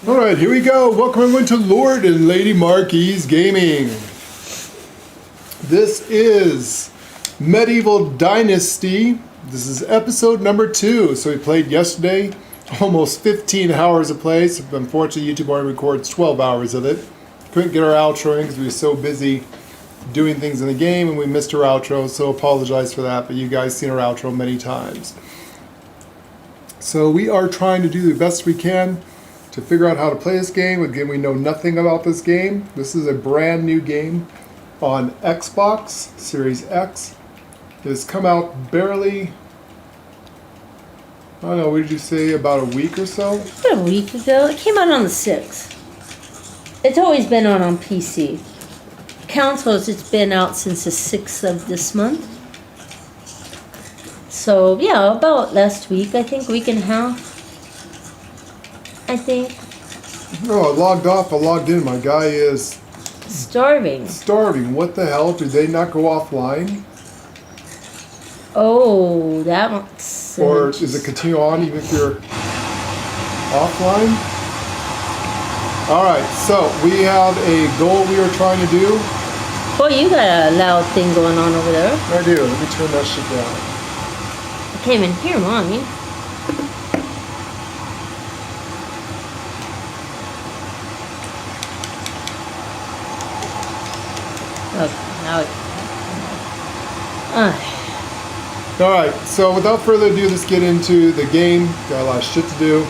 Alright, here we go. Welcome everyone to Lord and Lady Marquis Gaming. This is Medieval Dynasty. This is episode number 2. So we played yesterday, almost 15 hours of play. So unfortunately, YouTube only records 12 hours of it. Couldn't get our outro in because we were so busy doing things in the game and we missed our outro, so apologize for that, but you guys seen our outro many times. So we are trying to do the best we can to figure out how to play this game. Again, we know nothing about this game. This is a brand new game on Xbox Series X. It has come out barely, I don't know, what did you say, about a week or so? About a week ago. It came out on the 6th. It's always been on PC. Consoles, it's been out since the 6th of this month. So, yeah, about last week, I think, week and a half. I think. No, I logged off, I logged in. My guy is starving. What the hell? Did they not go offline? Oh, that makes Or does it continue on even if you're offline? Alright, so we have a goal we are trying to do. Boy, you got a loud thing going on over there. I do. Let me turn that shit down. I can't even hear mine. Okay, now Alright, so without further ado, let's get into the game. Got a lot of shit to do.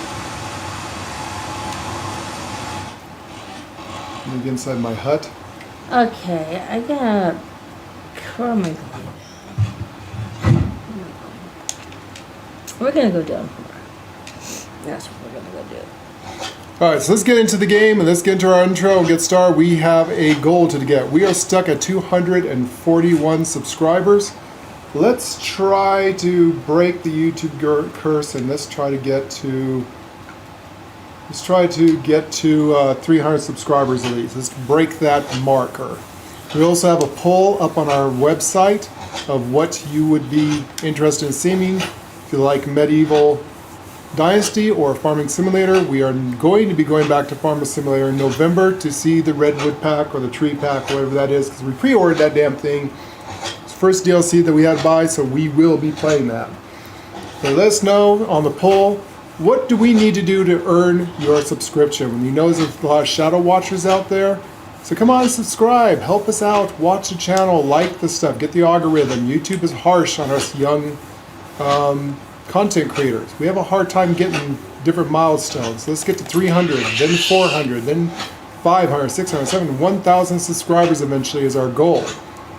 Let me get inside my hut. okay, I gotta... Oh my God. We're gonna go down here. That's what we're gonna go do. Alright, so let's get into the game and let's get into our intro and get started. We have a goal to get. We are stuck at 241 subscribers. Let's try to break the YouTube curse and let's try to get to 300 subscribers at least. Let's break that marker. We also have a poll up on our website of what you would be interested in seeing. If you like Medieval Dynasty or Farming Simulator, we are going to be going back to Farming Simulator in November to see the Redwood Pack or the Tree Pack, whatever that is, because we pre-ordered that damn thing. It's the first DLC that we had to buy, so we will be playing that. So let us know on the poll, what do we need to do to earn your subscription? You know there's a lot of shadow watchers out there, so come on, subscribe, help us out, watch the channel, like the stuff, get the algorithm. YouTube is harsh on us young content creators. We have a hard time getting different milestones. Let's get to 300, then 400, then 500, 600, 700, 1,000 subscribers eventually is our goal,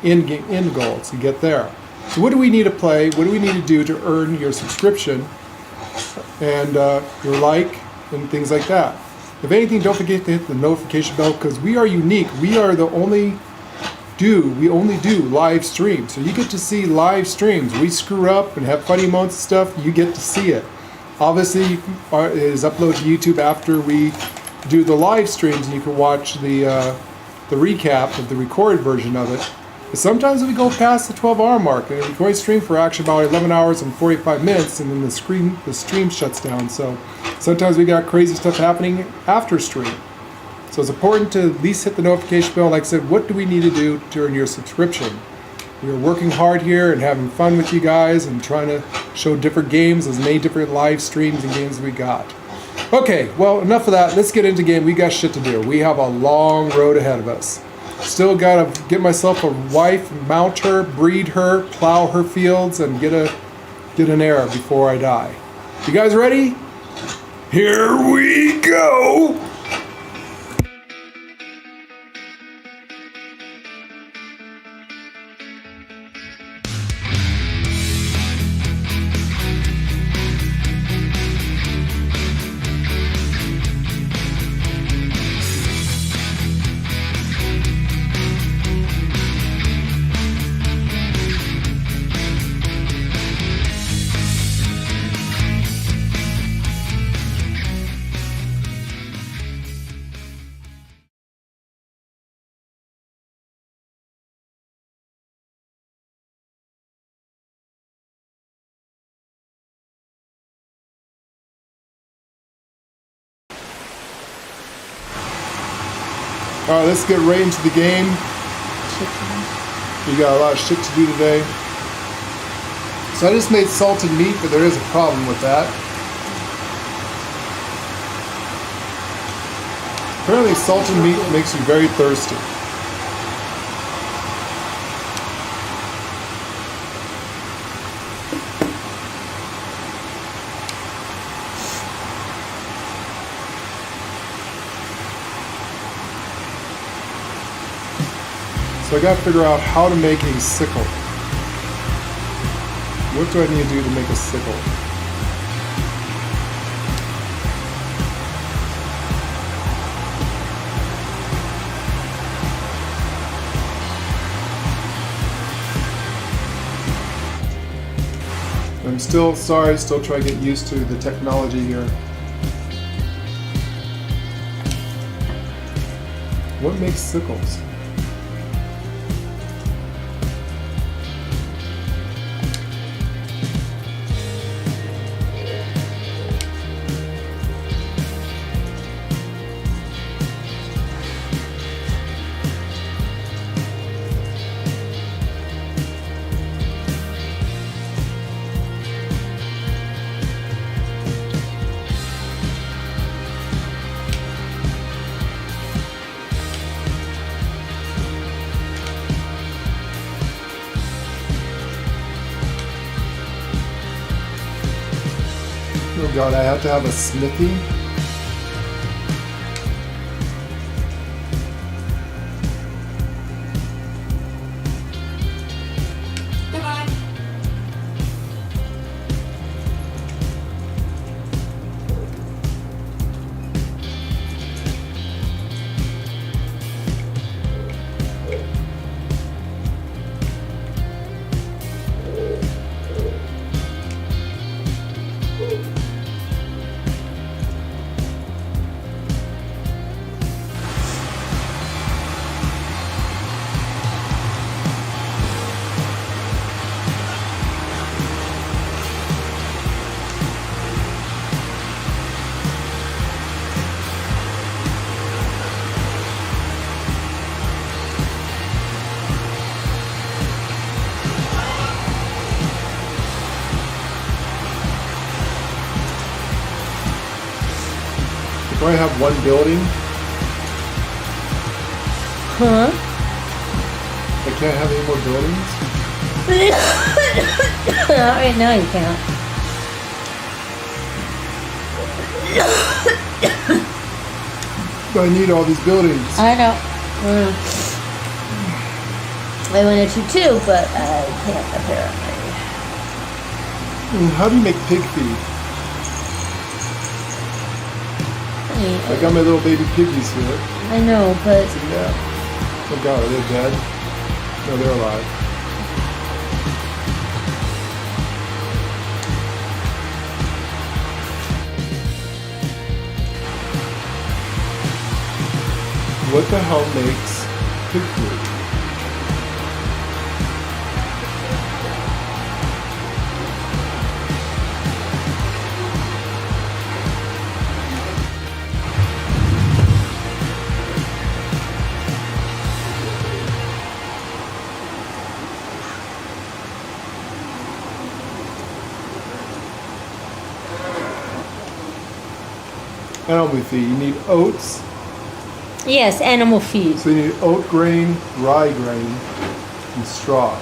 end goal to get there. So what do we need to play? What do we need to do to earn your subscription and your like and things like that? If anything, don't forget to hit the notification bell because we are unique. We are the only we only do live streams, so you get to see live streams. We screw up and have funny moments and stuff, you get to see it. Obviously it is uploaded to YouTube after we do the live streams and you can watch the recap of the recorded version of it. But sometimes we go past the 12-hour mark and we can stream for actually about 11 hours and 45 minutes and then the stream shuts down. So sometimes we got crazy stuff happening after stream. So it's important to at least hit the notification bell. Like I said, what do we need to do to earn your subscription? We are working hard here and having fun with you guys and trying to show different games, as many different live streams and games we got. Okay, well, enough of that. Let's get into the game. We got shit to do. We have a long road ahead of us. Still got to get myself a wife, mount her, breed her, plow her fields, and get an heir before I die. You guys ready? Here we go! Alright, let's get right into the game. We got a lot of shit to do today. So I just made salted meat, but there is a problem with that. Apparently salted meat makes you very thirsty. So I got to figure out how to make a sickle. What do I need to do to make a sickle? I'm still trying to get used to the technology here. What makes sickles? Oh god, I have to have a smithy? Do I have one building? Huh? I can't have any more buildings? Not right now, you can't. But I need all these buildings. I know. I wanted to too, but I can't apparently. How do you make pig feed? I got my little baby piggies here. I know, but Yeah. Oh god, are they dead? No, they're alive. What the hell makes pig food? Animal feed. You need oats. yes, animal feed. So you need oat grain, rye grain, and straw.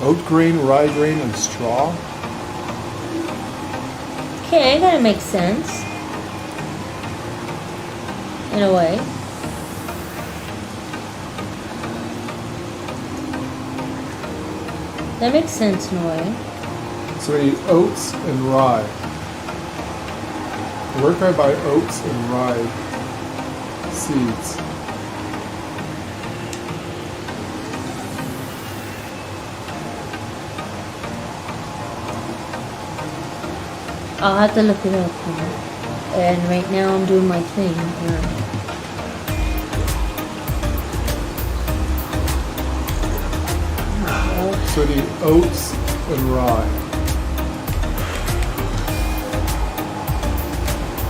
Oat grain, rye grain, and straw? Okay, that makes sense. In a way. That makes sense in a way. So we need oats and rye. Where can I buy oats and rye seeds? I'll have to look it up. And right now I'm doing my thing here. So we need oats and rye.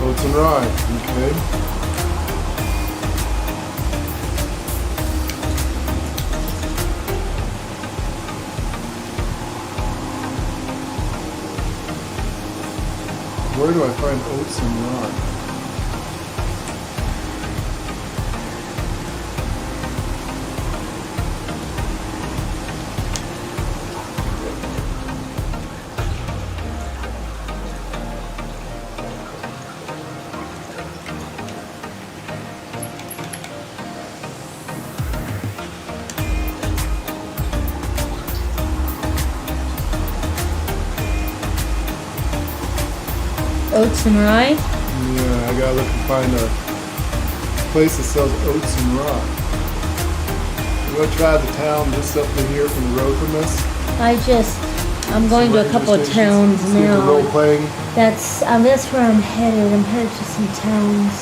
Oats and rye, okay. Where do I find oats and rye? Oats and rye? Yeah, I gotta look and find a place that sells oats and rye. I'm gonna try the town just up in here from the road from us. I'm going to a couple of towns See the role now. playing. That's where I'm headed. I'm headed to some towns.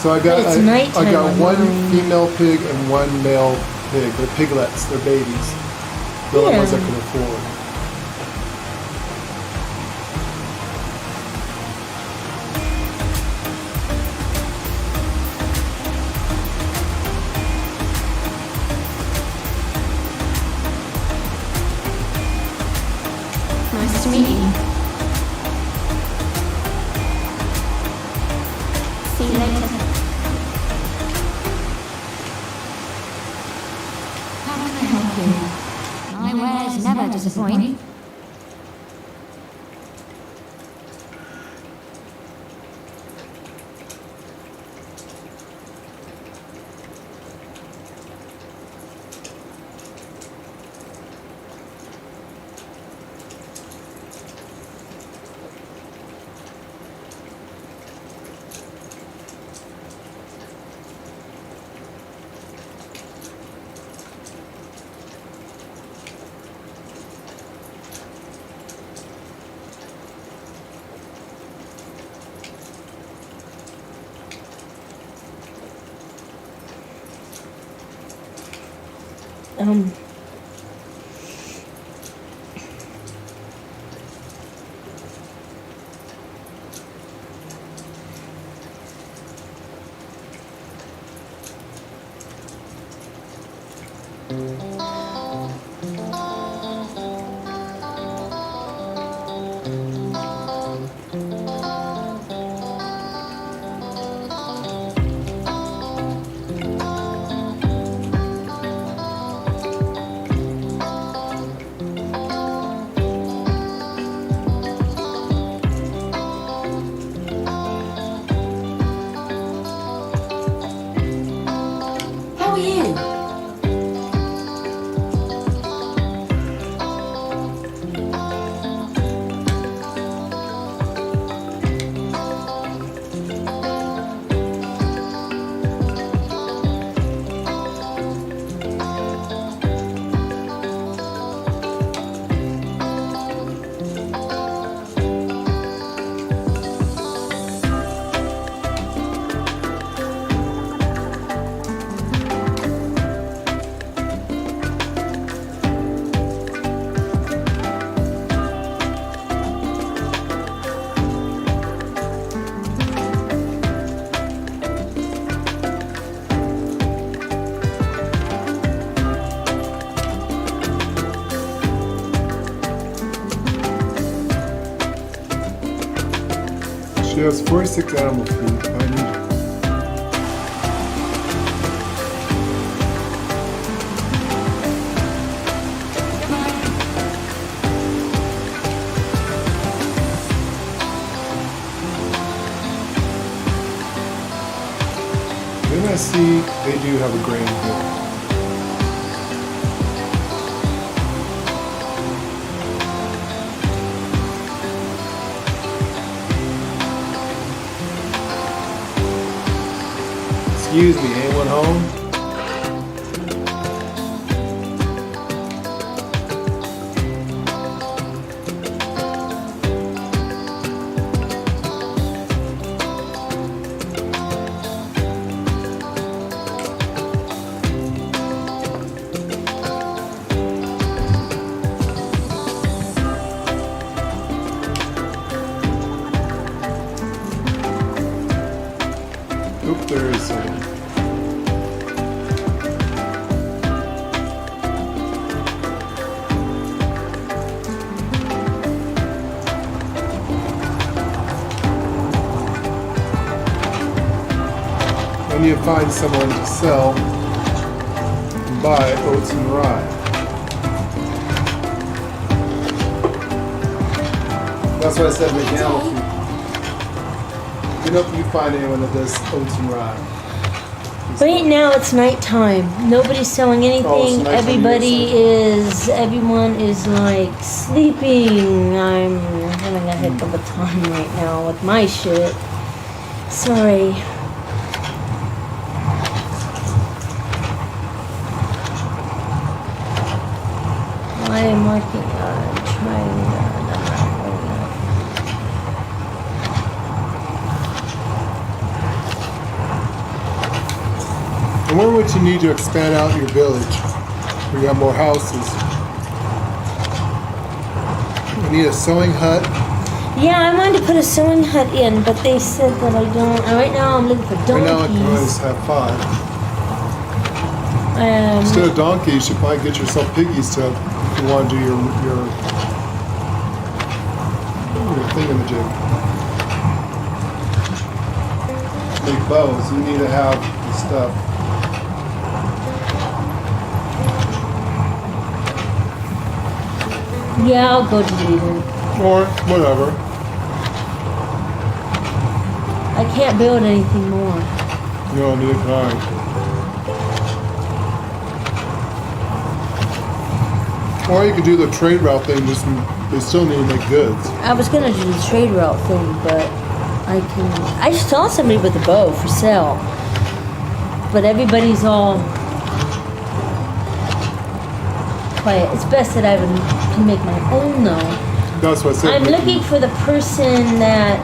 So I got But it's nighttime I got on one mine. female pig and one male pig. They're piglets. They're babies. The only Yeah. ones I can afford. Nice to meet you. See you later. How can I help you? My wares never disappoint. Um, How are you? She has 46 animal feet. I need it. Then I see they do have a grain bill. Excuse me, anyone home? find someone to sell and buy oats and rye. That's what I said, McNally. You know if you find anyone that does oats and rye. Right now it's nighttime. Nobody's selling anything. Everyone is like sleeping. I'm having a heck of a time right now with my shit. Sorry. I am working on trying I wonder what you need to expand out your village. We got more houses. We need a sewing hut. Yeah, I wanted to put a sewing hut in, but they said that I don't. Right now I'm looking for donkeys. Right now I can always have 5. Instead of donkeys, you should probably get yourself piggies to if you want to do your thingamajig. Make bows, you need to have the stuff. Yeah, I'll go to Leader. Or whatever. I can't build anything more. No, neither can I. Or you could do the trade route thing, just they still need to make goods. I was gonna do the trade route thing, but I saw somebody with a bow for sale. But everybody's all quiet. It's best that I can make my own though. That's what I said. I'm looking for the person that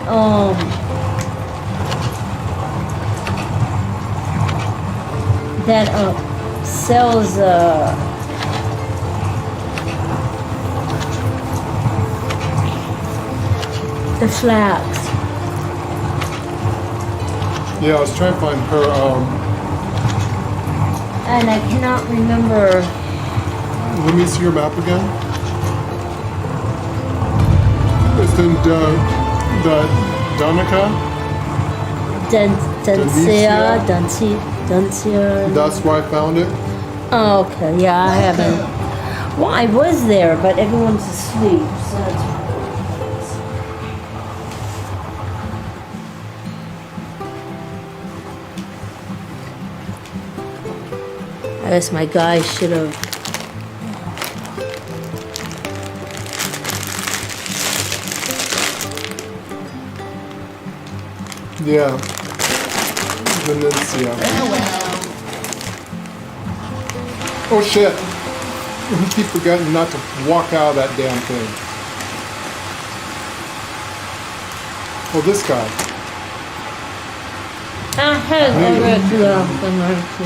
sells the flax. Yeah, I was trying to find her. And I cannot remember. Let me see your map again. It's in Donica. Dancia. That's where I found it. Oh, okay. Yeah, I haven't. Well, I was there, but everyone's asleep, so that's I guess my guy should have. Yeah. Venetia. Oh shit! We keep forgetting not to walk out of that damn thing. Oh, this guy.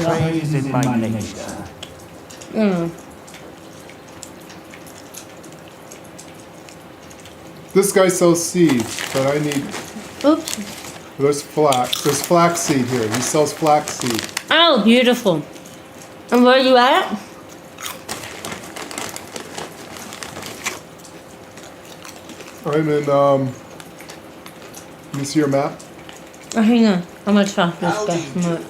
Praise in my nature. This guy sells seeds, but I need. Oops. There's flax. There's flaxseed here. He sells flaxseed. Oh, beautiful. And where are you at? I'm in. Let me see your map. Oh, hang on. I'm gonna talk this guy.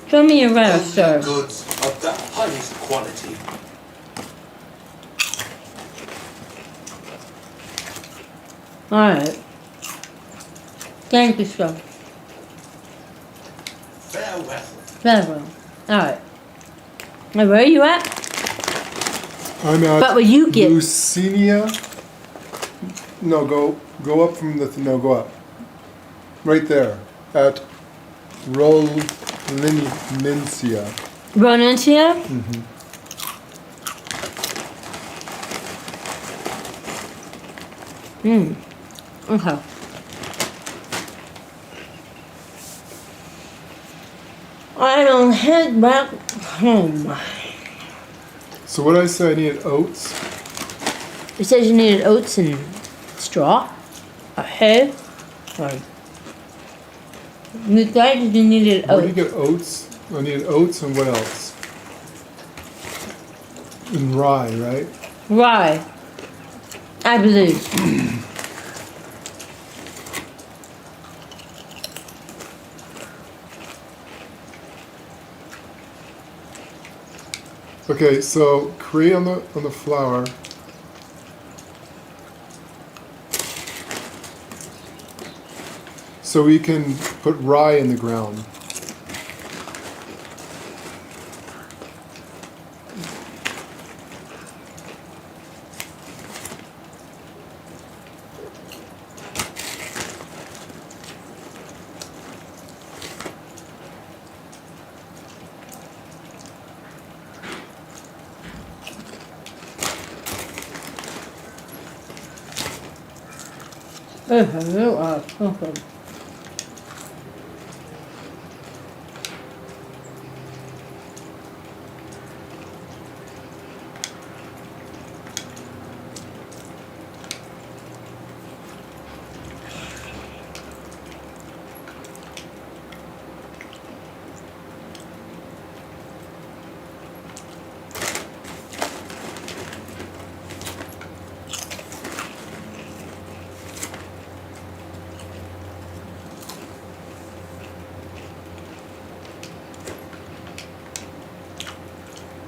Show me your register. Goods of the highest quality. Alright. Thank you, sir. Farewell. Very well. Alright. Now, where are you at? I'm at. What will you get? Lucinia. No, go up from the. No, go up. Right there at Rolinincia. Ronancia? Okay. I don't head back home. So what did I say? I needed oats. It says you needed oats and straw, a hay, or you guys you needed Where do you oats. get oats? I needed oats and what else? And rye, right? Rye, I believe. Okay, so create on the flower. So we can put rye in the ground. Okay.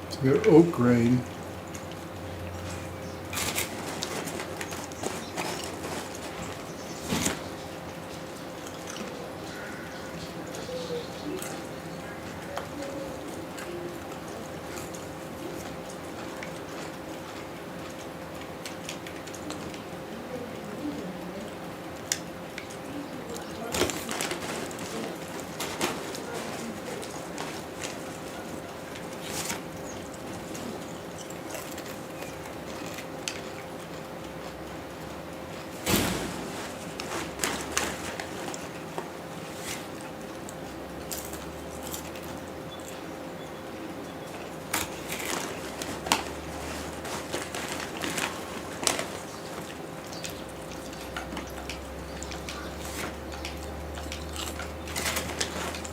So we got oak grain.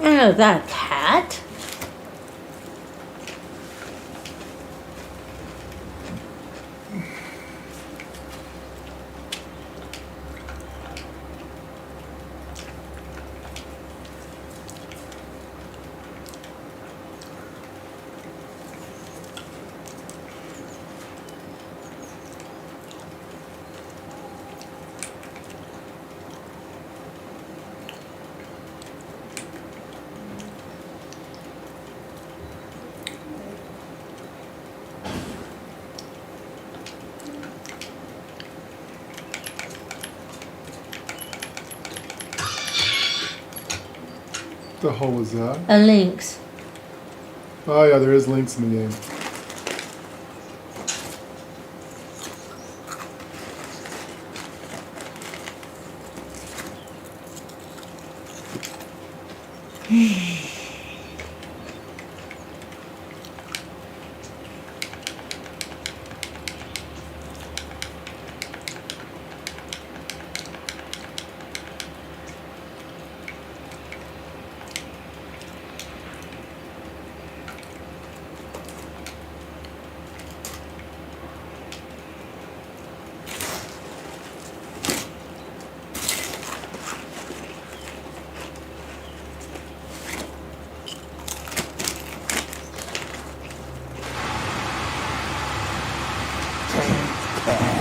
Oh, is that a cat? The hell was that? A lynx. Oh yeah, there is links in the game.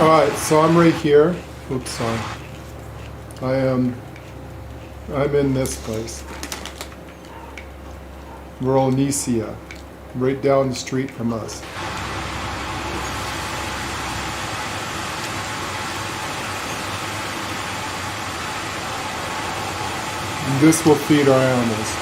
Alright, so I'm right here. Oops, sorry. I'm in this place. Rural Nicia. Right down the street from us. And this will feed our animals.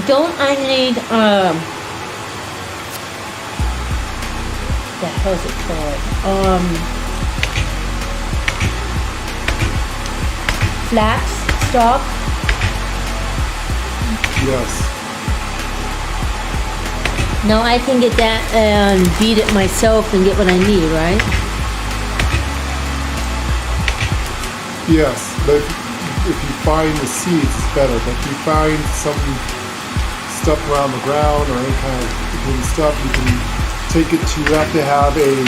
Don't I need, the hell's it called? Flax stock? Yes. No, I can get that and beat it myself and get what I need, right? Yes, but if you find the seeds, it's better. But if you find some stuff around the ground or any kind of green stuff, you can take it to, you have to have a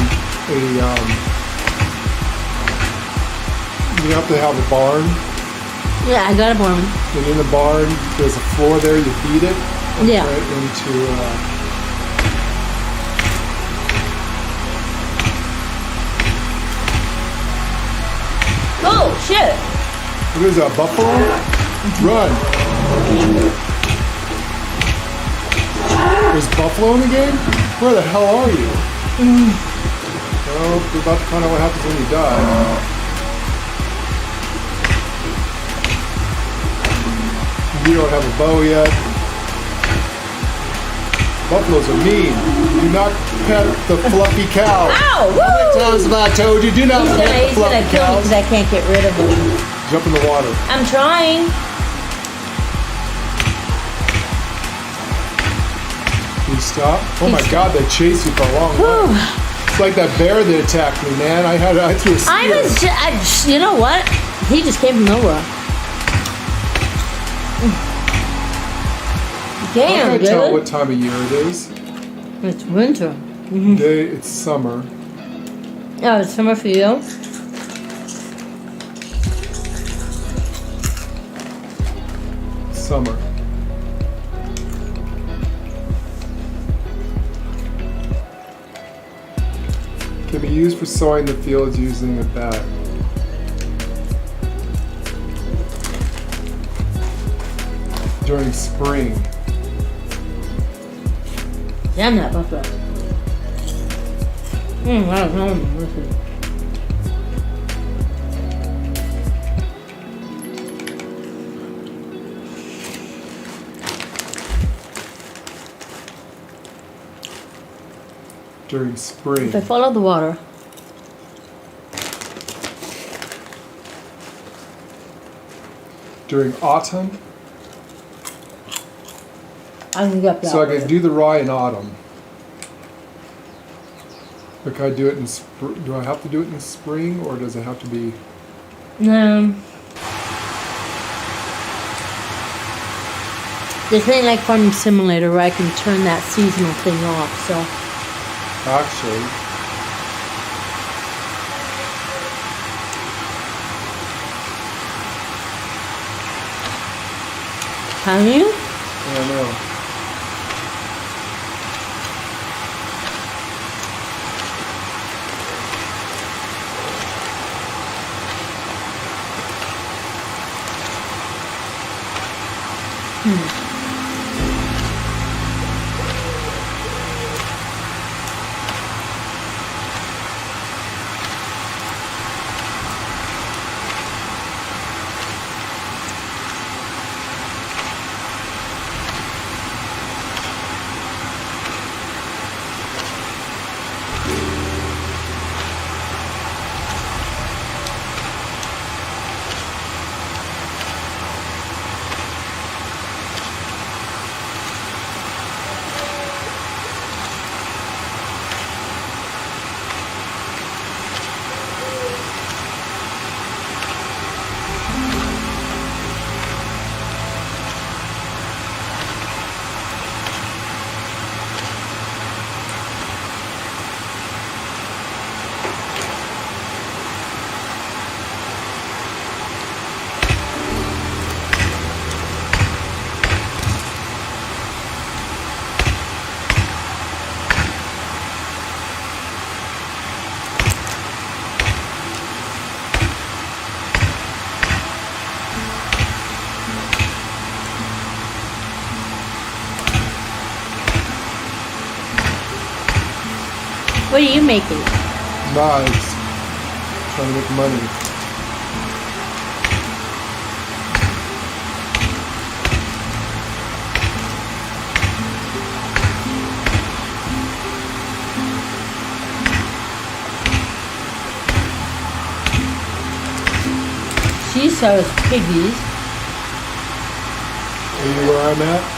You have to have a barn, Yeah, I got a barn. and in the barn, there's a floor there. You feed it. Yeah. Right into. Oh, shit. What is that? Buffalo? Run! There's buffalo in the game? Where the hell are you? Well, we're about to find out what happens when you die. You don't have a bow yet. Buffaloes are mean. Do not pet the fluffy cow. Ow! How Woo! many times have I told you, do not pet the He's gonna fluffy kill me cows? because I can't get rid of him. Jump in the water. I'm trying. Can you stop? Oh my god, they chase you for a long Whew. time. It's like that bear that attacked me, man. I threw a spear. You know what? He just came from nowhere. How Damn, can I tell dude. what time of year it is? It's winter. It's summer. Oh, it's summer for you? Summer. Can be used for sowing the fields using a bat. During spring. Damn that buffalo. I don't know. Listen. During spring. If I follow the water. During autumn. I can get that So I way. can do the rye in autumn. Or can I do it in spring? Do I have to do it in spring, or does it have to be? This ain't like Farming Simulator where I can turn that seasonal thing off, so. Actually, Can you? I don't know. What are you making? Knives. Trying to make money. She sells piggies. Are you where I'm at?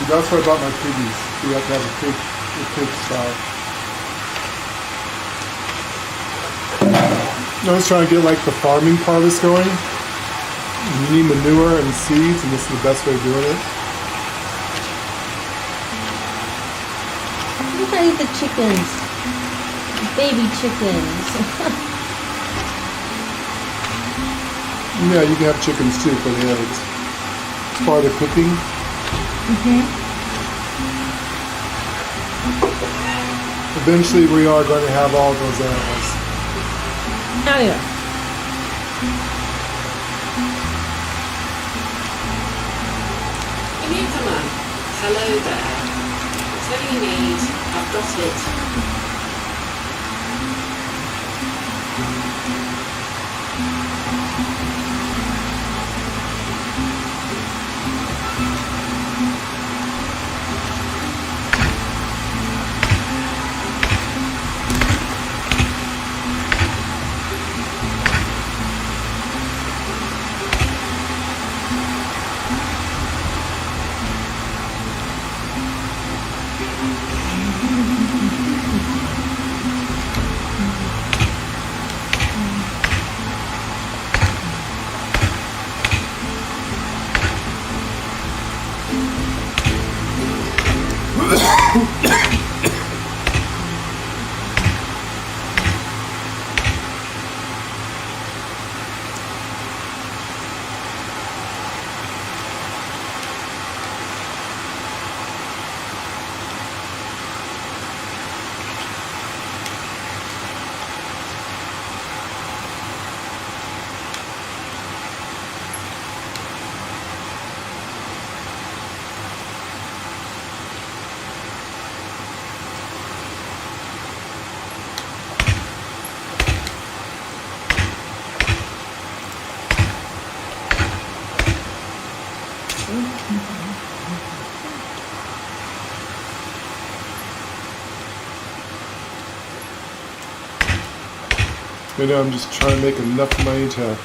That's where I bought my piggies. You have to have a pig style. I was trying to get like the farming harvest going. You need manure and seeds, and this is the best way of doing it. Look at the chickens. Baby chickens. Yeah, you can have chickens too for the eggs. It's part of the cooking. Eventually, we are going to have all those animals. Oh yeah. Can you come on? Hello there. Whatever you need, I've got it. You know, I'm just trying to make enough money to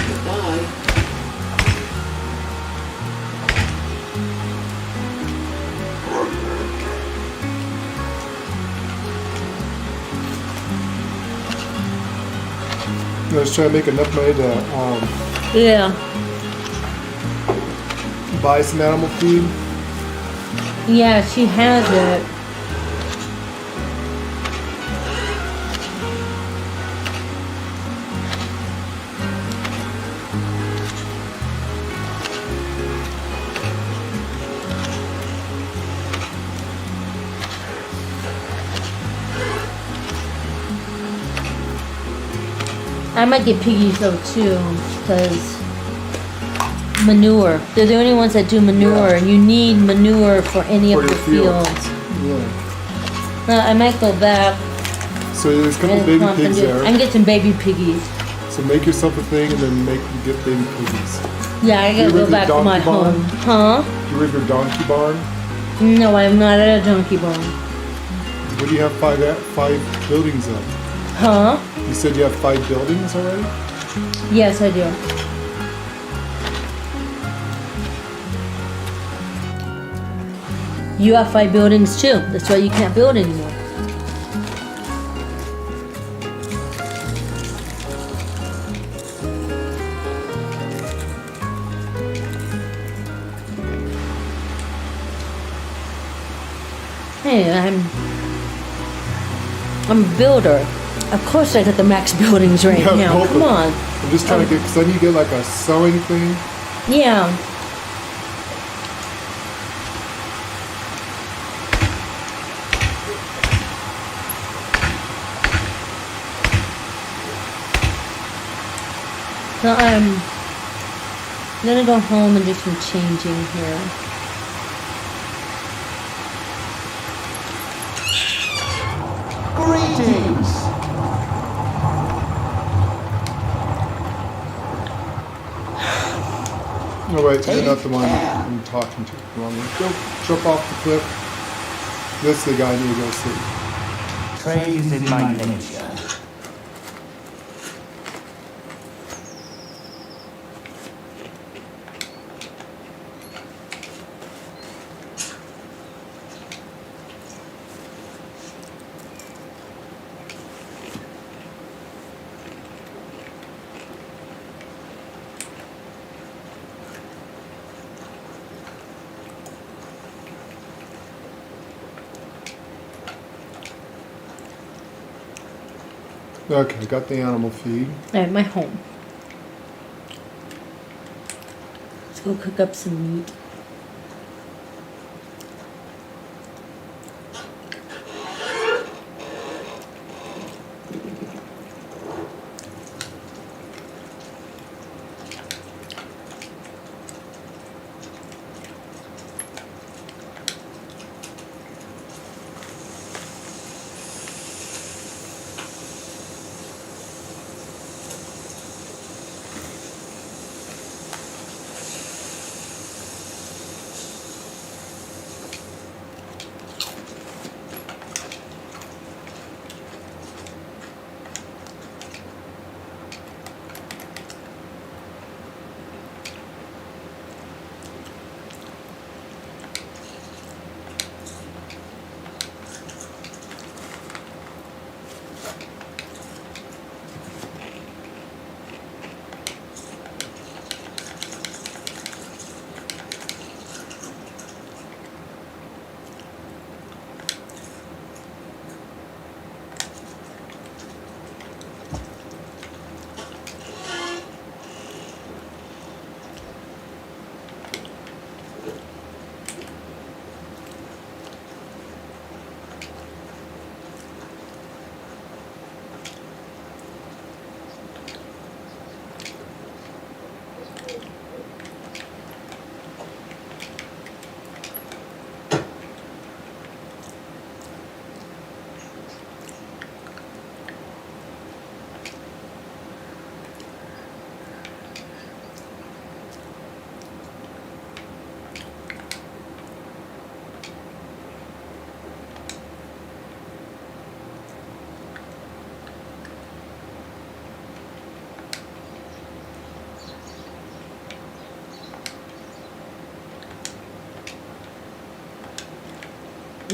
Goodbye. I was trying to make enough money to Yeah. buy some animal feed. Yeah, she has it. I might get piggies though too, because manure. They're the only ones that do manure. You need manure for any For of the your field. fields. Yeah. I might go back So there's a couple and baby pump and pigs do- there. and get some baby piggies. So make yourself a thing and then get baby piggies. Yeah, I gotta You go live back in to my Donkey Barn? home. Huh? Do you live in your donkey barn? No, I'm not at a donkey barn. What do you have five buildings of? Huh? You said you have 5 buildings already? Yes, I do. You have 5 buildings too. That's why you can't build anymore. Hey, I'm a builder. Of course I got the max buildings right Yeah, now. both of Come them. on. I'm just trying to get, because I need to get like a sewing thing. Yeah. So I'm gonna go home and do some changing here. Greetings! No, wait, you're not the one I'm talking to. Wrong one. Go jump off the cliff. This is the guy I need to go see. Trade is in my nature. Okay, got the animal feed. Alright, my home. Let's go cook up some meat.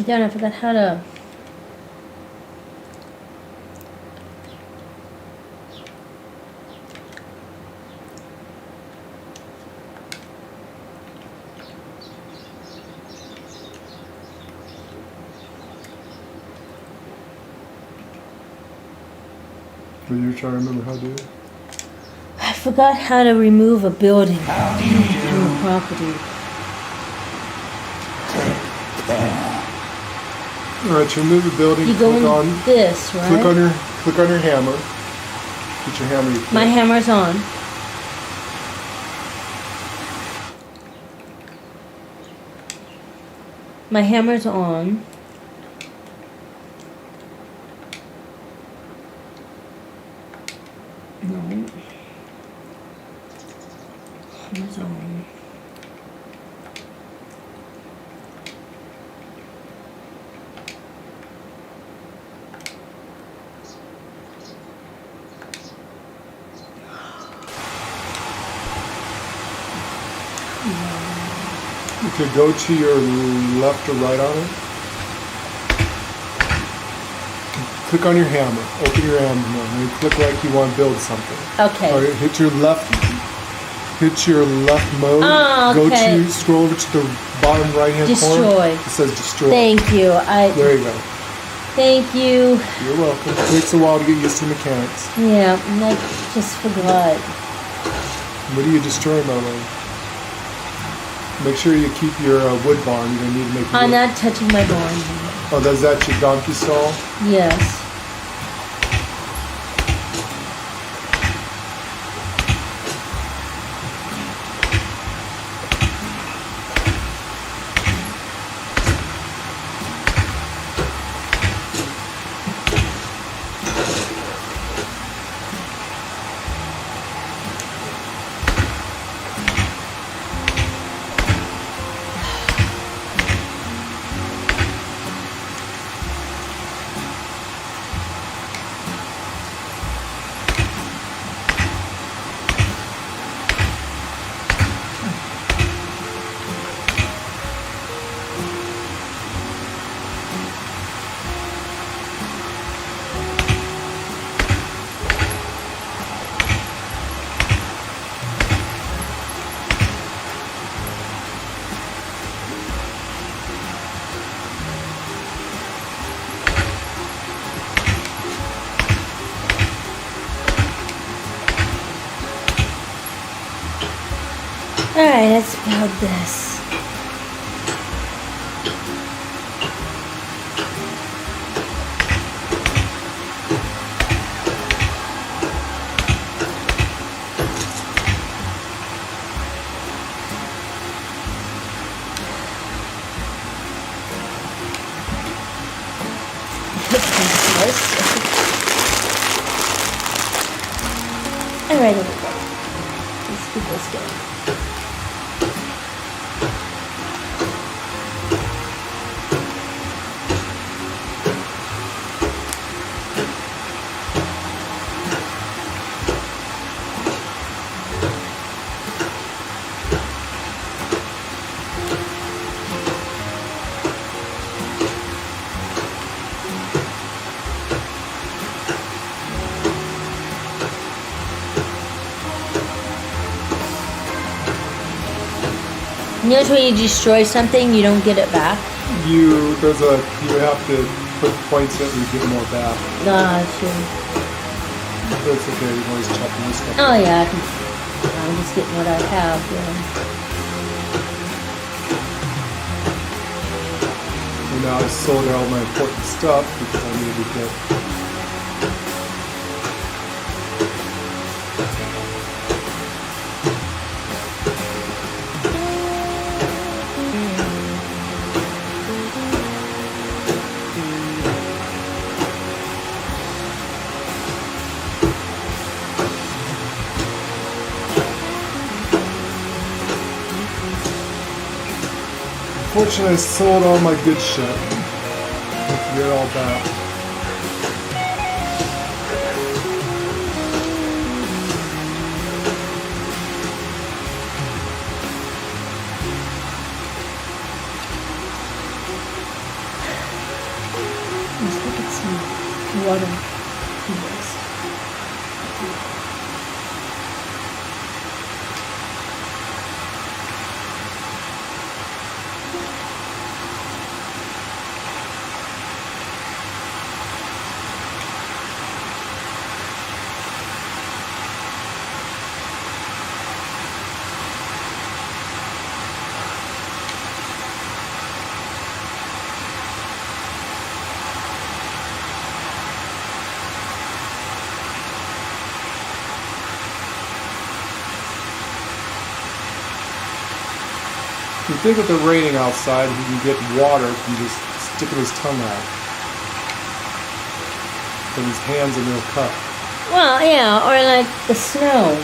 Darn, I forgot how to... Will you try to remember how to do it? I forgot how to remove a building from a property. Alright, to remove the building, You go click on in this, right? click on your hammer. Get your hammer. My hammer's on. My hammer's on. No. Hammer's on. Okay, go to your left or right on it. Click on your hammer. Open your hammer and click like you want to build something. Okay. Or hit your left mode. Oh, Go okay. to scroll over to the bottom right hand corner. Destroy. It says destroy. Thank you. There you go. Thank you. You're welcome. It takes a while to get used to the mechanics. Yeah, and I just forgot. What are you destroying, my lady? Make sure you keep your wood barn. You're gonna need to make. I'm wood. not touching my barn. Oh, is that your donkey stall? Yes. Alright, let's build this. Alright, let's keep this going. You know when you destroy something, you don't get it back? You have to put points in it and you get more back. Nah, sure. But it's okay, you can always chop more stuff. Oh yeah, I'm just getting what I have, yeah. And now I sold out all my important stuff because I needed to get. Unfortunately, I sold all my good shit. I have to get it all back. Let's look at some water. Yes. You think with the raining outside, he can get water from just sticking his tongue out. But his hands are no cut. Well, yeah, or like the snow.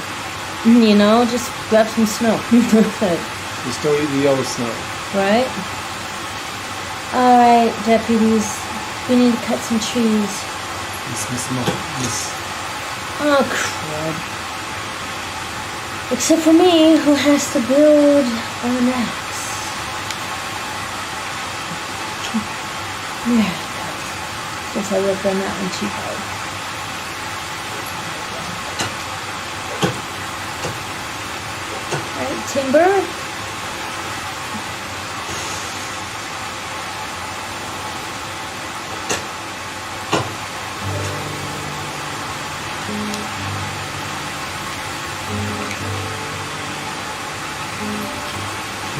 You know, just grab some snow. Just don't eat the yellow snow. Right? Alright, deputies. We need to cut some trees. Miss. Oh, crud. Except for me, who has to build an axe. Yeah. Guess I would have done that one too hard. Alright, timber.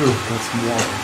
Ooh, got some water.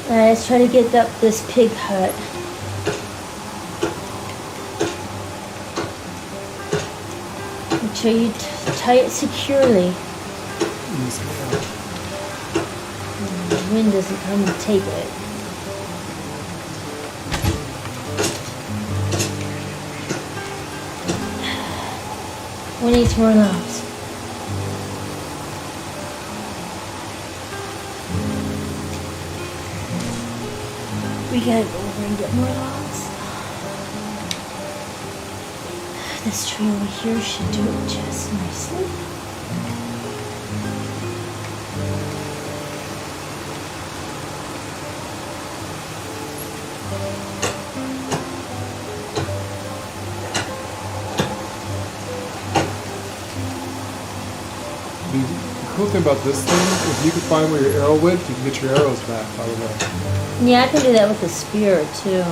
Alright, let's try to get up this pig hut. Make sure you tie it securely. Yes, ma'am. The wind doesn't come and take it. We need more logs. We gotta go over and get more logs. This tree over here should do it just nicely. The cool thing about this thing, if you could find where your arrow went, you can get your arrows back, by the way. Yeah, I can do that with the spear too.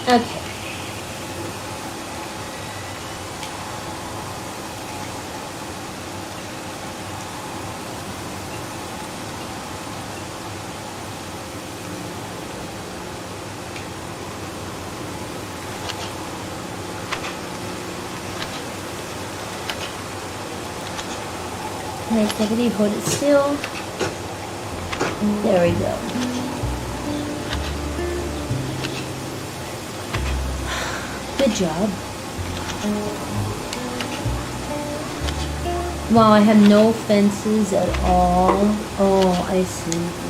Okay. Alright, Diggity, hold it still. There we go. Good job. Wow, I have no fences at all. Oh, I see.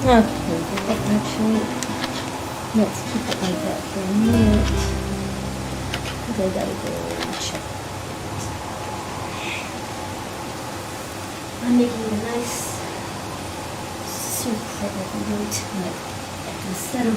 Okay, actually, let's keep it like that for a minute. I gotta go check. I'm making a nice soup for everybody tonight instead of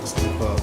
stick stuff up.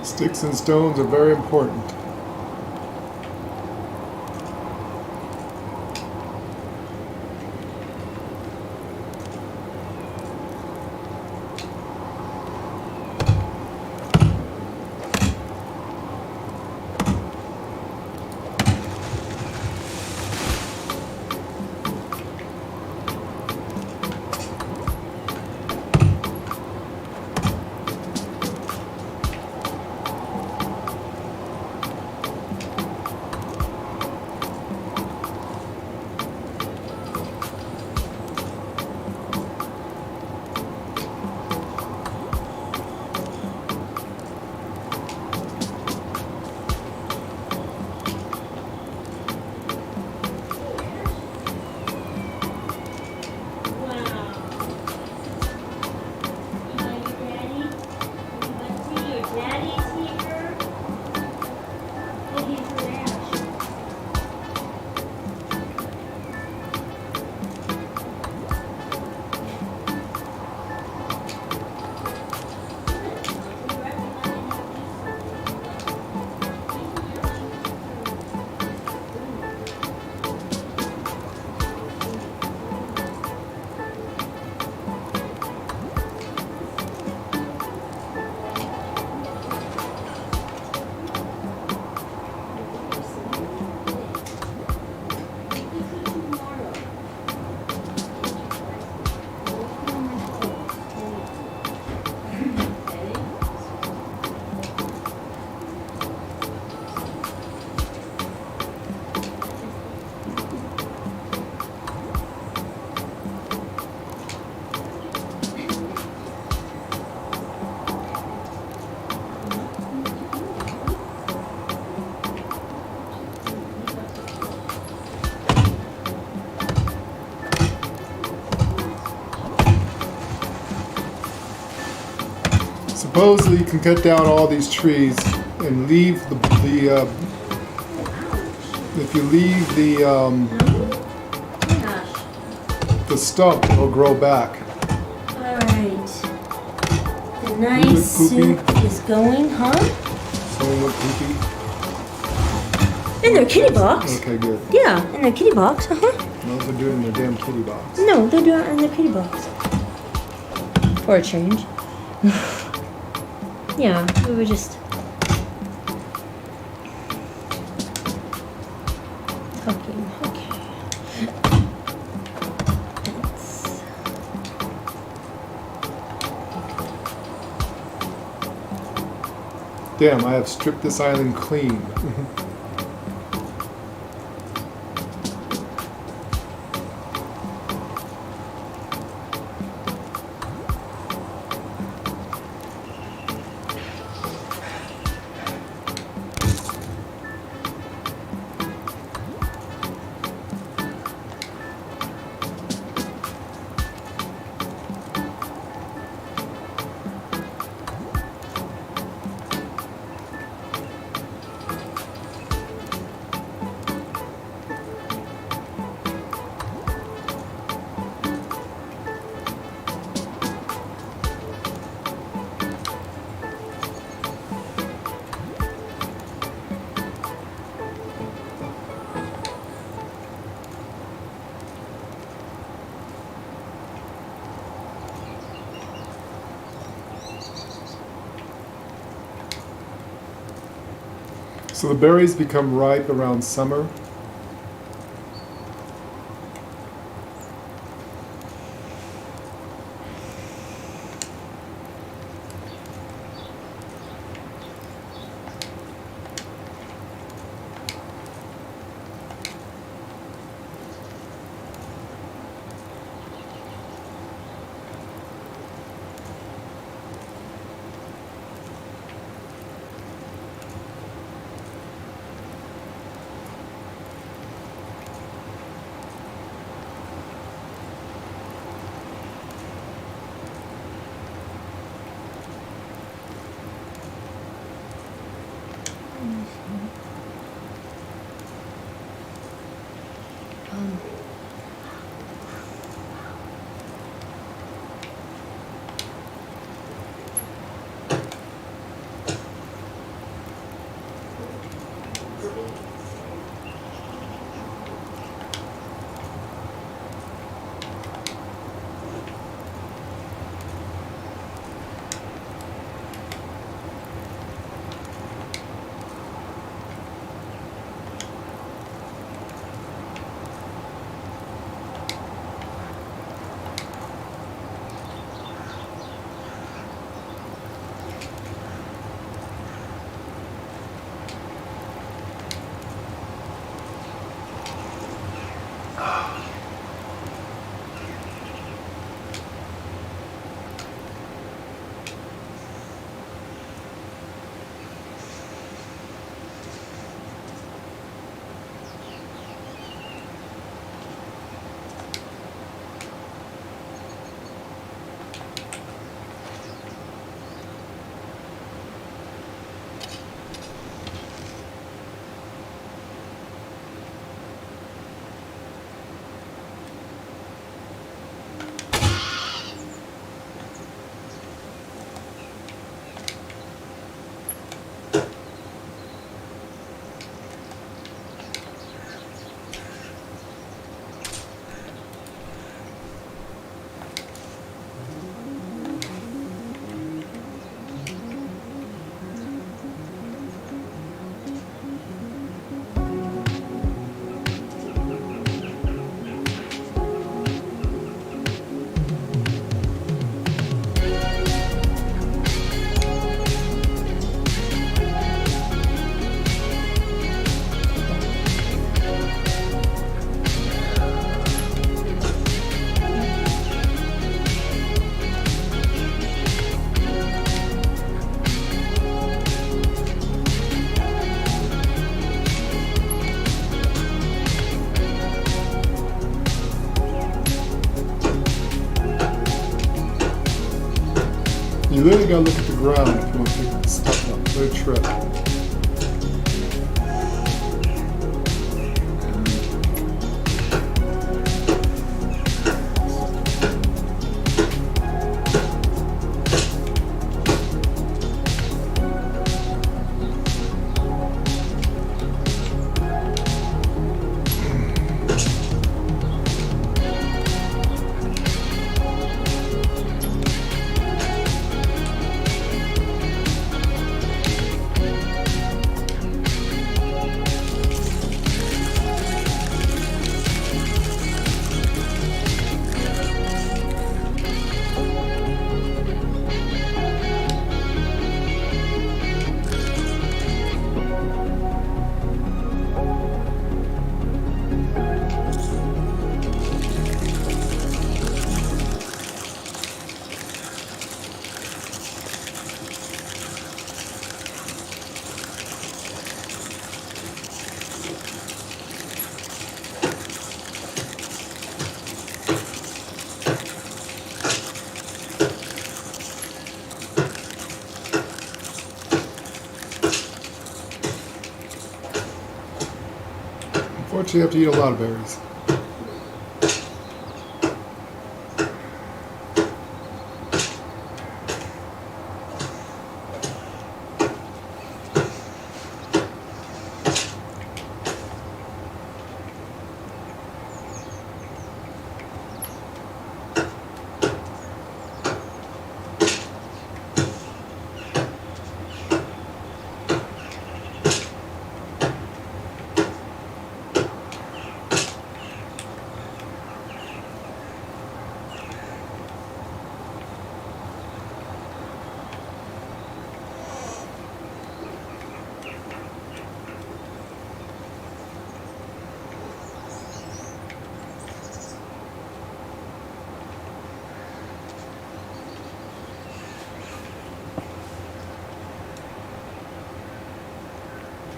Sticks and stones are very important. Daddy's here. And he's with Ash. Supposedly you can cut down all these trees and leave if you leave the stump, it'll grow back. Alright. The nice soup is going, huh? Someone with poopy. In their kitty box. Okay, good. Yeah, in their kitty box, uh-huh. Those are doing in their damn kitty box. No, they're doing it in their kitty box. For a change. Yeah, we were just talking. Okay. Thanks. Damn, I have stripped this island clean. So the berries become ripe around summer. You literally gotta look at the ground if you want to pick stuff up. What a trip. Unfortunately, you have to eat a lot of berries.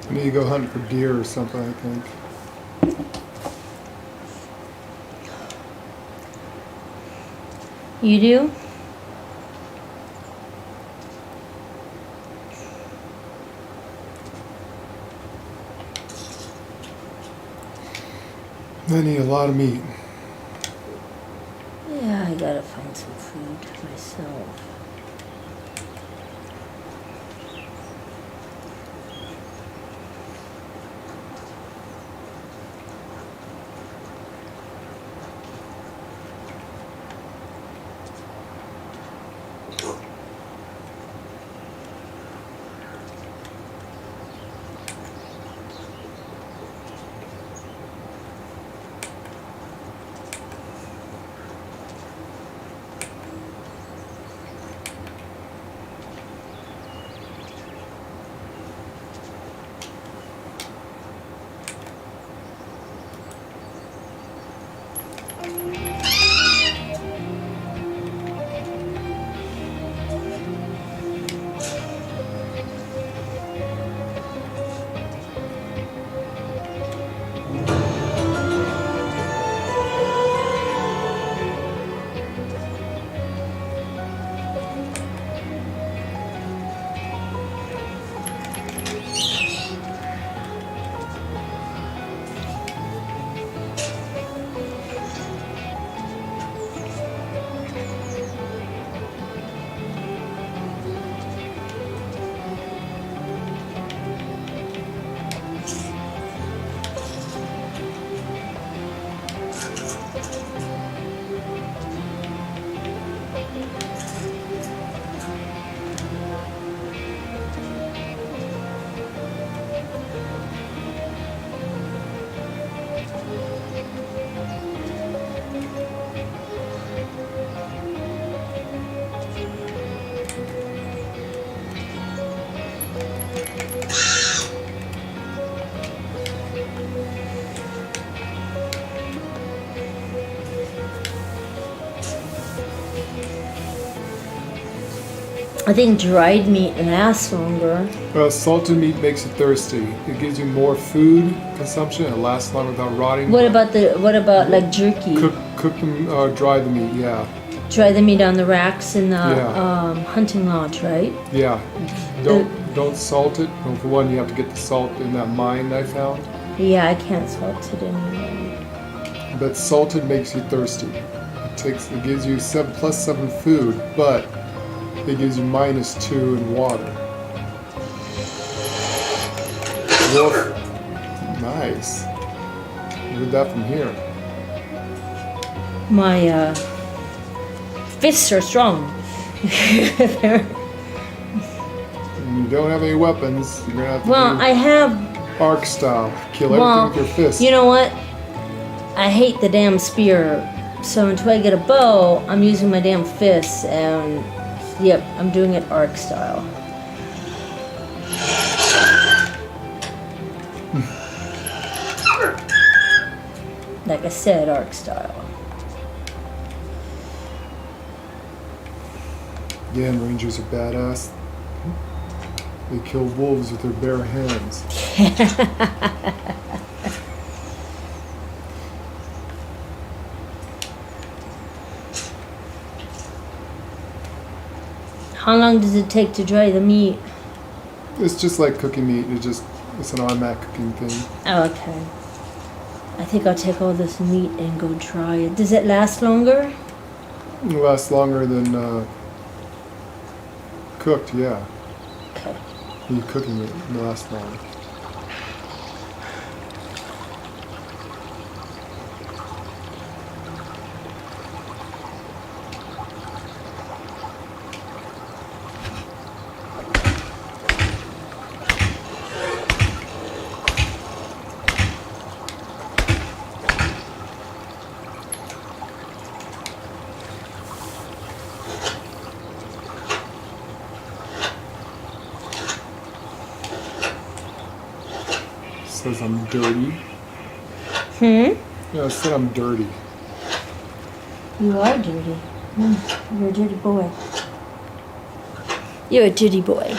I need to go hunting for deer or something, I think. You do? I need a lot of meat. Yeah, I gotta find some food myself. I think dried meat lasts longer. Well, salted meat makes you thirsty. It gives you more food consumption. It lasts longer without rotting. What about like jerky? Cook them, dry the meat, yeah. dry the meat on the racks in the Yeah. hunting lodge, right? Yeah. Don't salt it. Well, for one, you have to get the salt in that mine I found. Yeah, I can't salt it anymore. But salted makes you thirsty. It gives you +7 food, but it gives you -2 in water. Woof. Nice. Where'd that from here? My fists are strong. And you don't have any weapons. You're gonna have to Well, do I have. arc style. Kill everything Well, with your fist. you know what? I hate the damn spear. So until I get a bow, I'm using my damn fists, and yep, I'm doing it arc style. Like I said, arc style. Again, rangers are badass. They kill wolves with their bare hands. How long does it take to dry the meat? It's just like cooking meat. It's an automatic cooking thing. Oh, okay. I think I'll take all this meat and go dry it. Does it last longer? It lasts longer than cooked, yeah. Okay. When you're cooking it, it lasts longer. Says I'm dirty. Yeah, it said I'm dirty. You are dirty. You're a dirty boy. You're a dirty boy.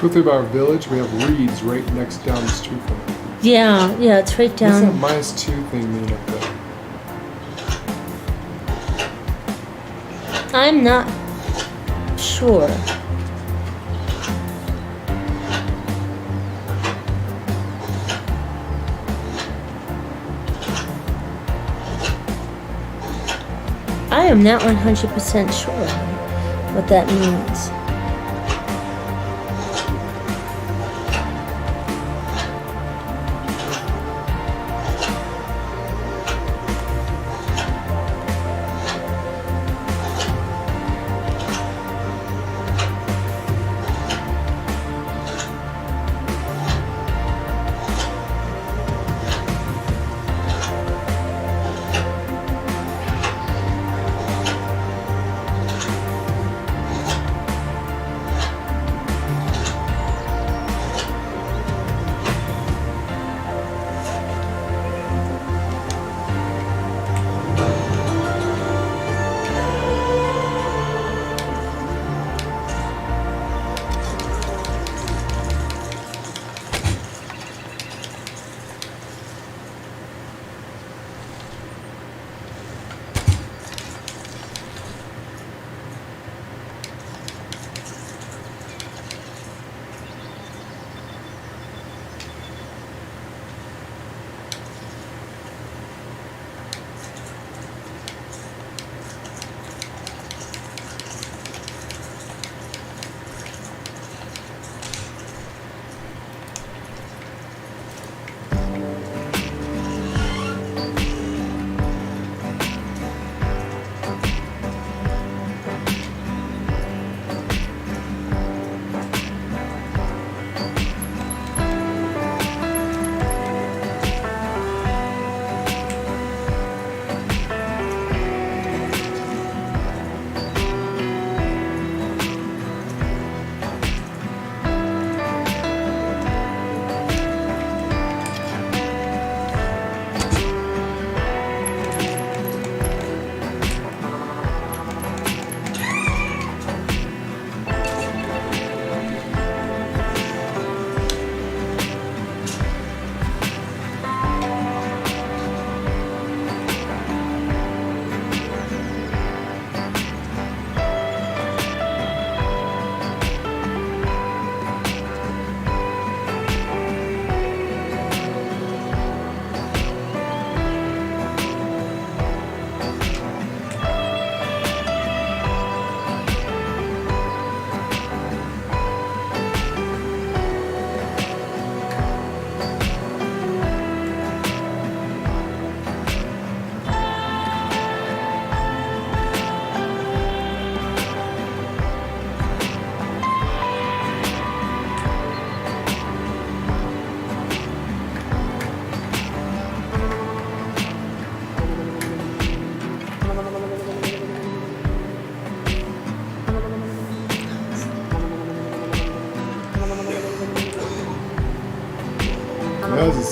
Cool thing about our village, we have reeds right next down the street from it. Yeah, it's right What's that down. -2 thing mean up there? I'm not sure. I am not 100% sure what that means.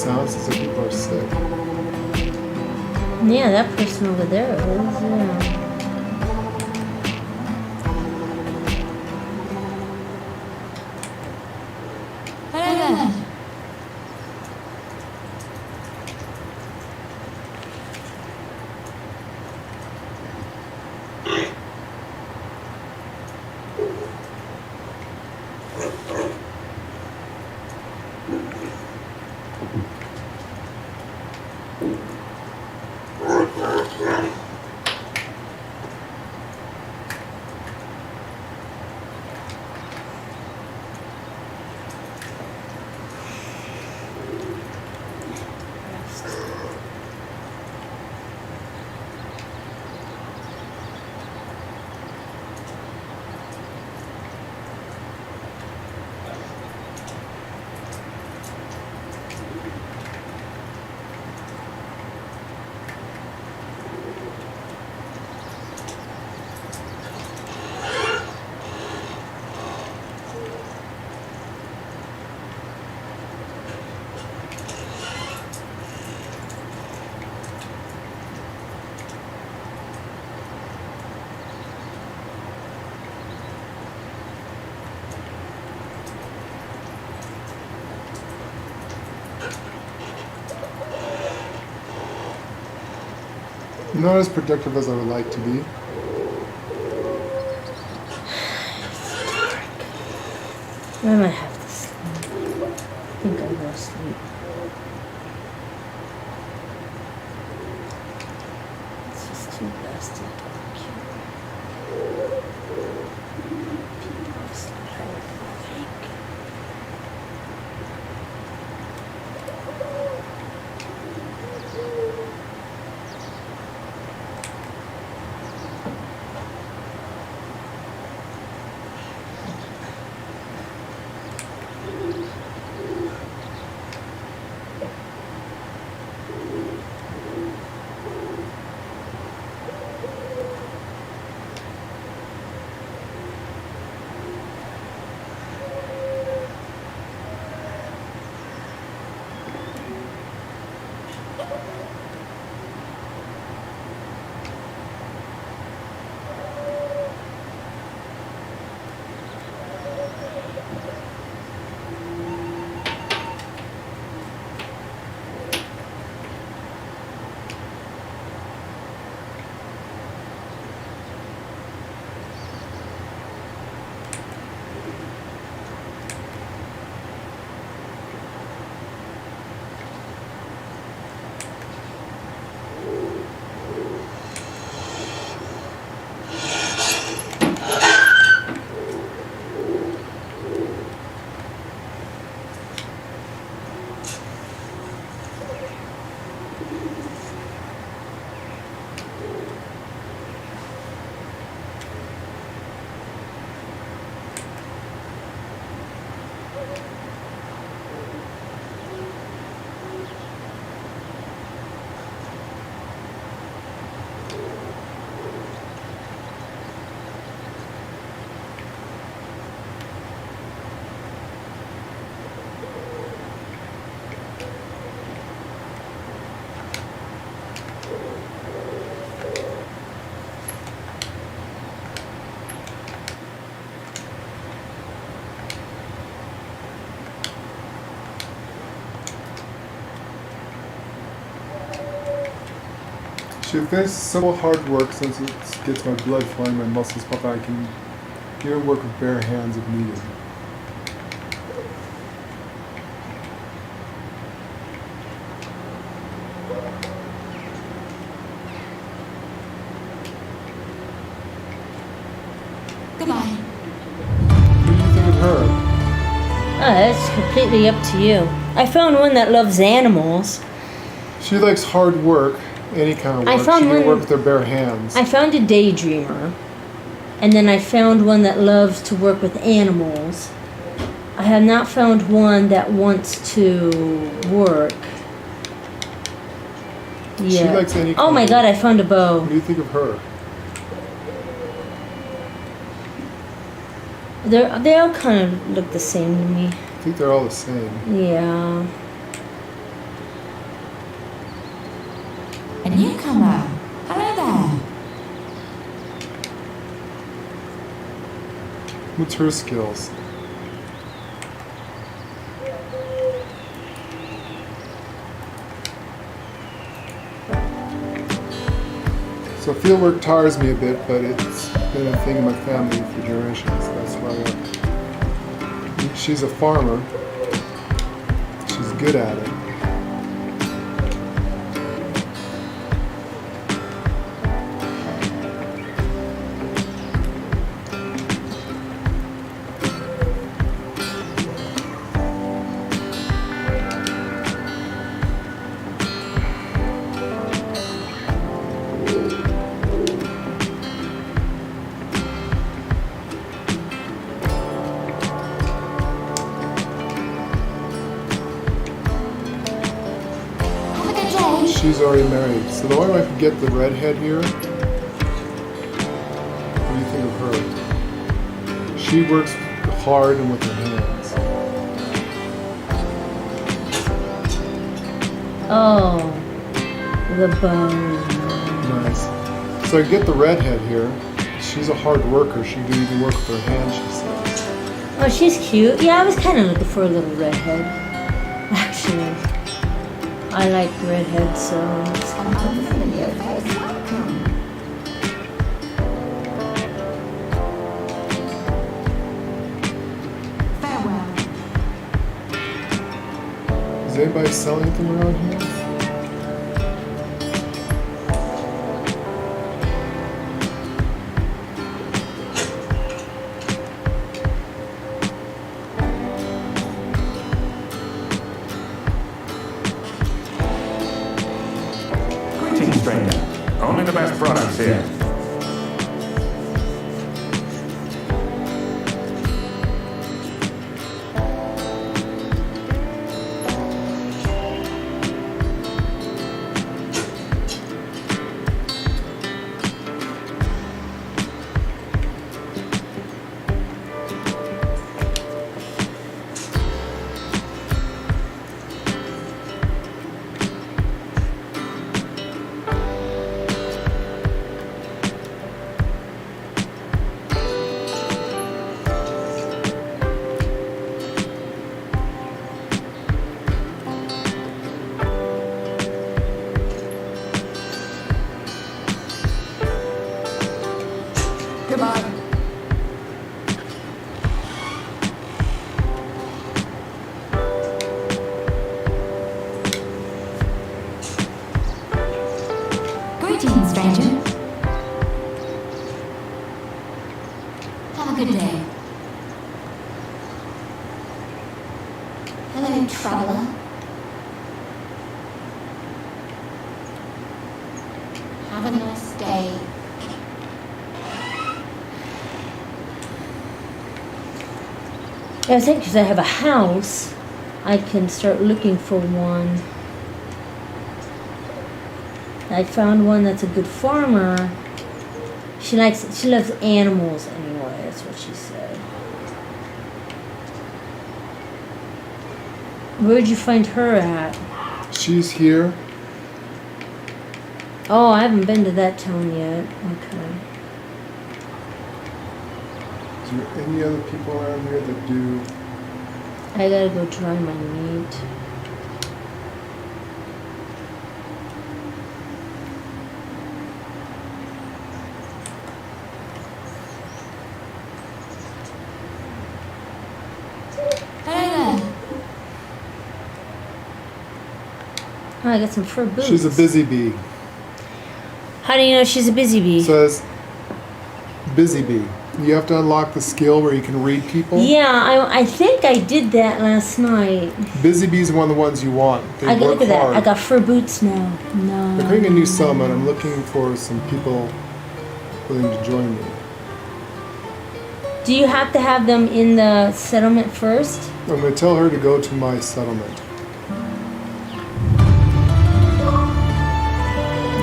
sounds as if people are sick. Yeah, that person over there is, yeah. Hello there. Not as productive as I would like to be. I might have to sleep. I think I will sleep. It's just too dusty back here. People are so tired. Should finish simple hard work since it gets my blood flowing, my muscles pop out. I can even work with bare hands if needed. Goodbye. What do you think of her? Oh, that's completely up to you. I found one that loves animals. She likes hard work, any kind of work. I found she can one- work with her bare hands. I found a daydreamer. And then I found one that loves to work with animals. I have not found one that wants to work. She Yeah. likes any Oh kind my of god, work. I found a bow. What do you think of her? They all kind of look the same to me. I think they're all the same. Yeah. A newcomer. Hello there. What's her skills? So fieldwork tires me a bit, but it's been a thing in my family for generations. That's why she's a farmer. She's good at it. Have a good day. She's already married. So the only way I could get the redhead here. What do you think of her? She works hard and with her hands. Oh, the bone. Nice. So I get the redhead here. She's a hard worker. She can even work with her hands, she says. Oh, she's cute. Yeah, I was kind of looking for a little redhead. Actually, I like redheads, so it's kind of Unfamiliar face. Welcome. Farewell. Is anybody selling anything around here? Greetings, stranger. Only the best products here. Goodbye. Greetings, stranger. Have a good day. Hello, traveler. Have a nice day. I think because I have a house, I can start looking for one. I found one that's a good farmer. She loves animals anyway, that's what she said. Where'd you find her at? She's here. Oh, I haven't been to that town yet. Okay. Is there any other people around here that do? I gotta go dry my meat. Hello there. Oh, I got some fur boots. She's a busy bee. How do you know she's a busy bee? It says busy bee. You have to unlock the skill where you can read people. Yeah, I think I did that last night. Busy bees are one of the ones you want. They I work got, look at that. hard. I got fur boots now. No. They're creating a new settlement. I'm looking for some people willing to join me. Do you have to have them in the settlement first? I'm going to tell her to go to my settlement.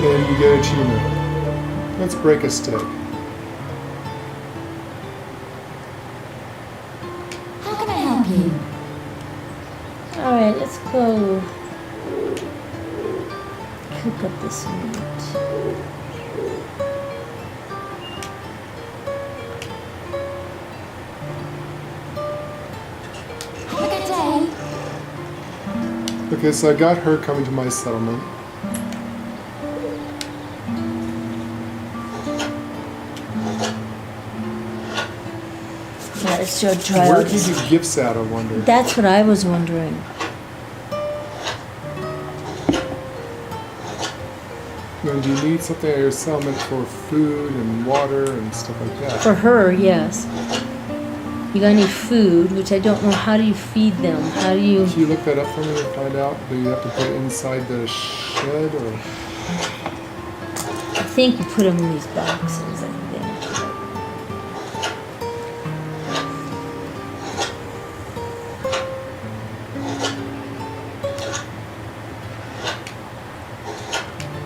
And you get an achievement. Let's break a stick. How can I help you? Alright, let's go cook look up this meat. Have a good day. Okay, so I got her coming to my settlement. Yeah, it's still dry. Where do you do gifts at, I wonder? That's what I was wondering. And do you need something at your settlement for food and water and stuff like that? For her, yes. You're gonna need food, which I don't know. How do you feed them? How do you? Can you look that up for me and find out? Do you have to put it inside the shed or? I think you put them in these boxes. I think.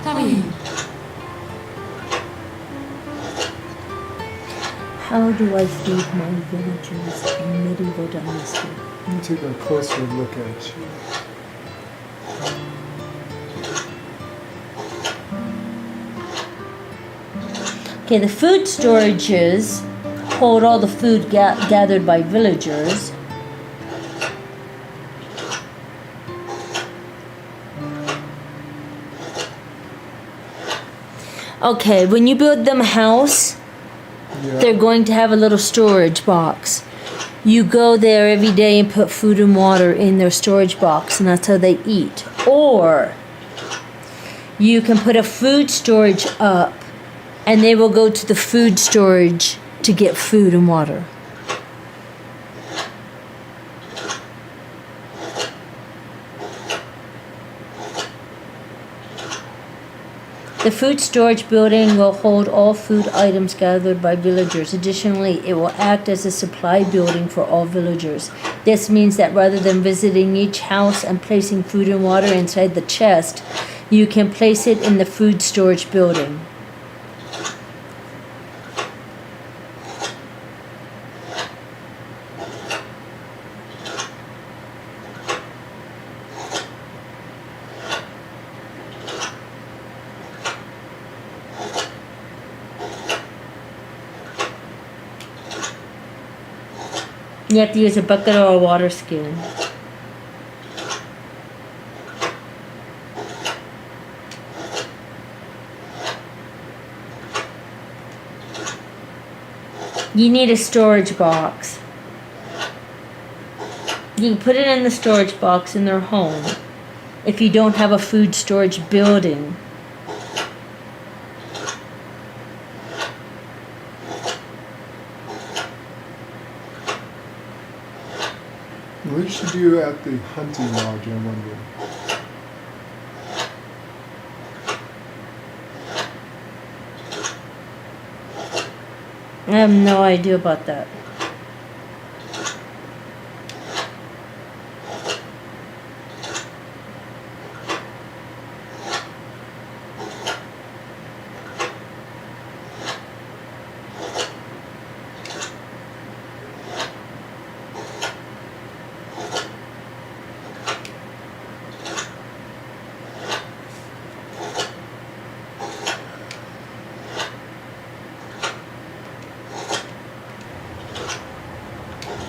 Come in. How do I feed my villagers in Medieval Dynasty? Let me take a closer look at you. Okay, the food storages hold all the food gathered by villagers. Okay, when you build them a house, they're going to have a little storage box. You go there every day and put food and water in their storage box, and that's how they eat. Or you can put a food storage up, and they will go to the food storage to get food and water. The food storage building will hold all food items gathered by villagers. Additionally, it will act as a supply building for all villagers. This means that rather than visiting each house and placing food and water inside the chest, you can place it in the food storage building. You have to use a bucket or a water skin. You need a storage box. You can put it in the storage box in their home if you don't have a food storage building. What did she do at the hunting lodge, I wonder? I have no idea about that.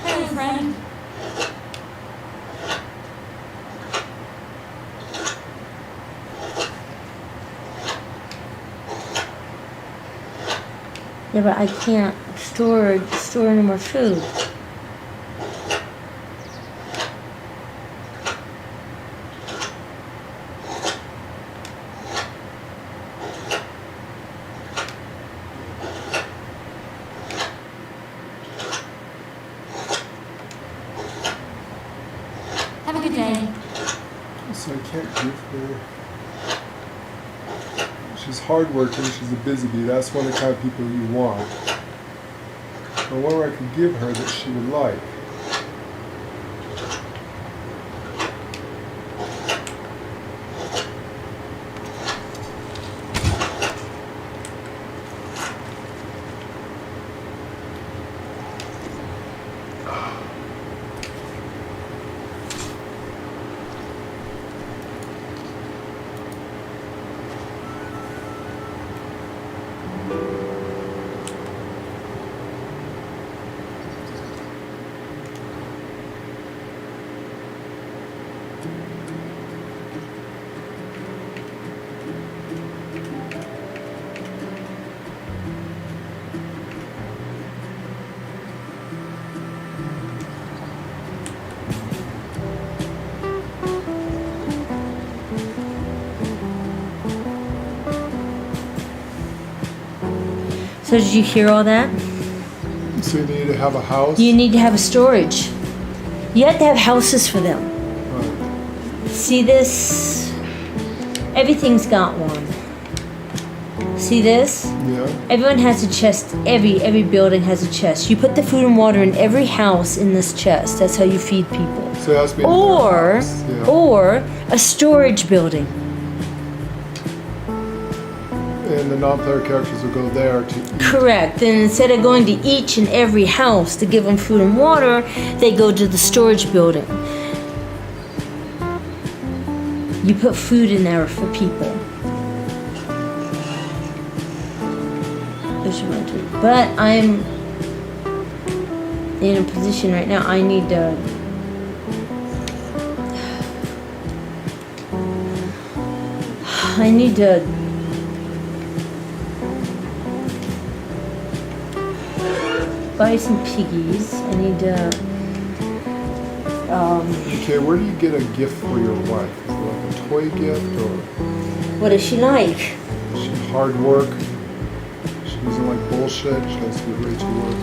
Hello, friend. Yeah, but I can't store any more food. Have a good day. So I can't give her. She's hardworking, she's a busy bee. That's one of the kind of people you want. I wonder what I could give her that she would like. So did you hear all that? So you need to have a house. You need to have a storage. You have to have houses for them. Right. See this? Everything's got one. See this? Yeah. Everyone has a chest. Every building has a chest. You put the food and water in every house in this chest. That's how you feed people. So it has to be in their Or house. Yeah. or a storage building. And the non-player characters will go there to eat. Correct. And instead of going to each and every house to give them food and water, they go to the storage building. You put food in there for people. But I'm in a position right now. I need to. Buy some piggies. I need to. Okay, where do you get a gift for your wife? Is it like a toy gift or What is she like? is she hard work? She doesn't like bullshit. She likes to get ready to work.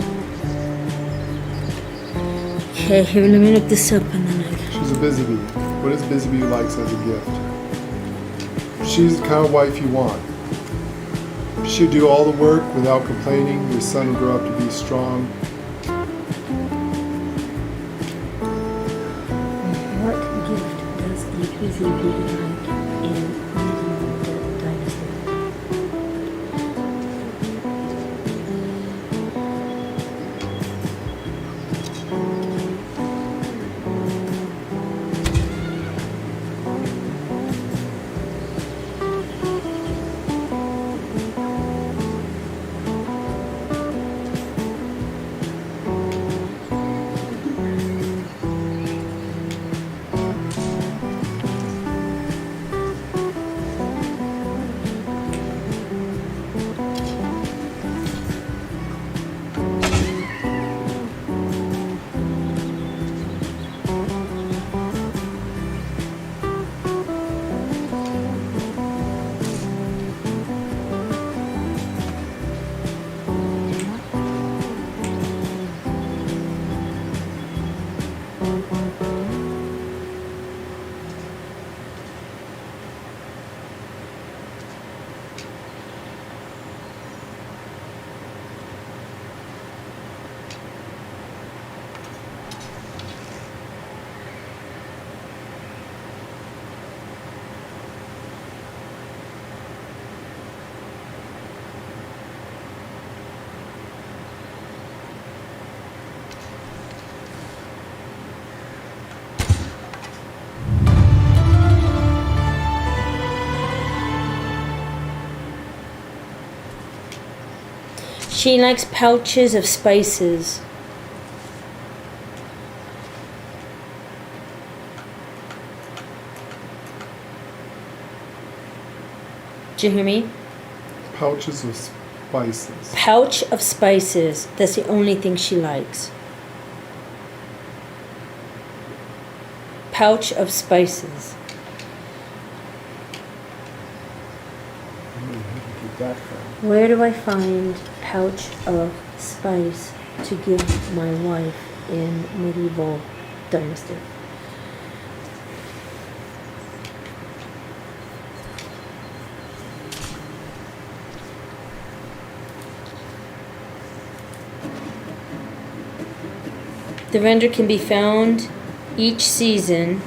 Okay, here, let me look this up and then I. She's a busy bee. What does busy bee likes as a gift? She's the kind of wife you want. She'll do all the work without complaining. Your son will grow up to be strong. What gift does a busy bee like in Medieval Dynasty? She likes pouches of spices. Did you hear me? Pouches of spices. Pouch of spices. That's the only thing she likes. Pouch of spices. Where did you get that from? Where do I find pouch of spice to give my wife in Medieval Dynasty? The vendor can be found each season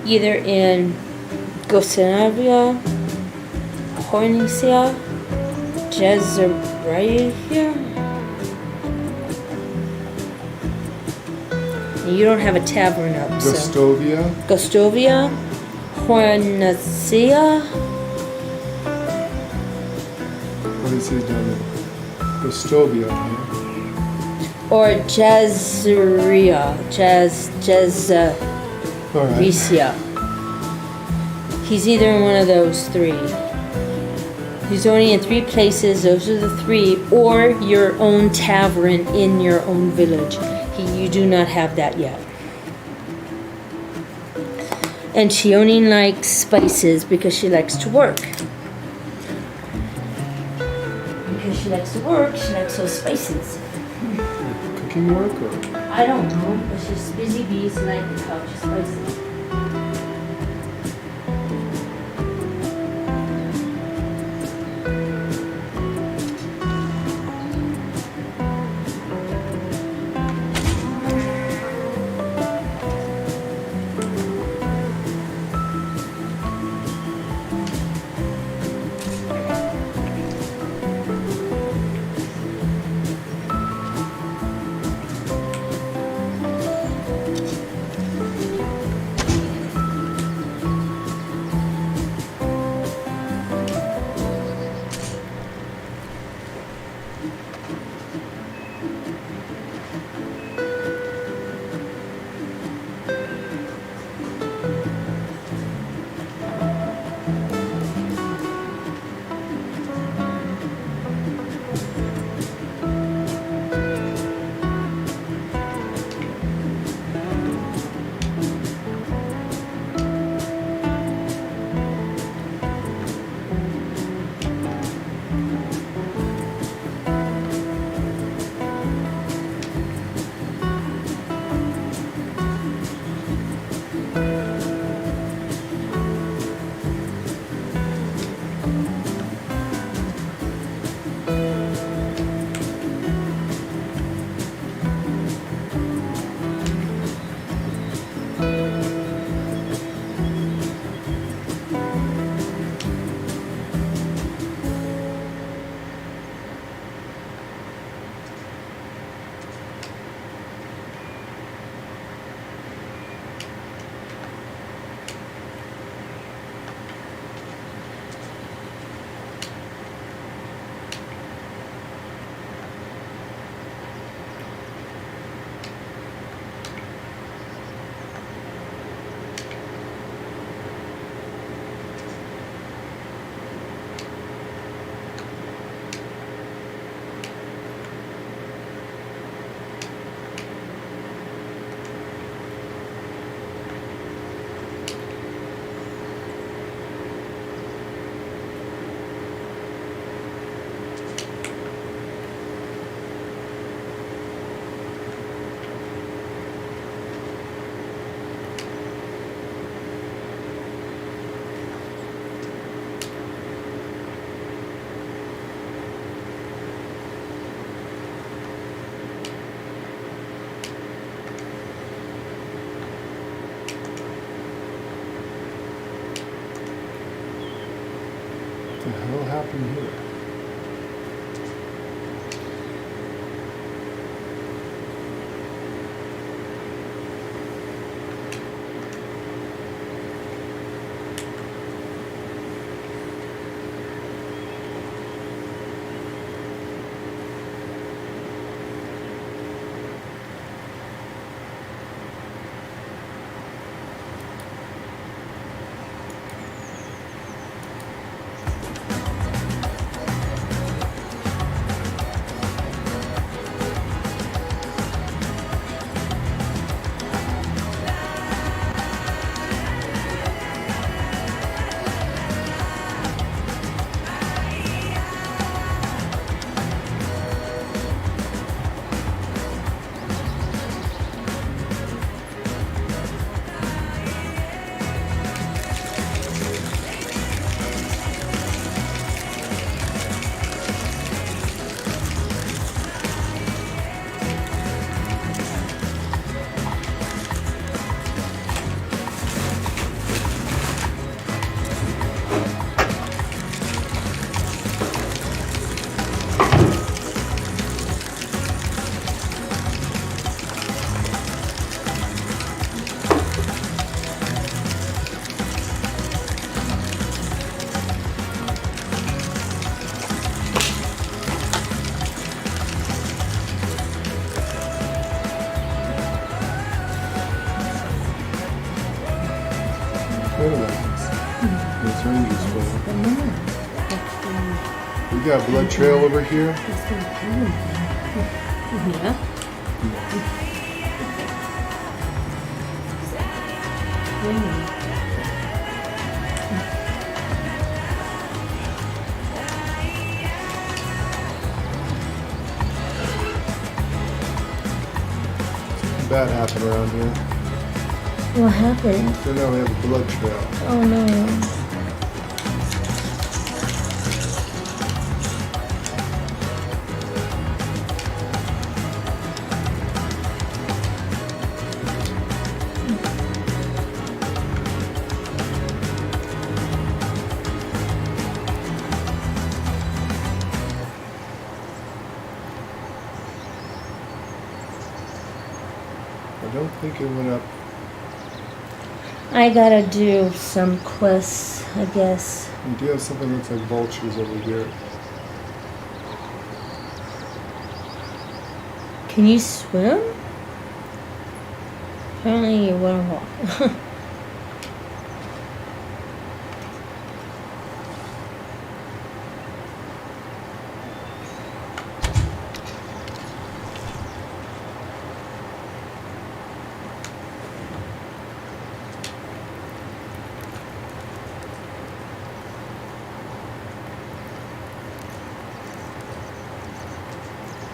either in Gossanavia, Hornesia, Jezreria. You don't have a tavern up, so. Gostovia. Gostovia, Hornesia, What is he down there? Gostovia. Huh? or Jezreria, All right. Jezreria. He's either in one of those three. He's only in 3 places. Those are the 3, or your own tavern in your own village. You do not have that yet. And she only likes spices because she likes to work. Because she likes to work, she likes those spices. Cooking work or? I don't know, but she's busy bees like the couch spices. What the hell happened here? Those ranges for. We got a blood trail over here. Yeah. bad happen around here. What happened? So now we have a blood trail. Oh no. I don't think it went up. I gotta do some quests, I guess. We do have something that looks like vultures over here. Can you swim? Apparently you wanna walk.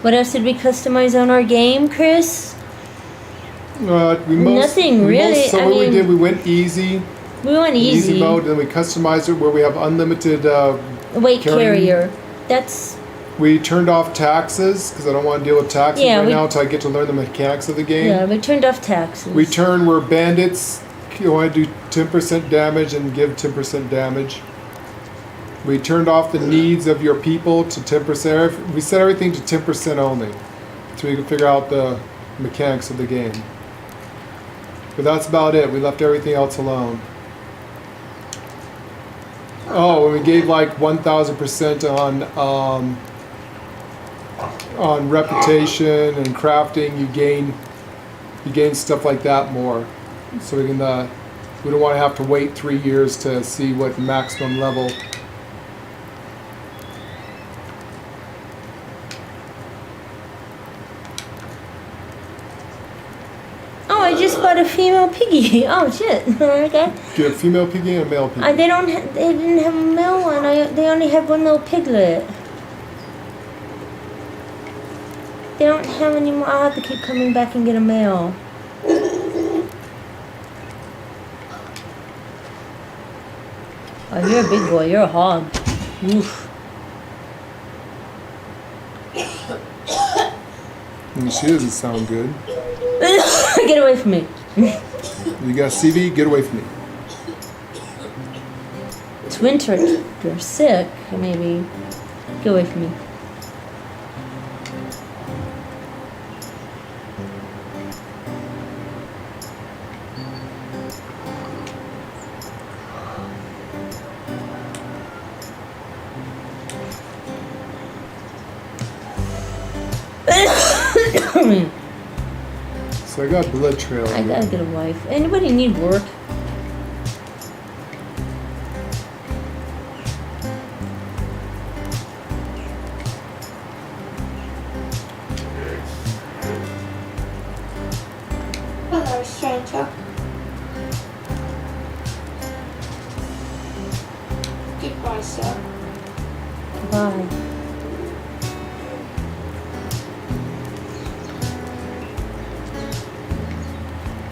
What else did we customize on our game, Chris? Nothing really, So I what we mean- did, we went easy. We went easy. Mode, and then we customized it where we have unlimited. Weight carrying- carrier. That's We turned off taxes because I don't want to deal with taxes Yeah, right we- now until I get to learn the mechanics of the game. yeah. We turned off taxes. We turn where bandits want to do 10% damage and give 10% damage. We turned off the needs of your people to 10%. We set everything to 10% only, so we can figure out the mechanics of the game. But that's about it. We left everything else alone. Oh, and we gave like 1,000% on reputation and crafting. You gain stuff like that more. So we can we don't want to have to wait 3 years to see what maximum level. Oh, I just bought a female piggy. Oh shit. Okay. Do you have a female piggy and a male piggy? They don't. They didn't have a male one. They only have one little piglet. They don't have any more. I'll have to keep coming back and get a male. Oh, you're a big boy. You're a hog. Oof. She doesn't sound good. Get away from me. You got CV? Get away from me. It's winter. You're sick. Maybe. Get away from me. So I got blood trail. I gotta get a wife. Anybody need work? Hello, stranger. Goodbye, sir. Bye.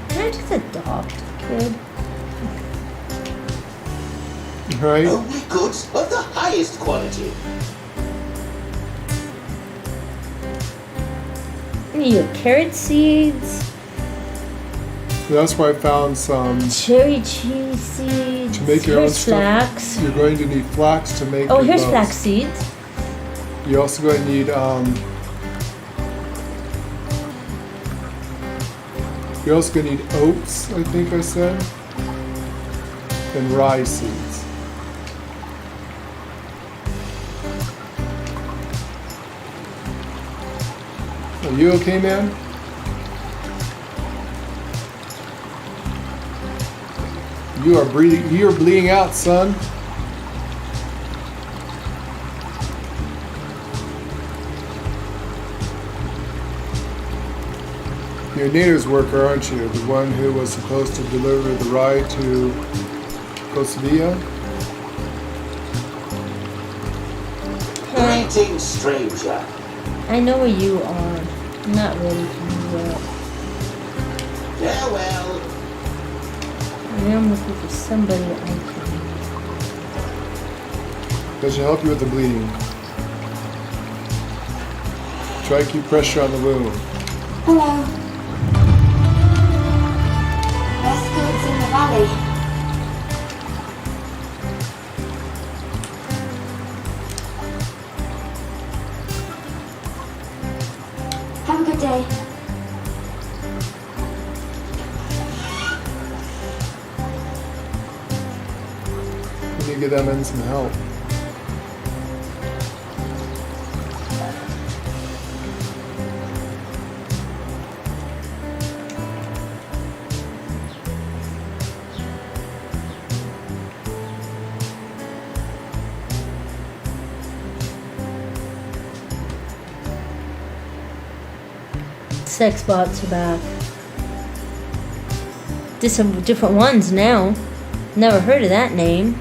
Can I just adopt a kid? Right? Only goods of the highest quality. You have carrot seeds, That's why I found some. cherry cheese seeds. To make your own here's stuff. flax. You're going to need flax to make. Oh, your here's bows. flax seeds. You're also going to need. You're also going to need oats, I think I said, and rye seeds. Are you okay, man? You are breathing. You are bleeding out, son. You're a natives worker, aren't you? The one who was supposed to deliver the rye to Kosovia? Greetings, stranger. I know where you are. I'm not ready to move up. Well, well. I am looking for somebody I can. That should help you with the bleeding. Try to keep pressure on the wound. Hello. Best goods in the valley. Have a good day. We need to get that man some help. Sex bots are back. There's some different ones now. Never heard of that name.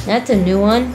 That's a new one.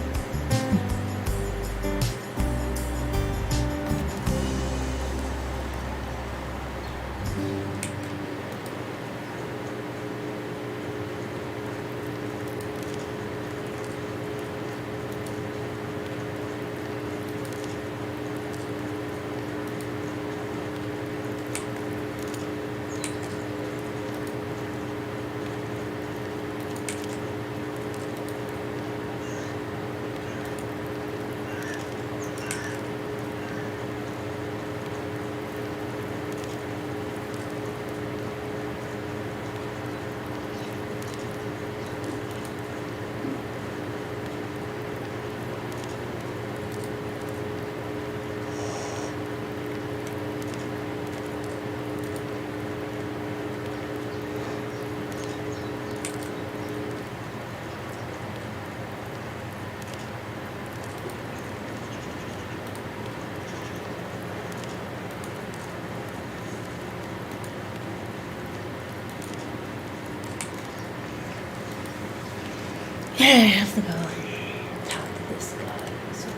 I have to go and talk to this guy. So.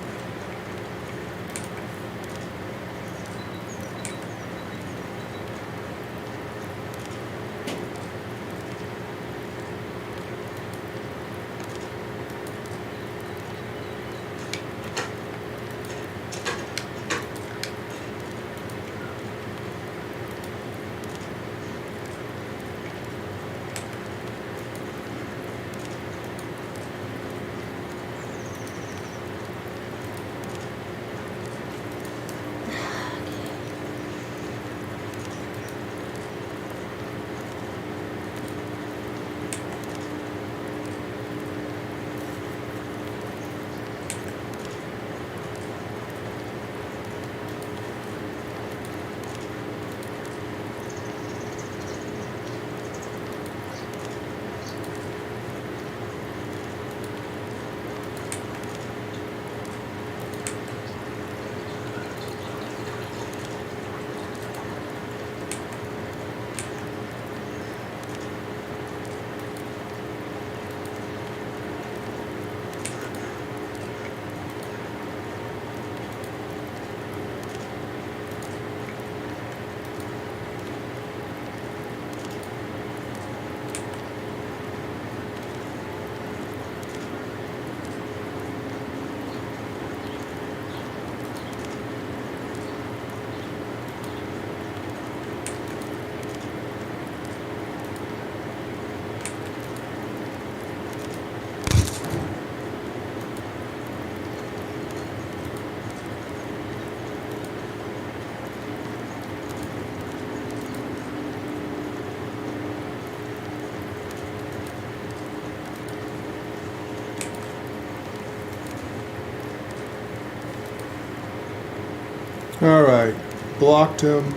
All right, blocked him.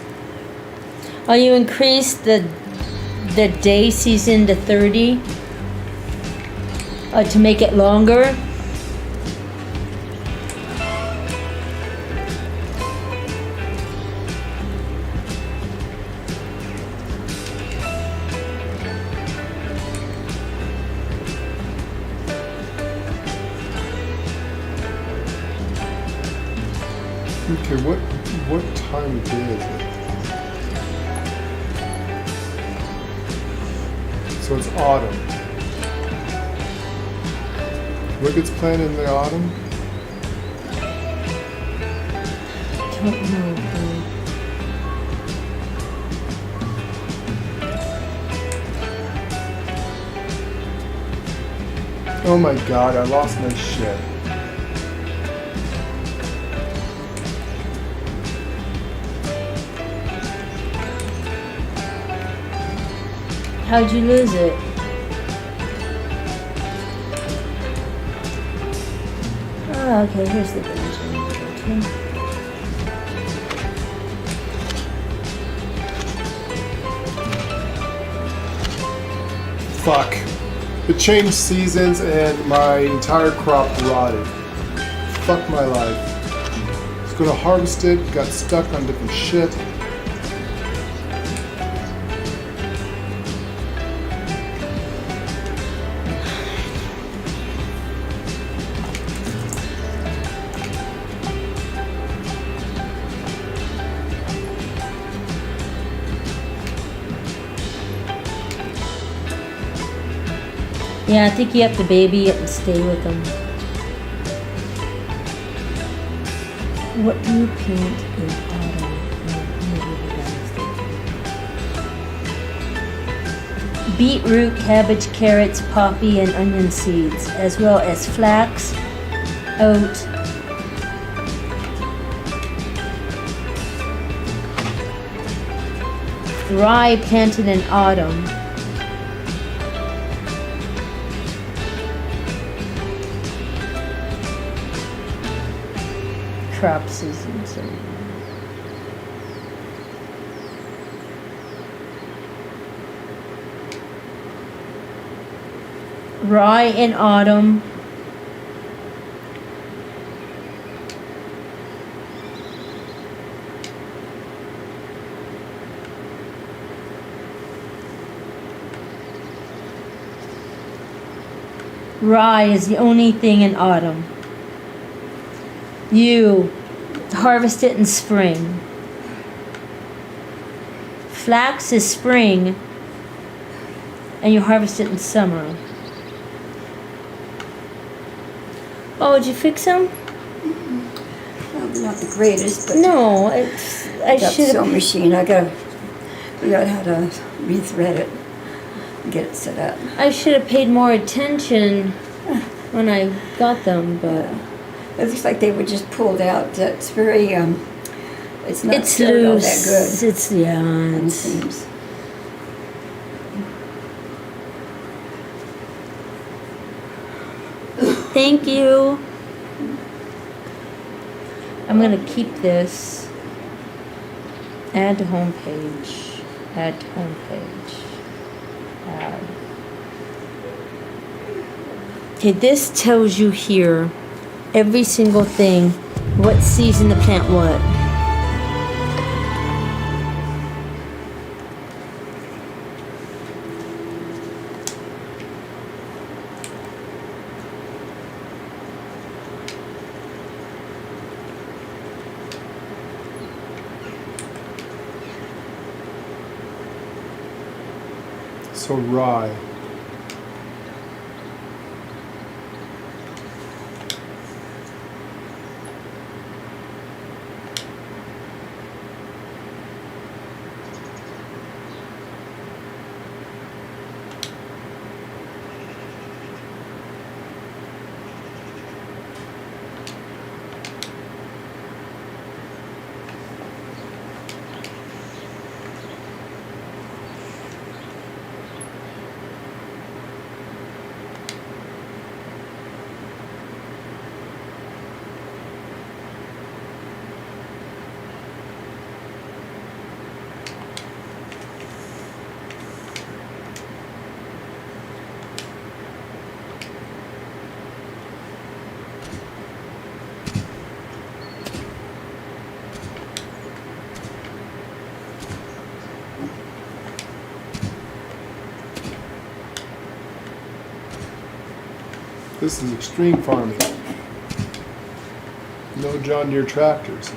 Oh, you increased the day season to 30 to make it longer. Okay, what time of day is it? So it's autumn. What gets planted in the autumn? Don't know. Oh my god, I lost my shit. How'd you lose it? Oh, okay, here's the dungeon. Fuck. It changed seasons and my entire crop rotted. Fuck my life. I was gonna harvest it, got stuck on different shit. Yeah, I think you have to baby it and stay with them. What do you paint in autumn in Medieval Dynasty? Beetroot, cabbage, carrots, poppy, and onion seeds, as well as flax, oat, rye planted in autumn. Crop seasons. Rye in autumn. Rye is the only thing in autumn. You harvest it in spring. Flax is spring, and you harvest it in summer. Oh, did you fix them? Well, not the greatest, but No, it's. I got should sewing have. machine. I gotta figure out how to rethread it and get it set up. I should have paid more attention when I got them, but It looks like they were just pulled out. It's very it's not it's sewed all that loose. good. It's yeah. It It's, seems. thank you. I'm gonna keep this. Add to home page. Add to home page. Add. Okay, this tells you here every single thing, what season to plant what. So rye. This is extreme farming. No John Deere tractors.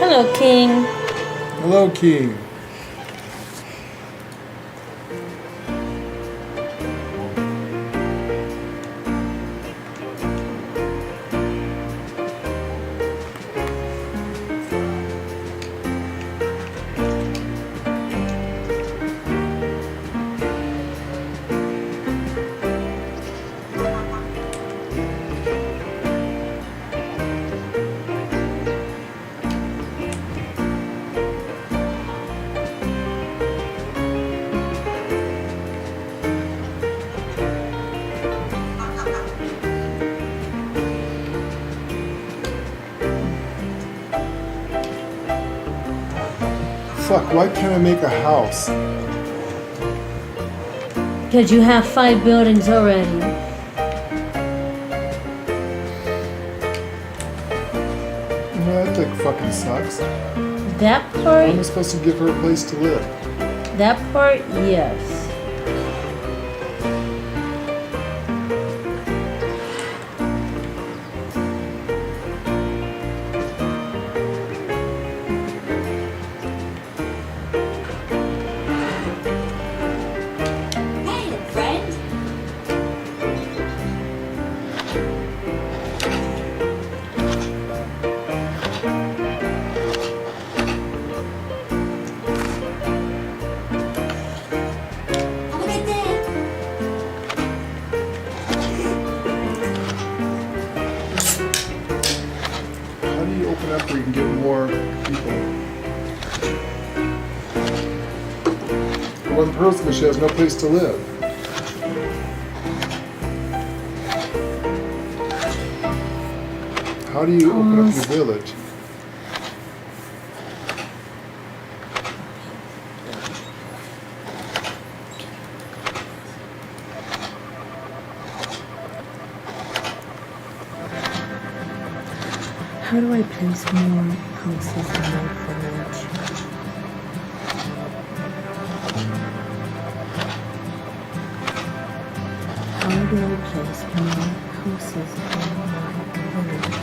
Hello, King. Hello, King. Fuck, why can't I make a house? Because you have 5 buildings already. Well, that like fucking sucks. That How part, am I supposed to give her a place to live? that part, yes. Hey, friend. Have a good day. How do you open up where you can get more people? One person, but she has no place to live. How do you open up your village? How do I place more houses in my village? How do I place more houses in my village?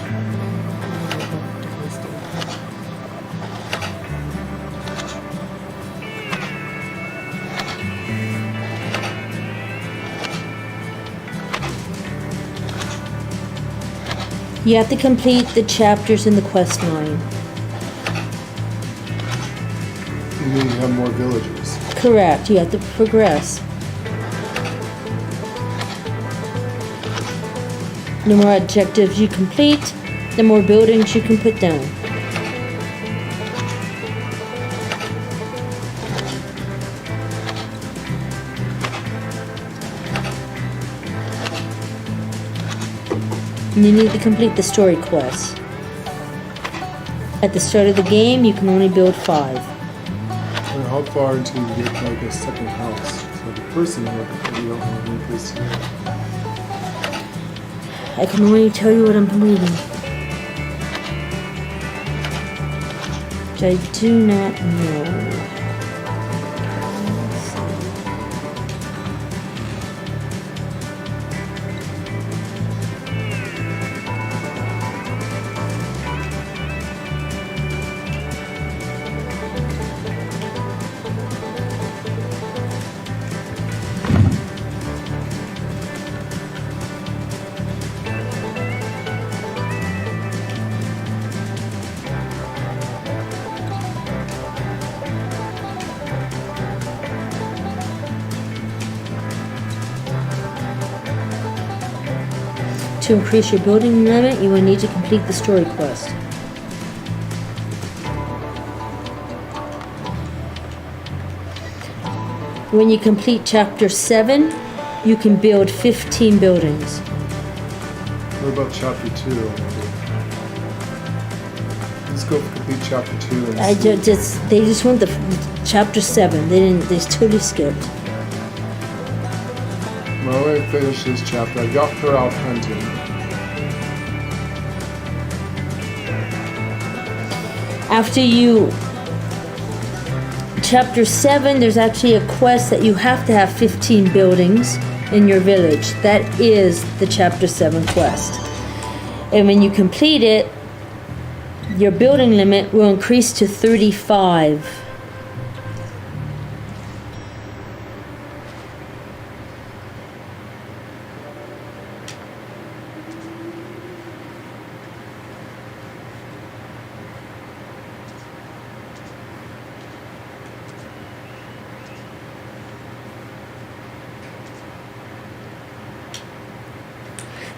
You have to complete the chapters in the quest line. You mean you have more villagers? Correct. You have to progress. The more objectives you complete, the more buildings you can put down. And you need to complete the story quest. At the start of the game, you can only build 5. And how far until you get like a second house? So the person here, you don't have any place to go. I can only tell you what I'm reading. Which I do not know. To increase your building limit, you will need to complete the story quest. When you complete chapter 7, you can build 15 buildings. What about chapter 2? Let's go complete chapter 2 and see. They just went the chapter 7. They totally skipped. Well, let me finish this chapter. I got her out hunting. After you... Chapter 7, there's actually a quest that you have to have 15 buildings in your village. That is the chapter 7 quest. And when you complete it, your building limit will increase to 35.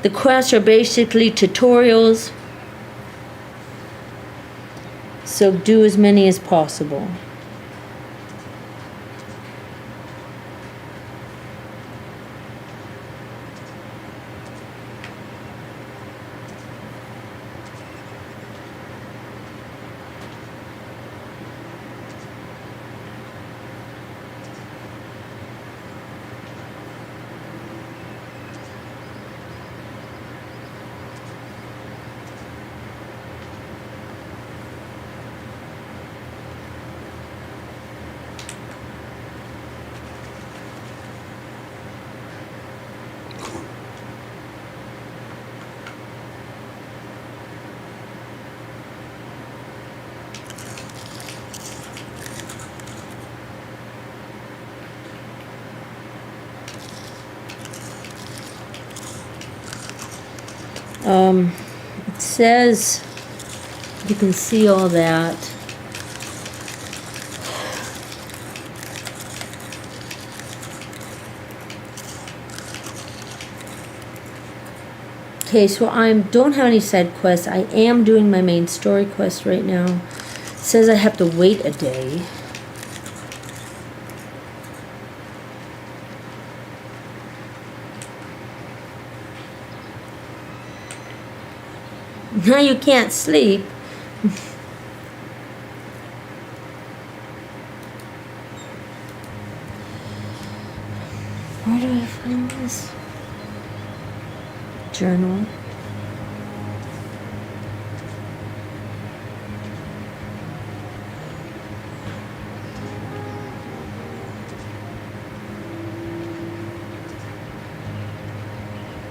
The quests are basically tutorials, so do as many as possible. It says you can see all that. Okay, so I don't have any side quests. I am doing my main story quest right now. It says I have to wait a day. Now you can't sleep. Where do I find this? Journal.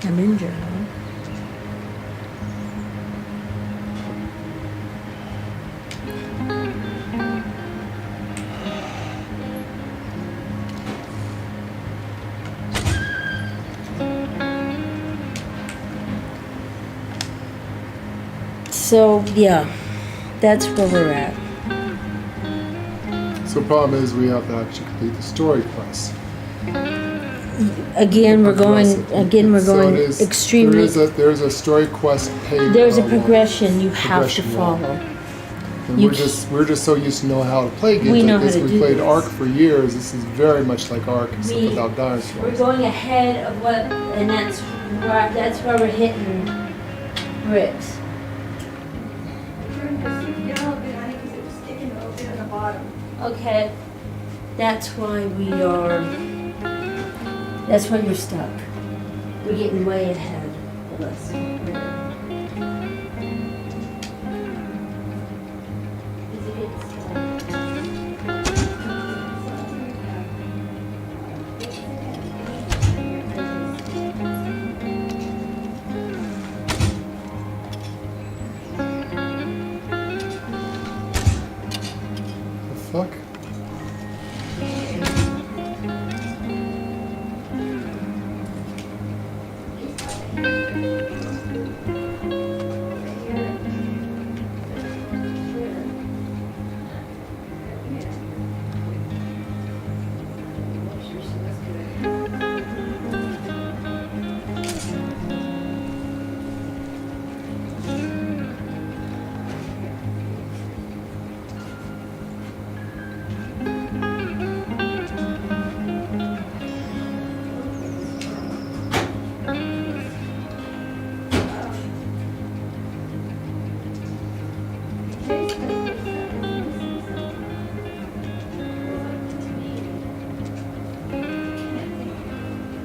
I'm in journal. So, yeah, that's where we're at. So the problem is we have to actually complete the story quest. Again, we're going extremely. There's a story quest page. There's a progression you have to follow. And we're just so used to know how to play games like this. We played Ark for years. This is very much like Ark, except without dinosaurs. We're going ahead of what, and that's where we're hitting bricks. Turn the soup down a bit, honey, because it was sticking a little bit on the bottom. Okay. That's why we are. That's why you're stuck. We're getting way ahead of us. The fuck?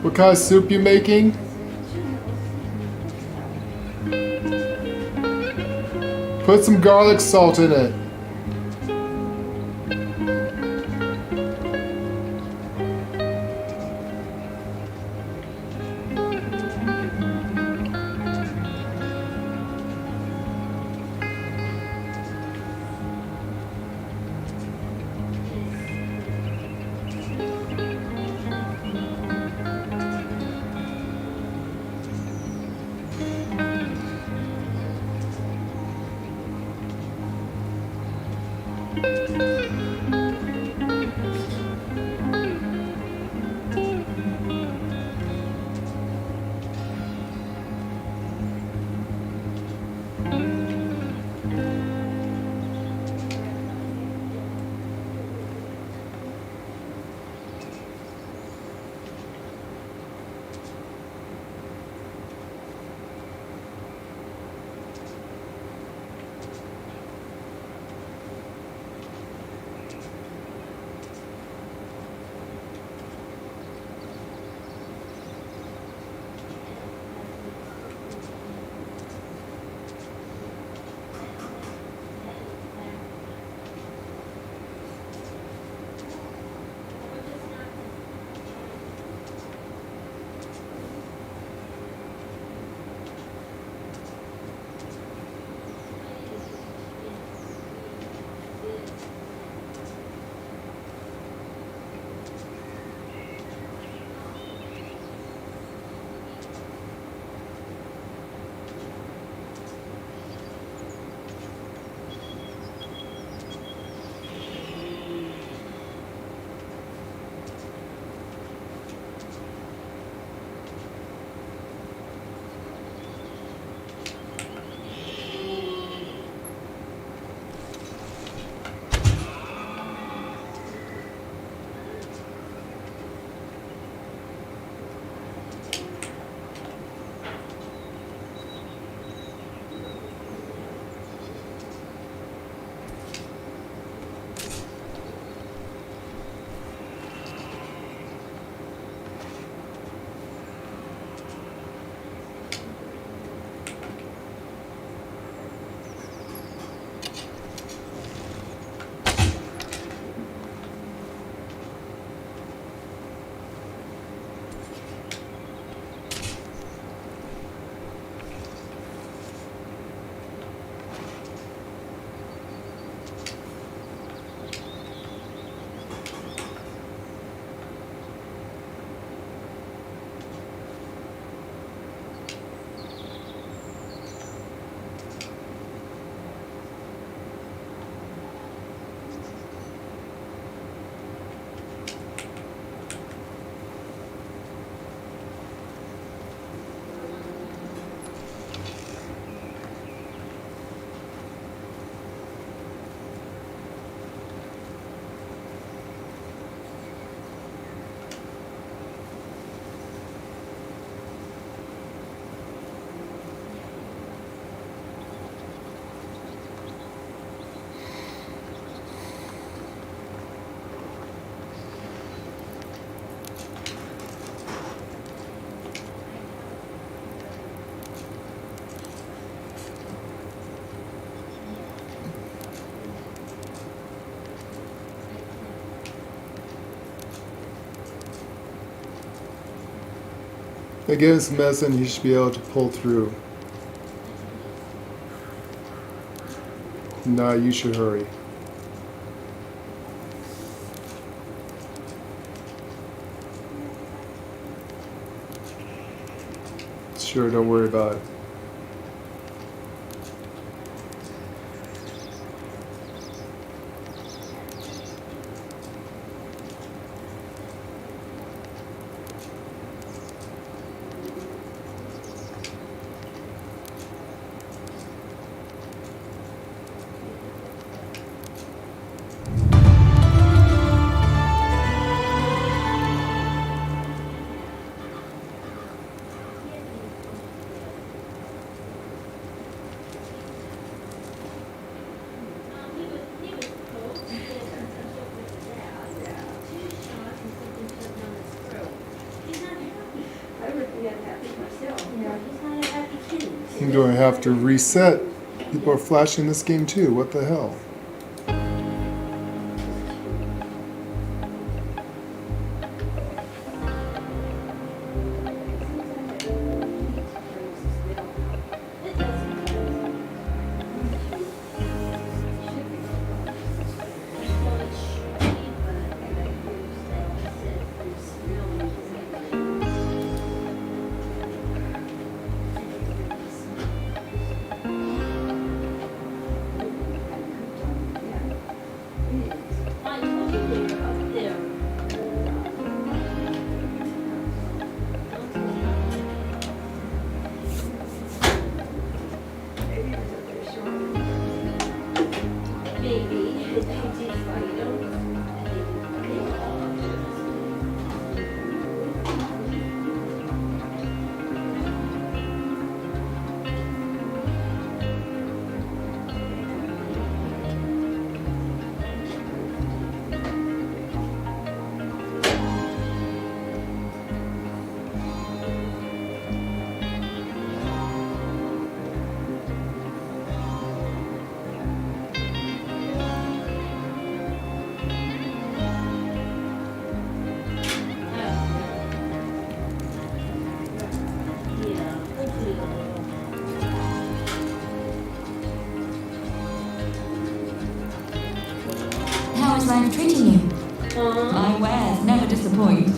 What kind of soup you making? Put some garlic salt in it. Again, some medicine he should be able to pull through. Nah, you should hurry. Sure, don't worry about it. I'm going to have to reset. People are flashing this game too. What the hell? How is life treating you? My wares never disappoint.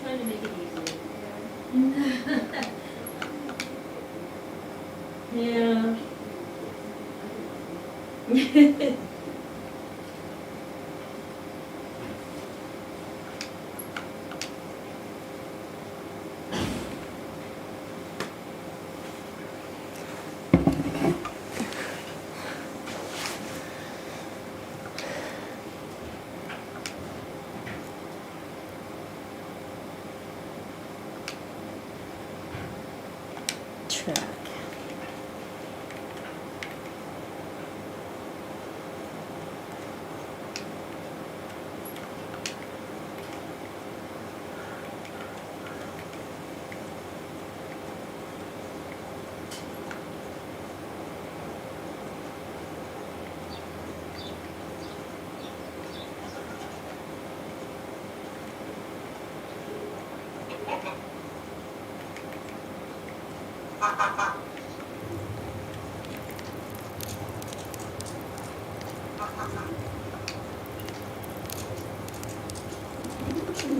Trying to make it easier. Yeah. Track.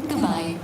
Goodbye.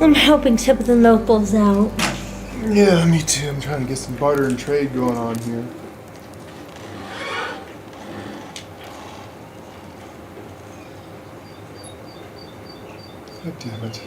I'm helping some of the locals out. Yeah, me too. I'm trying to get some barter and trade going on here. God damn it.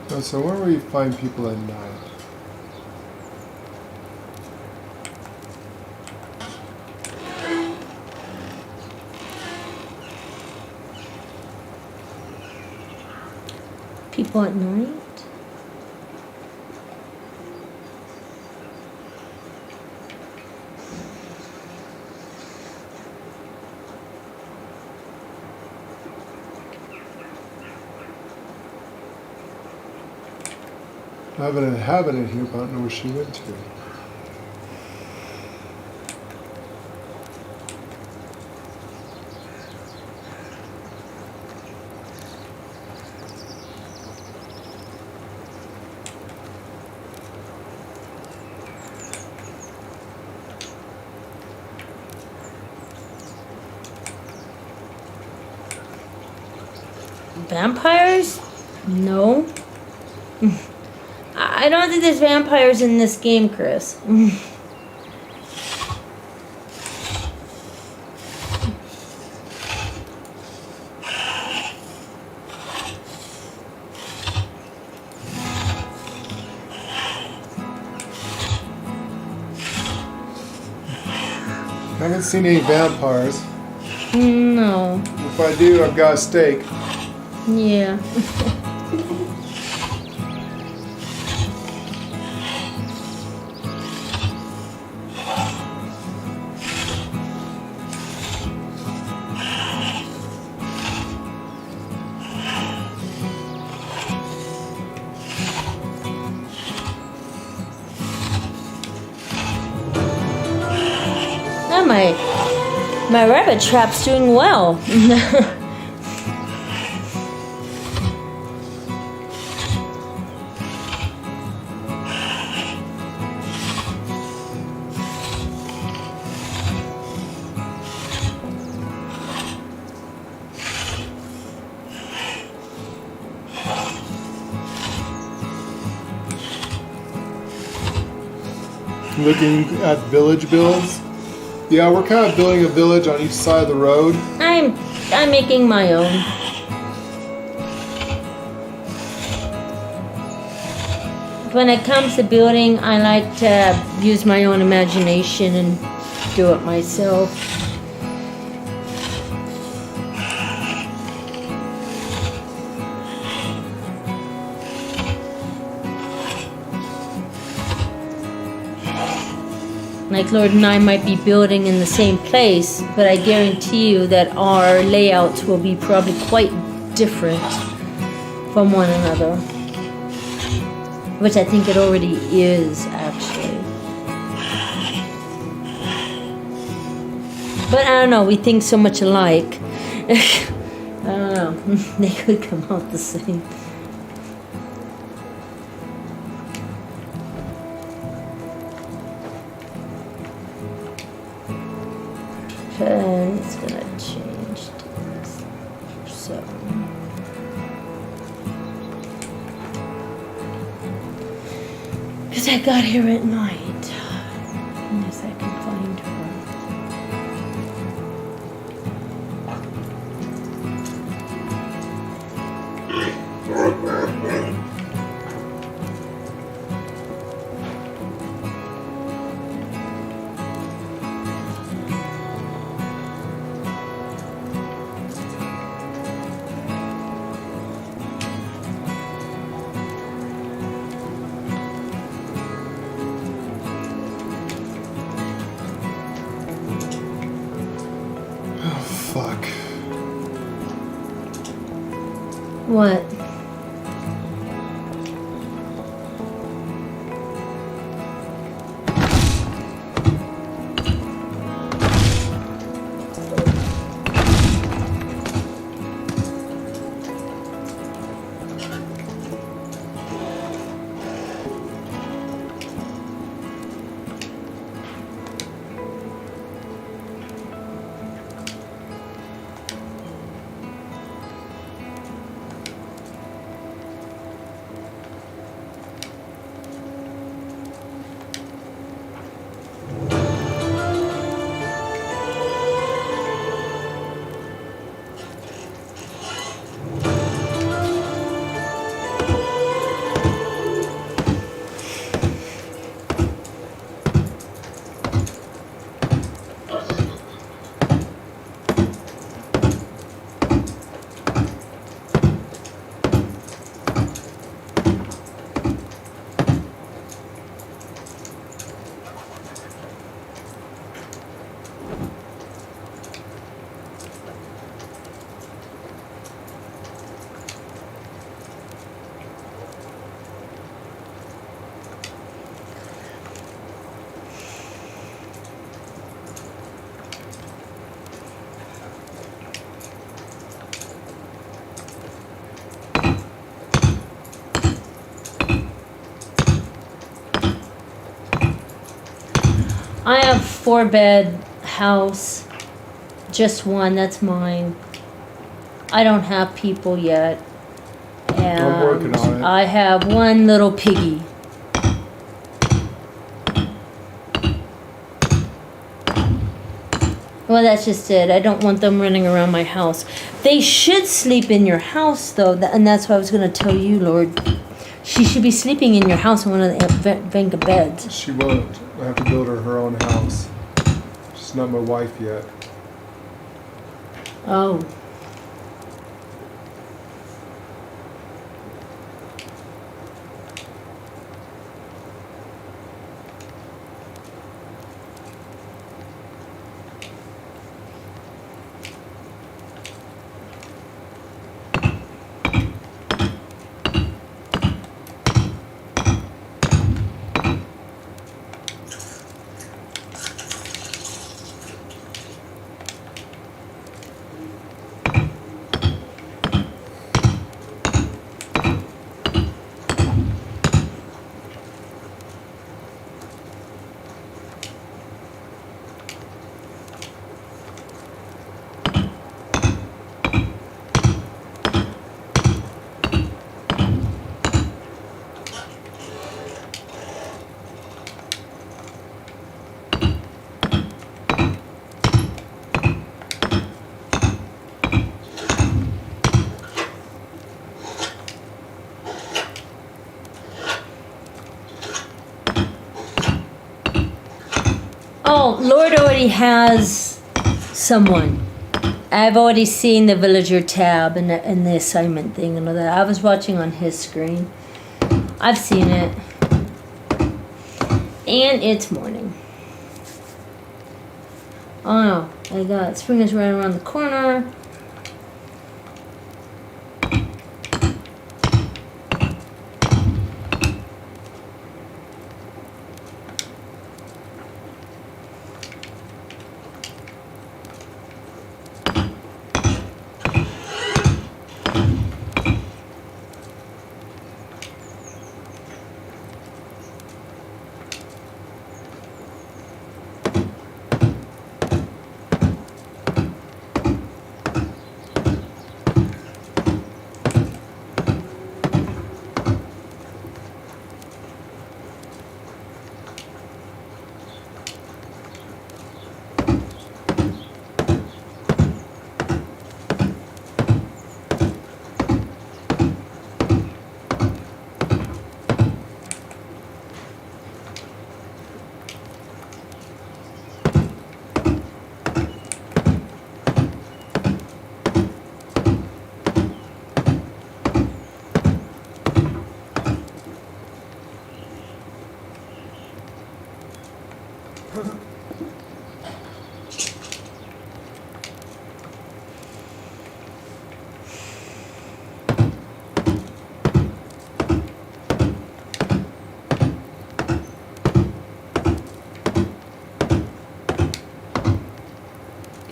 Oh, so where will you find people at night? People at night? I have an inhabitant here, but I don't know where she went to. Vampires? No. I don't think there's vampires in this game, Chris. I haven't seen any vampires. No. If I do, I've got a steak. Yeah. My rabbit trap's doing well. Looking at village builds. Yeah, we're kind of building a village on each side of the road. I'm making my own. When it comes to building, I like to use my own imagination and do it myself. Like Lord and I might be building in the same place, but I guarantee you that our layouts will be probably quite different from one another. Which I think it already is, actually. But I don't know, we think so much alike. I don't know, they could come out the same. And it's gonna change things. So I got here at night. Unless I can find her. Fuck. What? I have 4-bed house. Just one, that's mine. I don't have people yet. And I'm working on it. I have one little piggy. Well, that's just it. I don't want them running around my house. They should sleep in your house, though, and that's what I was going to tell you, Lord. She should be sleeping in your house in one of the Venga beds. She won't. I have to build her own house. She's not my wife yet. Oh. Oh, Lord already has someone. I've already seen the villager tab and the assignment thing and all that. I was watching on his screen. I've seen it. And it's morning. Oh no, I got spring is right around the corner.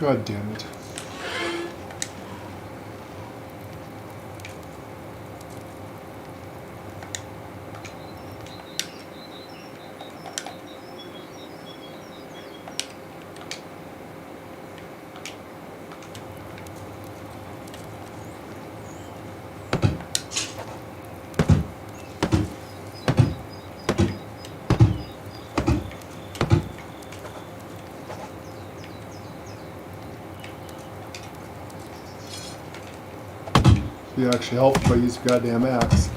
God damn it. You actually help if I use a goddamn axe.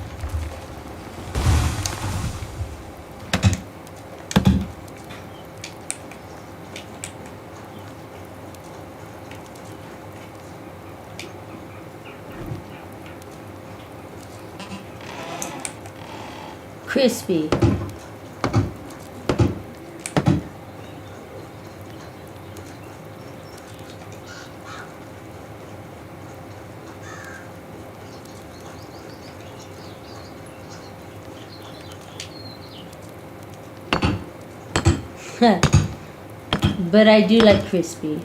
Crispy. But I do like crispy.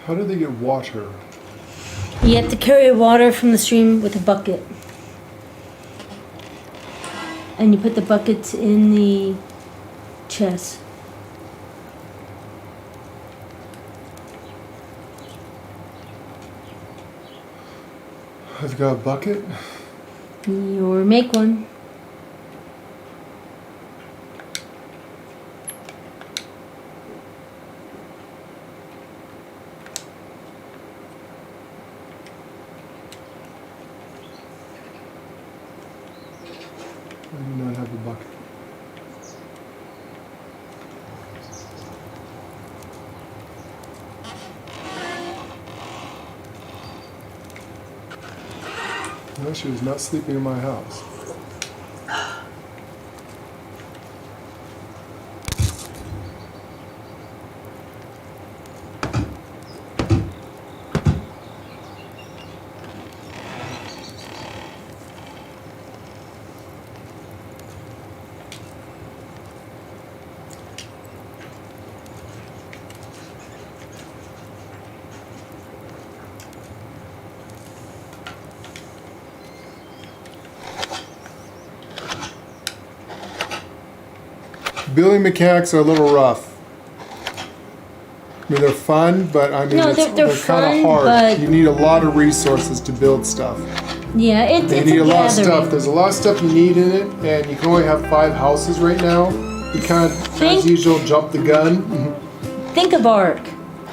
How do they get water? You have to carry water from the stream with a bucket. And you put the buckets in the chest. I've got a bucket. Or make one. I do not have a bucket. No, she was not sleeping in my house. building mechanics are a little rough. I mean, they're fun, but I mean, No, they're they're kind fun, of hard. but- You need a lot of resources to build stuff. Yeah, it's You a need a lot of gathering. stuff. There's a lot of stuff you need in it, and you can only have 5 houses right now. You kind of, Think- as usual, jump the gun. Think of Ark,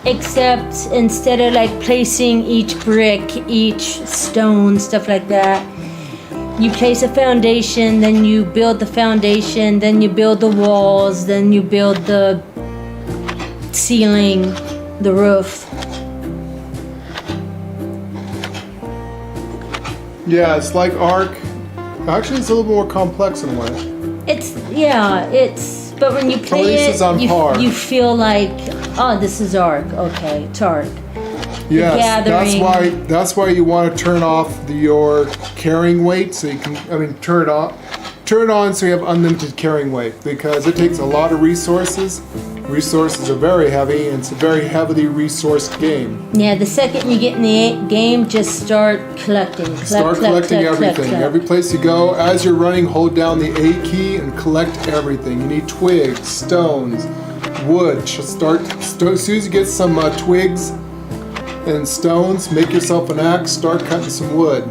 except instead of like placing each brick, each stone, stuff like that, you place a foundation, then you build the foundation, then you build the walls, then you build the ceiling, the roof. Yeah, it's like Ark. Actually, it's a little more complex in a way. But when you play least it, it's on par. you feel like, oh, this is Ark. Okay, it's Ark. Yes, gathering. that's why you want to turn off your carrying weight, so you can. I mean, turn it on so you have unlimited carrying weight, because it takes a lot of resources. Resources are very heavy, and it's a very heavily resourced game. Yeah, the second you get in the game, just start collecting. Start collecting everything. Every place you go, as you're running, hold down the A key and collect everything. You need twigs, stones, wood. As soon as you get some twigs and stones, make yourself an axe, start cutting some wood.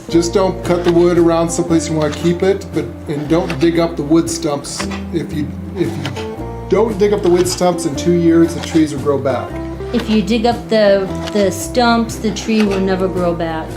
Just don't cut the wood around someplace you want to keep it, and don't dig up the wood stumps. If you don't dig up the wood stumps in 2 years, the trees will grow back. If you dig up the stumps, the tree will never grow back.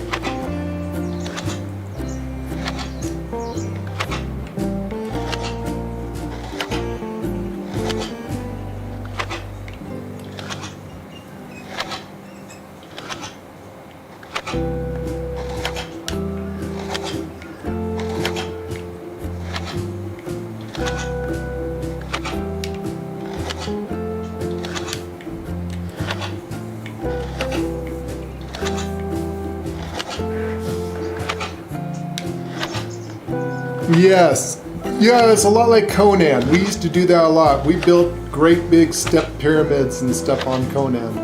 Yes. Yeah, it's a lot like Conan. We used to do that a lot. We built great big step pyramids and stuff on Conan.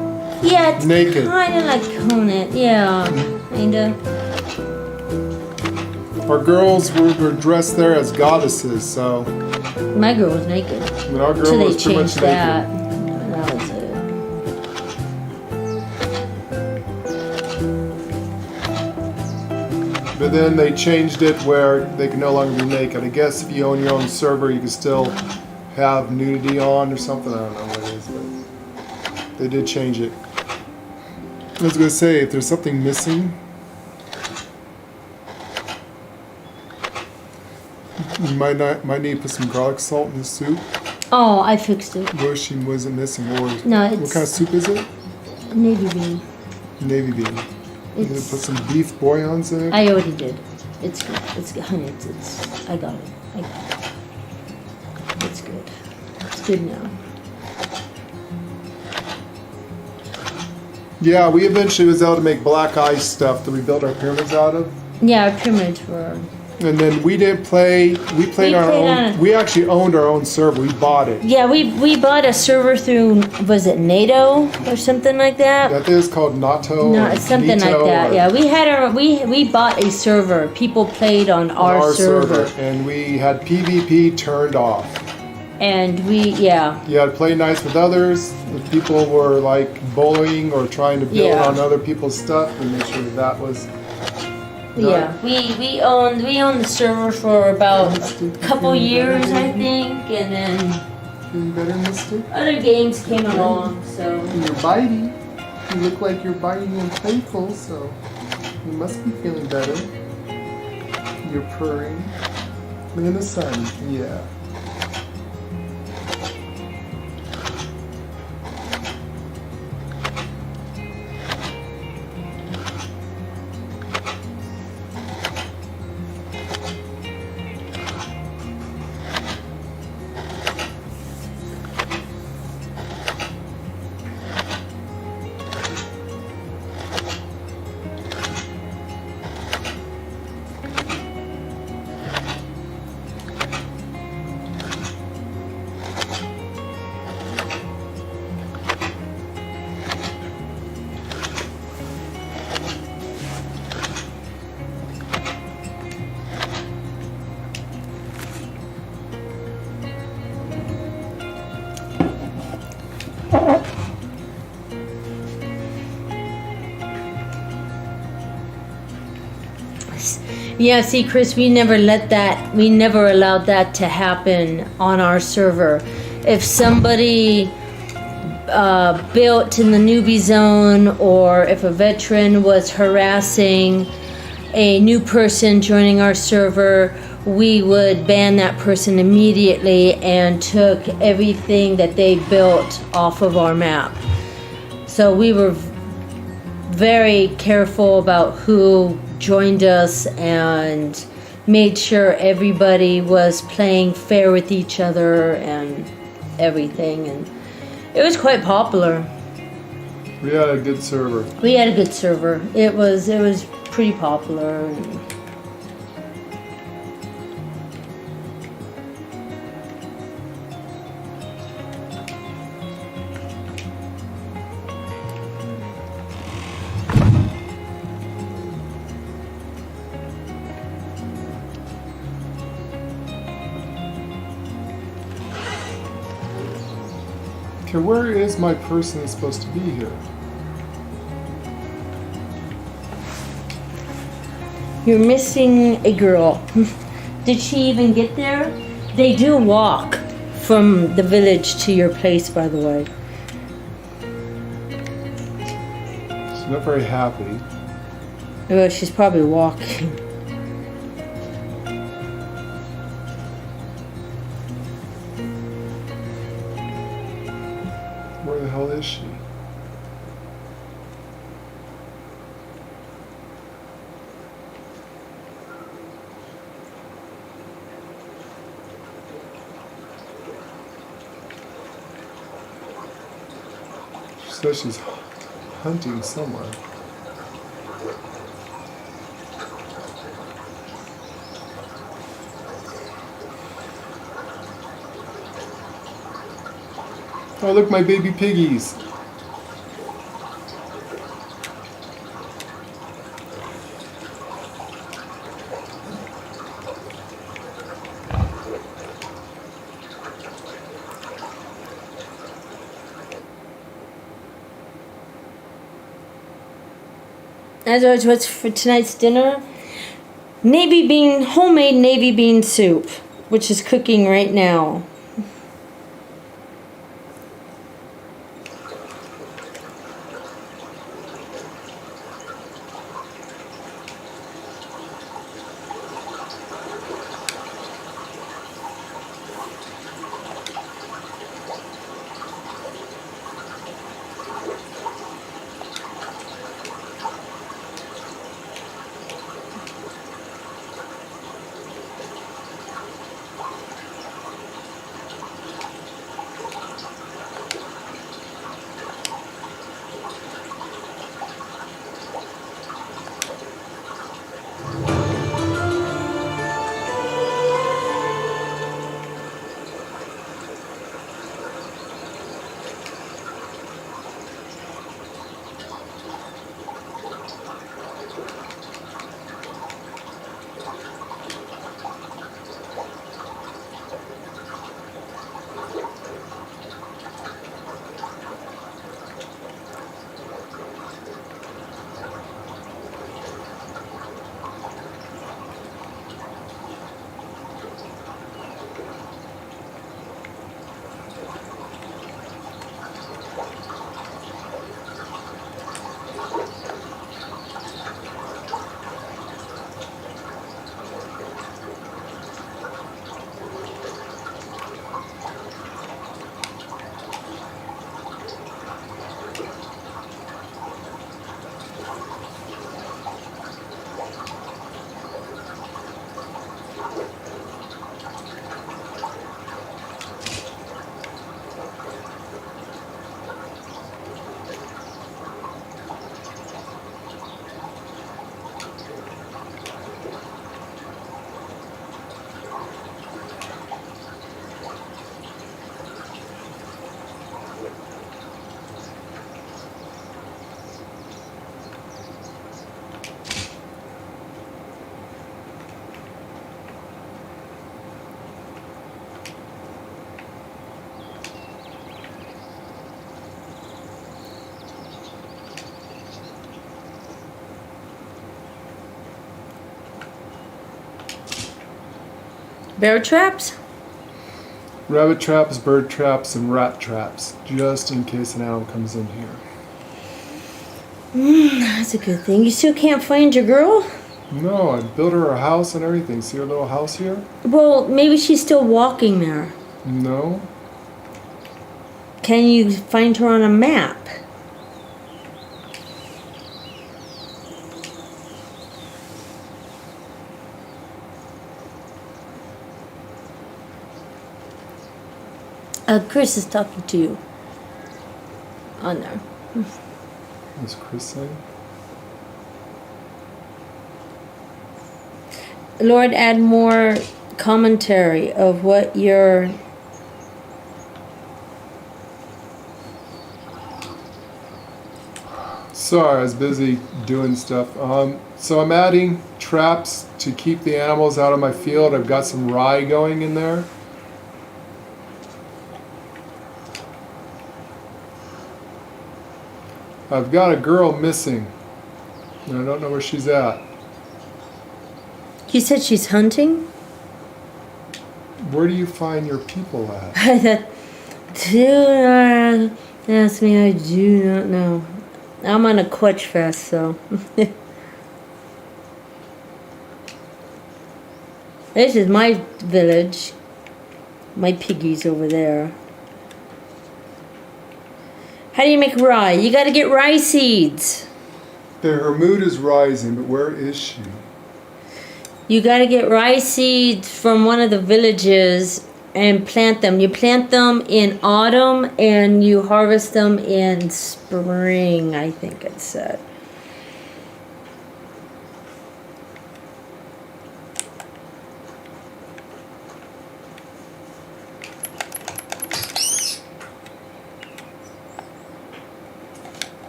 Yeah, it's Naked. kind of like Conan. Yeah, kinda. Our girls were dressed there as goddesses, so My girl was naked. I mean, our girl Till they was pretty much changed naked. that. That was it. But then they changed it where they can no longer be naked. I guess if you own your own server, you can still have nudity on or something. I don't know what it is, but they did change it. I was gonna say, if there's something missing, you might need to put some garlic salt in the soup. Oh, I fixed it. Where she wasn't missing. What No, what it's kind of soup is it? navy bean. Navy bean. You gonna put It's. some beef bouillons in it? I already did. It's good. It's good, honey. It's. I got it. I got it. It's good. It's good now. Yeah, we eventually was able to make black ice stuff that we built our pyramids out of. Yeah, our pyramids were. And then we didn't play. We played our played own. on- We actually owned our own server. We bought it. Yeah, we bought a server through. Was it NATO or something like that? I think it's called NATO. No, or it's something Nito like that. or- Yeah, we had our we bought a server. People played on our server, and we had PvP turned off. and you You had to play nice with others. If people were like bullying or trying to build Yeah. on other people's stuff, we made sure that was. yeah. We owned the server for about a couple years, I think, and then Feeling better, Mister? other games came along. So You're biting. You look like you're biting and playful, so you must be feeling better. You're purring. Look in the sun. Yeah. Yeah, see, Chris, we never allowed that to happen on our server. If somebody built in the newbie zone, or if a veteran was harassing a new person joining our server, we would ban that person immediately and took everything that they built off of our map. So we were very careful about who joined us and made sure everybody was playing fair with each other and everything, and it was quite popular. We had a good server. We had a good server. It was pretty popular. Okay, where is my person that's supposed to be here? You're missing a girl. Did she even get there? They do walk from the village to your place, by the way. She's not very happy. Well, she's probably walking. Where the hell is she? She says she's hunting somewhere. Oh, look, my baby piggies. As always, what's for tonight's dinner? Homemade navy bean soup, which is cooking right now. Bear traps? Rabbit traps, bird traps, and rat traps, just in case an animal comes in here. That's a good thing. You still can't find your girl? No, I built her a house and everything. See her little house here? Well, maybe she's still walking there. No. Can you find her on a map? Chris is talking to you. On there. What's Chris saying? Lord, add more commentary of what you're... Sorry, I was busy doing stuff. So I'm adding traps to keep the animals out of my field. I've got some rye going in there. I've got a girl missing, and I don't know where she's at. You said she's hunting? Where do you find your people at? Do not ask me, I do not know. I'm on a Quetch Fest, so. This is my village. My piggies over there. How do you make rye? You gotta get rye seeds. Her mood is rising, but where is she? You gotta get rye seeds from one of the villages and plant them. You plant them in autumn and you harvest them in spring, I think it said.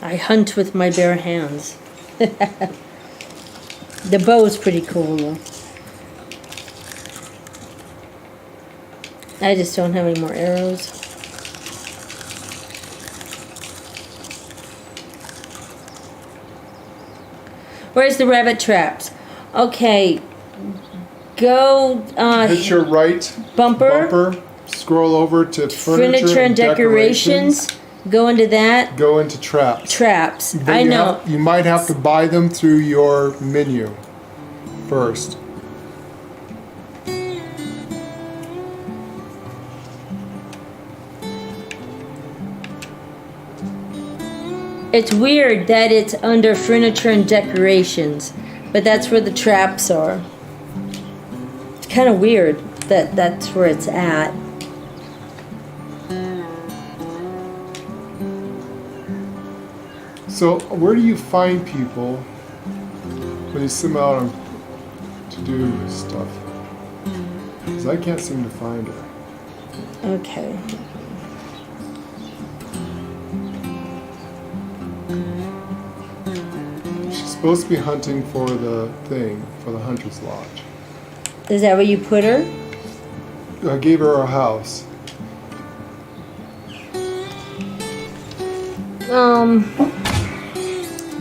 I hunt with my bare hands. The bow's pretty cool though. I just don't have any more arrows. Where's the rabbit traps? Okay, go Hit your right bumper. Scroll over to Furniture and decorations. Go into that. Go into traps. Traps. Then I know. You might have to buy them through your menu first. It's weird that it's under furniture and decorations, but that's where the traps are. It's kind of weird that that's where it's at. So where do you find people when you send them out to do stuff? Because I can't seem to find her. Okay. She's supposed to be hunting for the thing, for the Hunter's Lodge. Is that where you put her? I gave her a house.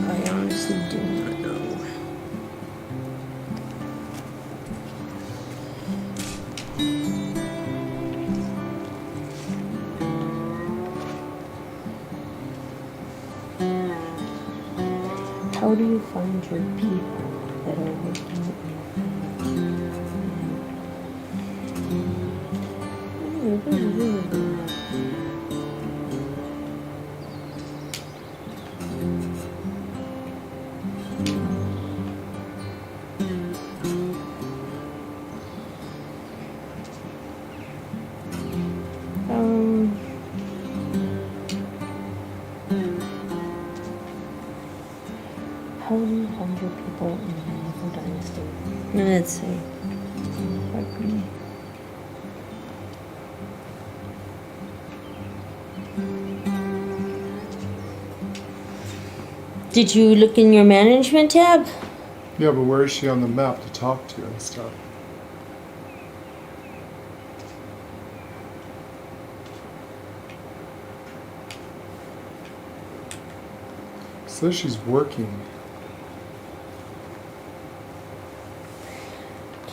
I honestly do not know. How do you find your people that are working with you? How do you find your people in the Medieval Dynasty? Let's see. Okay. Did you look in your management tab? Yeah, but where is she on the map to talk to and stuff? Says she's working.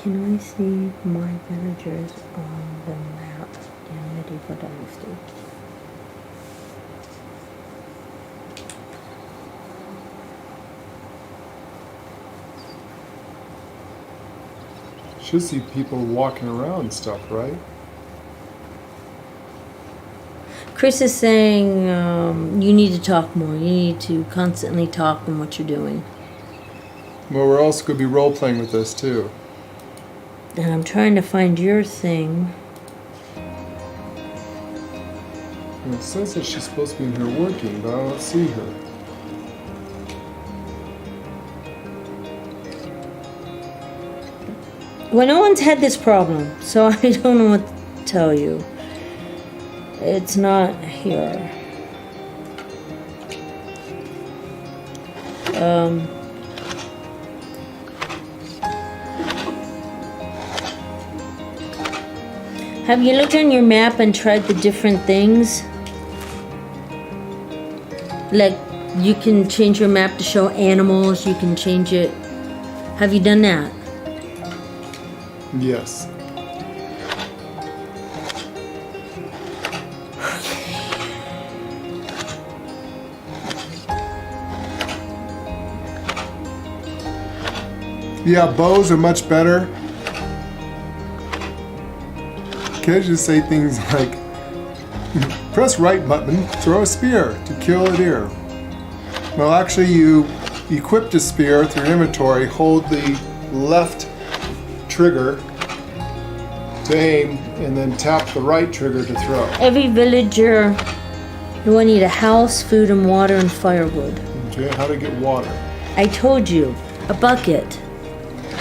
Can I see my villagers on the map in Medieval Dynasty? Should see people walking around and stuff, right? Chris is saying you need to talk more. You need to constantly talk in what you're doing. Well, we're also going to be role-playing with this, too. And I'm trying to find your thing. And it says that she's supposed to be in here working, but I don't see her. Well, no one's had this problem, so I don't know what to tell you. It's not here. Have you looked on your map and tried the different things? Like, you can change your map to show animals, you can change it. Have you done that? Yes. Yeah, bows are much better. Can't just say things like, press right button, throw a spear to kill a deer. Well, actually, you equip the spear through your inventory, hold the left trigger to aim, and then tap the right trigger to throw. Every villager, you will need a house, food and water, and firewood. Okay, how to get water? I told you, a bucket.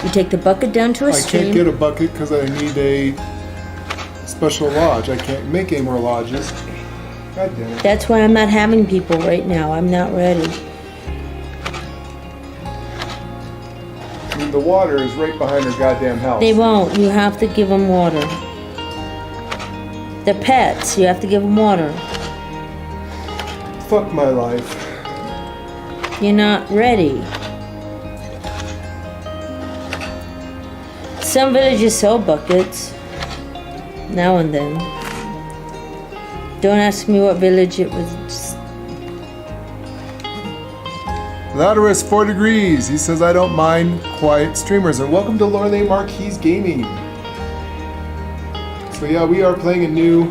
You take the bucket down to a I stream. can't get a bucket because I need a special lodge. I can't make any more lodges. God damn it. That's why I'm not having people right now. I'm not ready. I mean, the water is right behind her goddamn house. They won't. You have to give them water. They're pets. You have to give them water. Fuck my life. You're not ready. Some villages sell buckets. Now and then. Don't ask me what village it was. Just Louderous 4 degrees. He says, I don't mind quiet streamers. And welcome to Lorelei Marquis Gaming. So yeah, we are playing a new...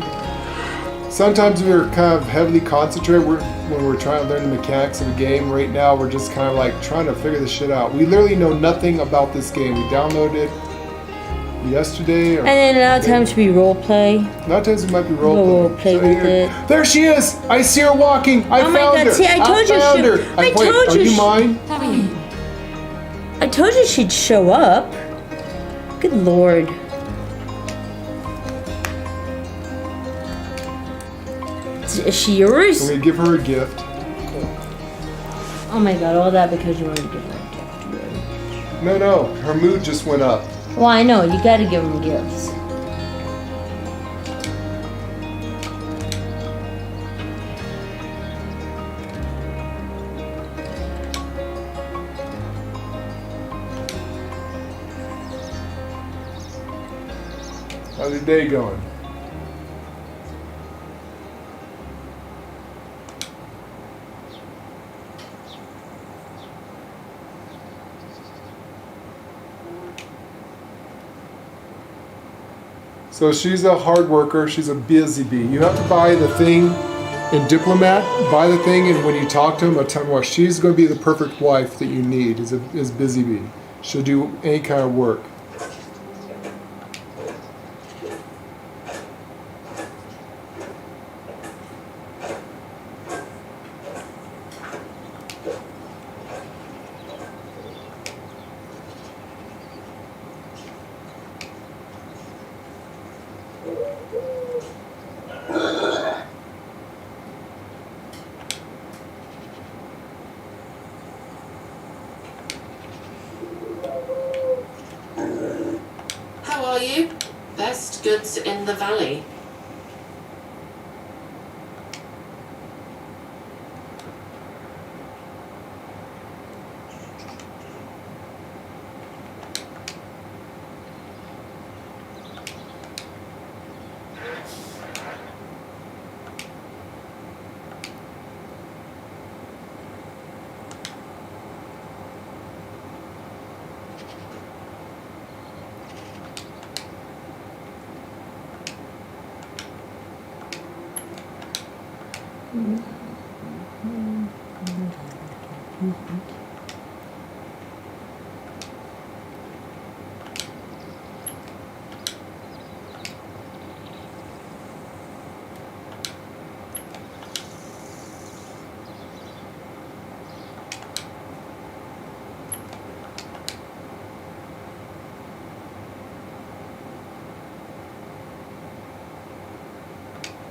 Sometimes we're kind of heavily concentrated when we're trying to learn the mechanics of a game. Right now, we're just kind of like trying to figure this shit out. We literally know nothing about this game. We downloaded it yesterday. and then a lot of times we role play. A lot of times we might be We'll role play with it. There she is! I see her walking! I Oh my found God, her! see, I told you found she- her! I Wait, told are you you she- mine? How are you? I told you she'd show up. Good Lord. Is she yours? I'm gonna give her a gift. Oh my God, all that because you wanted to give her a gift. No, her mood just went up. Well, I know, you gotta give them gifts. How's your day going? So she's a hard worker, she's a busy bee. You have to buy the thing in Diplomat, buy the thing, and when you talk to him, I'll tell him what she's going to be the perfect wife that you need, is busy bee. She'll do any kind of work. How are you? Best goods in the valley.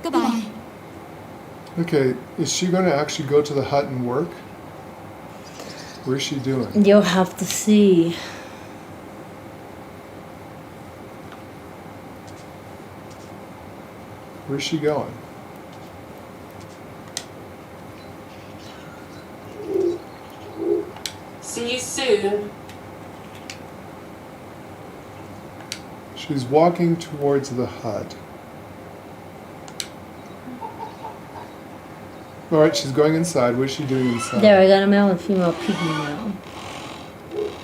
Goodbye. Okay, is she going to actually go to the hut and work? Where's she doing? You'll have to see. Where's she going? See you soon. She's walking towards the hut. All right, she's going inside. What is she doing inside? There, I got a male and female pygmy now.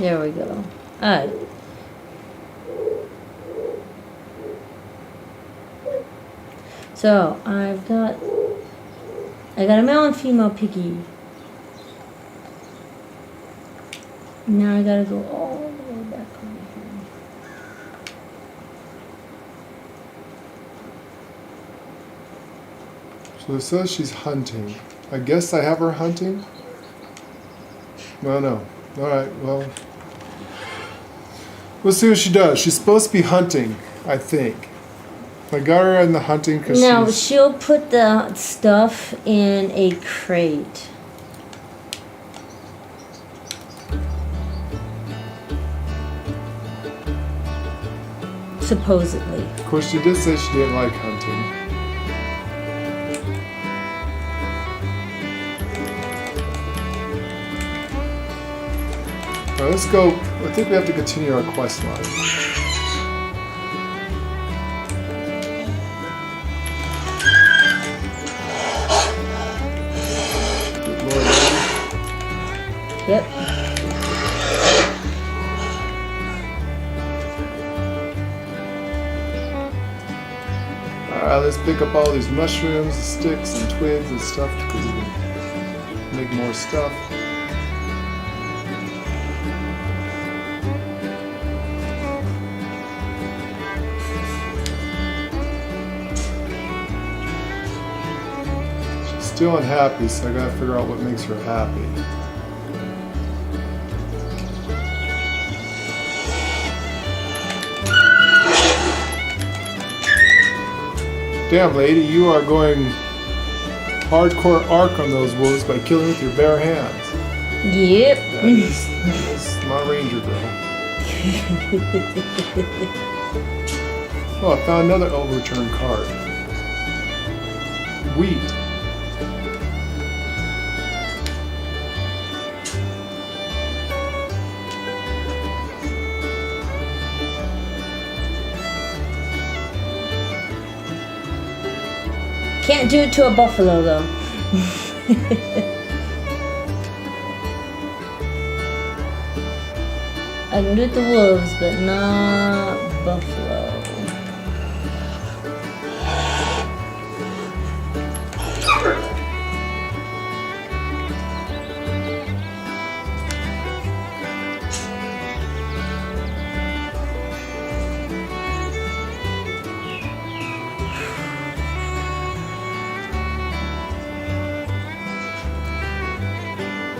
There we go. Alright. So, I got a male and female piggy. Now I gotta go all the way back over here. So it says she's hunting. I guess I have her hunting? No. Alright, well. We'll see what she does. She's supposed to be hunting, I think. I got her in the hunting because Now, she's... she'll put the stuff in a crate. Supposedly. Of course, she did say she didn't like hunting. All right, let's go. I think we have to continue our quest line. Good Lord, lady. Yep. Alright, let's pick up all these mushrooms, sticks, and twigs and stuff because we can make more stuff. She's still unhappy, so I gotta figure out what makes her happy. Damn, lady, you are going hardcore arc on those wolves by killing with your bare hands. Yep. That is my ranger girl. Oh, I found another overturned card. Wheat. Can't do it to a buffalo though. I can do it to wolves, but not buffalo.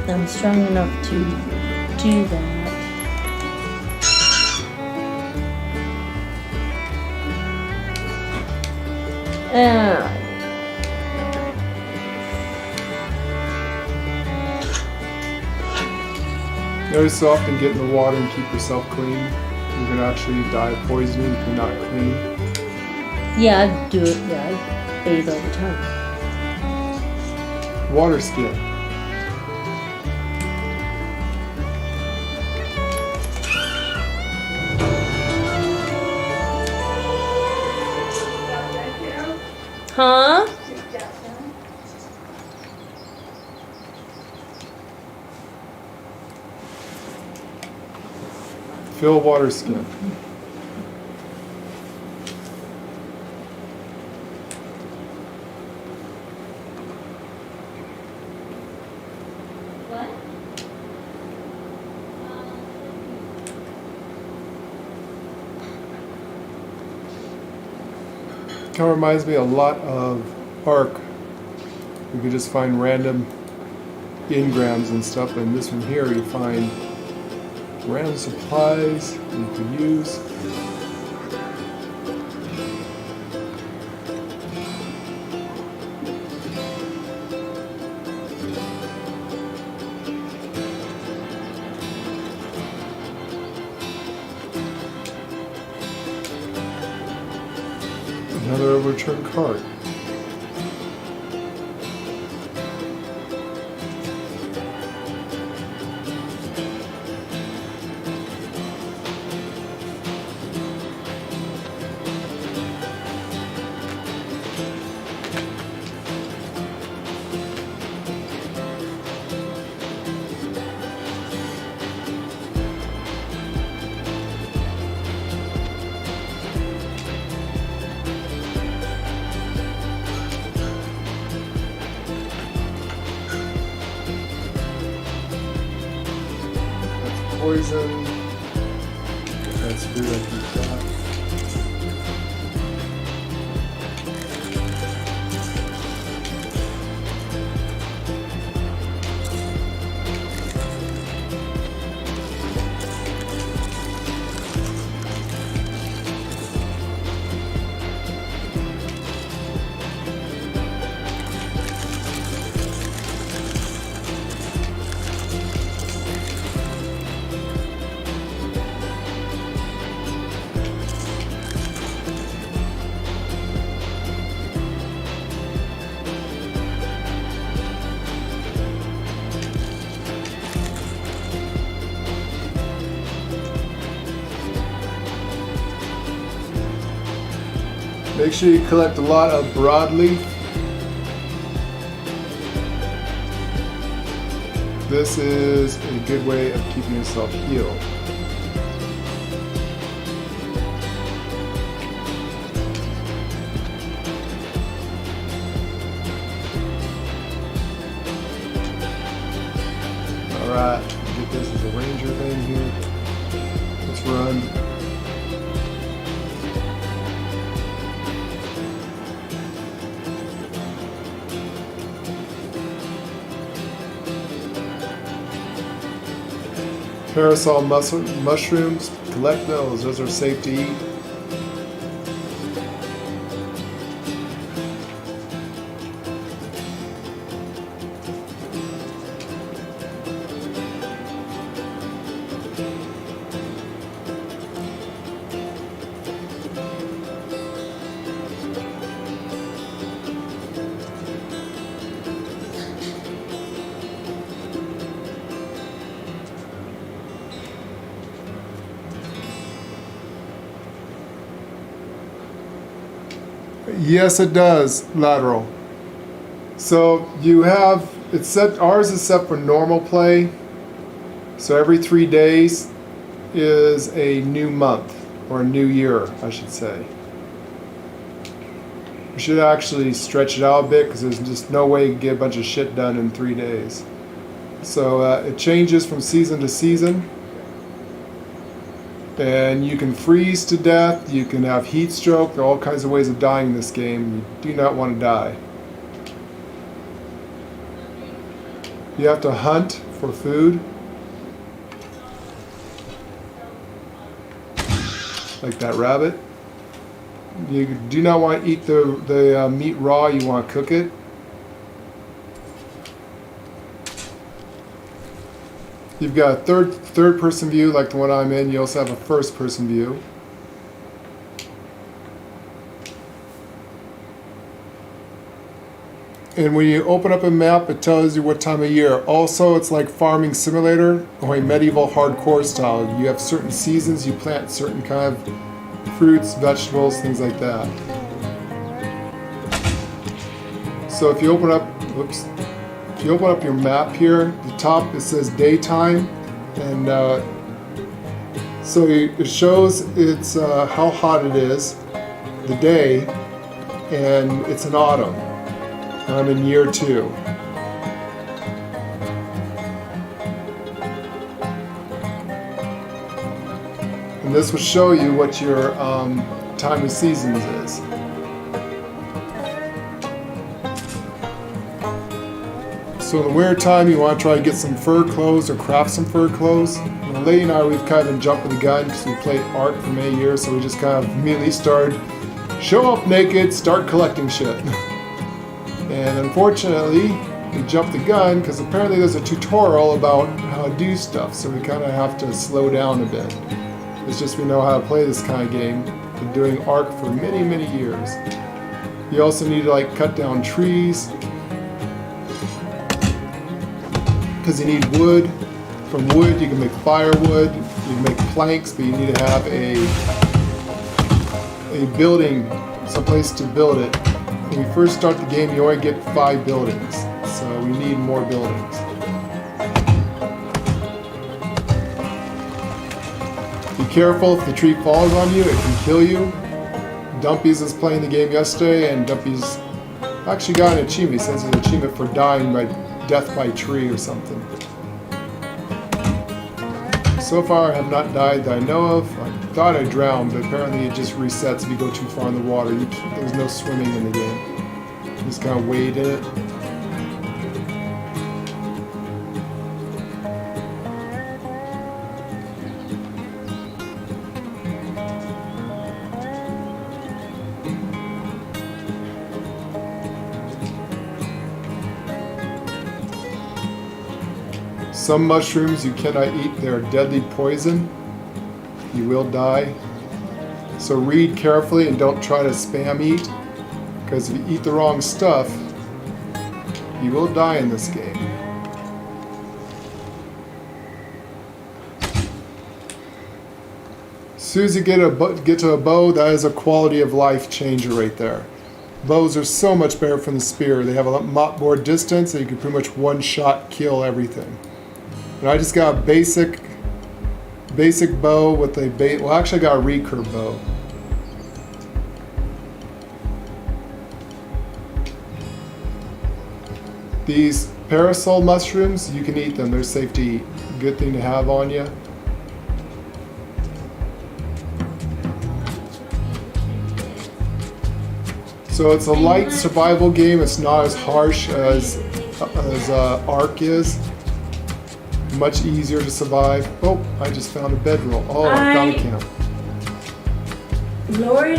I'm strong enough to do that. Every so often get in the water and keep yourself clean. You're gonna actually die of poisoning if you're not clean. Yeah, I do it. Yeah, I bathe all the time. Water skin. Huh? Fill water skin. Kind of reminds me a lot of Ark. You can just find random engrams and stuff, and this one here you find random supplies you can use. Another overturned cart. Poison. That's food I can got. Make sure you collect a lot of broadleaf. This is a good way of keeping yourself healed. Alright, get this as a ranger thing here. Let's run. Parasol mushrooms, collect those are safe to eat. Yes, it does, lateral. So you have, it's set, ours is set for normal play. So every 3 days is a new month, or a new year, I should say. We should actually stretch it out a bit because there's just no way you can get a bunch of shit done in 3 days. So it changes from season to season. And you can freeze to death, you can have heat stroke, there are all kinds of ways of dying in this game. You do not want to die. You have to hunt for food. Like that rabbit. You do not want to eat the meat raw, you want to cook it. You've got a third person view like the one I'm in. You also have a first person view. And when you open up a map, it tells you what time of year. Also, it's like Farming Simulator, going medieval hardcore style. You have certain seasons, you plant certain kind of fruits, vegetables, things like that. So if you open up, whoops. If you open up your map here, the top it says daytime, and so it shows it's how hot it is, the day, and it's in autumn. I'm in year 2. And this will show you what your time of seasons is. So in the winter time, you want to try to get some fur clothes or craft some fur clothes. And the lady and I, we've kind of been jumping the gun because we played Ark for many years, so we just kind of immediately started show up naked, start collecting shit. And unfortunately, we jumped the gun because apparently there's a tutorial about how to do stuff, so we kind of have to slow down a bit. It's just we know how to play this kind of game. Been doing Ark for many, many years. You also need to like cut down trees because you need wood. From wood you can make firewood, you can make planks, but you need to have a building, someplace to build it. When you first start the game, you only get 5 buildings, so we need more buildings. Be careful, if the tree falls on you, it can kill you. Dumpies is playing the game yesterday, and Dumpies actually got an achievement. He says an achievement for dying by death by tree or something. So far I have not died that I know of. I thought I drowned, but apparently it just resets if you go too far in the water. There's no swimming in the game. You just kind of wade in it. Some mushrooms you cannot eat, they are deadly poison. You will die. So read carefully and don't try to spam eat, because if you eat the wrong stuff, you will die in this game. As soon as you get to a bow, that is a quality of life changer right there. Bows are so much better from the spear. They have a lot more distance, and you can pretty much one-shot kill everything. And I just got a basic bow with a well, actually I got a recurve bow. These parasol mushrooms, you can eat them. They're safe to eat. Good thing to have on you. So it's a light survival game. It's not as harsh as Ark is. Much easier to survive. Oh, I just found a bedroll. Oh, I found a camp. Lord,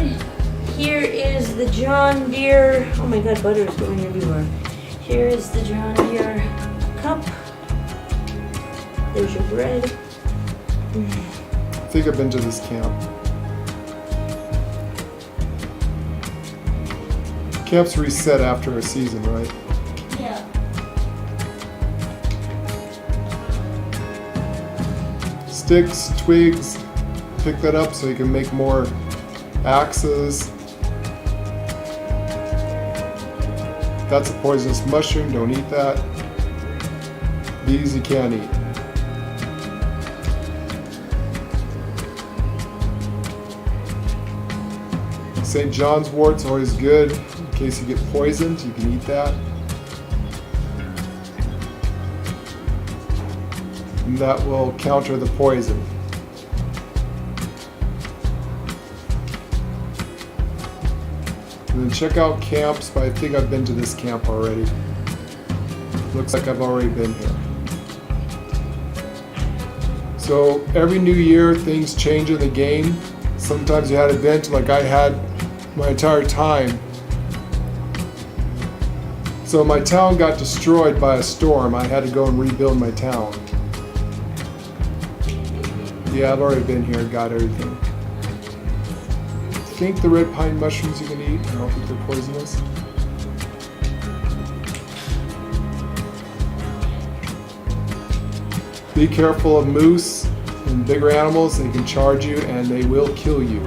here is the John Deere. Oh my God, butter is going everywhere. Here is the John Deere cup. There's your bread. I think I've been to this camp. Camps reset after a season, right? Yeah. Sticks, twigs, pick that up so you can make more axes. That's a poisonous mushroom, don't eat that. These you can't eat. St. John's wort's always good in case you get poisoned, you can eat that. And that will counter the poison. And then check out camps, but I think I've been to this camp already. Looks like I've already been here. So every new year things change in the game. Sometimes you had an event like I had my entire time. So my town got destroyed by a storm. I had to go and rebuild my town. Yeah, I've already been here, got everything. I think the red pine mushrooms you can eat. I don't think they're poisonous. Be careful of moose and bigger animals. They can charge you and they will kill you.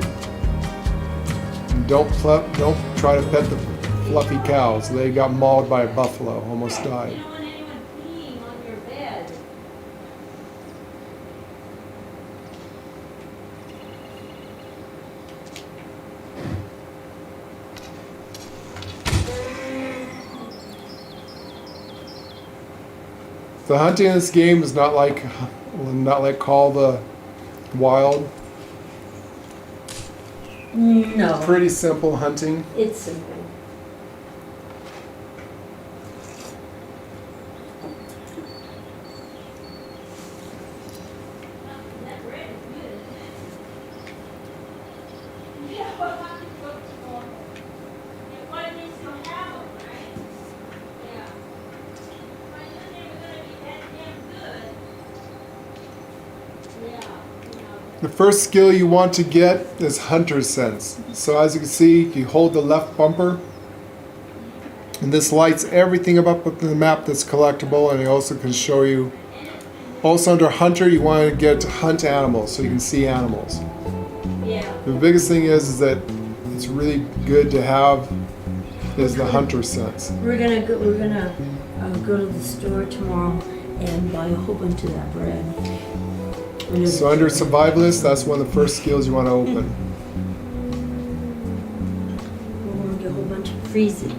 And don't try to pet the fluffy cows. They got mauled by a buffalo, almost died. The hunting in this game is not like Call of the Wild. No. Pretty simple hunting. It's simple. The first skill you want to get is hunter's sense. So as you can see, you hold the left bumper, and this lights everything up the map that's collectible, and it also can show you. Also under hunter, you want to get to hunt animals, so you can see animals. Yeah. The biggest thing is that it's really good to have is the hunter sense. We're gonna go to the store tomorrow and buy a whole bunch of that bread. So under survivalist, that's one of the first skills you want to open. We're gonna get a whole bunch of freezing.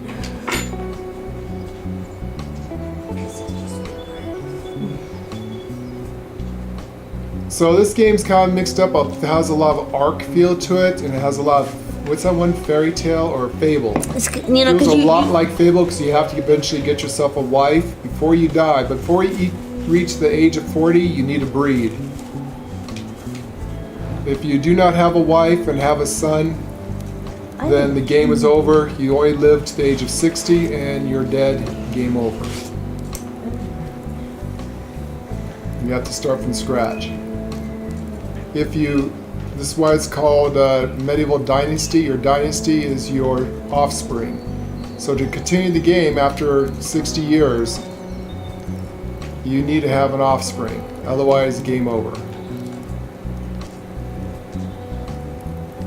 So this game's kind of mixed up. It has a lot of arc feel to it, and it has a lot of, what's that one, fairy tale or fable? It's, you know, It was because a lot like fable because you have to eventually get yourself a wife before you die. Before you reach the age of 40, you need to breed. If you do not have a wife and have a son, then the game is over. You only live to the age of 60 and you're dead. Game over. You have to start from scratch. This is why it's called Medieval Dynasty. Your dynasty is your offspring. So to continue the game after 60 years, you need to have an offspring. Otherwise, game over.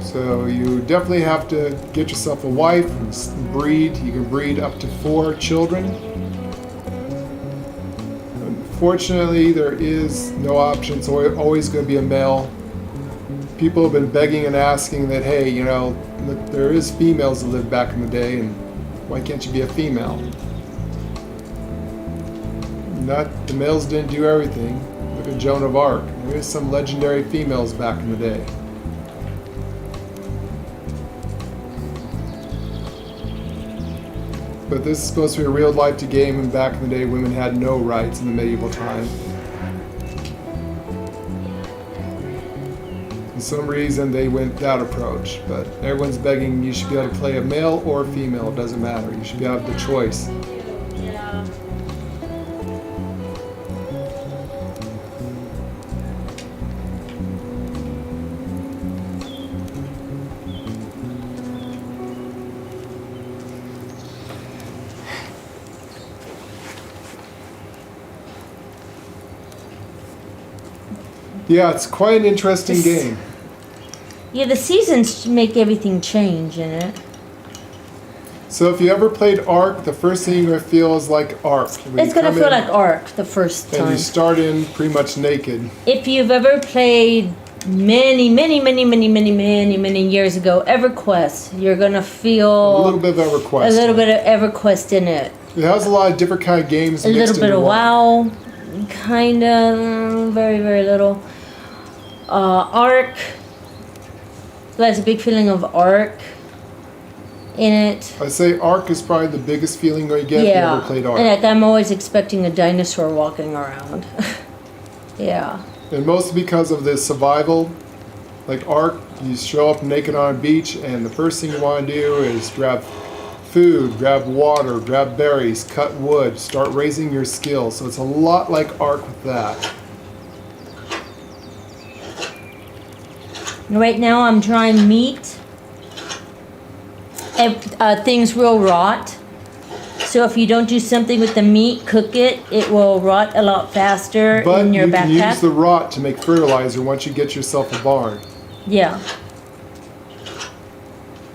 So you definitely have to get yourself a wife and breed. You can breed up to 4 children. Unfortunately, there is no option. It's always going to be a male. People have been begging and asking that, hey, you know, there is females that lived back in the day, and why can't you be a female? The males didn't do everything. Look at Joan of Arc. There is some legendary females back in the day. But this is supposed to be a real life game, and back in the day, women had no rights in the medieval time. For some reason, they went that approach, but everyone's begging you should be able to play a male or a female, it doesn't matter. You should be able to have the choice. Yeah. Yeah, it's quite an interesting game. Yeah, the seasons make everything change in it. So if you ever played Ark, the first thing you're going to feel is like Ark. It's gonna feel like Ark the first And time. you start in pretty much naked. If you've ever played many years ago, EverQuest, you're gonna feel A little bit of EverQuest. a little bit of EverQuest in it. It has a lot of different kind of games A mixed little bit into of one. WoW, kinda, very little. Ark. There's a big feeling of Ark in it. I say Ark is probably the biggest feeling you get if you ever played Ark. And like I'm always expecting a dinosaur walking around. Yeah. And mostly because of the survival. Like Ark, you show up naked on a beach, and the first thing you want to do is grab food, grab water, grab berries, cut wood, start raising your skills. So it's a lot like Ark with that. Right now I'm trying meat. Things will rot. So if you don't do something with the meat, cook it, it will rot a lot faster But in your you can backpack. use the rot to make fertilizer once you get yourself a barn. Yeah.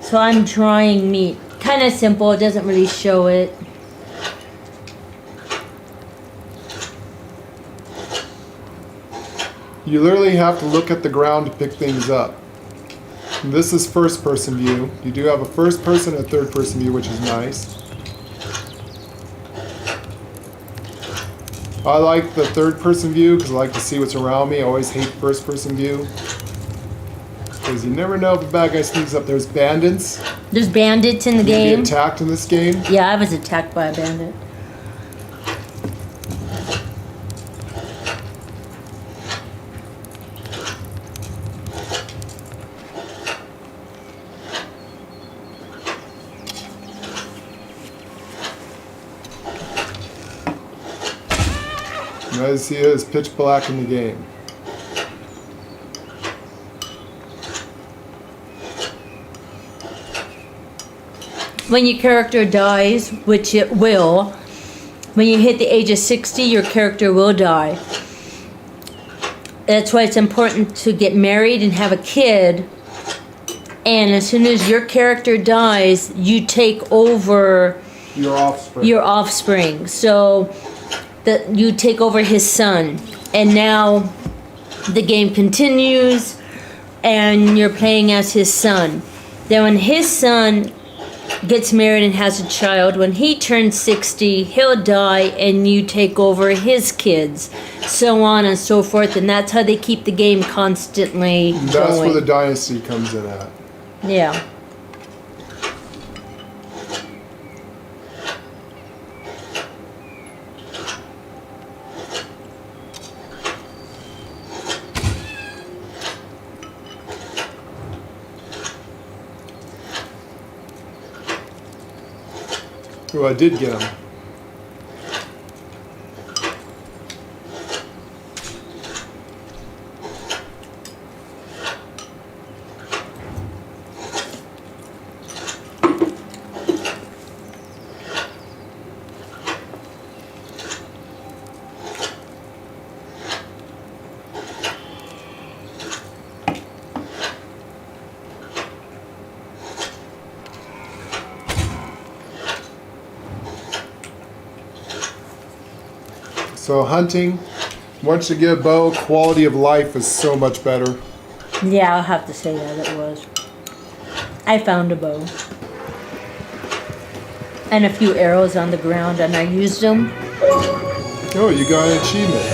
So I'm trying meat. Kind of simple, it doesn't really show it. You literally have to look at the ground to pick things up. And this is first person view. You do have a first person and a third person view, which is nice. I like the third person view because I like to see what's around me. I always hate first person view. Because you never know if a bad guy sneaks up. There's bandits. There's bandits in the You can game. get attacked in this game. Yeah, I was attacked by a bandit. And as you see, it's pitch black in the game. When your character dies, which it will, when you hit the age of 60, your character will die. That's why it's important to get married and have a kid. And as soon as your character dies, you take over Your offspring. your offspring. So that you take over his son. And now the game continues and you're playing as his son. Then when his son gets married and has a child, when he turns 60, he'll die and you take over his kids. So on and so forth. And that's how they keep the game constantly That's going. where the dynasty comes in at. Yeah. Oh, I did get him. So hunting, once you get a bow, quality of life is so much better. Yeah, I'll have to say that it was. I found a bow. And a few arrows on the ground, and I used them. Oh, you got an achievement.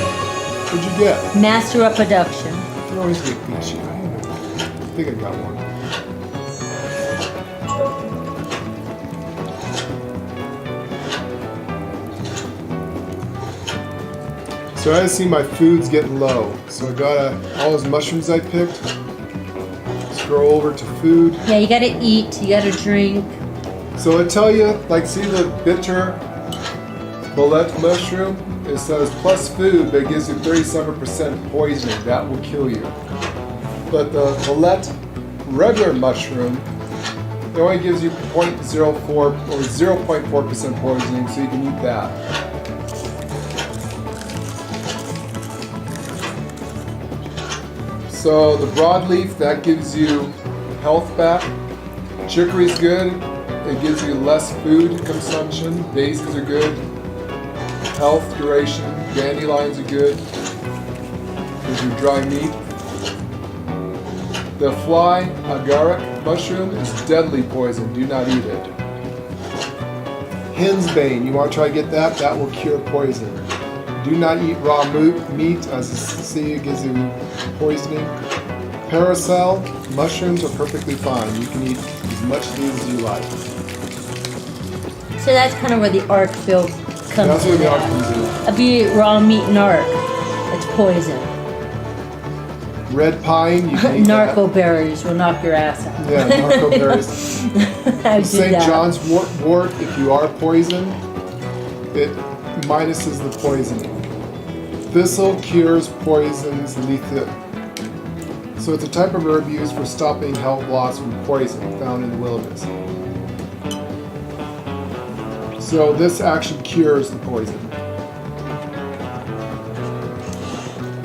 What'd you get? Master of production. You always get the achievement. I think I got one. So I see my food's getting low. So I got all those mushrooms I picked. Scroll over to food. Yeah, you gotta eat, you gotta drink. So I tell you, like, see the bitter bullet mushroom? It says plus food, but it gives you 37% poisoning. That will kill you. But the bullet regular mushroom, it only gives you 0.04 or 0.4% poisoning, so you can eat that. So the broadleaf, that gives you health back. Chicory's good. It gives you less food consumption. Daisies are good. Health, duration. Dandelions are good. Gives you dry meat. The fly agaric mushroom is deadly poison. Do not eat it. Henbane, you want to try to get that? That will cure poison. Do not eat raw meat, as you see, it gives you poisoning. Paracel, mushrooms are perfectly fine. You can eat as much of these as you like. So that's kind of where the arc build comes That's where in. the art comes in. If you eat raw meat and arc, it's poison. Red pine, you can eat that. Narco berries will knock your ass out. Yeah, narco berries. I did St. that. John's wort, if you are poisoned, it minuses the poisoning. Thistle cures poisons lethal. So it's a type of herb used for stopping health loss from poison found in the wilderness. So this actually cures the poison.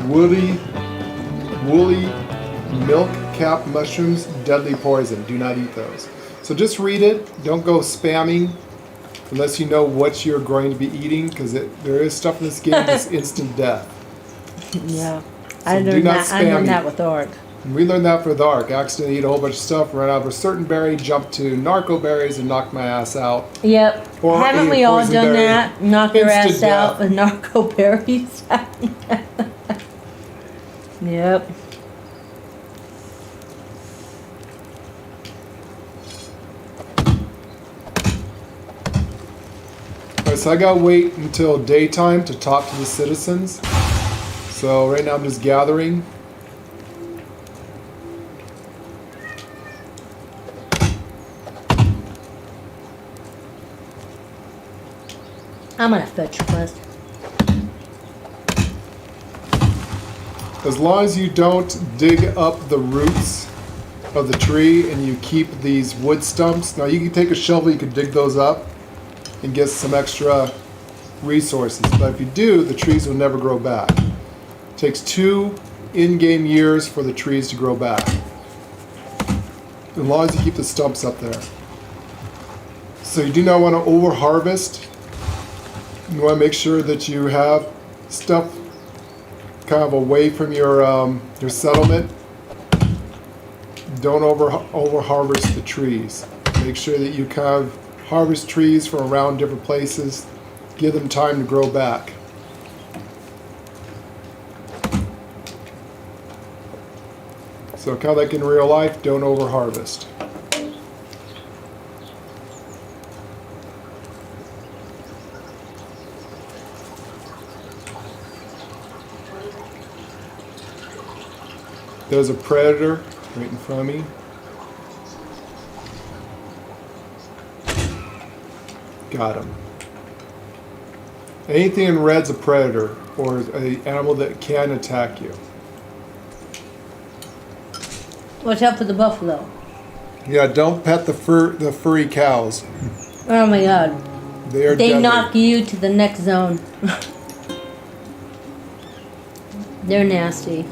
Woolly milk cap mushrooms, deadly poison. Do not eat those. So just read it. Don't go spamming unless you know what you're going to be eating, because there is stuff in this game that's instant death. Yeah. So I do learned not that. I learned spam that eat. with arc. And we learned that for the arc. Accidentally eat a whole bunch of stuff, run out of a certain berry, jump to narco berries, and knock my ass out. Yep. Or Haven't eat we a all poison done berry. that? Knock your Instant ass out death. with narco berries. Yep. so I gotta wait until daytime to talk to the citizens. So right now I'm just gathering. I'm gonna fetch quest. As long as you don't dig up the roots of the tree and you keep these wood stumps. Now you can take a shovel, you can dig those up and get some extra resources. But if you do, the trees will never grow back. It takes 2 in-game years for the trees to grow back. As long as you keep the stumps up there. So you do not want to over-harvest. You want to make sure that you have stuff kind of away from your settlement. Don't over harvest the trees. Make sure that you kind of harvest trees from around different places. Give them time to grow back. So kind of like in real life, don't over harvest. There's a predator right in front of me. Got him. Anything in red's a predator, or an animal that can attack you. Watch out for the buffalo. Yeah, don't pet the furry cows. Oh my god. They They knock you to the next zone. They're nasty.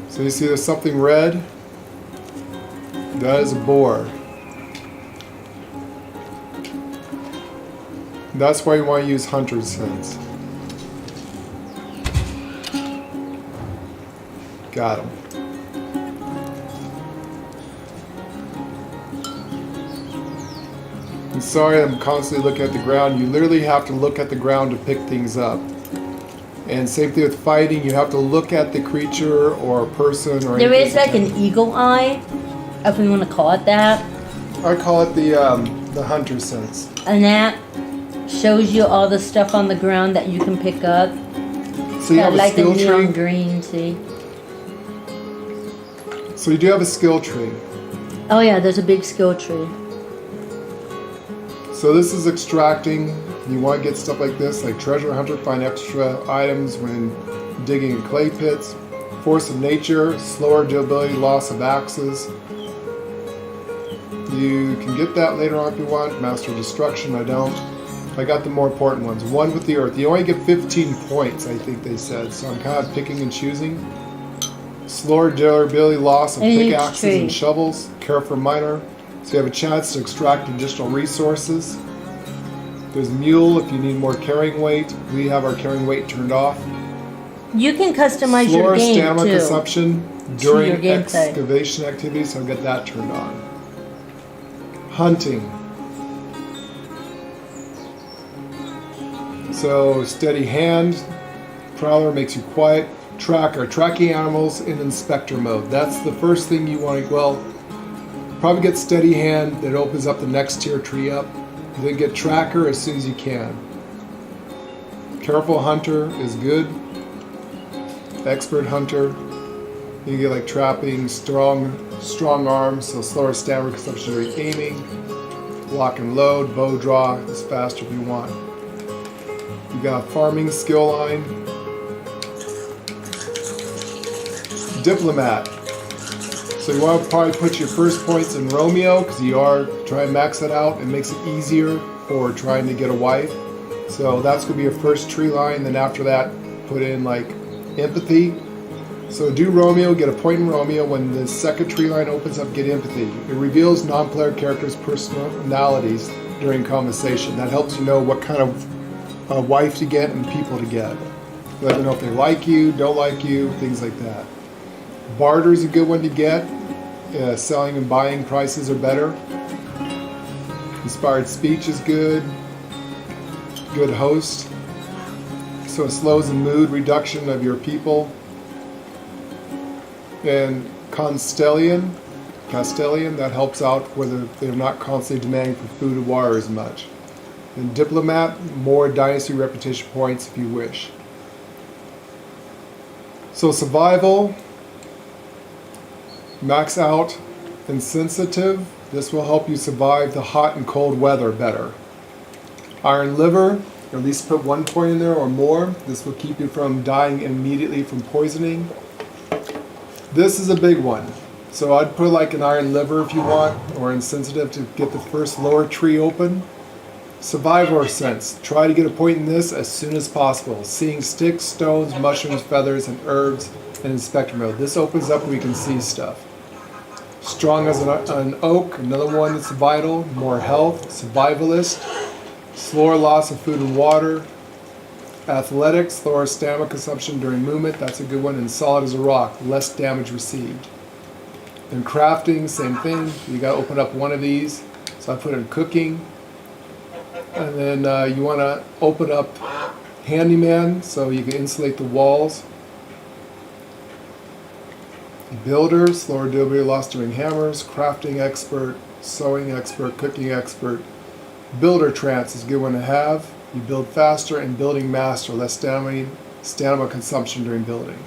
So you see there's something red? That is a boar. That's why you want to use hunter's sense. Got him. I'm sorry I'm constantly looking at the ground. You literally have to look at the ground to pick things up. And same thing with fighting, you have to look at the creature or a person or There anything. is like an eagle eye, if we want to call it that. I call it the hunter sense. And that shows you all the stuff on the ground that you can pick up. So you have a like the skill neon tree. green, see? So you do have a skill tree. Oh yeah, there's a big skill tree. So this is extracting. You want to get stuff like this, like treasure hunter, find extra items when digging in clay pits. Force of nature, slower durability, loss of axes. You can get that later on if you want. Master of destruction, I don't. I got the more important ones. One with the earth. You only get 15 points, I think they said. So I'm kind of picking and choosing. Slower durability, loss of And each pickaxes tree. and shovels. Care for miner. So you have a chance to extract additional resources. There's mule if you need more carrying weight. We have our carrying weight turned off. You can customize Slower your game stamina too. consumption during your gameplay. excavation activities, so I'll get that turned on. Hunting. So steady hand. Prowler makes you quiet. Tracker, tracking animals in inspector mode. That's the first thing you want to, well, probably get steady hand, that opens up the next tier tree up. Then get tracker as soon as you can. Careful hunter is good. Expert hunter. You get like trapping, strong arms, so slower stamina consumption during aiming. Lock and load, bow draw is faster if you want. You got farming skill line. Diplomat. So you want to probably put your first points in Romeo because you are trying to max it out. It makes it easier for trying to get a wife. So that's going to be your first tree line. Then after that, put in like empathy. So do Romeo, get a point in Romeo. When the second tree line opens up, get empathy. It reveals non-player characters' personalities during conversation. That helps you know what kind of wife to get and people to get. Let them know if they like you, don't like you, things like that. Barter is a good one to get. Selling and buying prices are better. Inspired speech is good. Good host. So it slows the mood reduction of your people. And Castellian, that helps out whether they're not constantly demanding for food and water as much. And Diplomat, more Dynasty reputation points if you wish. So survival, max out insensitive. This will help you survive the hot and cold weather better. Iron liver, at least put 1 point in there or more. This will keep you from dying immediately from poisoning. This is a big one. So I'd put like an iron liver if you want, or insensitive to get the first lower tree open. Survivor sense. Try to get a point in this as soon as possible. Seeing sticks, stones, mushrooms, feathers, and herbs, and inspector mode. This opens up where you can see stuff. Strong as an oak, another one that's vital. More health, survivalist. Slower loss of food and water. Athletics, slower stamina consumption during movement. That's a good one. And solid as a rock, less damage received. And crafting, same thing. You got to open up one of these. So I put in cooking. And then you want to open up handyman so you can insulate the walls. Builder, slower durability loss during hammers. Crafting expert, sewing expert, cooking expert. Builder trance is a good one to have. You build faster, and building master, less stamina consumption during building.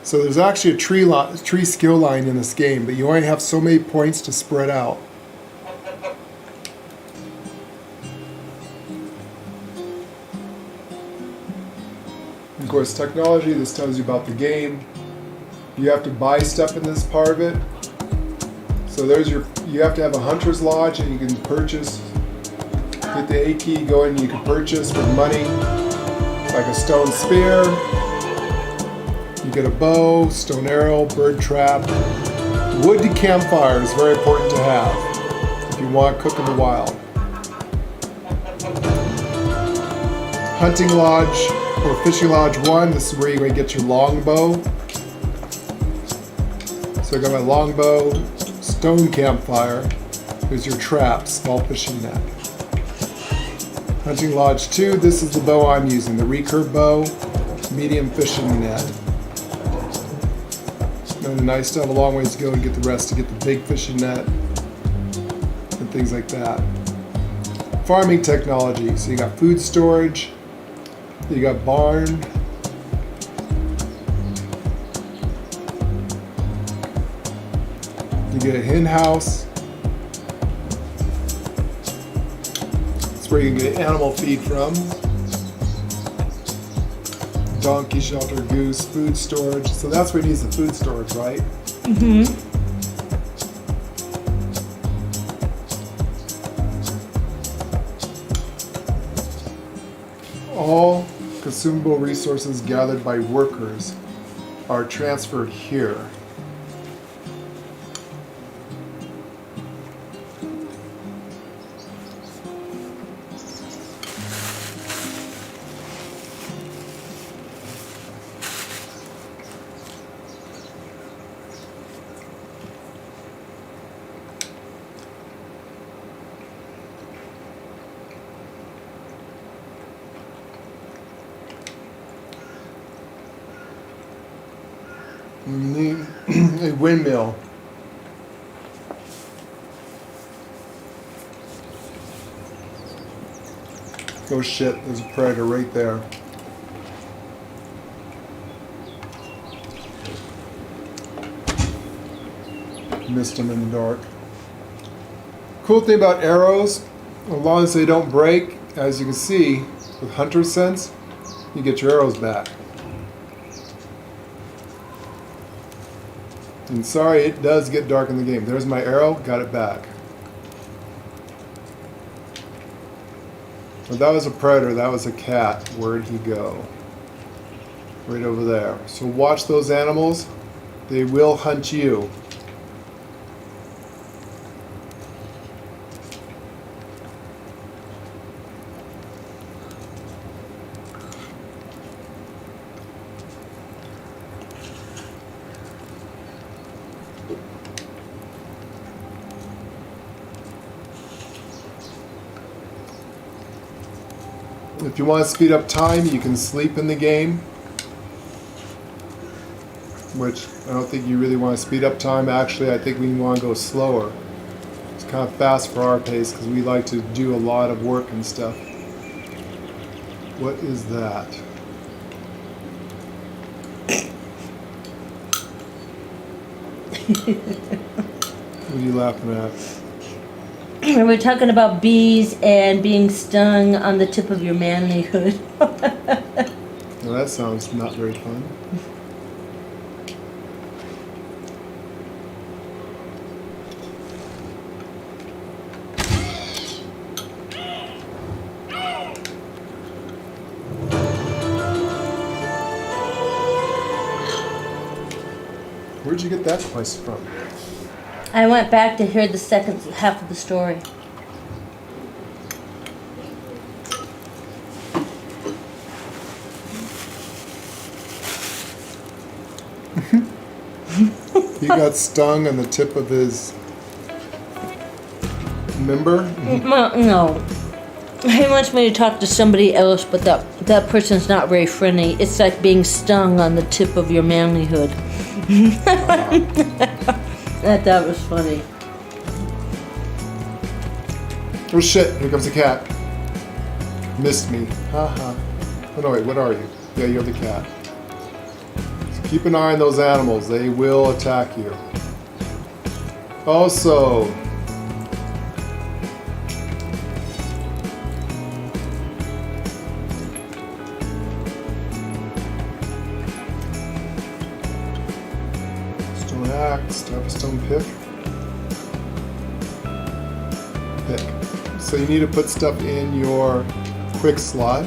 So there's actually a tree skill line in this game, but you only have so many points to spread out. Of course, technology, this tells you about the game. You have to buy stuff in this part of it. So you have to have a hunter's lodge, and you can purchase, get the A key going, you can purchase with money, like a stone spear. You get a bow, stone arrow, bird trap. Wood to campfire is very important to have if you want to cook in the wild. Hunting lodge or fishing lodge 1, this is where you're going to get your longbow. So I got my longbow, stone campfire. Here's your trap, small fishing net. Hunting lodge 2, this is the bow I'm using, the recurve bow, medium fishing net. And nice to have a long ways to go to get the rest, to get the big fishing net and things like that. Farming technology, so you got food storage, you got barn, you get a hen house. That's where you can get animal feed from. Donkey shelter, goose, food storage. So that's where it needs the food storage, right? Mm-hmm. All consumable resources gathered by workers are transferred here. A windmill. Oh shit, there's a predator right there. Missed him in the dark. Cool thing about arrows, as long as they don't break, as you can see, with hunter sense, you get your arrows back. And sorry, it does get dark in the game. There's my arrow, got it back. But that was a predator, that was a cat. Where'd he go? Right over there. So watch those animals. They will hunt you. If you want to speed up time, you can sleep in the game, which I don't think you really want to speed up time. Actually, I think we want to go slower. It's kind of fast for our pace because we like to do a lot of work and stuff. What is that? What are you laughing at? We're talking about bees and being stung on the tip of your manlyhood. Well, that sounds not very fun. Where'd you get that spice from? I went back to hear the second half of the story. He got stung on the tip of his member? Well, no. He wants me to talk to somebody else, but that person's not very friendly. It's like being stung on the tip of your manlyhood. That was funny. Oh shit, here comes the cat. Missed me. Haha. Oh no, wait, what are you? Yeah, you're the cat. So keep an eye on those animals. They will attack you. Also, stone axe, do I have a stone pick? Pick. So you need to put stuff in your quick slot.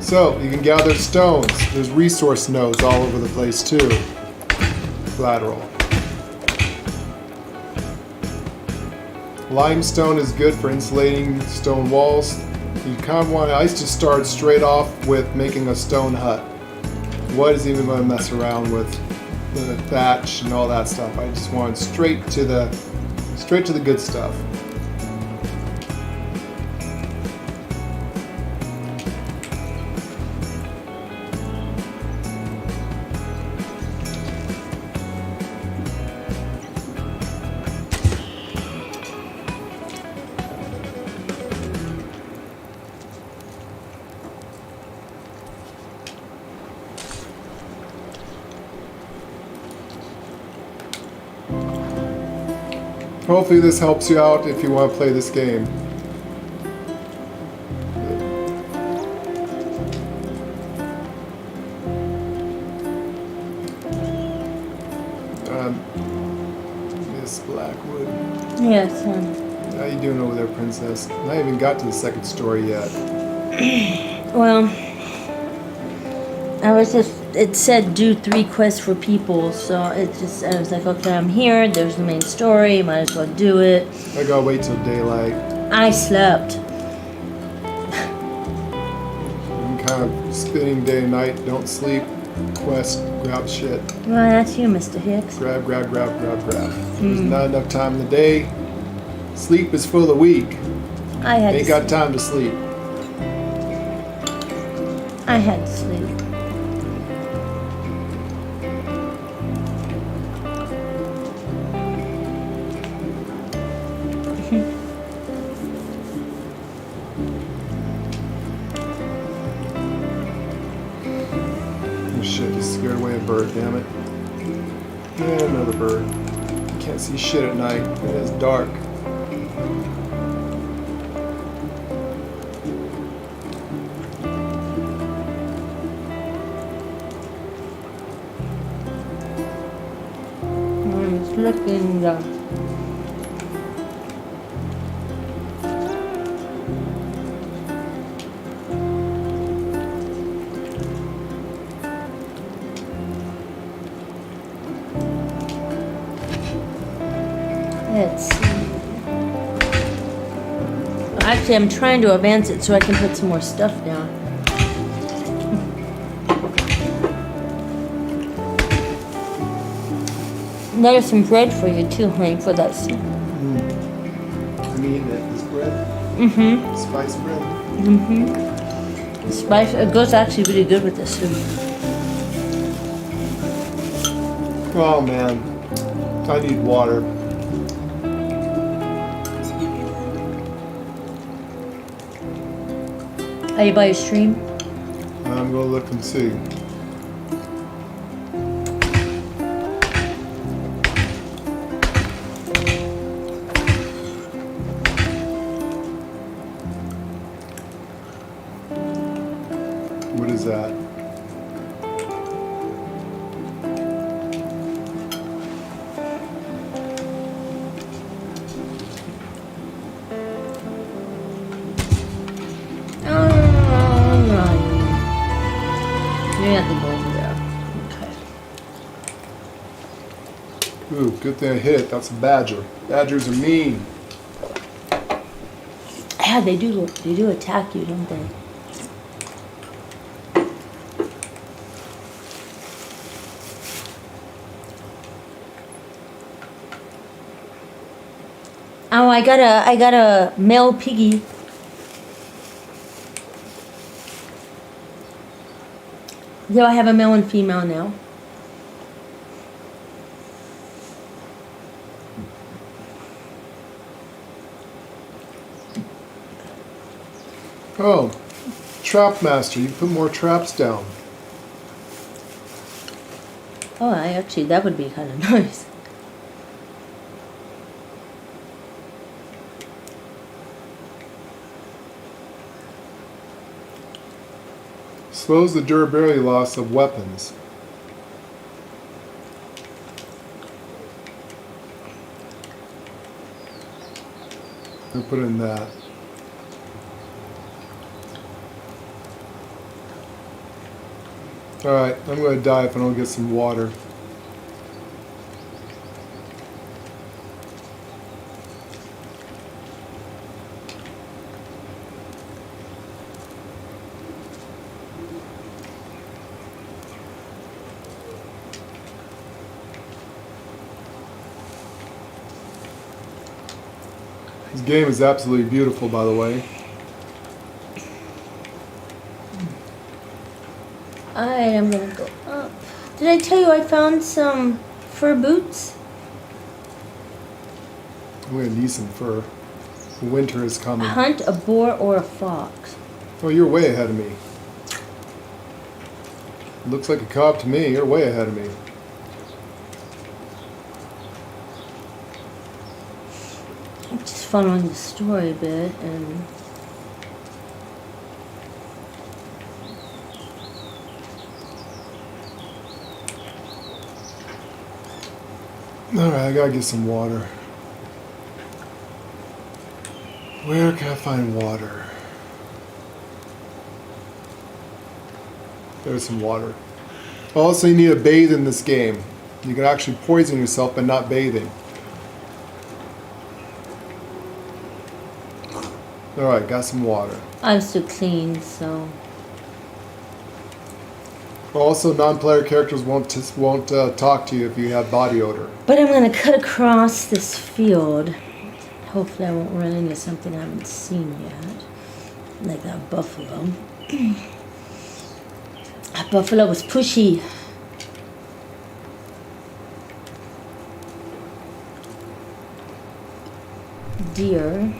So you can gather stones. There's resource nodes all over the place too. Collateral. Limestone is good for insulating stone walls. You kind of want. I used to start straight off with making a stone hut. What is even going to mess around with the thatch and all that stuff? I just want straight to the good stuff. Hopefully this helps you out if you want to play this game. Miss Blackwood. Yes. How you doing over there, Princess? I haven't even got to the second story yet. Well, it said do 3 quests for people, so I was like, okay, I'm here, there's the main story, might as well do it. I gotta wait till daylight. I slept. I'm kind of spinning day and night, don't sleep, quest, grab shit. Well, that's you, Mr. Hicks. Grab. There's not enough time in the day. Sleep is for the weak. I had Ain't to got sleep. time to sleep. I had to sleep. Oh shit, just scared away a bird, damn it. And another bird. Can't see shit at night. It is dark. I'm just looking Let's see. Actually, I'm trying to advance it so I can put some more stuff down. There's some bread for you too, honey, for that soup. I'm eating it. This bread. Mm-hmm. Spice bread. Mm-hmm. Spice. It goes actually really good with this soup. Oh man, I need water. Are you by your stream? I'm gonna look and see. What is that? You're not the go over there. Okay. Ooh, good thing I hit it. That's a badger. Badgers are mean. Yeah, they do attack you, don't they? Oh, I got a male piggy. Do I have a male and female now? Oh, trap master. You put more traps down. Oh, that would be kind of nice. Slows the durability loss of weapons. I'll put in that. Alright, I'm going to die if I don't get some water. This game is absolutely beautiful, by the way. Alright, I'm gonna go up. Did I tell you I found some fur boots? I'm going to need some fur. Winter is coming. Hunt a boar or a fox. Oh, you're way ahead of me. Looks like a cob to me. You're way ahead of me. I'm just following the story a bit and Alright, I gotta get some water. Where can I find water? There's some water. Also, you need to bathe in this game. You can actually poison yourself by not bathing. Alright, got some water. I'm so clean, so Also, non-player characters won't talk to you if you have body odor. but I'm gonna cut across this field. Hopefully I won't run into something I haven't seen yet. Like that buffalo. That buffalo was pushy. Deer.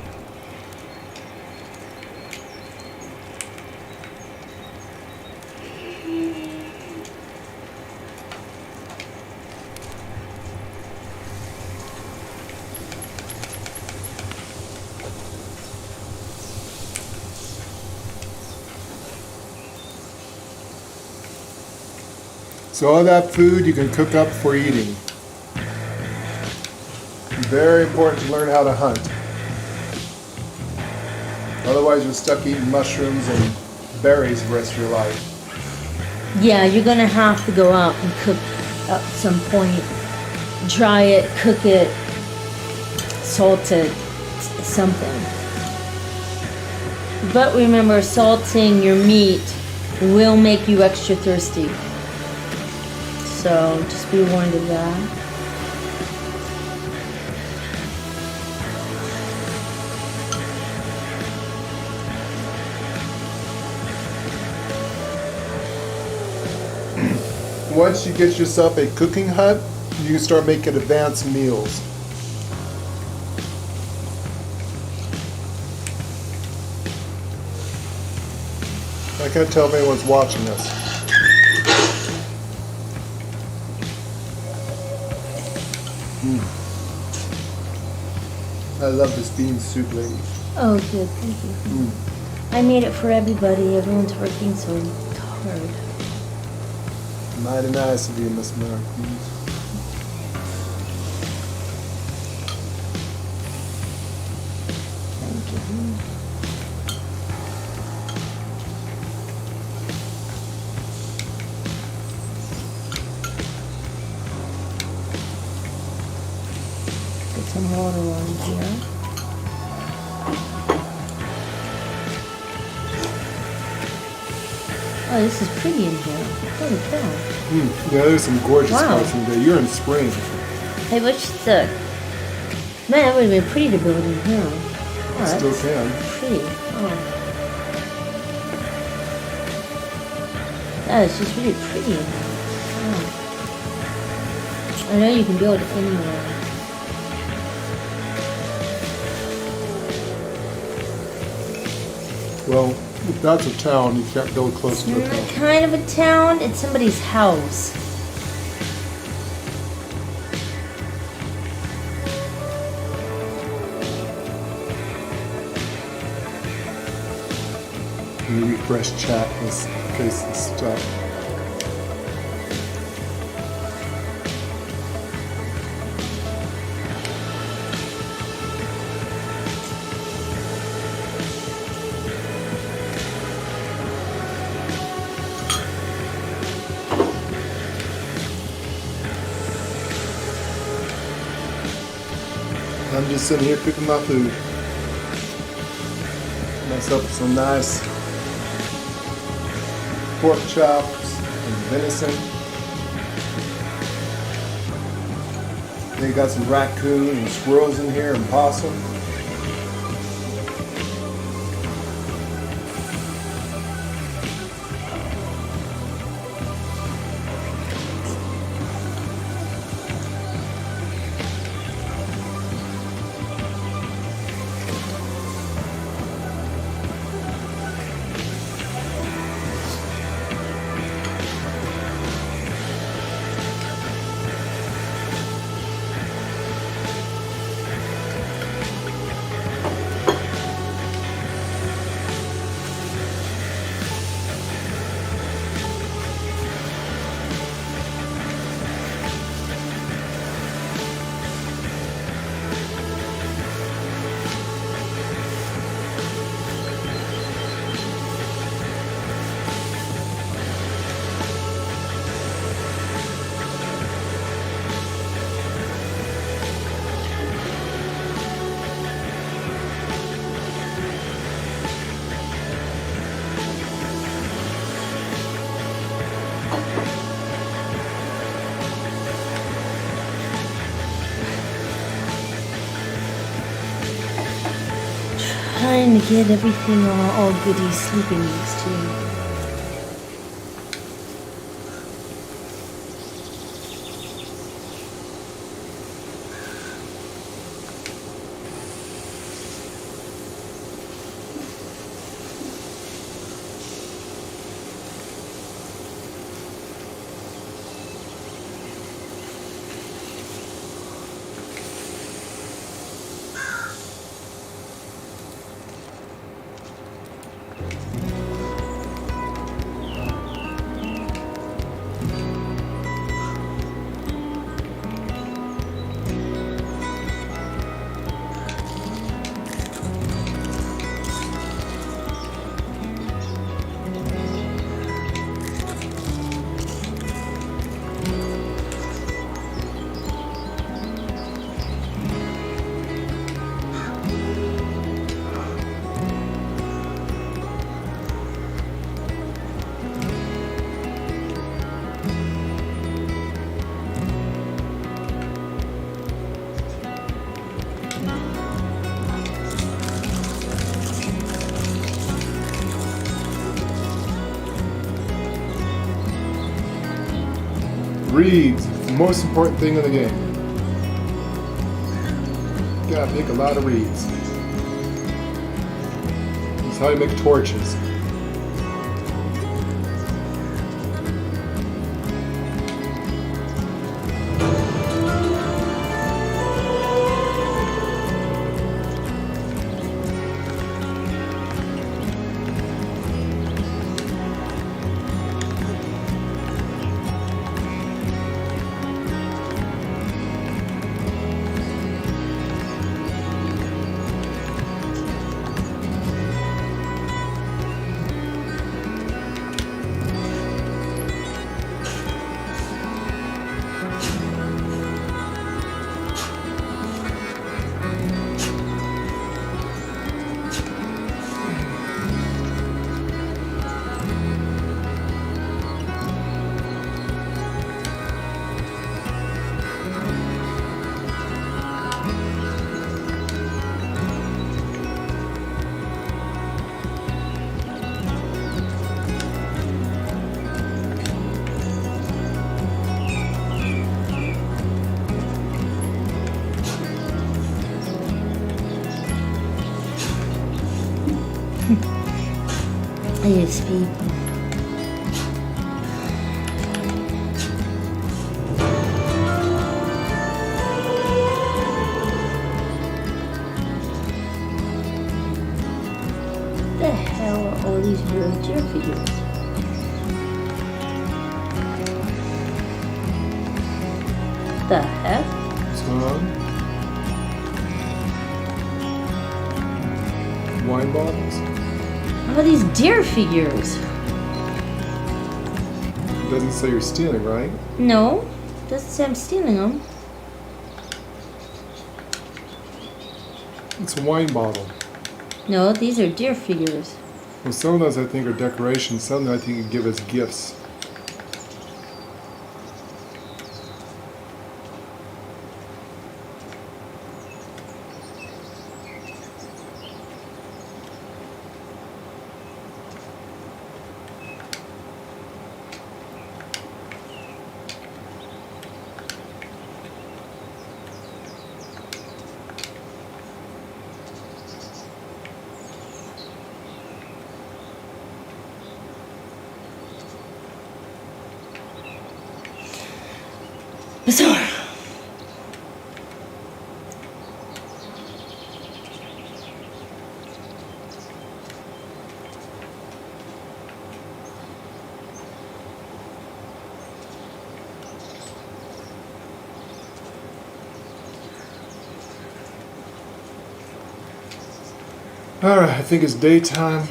So all that food you can cook up for eating. Very important to learn how to hunt. Otherwise you're stuck eating mushrooms and berries the rest of your life. Yeah, you're gonna have to go out and cook at some point. Dry it, cook it, salt it, something. But remember, salting your meat will make you extra thirsty. So just be warned of that. Once you get yourself a cooking hut, you can start making advanced meals. I can't tell if anyone's watching us. I love this bean soup, lady. Oh, good. Thank you. I made it for everybody. Everyone's working so hard. Mighty nice of you, Miss Merrick. Thank you. Put some water on here. Oh, this is pretty in here. Holy cow. Yeah, there's some gorgeous Wow. parts in there. You're in spring. Hey, what's the... Man, that would have been pretty to build in here. Oh, Still that's can. pretty. Oh. That is just really pretty in here. Oh. I know you can build anywhere. Well, if that's a town, you can't build close to a Not town. kind of a town. It's somebody's house. Let me refresh chat in case it's stuck. I'm just sitting here cooking my food. Myself some nice pork chops and venison. They got some raccoon and squirrels in here and possum. Trying to get everything all goody sleeping used to. Reeds, the most important thing in the game. You gotta pick a lot of reeds. That's how you make torches. I need to speed. What the hell are all these real deer figures? The heck? What's going on? Wine bottles? What are these deer figures? Doesn't say you're stealing, right? No, doesn't say I'm stealing them. It's a wine bottle. No, these are deer figures. Well, some of those I think are decorations. Some of them I think you can give as gifts. Bizarre. Alright, I think it's daytime.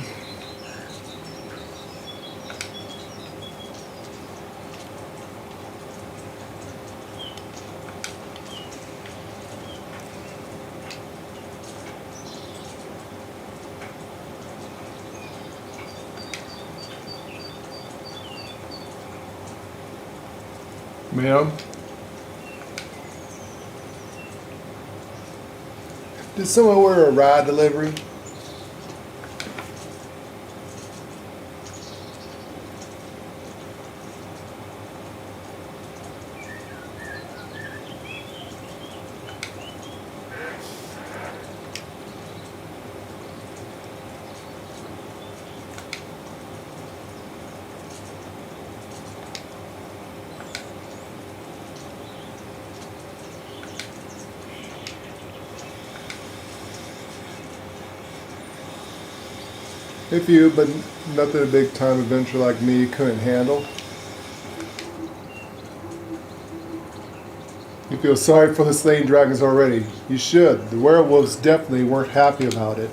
Ma'am? Did someone order a ride delivery? If you, but nothing a big time adventure like me couldn't handle. You feel sorry for the slain dragons already. You should. The werewolves definitely weren't happy about it.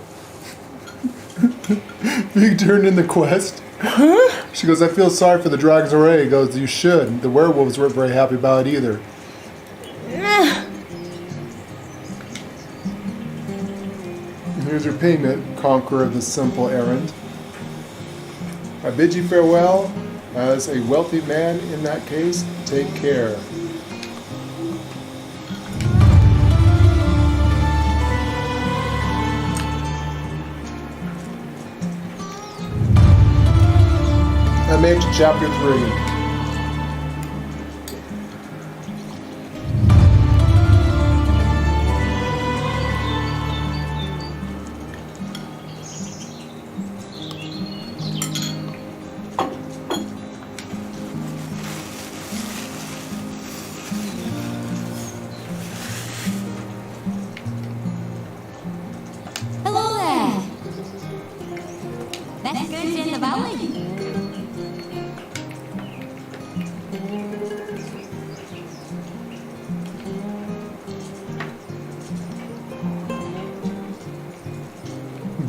You turned in the quest. Huh? She goes, I feel sorry for the dragons already. He goes, you should. The werewolves weren't very happy about it either. Here's your payment, conqueror of this simple errand. I bid you farewell. As a wealthy man in that case, take care. I made it to chapter 3. Hello there. That's good in the valley.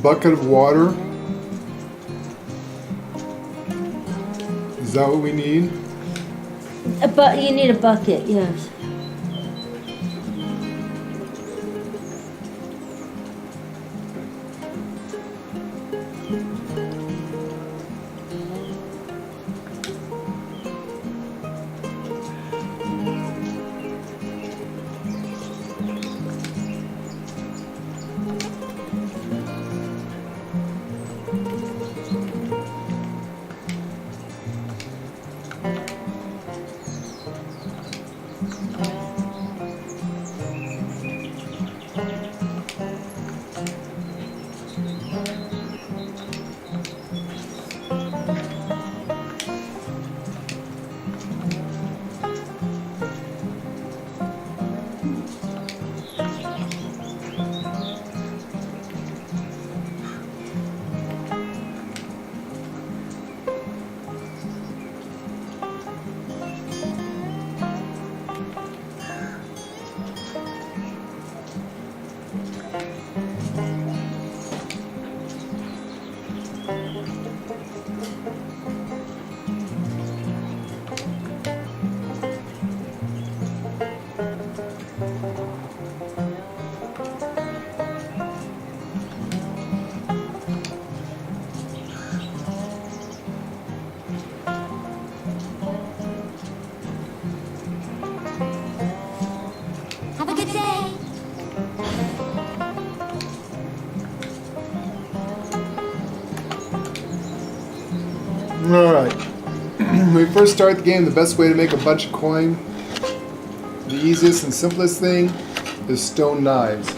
Bucket of water. Is that what we need? But you need a bucket, yes. Have a good day. Alright. When we first start the game, the best way to make a bunch of coin, the easiest and simplest thing, is stone knives.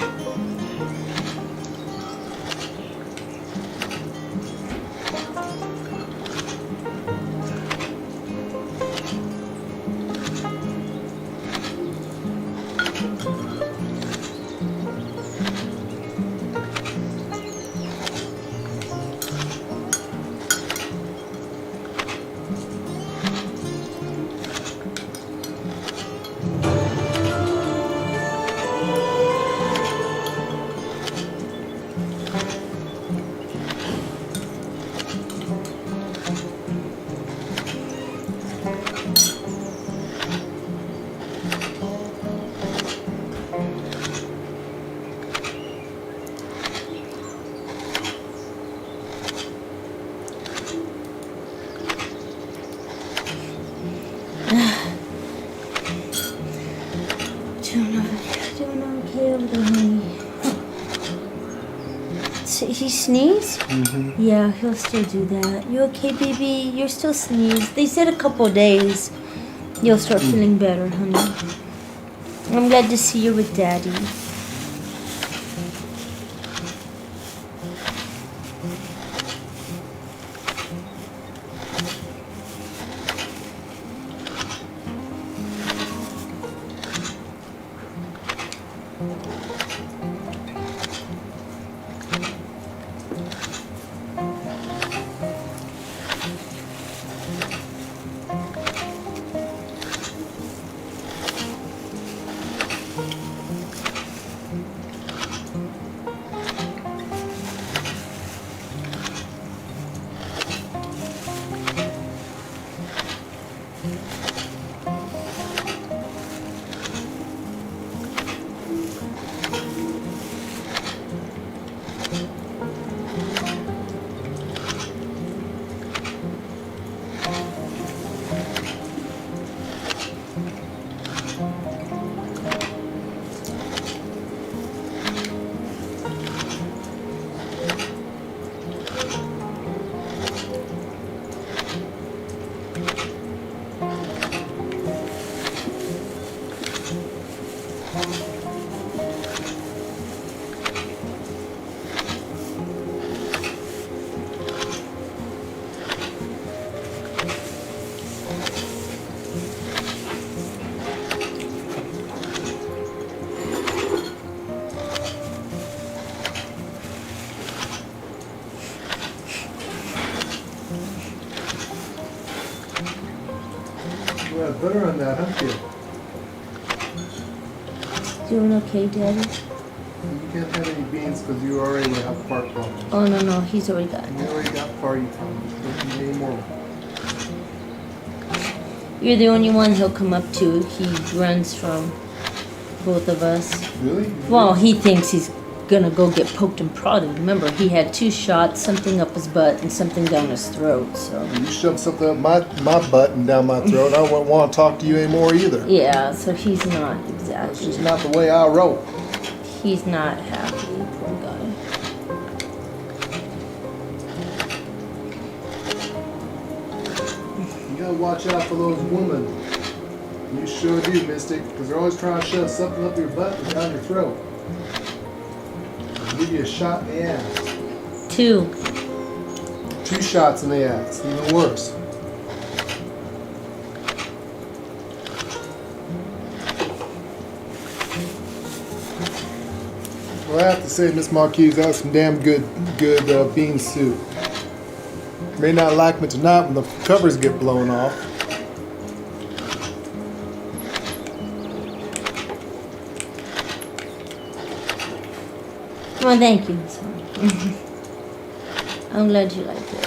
Doing okay over there, honey. He sneezed? Mm-hmm. Yeah, he'll still do that. You okay, baby? You're still sneezed. They said a couple of days you'll start feeling better, honey. I'm glad to see you with Daddy. You have butter on that, huh, kid? Doing okay, Daddy? You can't have any beans because you already would have fart problems. Oh, no, he's already got You it. already got farty problems. Don't need any more. You're the only one he'll come up to. He runs from both of us. Really? Well, he thinks he's gonna go get poked and prodded. Remember, he had 2 shots, something up his butt and something down his throat, so. You shoved something up my butt and down my throat. I wouldn't want to talk to you anymore either. Yeah, so he's not That's exactly. just not the way I roll. He's not happy, poor guy. You gotta watch out for those women. You sure do, Mystic, because they're always trying to shove something up your butt and down your throat. Give you a shot in the ass. 2. 2 shots in the ass, even worse. Well, I have to say, Miss Marquise, that was some damn good bean soup. May not like me tonight when the covers get blown off. Well, thank you. So. I'm glad you liked it.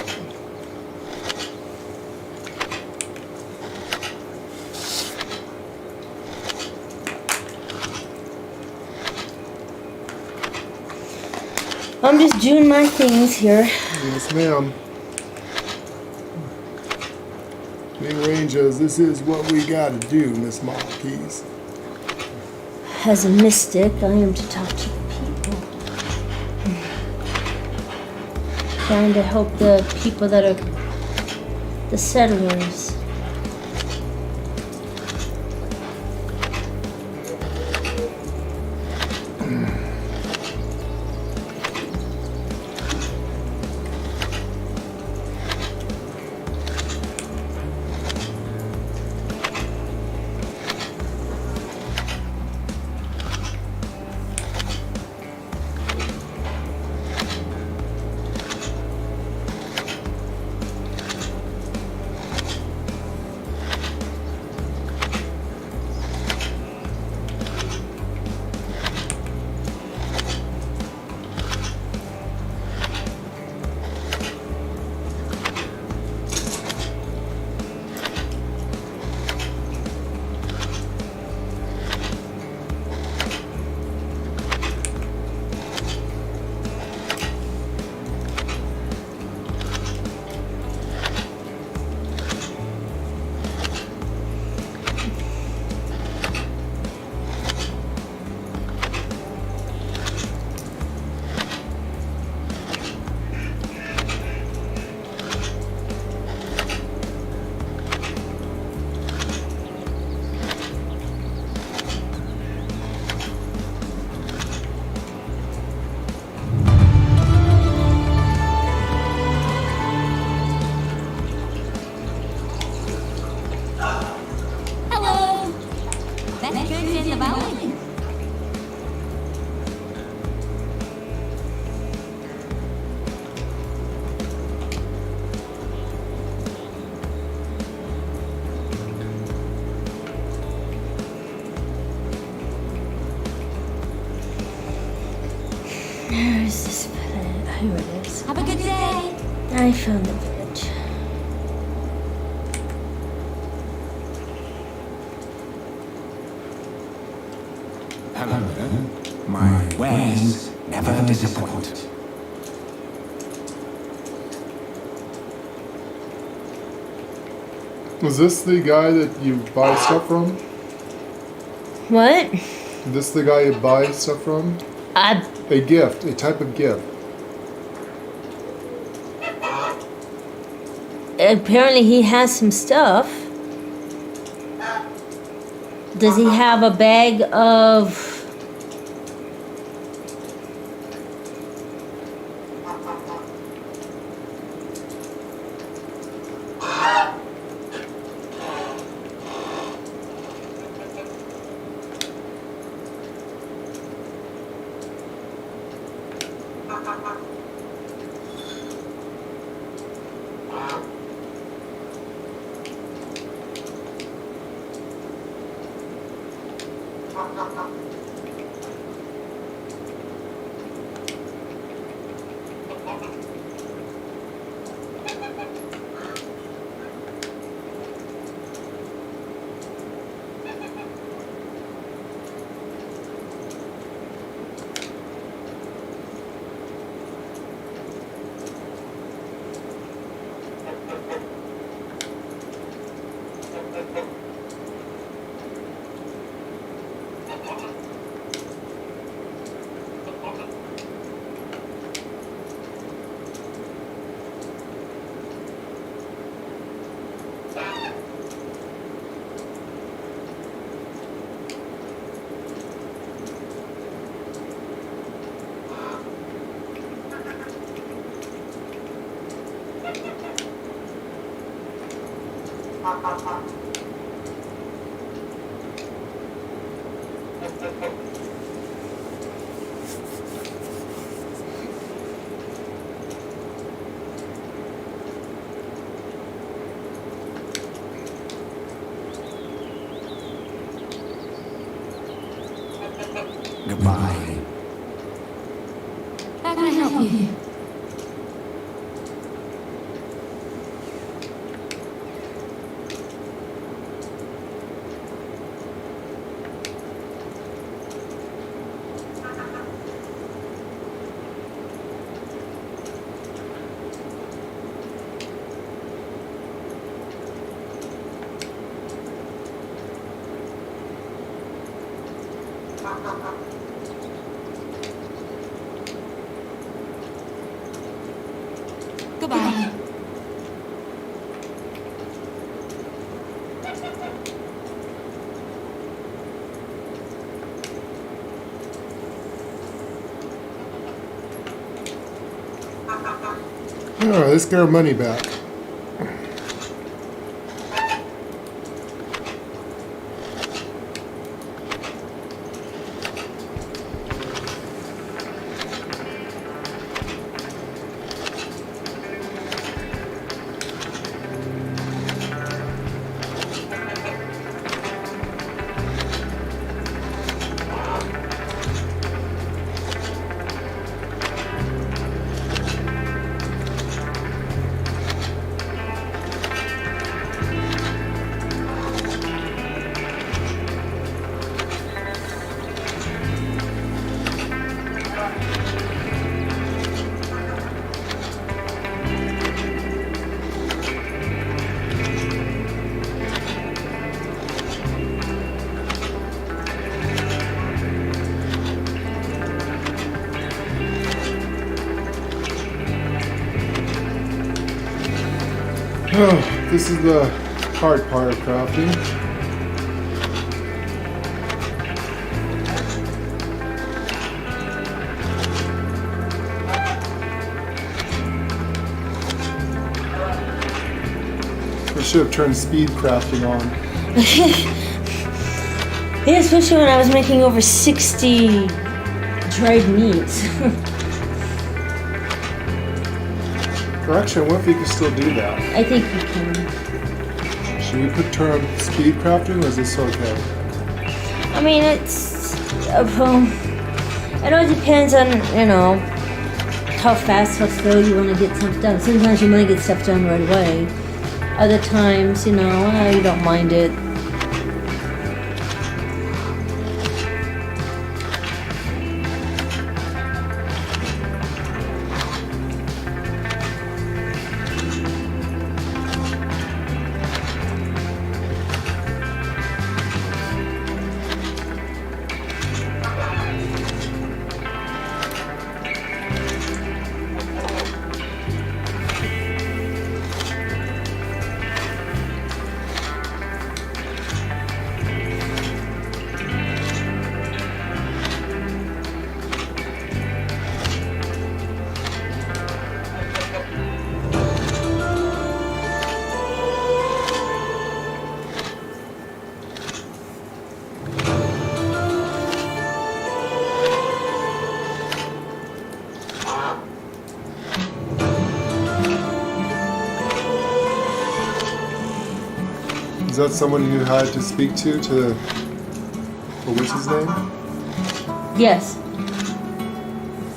I'm just doing my things here. Yes, ma'am. Being Rangers, this is what we gotta do, Miss Marquise. As a mystic, I am to talk to the people. Trying to help the people that are the settlers. Hello. That's good in the valley. Where is this village? Oh, here it is. Have a good day. I found the village. Hello there. My wares never disappoint. Was this the guy that you buy stuff from? What? Is this the guy you buy stuff from? I A gift, a type of gift. apparently he has some stuff. Does he have a bag of? Goodbye. How can I help you? Goodbye. Alright, let's get our money back. Oh, this is the hard part of crafting. I should have turned speed crafting on. Yeah, especially when I was making over 60 dried meats. Or actually, I wonder if you can still do that. I think we can. Should we put term speed crafting, or is this okay? I mean, it's it all depends on, you know, how fast, how slow you want to get stuff done. Sometimes you want to get stuff done right away. Other times, you know, you don't mind it. Is that someone you had to speak to what's his name? Yes.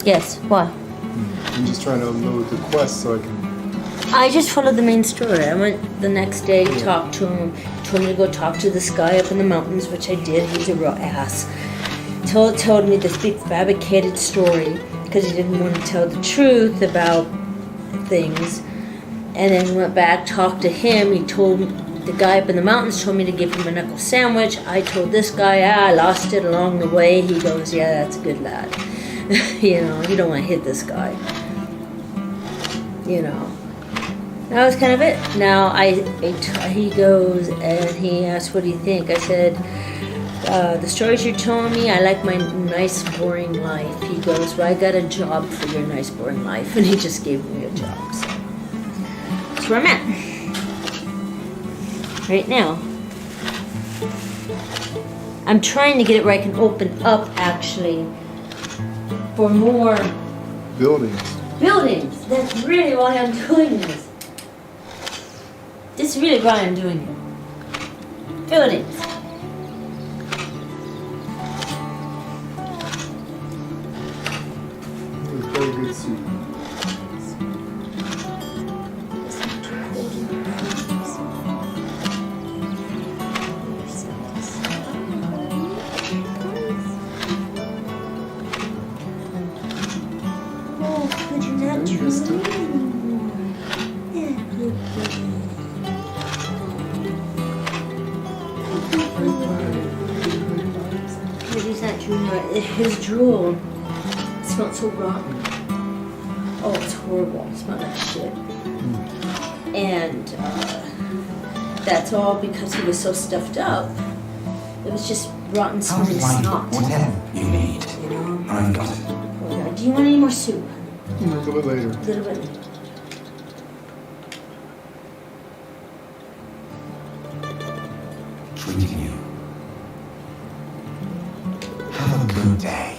Yes, what? I'm just trying to unload the quest so I can... I just followed the main story. I went the next day, talked to him, told me to go talk to this guy up in the mountains, which I did. He's a real ass. Told me this big fabricated story because he didn't want to tell the truth about things. And then went back, talked to him. He told me, the guy up in the mountains told me to give him a knuckle sandwich. I told this guy, I lost it along the way. He goes, yeah, that's a good lad. You know, you don't want to hit this guy. You know. That was kind of it. Now, he goes and he asked, what do you think? I said, the stories you're telling me, I like my nice, boring life. He goes, well, I got a job for your nice, boring life. And he just gave me a job. So that's where I'm at. Right now. I'm trying to get it where I can open up, actually, for more buildings. Buildings. That's really why I'm doing this. This is really why I'm doing it. Buildings. It's very good soup. Junior, his drool smelled so rotten. Oh, it's horrible. It smelled like shit. And that's all because he was so stuffed up. It was just rotten smelling snot. Whatever you need. You know? I've got it. Poor guy. Do you want any more soup? A little bit later. A little bit. Treating you. Have a good day.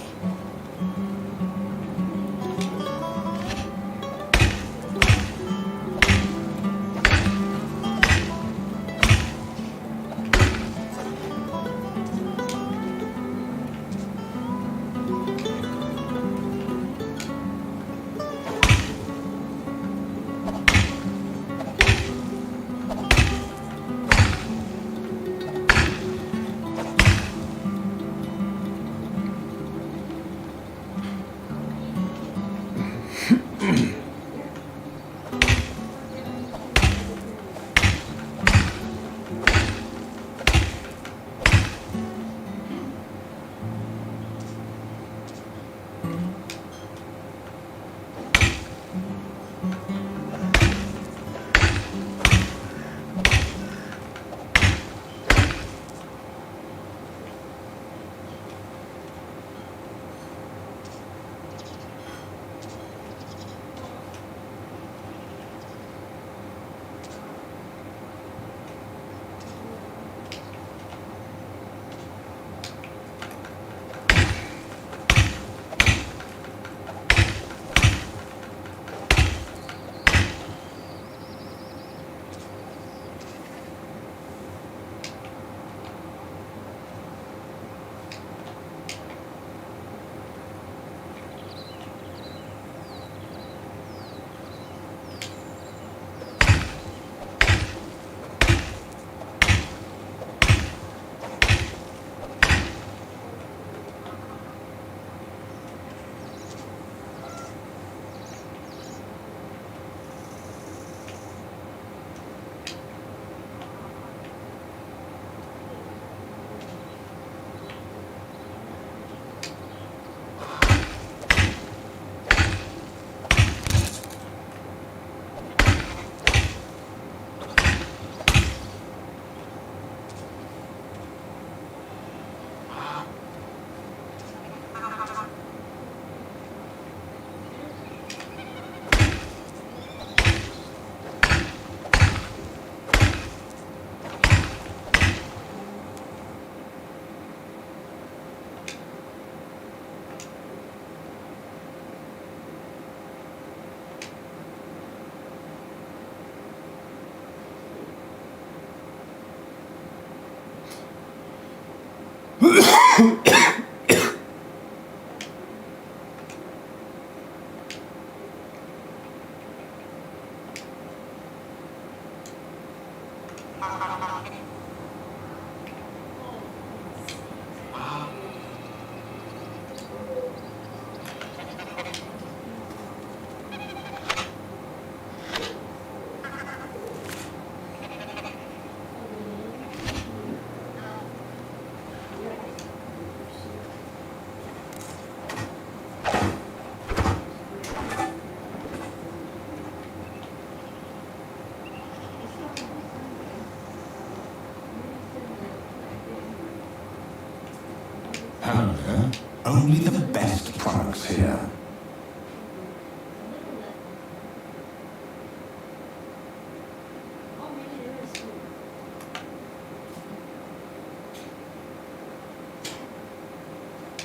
Hello. Only the best products here.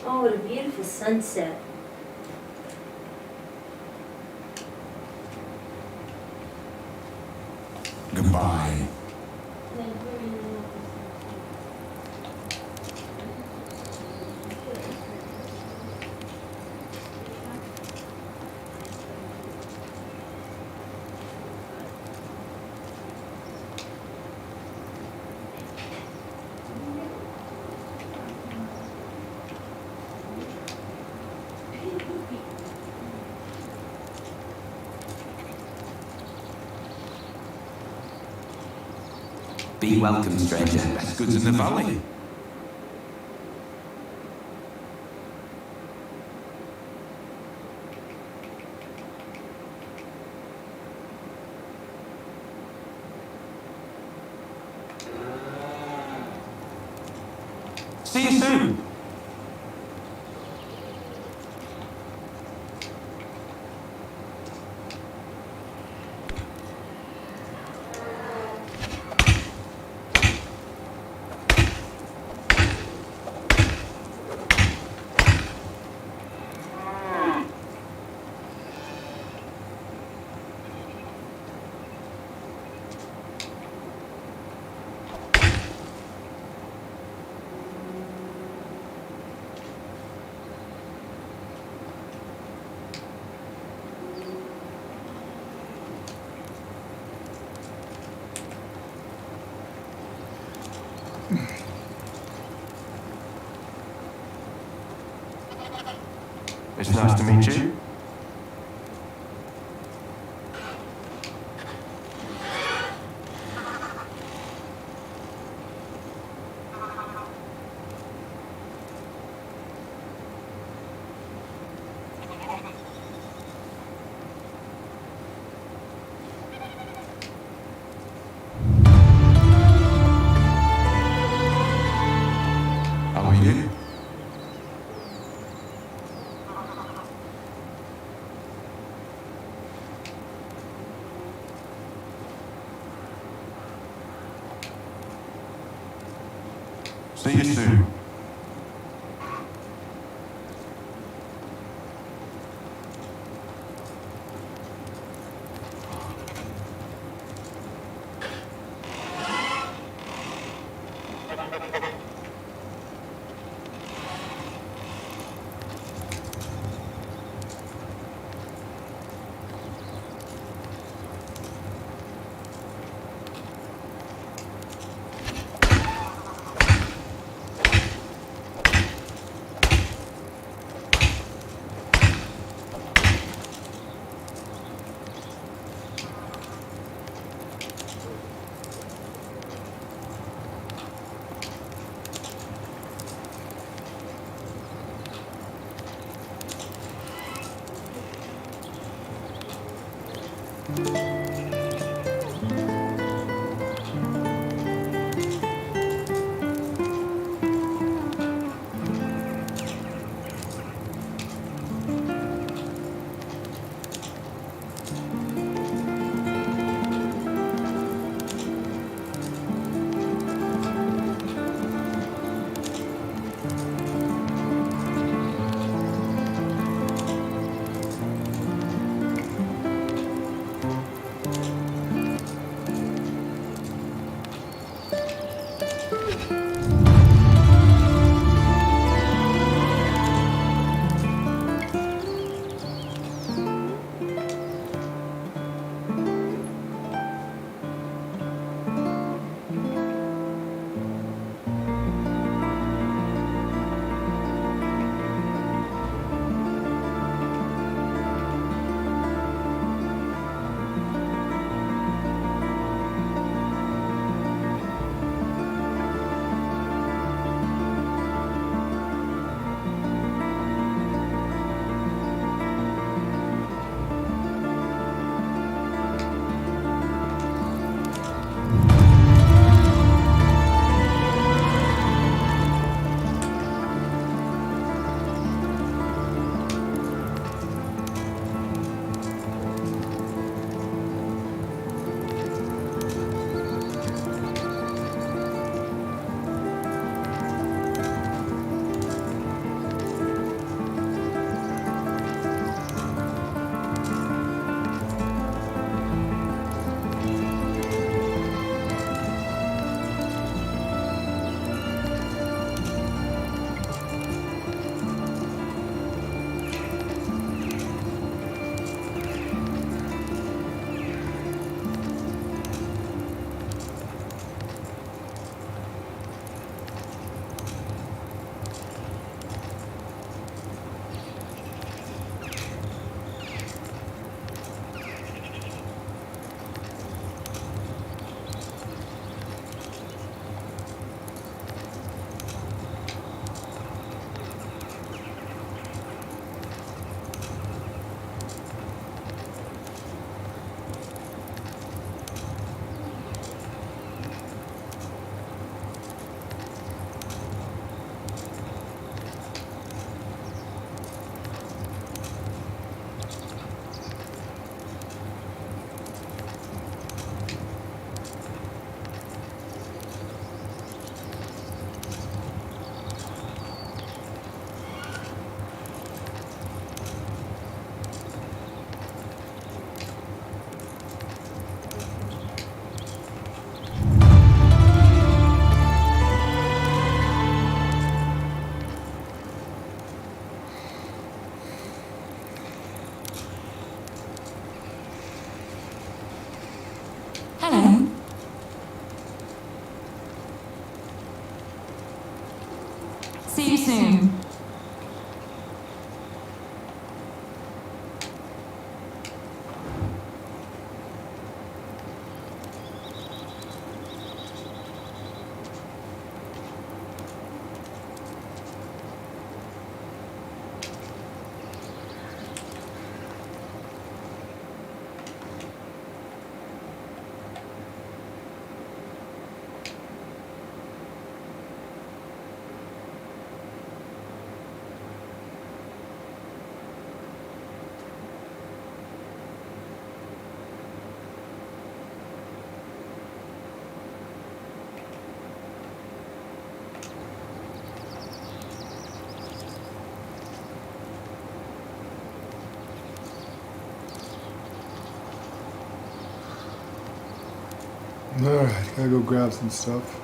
Oh, what a beautiful sunset. Goodbye. Be welcome, stranger. Best goods in the valley. See you soon. It's nice to meet you. How are you? See you soon. soon. Alright, gotta go grab some stuff.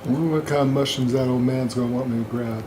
I wonder what kind of mushrooms that old man's gonna want me to grab.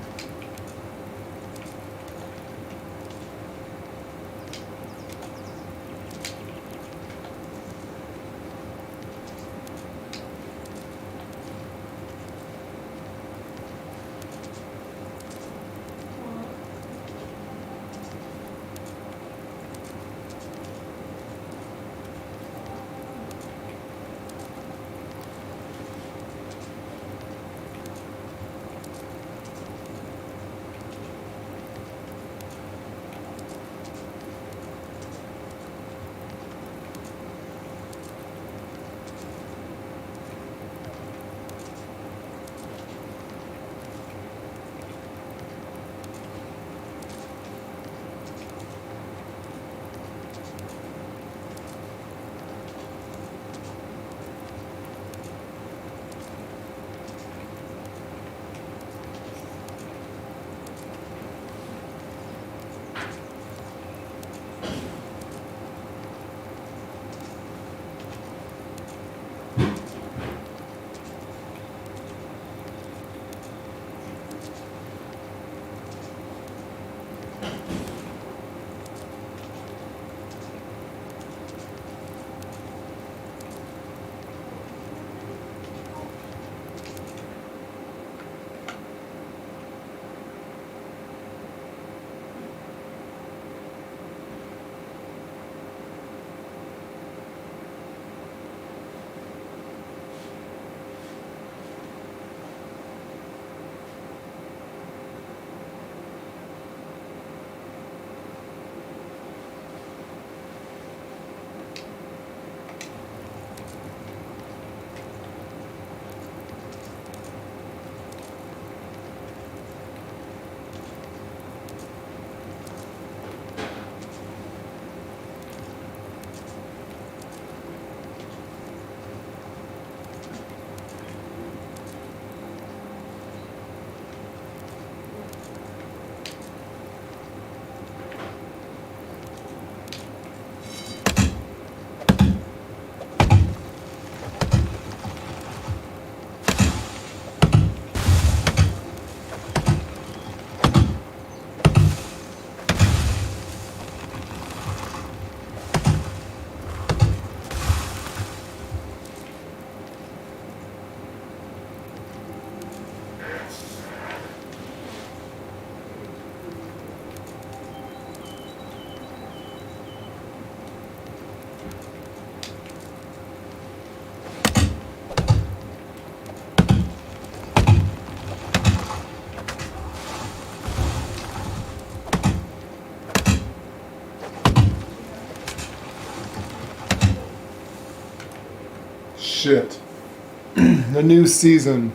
shit. The new season.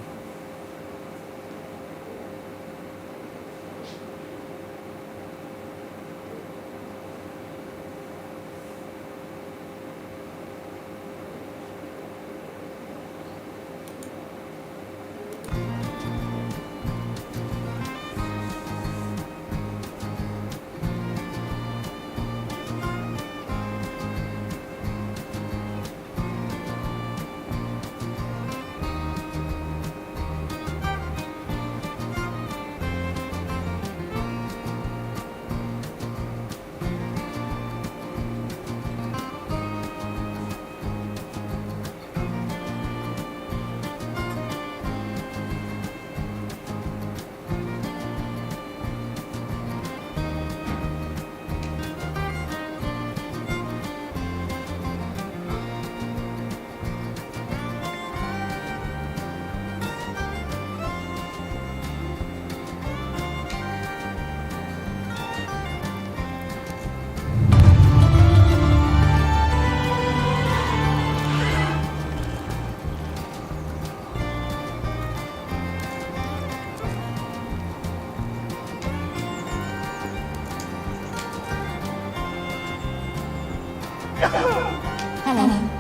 Hello.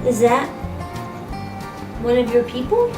Is that one of your people?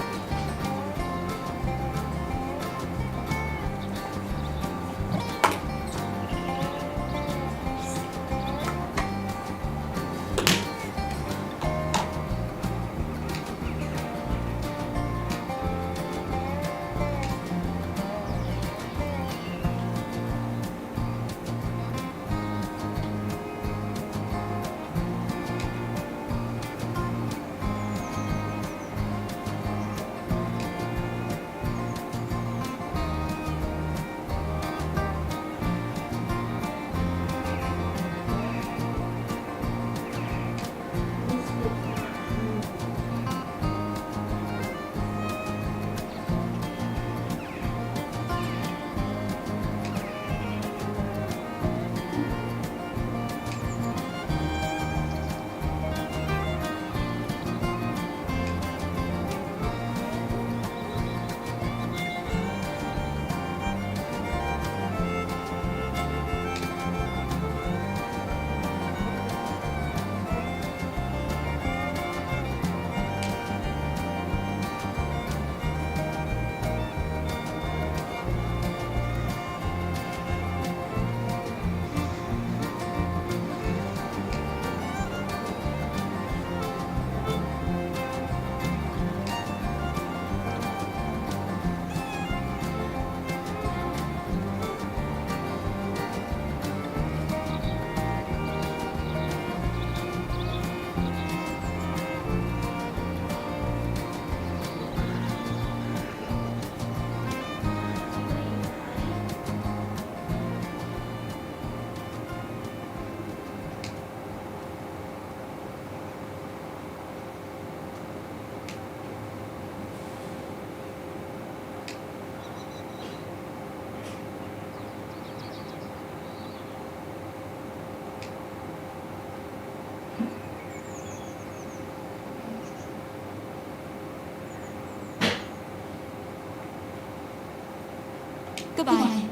Goodbye.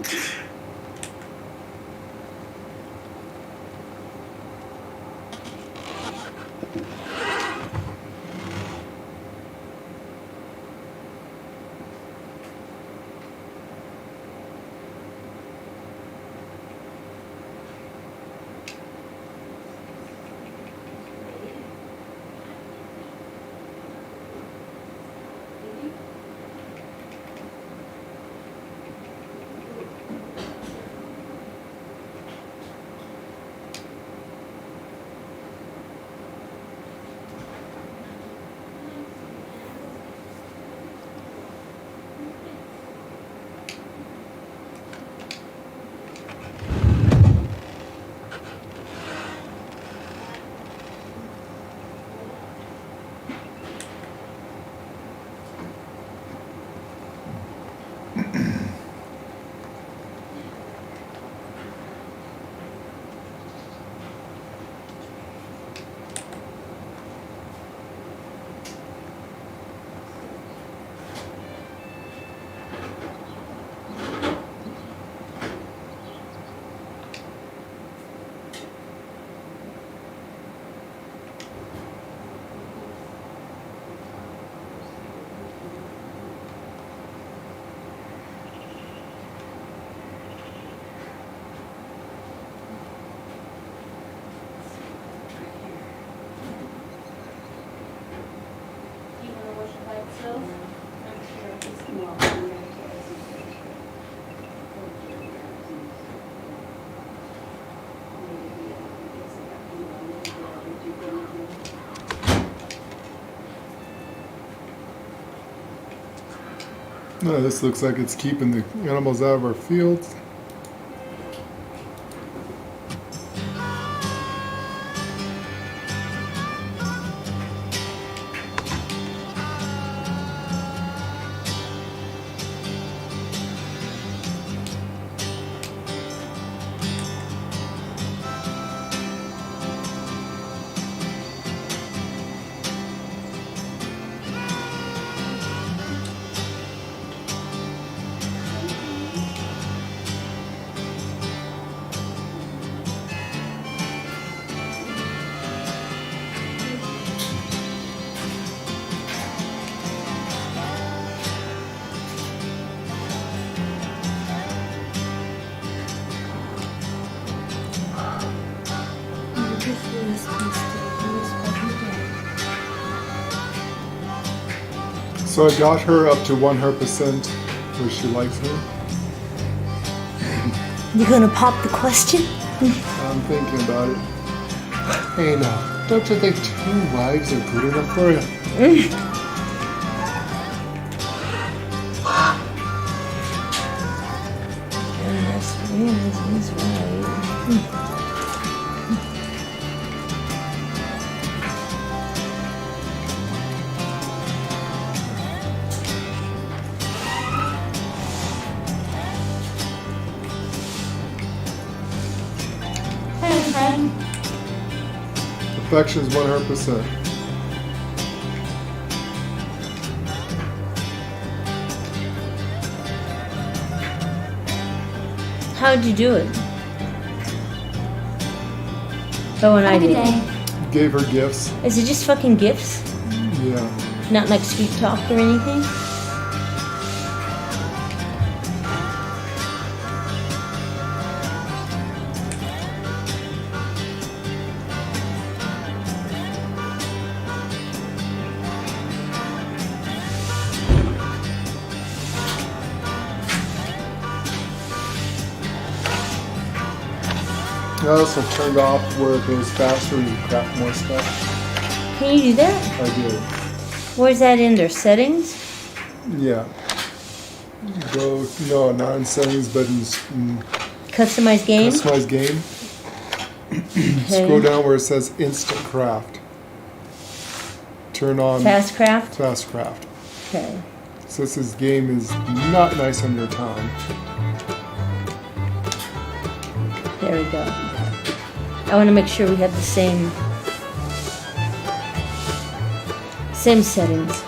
No, this looks like it's keeping the animals out of our fields. So I got her up to 100% where she likes me. You gonna pop the question? I'm thinking about it. Hey now, don't you think 2 wives are good enough for you? He's right. Hello, friend. Affection's 100%. How'd you do it? Oh, and I Have a good did. day. Gave her gifts. Is it just fucking gifts? Yeah. Not like sweet talk or anything? I also turned off where it goes faster and you craft more stuff. Can you do that? I did. Where's that in there? Settings? Yeah. Go, no, not in settings, but in Customize game? customize game. Scroll down where it says instant craft. Turn on Fast craft? fast craft. Okay. So this game is not nice on your time. There we go. I want to make sure we have the same settings.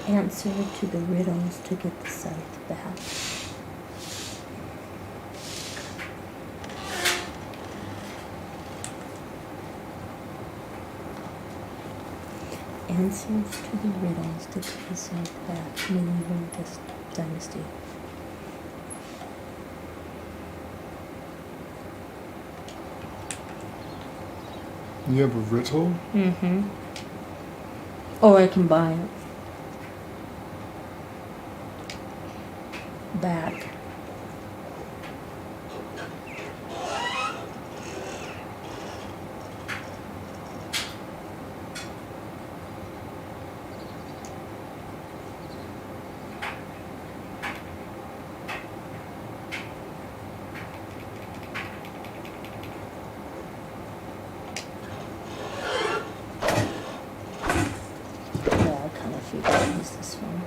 Answer to the riddles to get the scythe back. Answers to the riddles to get the scythe back. Medieval Dynasty. You have a riddle? Mm-hmm. Or I can buy it. Back. Yeah, I kind of figured I'd use this one.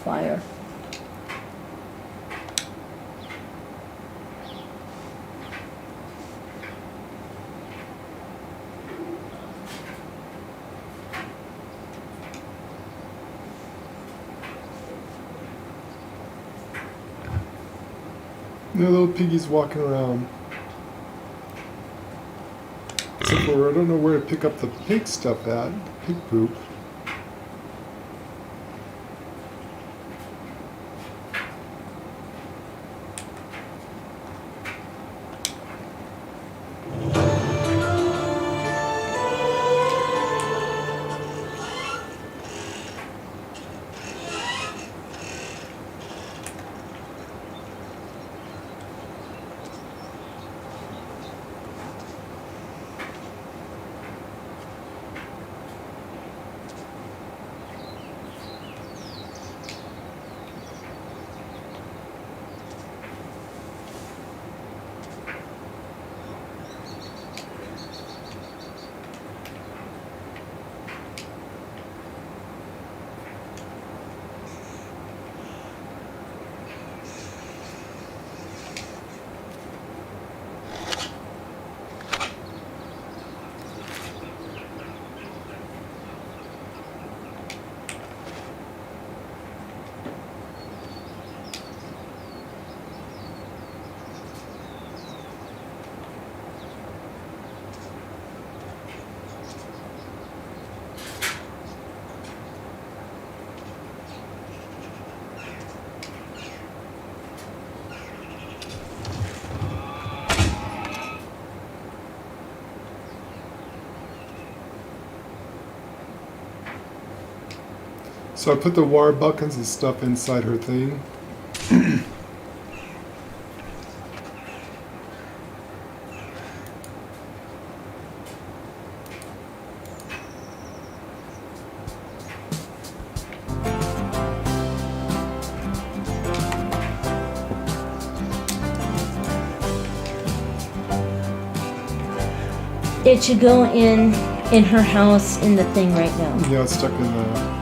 Fire. No little piggies walking around. Except for I don't know where to pick up the pig stuff at. Pig poop. So I put the wire buckets and stuff inside her thing. It should go in her house in the thing right now. Yeah, it's stuck in the...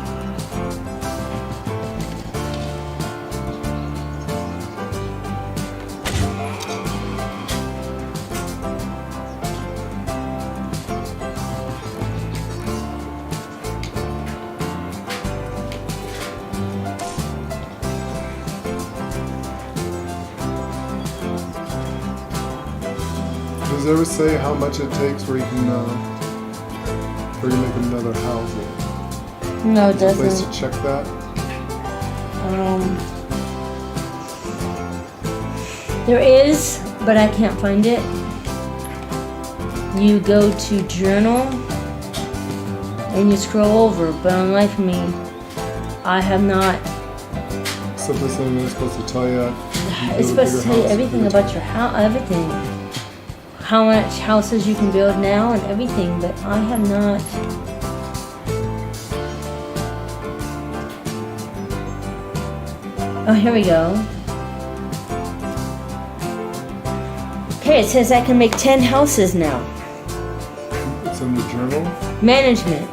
Does it ever say how much it takes where you can make another house? No, it Is there a place doesn't. to check that? There is, but I can't find it. You go to journal and you scroll over, but unlike me, I have not simply something that's supposed to tell you. It's supposed to tell you everything about your house, everything. How much houses you can build now and everything, but I have not. Oh, here we go. Okay, it says I can make 10 houses now. It's in the journal. Management.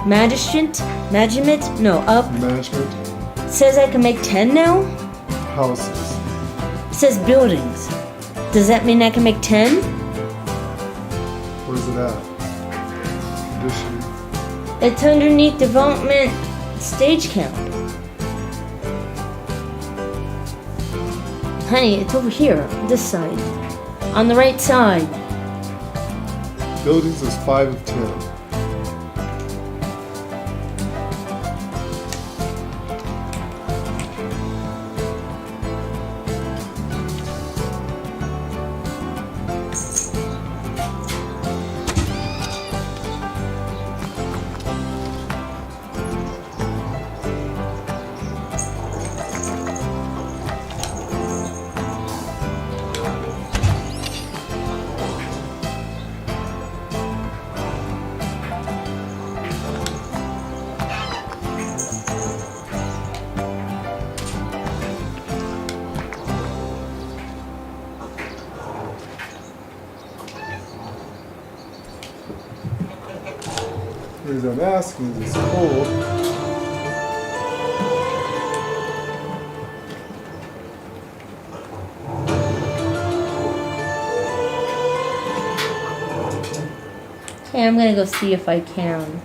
Management? No, up. Management. It says I can make 10 now? Houses. It says buildings. Does that mean I can make 10? Where's it at? Condition. It's underneath development stage count. Honey, it's over here, this side. On the right side. Buildings is 5 of 10. The reason I'm asking is it's cold. Okay, I'm gonna go see if I can.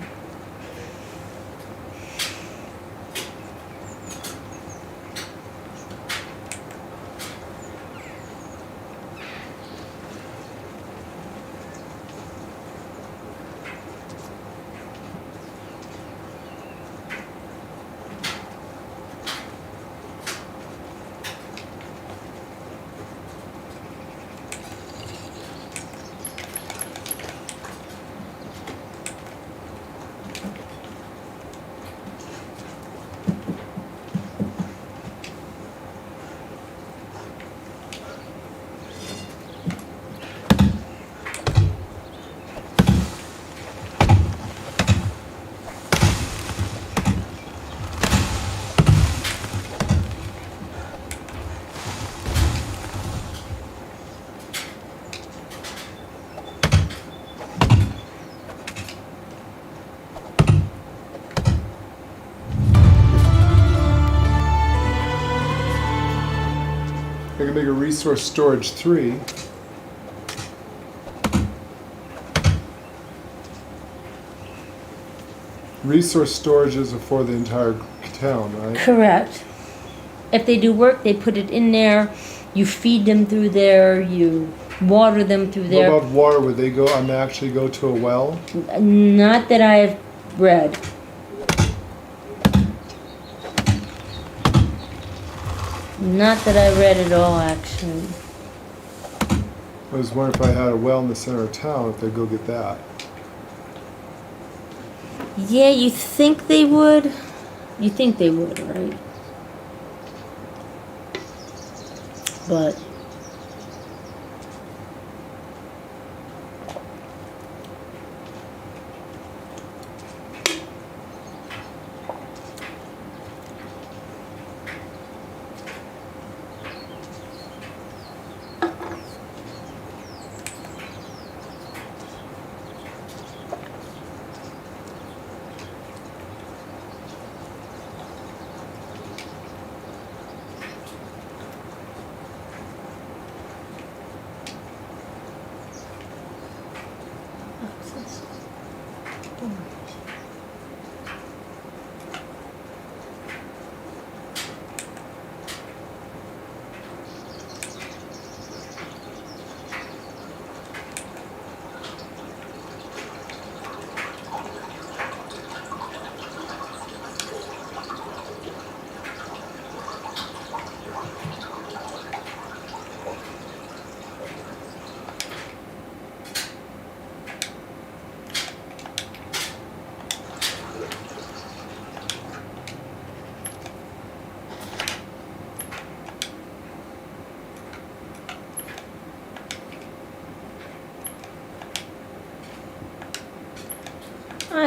I can make a resource storage 3. Resource storages are for the entire town, right? Correct. If they do work, they put it in there. You feed them through there. You water them through What there. about water? Would they go and actually go to a well? Not that I've read. Not that I read at all, actually. I was wondering if I had a well in the center of town, if they'd go get that. Yeah, you think they would? You think they would, right? But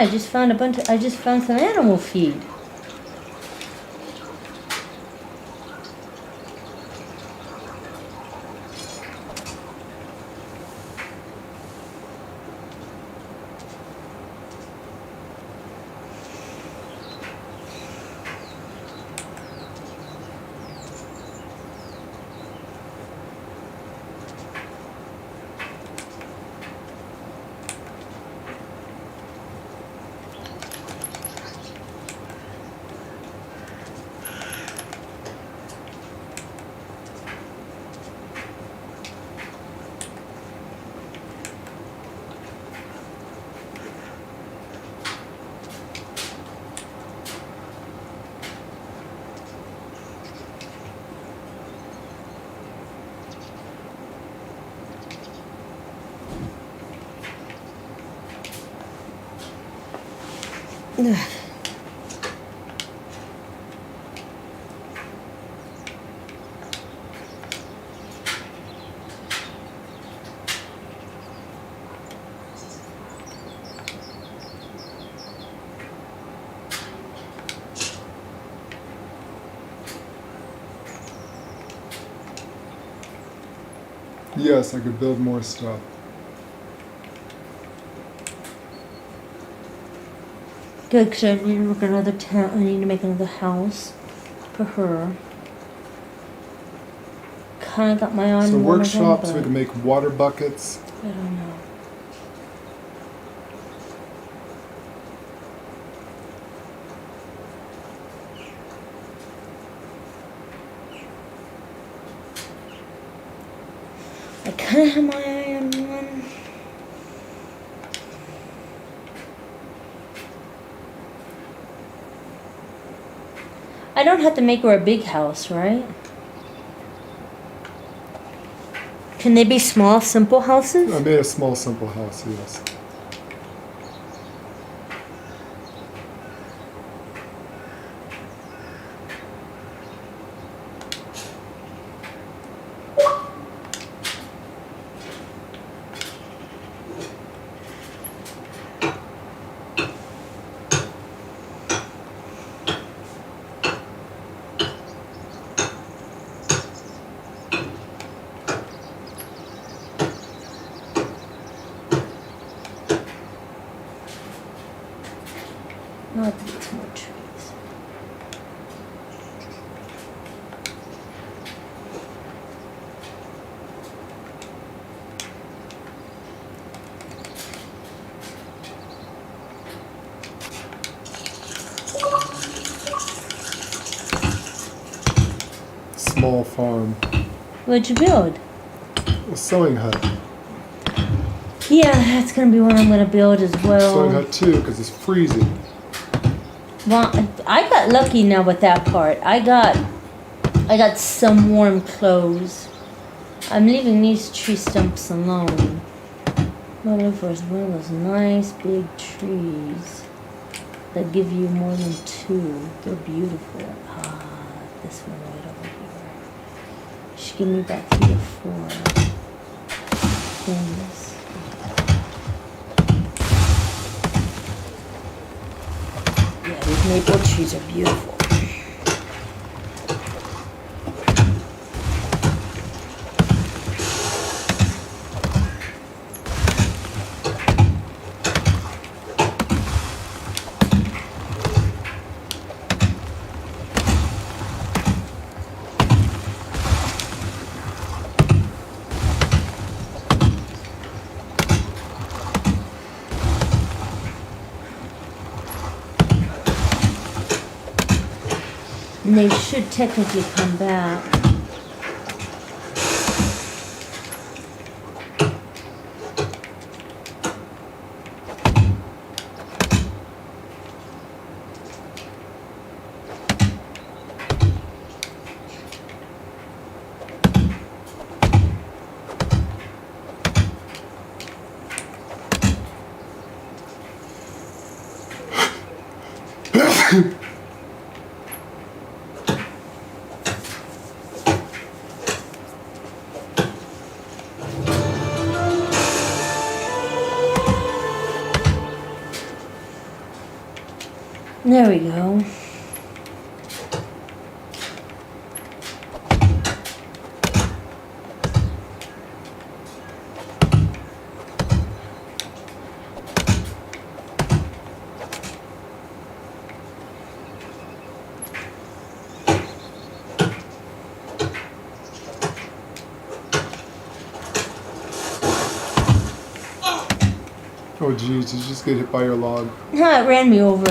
I just found I just found some animal feed. Yes, I could build more stuff. Good, because I need to make another tent. I need to make another house for her. Kind of got my eye on So one of workshops, them, we but can make water buckets. I don't know. I kind of have my eye on one. I don't have to make her a big house, right? Can they be small, simple houses? I made a small, simple house, yes. Not these more trees. Small farm. What'd you build? A sewing hut. Yeah, that's gonna be what I'm gonna build as Sewing well. hut too, because it's freezing. Well, I got lucky now with that part. I got some warm clothes. I'm leaving these tree stumps alone. I'm looking for one of those nice big trees that give you more than two. They're beautiful. Ah, this one right over here. Should give me about 3 or 4 things. Yeah, these maple trees are beautiful. And they should technically come back. There we go. Oh geez, did you just get hit by your log? It ran me over.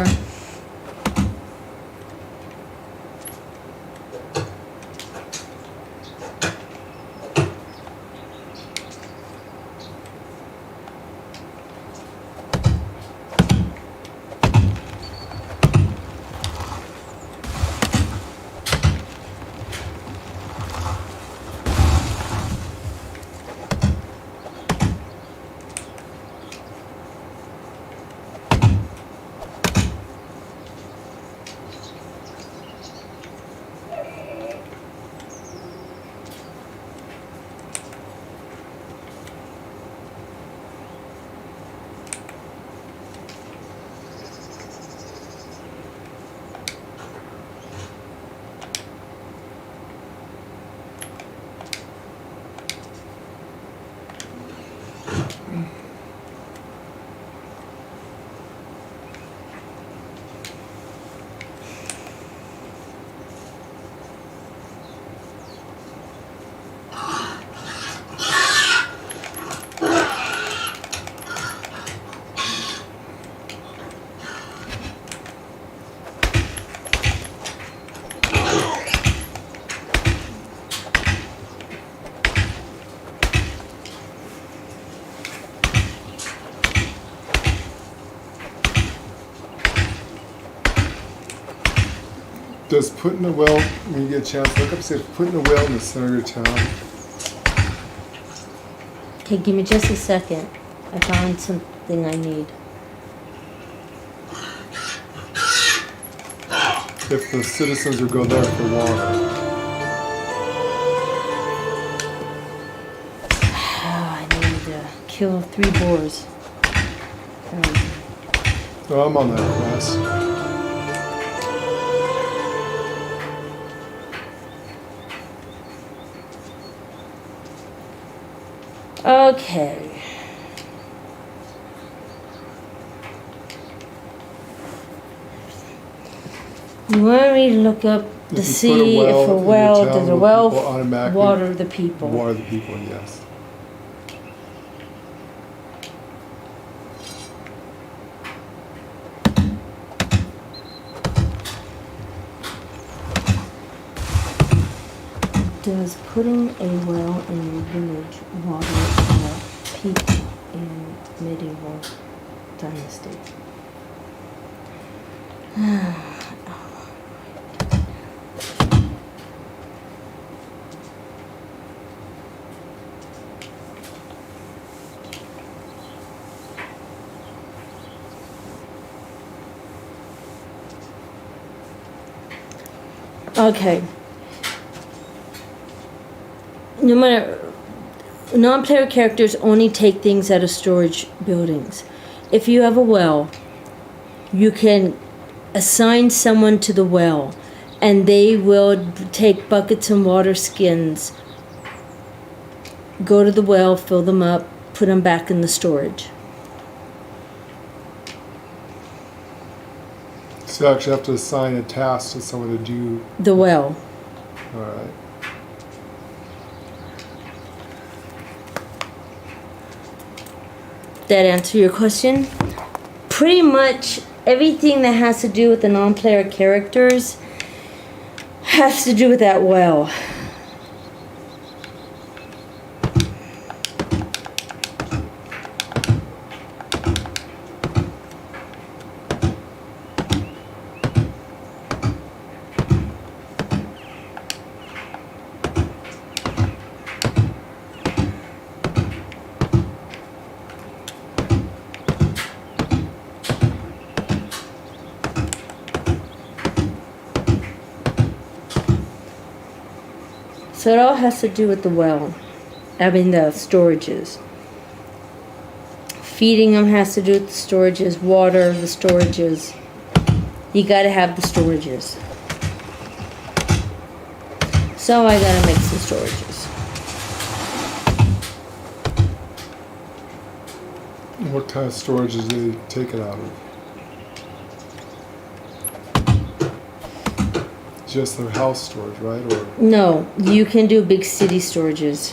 Does putting a well, when you get a chance, look up and say putting a well in the center of your town. Okay, give me just a second. I found something I need. If the citizens would go there for water. I need to kill 3 boars. Oh, I'm on that quest. Okay. You want me to look up to If you see put a well if a in your well, town, does a will well people automatically water the people? Water the people, yes. Does putting a well in your village water the people in Medieval Dynasty? Okay. No matter, non-player characters only take things out of storage buildings. If you have a well, you can assign someone to the well, and they will take buckets and water skins, go to the well, fill them up, put them back in the storage. So you actually have to assign a task to someone to do. The well. All right. That answer your question? Pretty much everything that has to do with the non-player characters has to do with that well. So it all has to do with the well. I mean the storages. Feeding them has to do with the storages. Water, the storages. you gotta have the storages. So I gotta make some storages. What kind of storage do they take it out of? Just their house storage, right? Or No, you can do big city storages.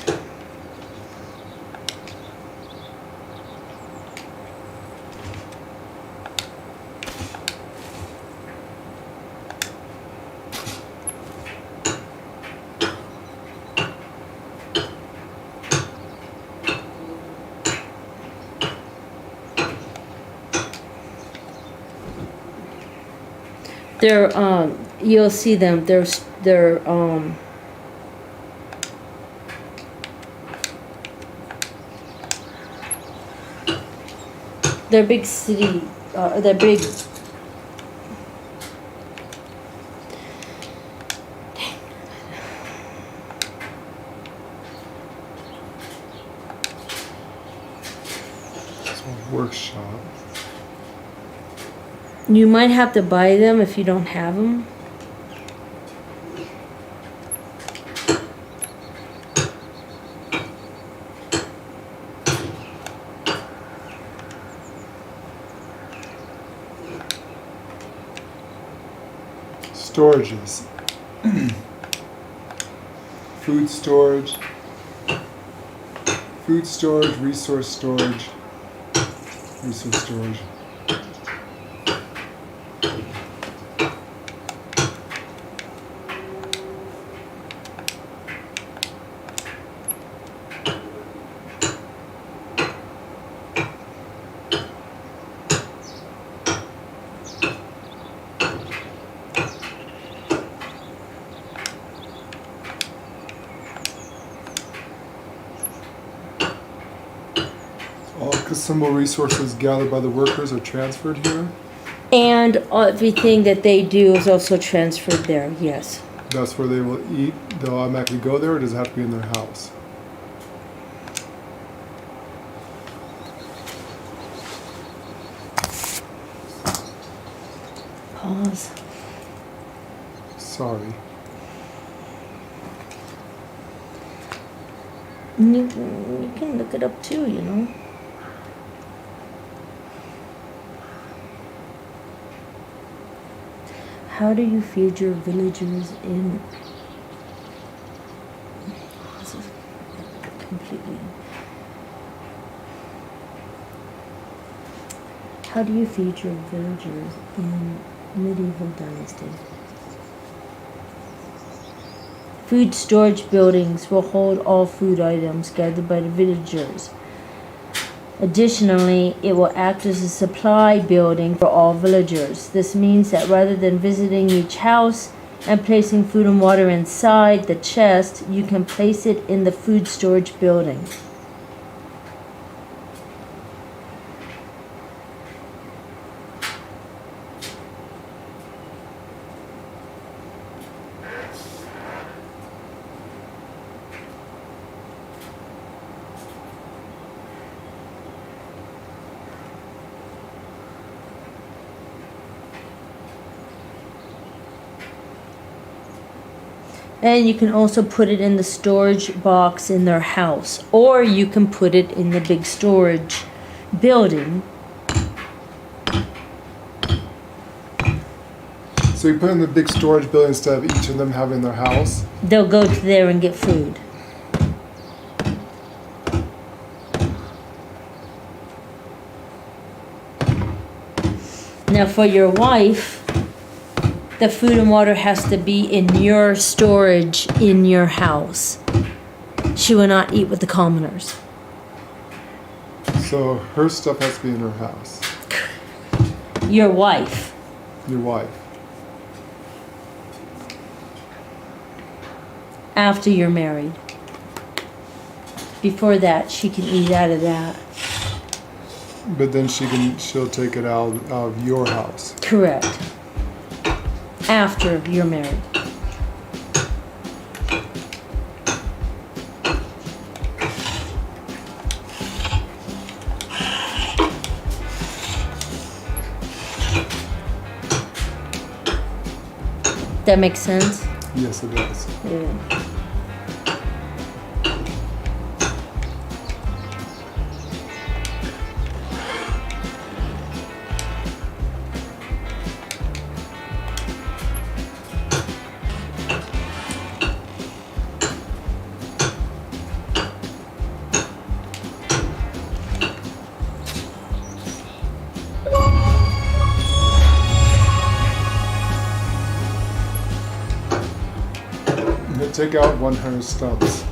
They're you'll see them. They're big city. They're big. it's a workshop. You might have to buy them if you don't have them. Storages. Food storage. Food storage, resource storage. Resource storage. All consumable resources gathered by the workers are transferred here. And everything that they do is also transferred there. Yes. That's where they will eat. They'll automatically go there, or does it have to be in their house? Pause. Sorry. You can look it up too, you know. How do you feed your villagers in? This is completely. How do you feed your villagers in Medieval Dynasty? Food storage buildings will hold all food items gathered by the villagers. Additionally, it will act as a supply building for all villagers. This means that rather than visiting each house and placing food and water inside the chest, you can place it in the food storage building. And you can also put it in the storage box in their house, or you can put it in the big storage building. So you put in the big storage building instead of each of them having their house. They'll go to there and get food. Now for your wife, the food and water has to be in your storage in your house. She will not eat with the commoners. So her stuff has to be in her house. Your wife. Your wife. After you're married. Before that, she can eat out of that. But then she'll take it out of your house. Correct. After you're married. That makes sense. Yes, it does. Yeah. I'm gonna take out 100 stumps.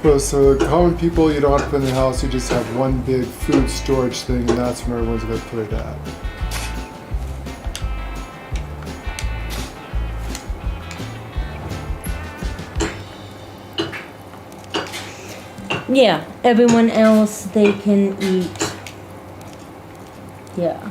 Well, so common people, you don't have to put in the house, you just have one big food storage thing, and that's where everyone's going to put it at. Yeah, everyone else they can eat. Yeah.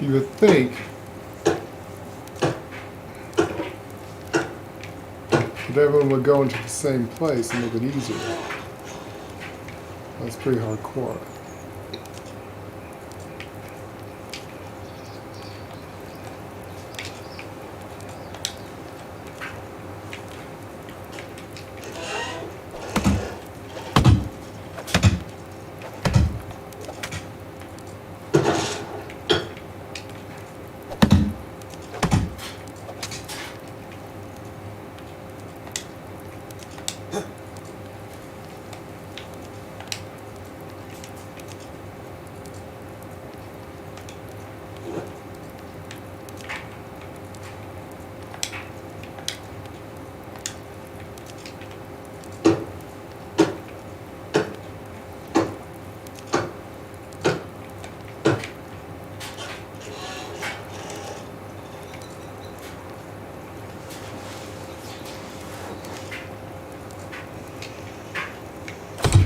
You would think that everyone would go into the same place and make it easier. That's pretty hardcore.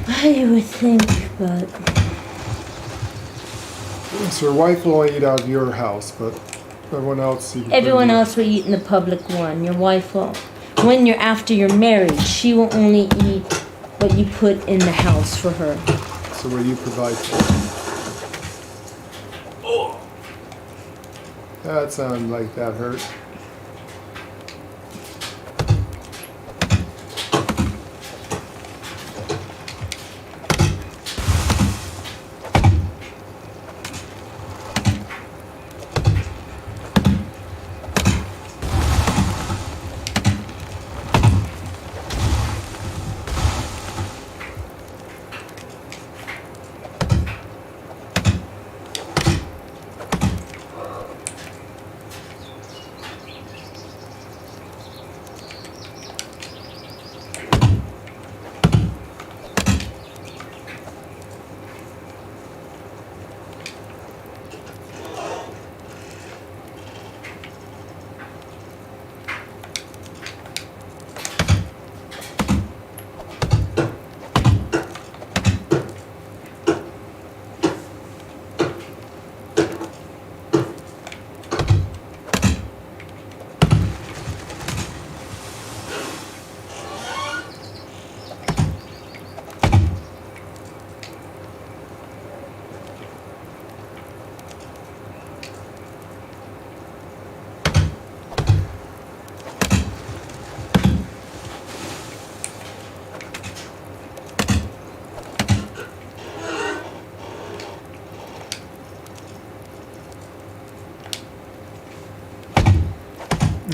I would think, but So your wife will only eat out of your house, but everyone else you can put everyone in- else will eat in the public one. Your wife will. When you're after you're married, she will only eat what you put in the house for her. So what you provide for. Oh. That sounded like that hurt.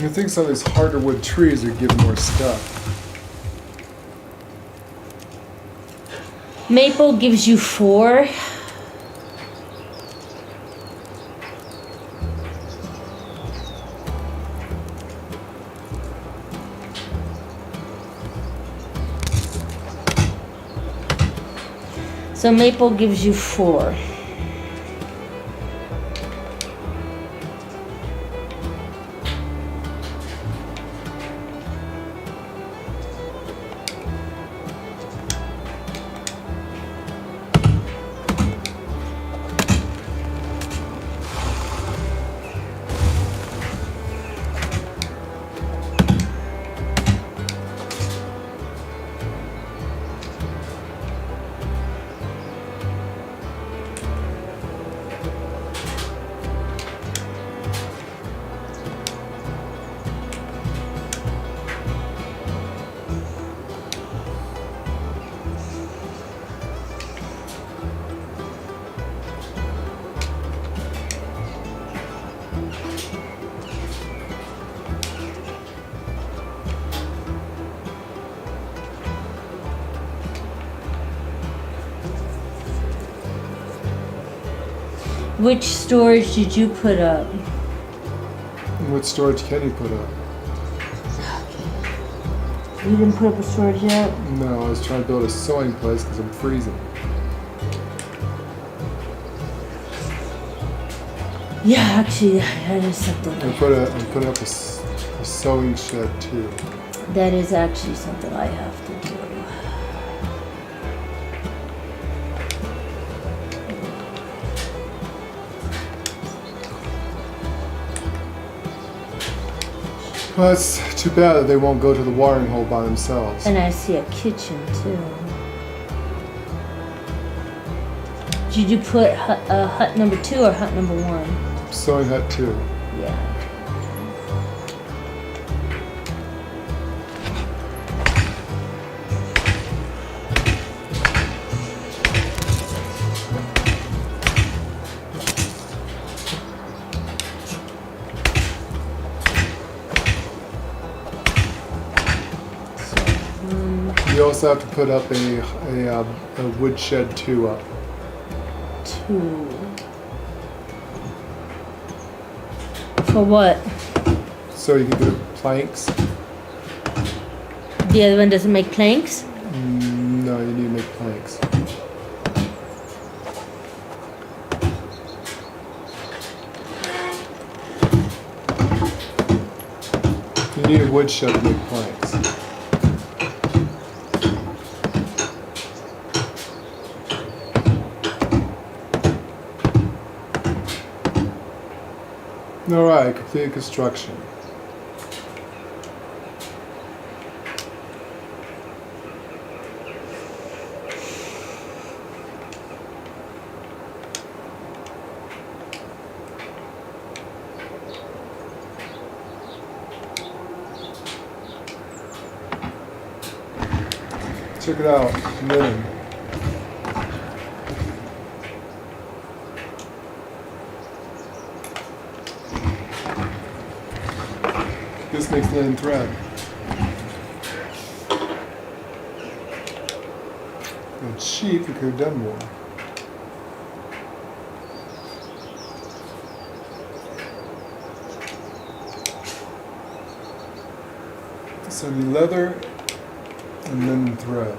I think some of these harder wood trees would give more stuff. Maple gives you 4. So maple gives you 4. Which storage did you put up? And what storage can you put up? You didn't put up a storage yet? No, I was trying to build a sewing place because I'm freezing. Yeah, actually, that is something. I'm putting up a sewing shed too. That is actually something I have to do. Well, it's too bad that they won't go to the watering hole by themselves. And I see a kitchen too. Did you put hut number 2 or hut number 1? Sewing hut 2. Yeah. You also have to put up a woodshed 2 up. 2. For what? So you can do planks. The other one doesn't make planks? No, you need to make planks. You need a woodshed to make planks. Alright, completed construction. Check it out, linen. This makes linen thread. And cheap, we could have done more. So the leather and linen thread.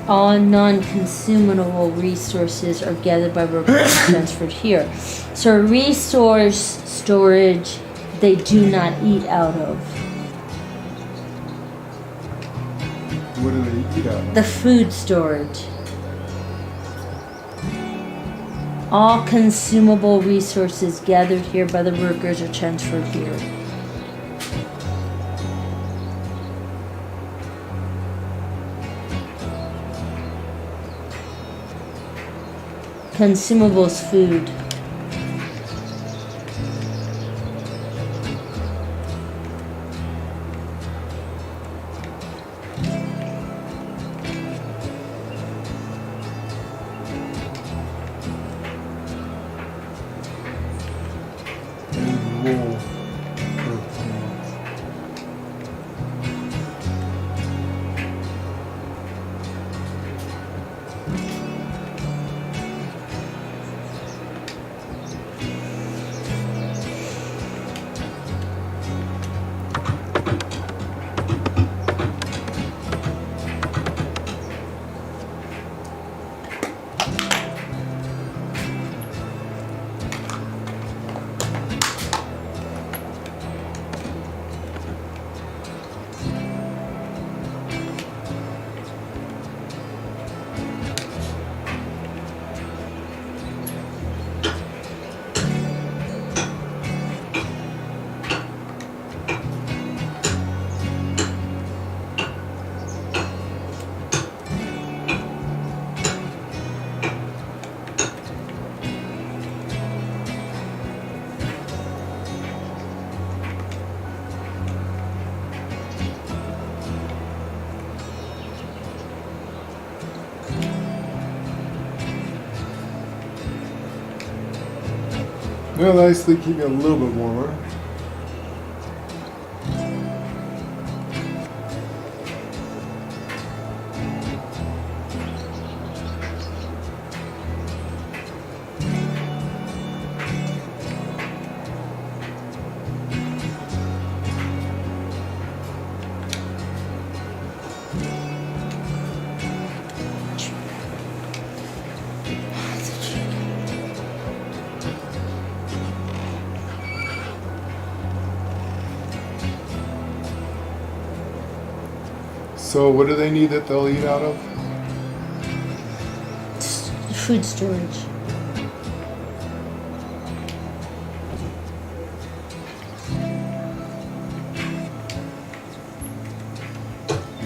All non-consumable resources are gathered by workers and transferred here. So resource storage, they do not eat out of. What do they eat out of? The food storage. All consumable resources gathered here by the workers are transferred here. Consumables food. And wool. They'll nicely keep you a little bit warmer. So what do they need that they'll eat out of? Food storage.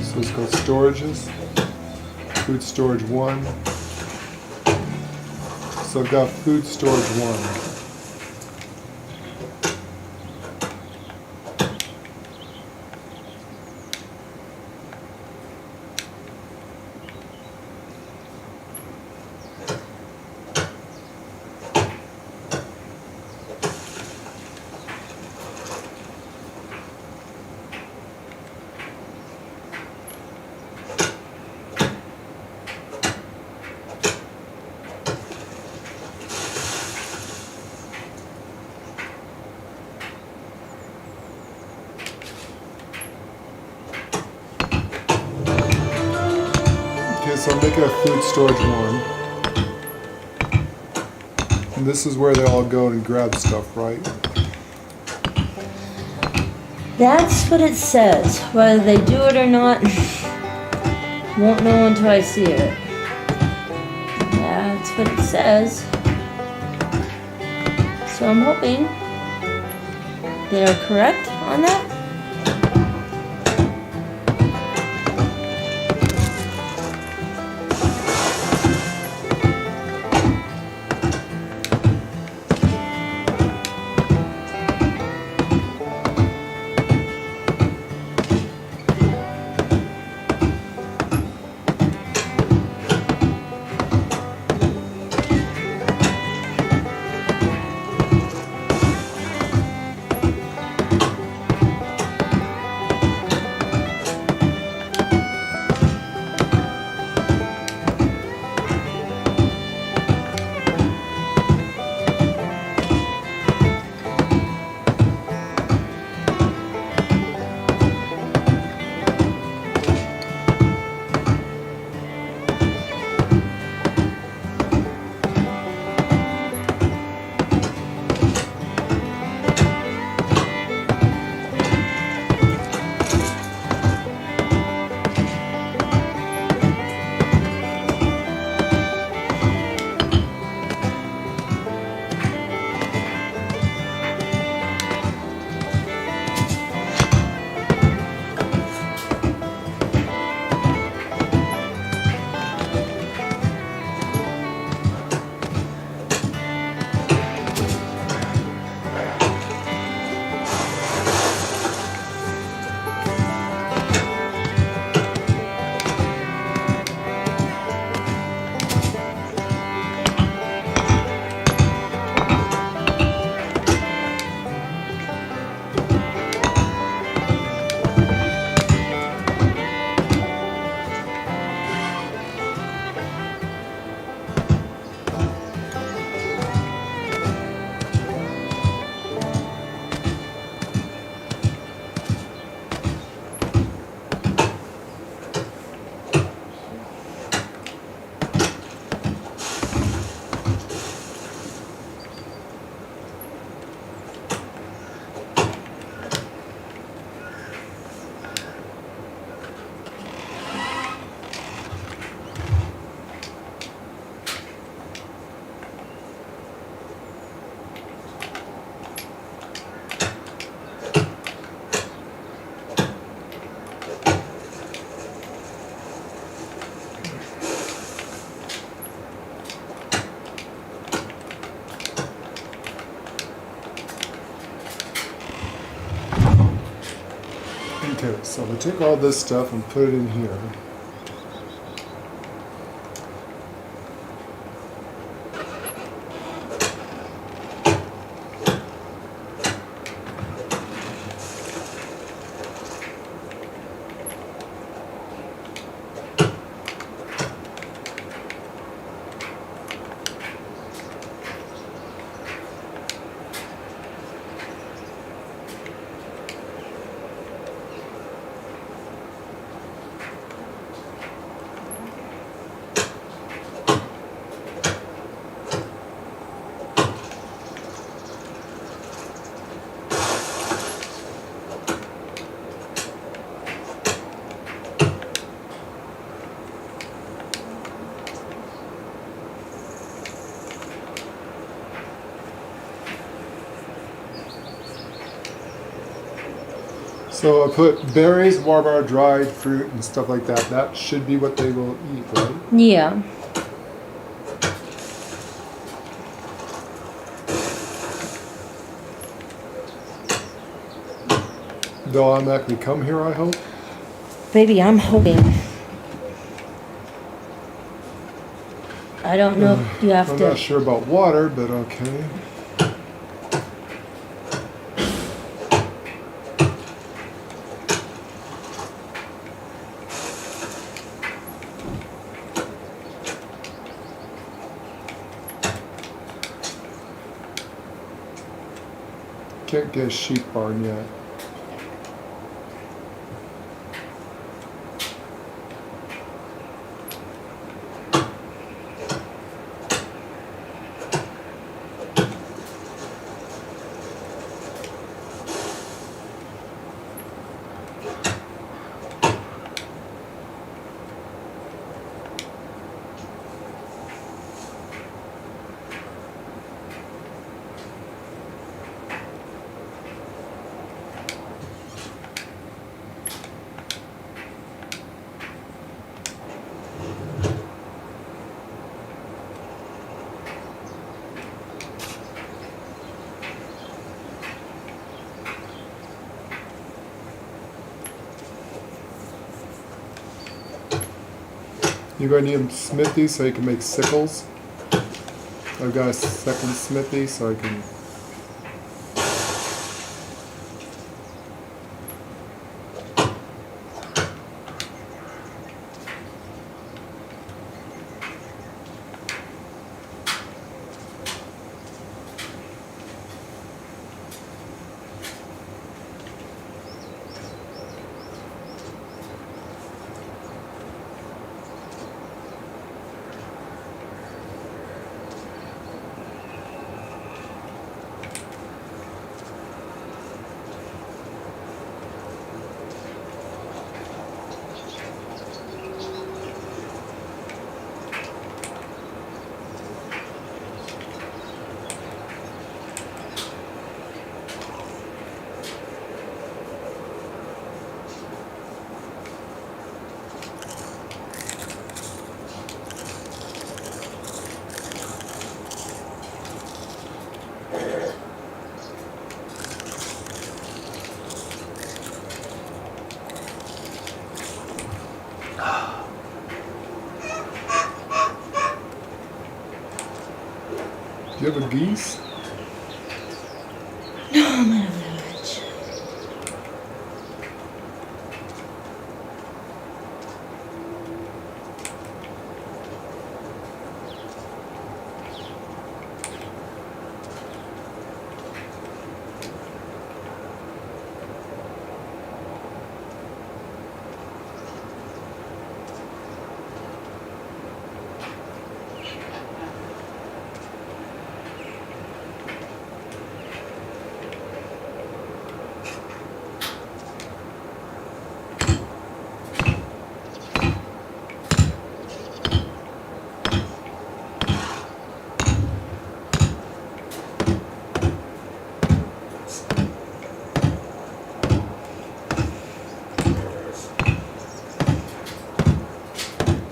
So it's called storages. Food storage 1. So I've got food storage 1. So I'm making a food storage 1. And this is where they all go and grab stuff, right? That's what it says. Whether they do it or not, won't know until I see it. That's what it says. So I'm hoping they are correct on that. Okay, so we take all this stuff and put it in here. So I put berries, water, dried fruit, and stuff like that. That should be what they will eat, right? Yeah. They'll automatically come here, I hope. Baby, I'm hoping. I don't know if you have I'm to. not sure about water, but okay. Can't get a sheep barn yet. You're going to need a smithy so you can make sickles. I've got a second smithy so I can... Do you have a geese? No, I'm out of village.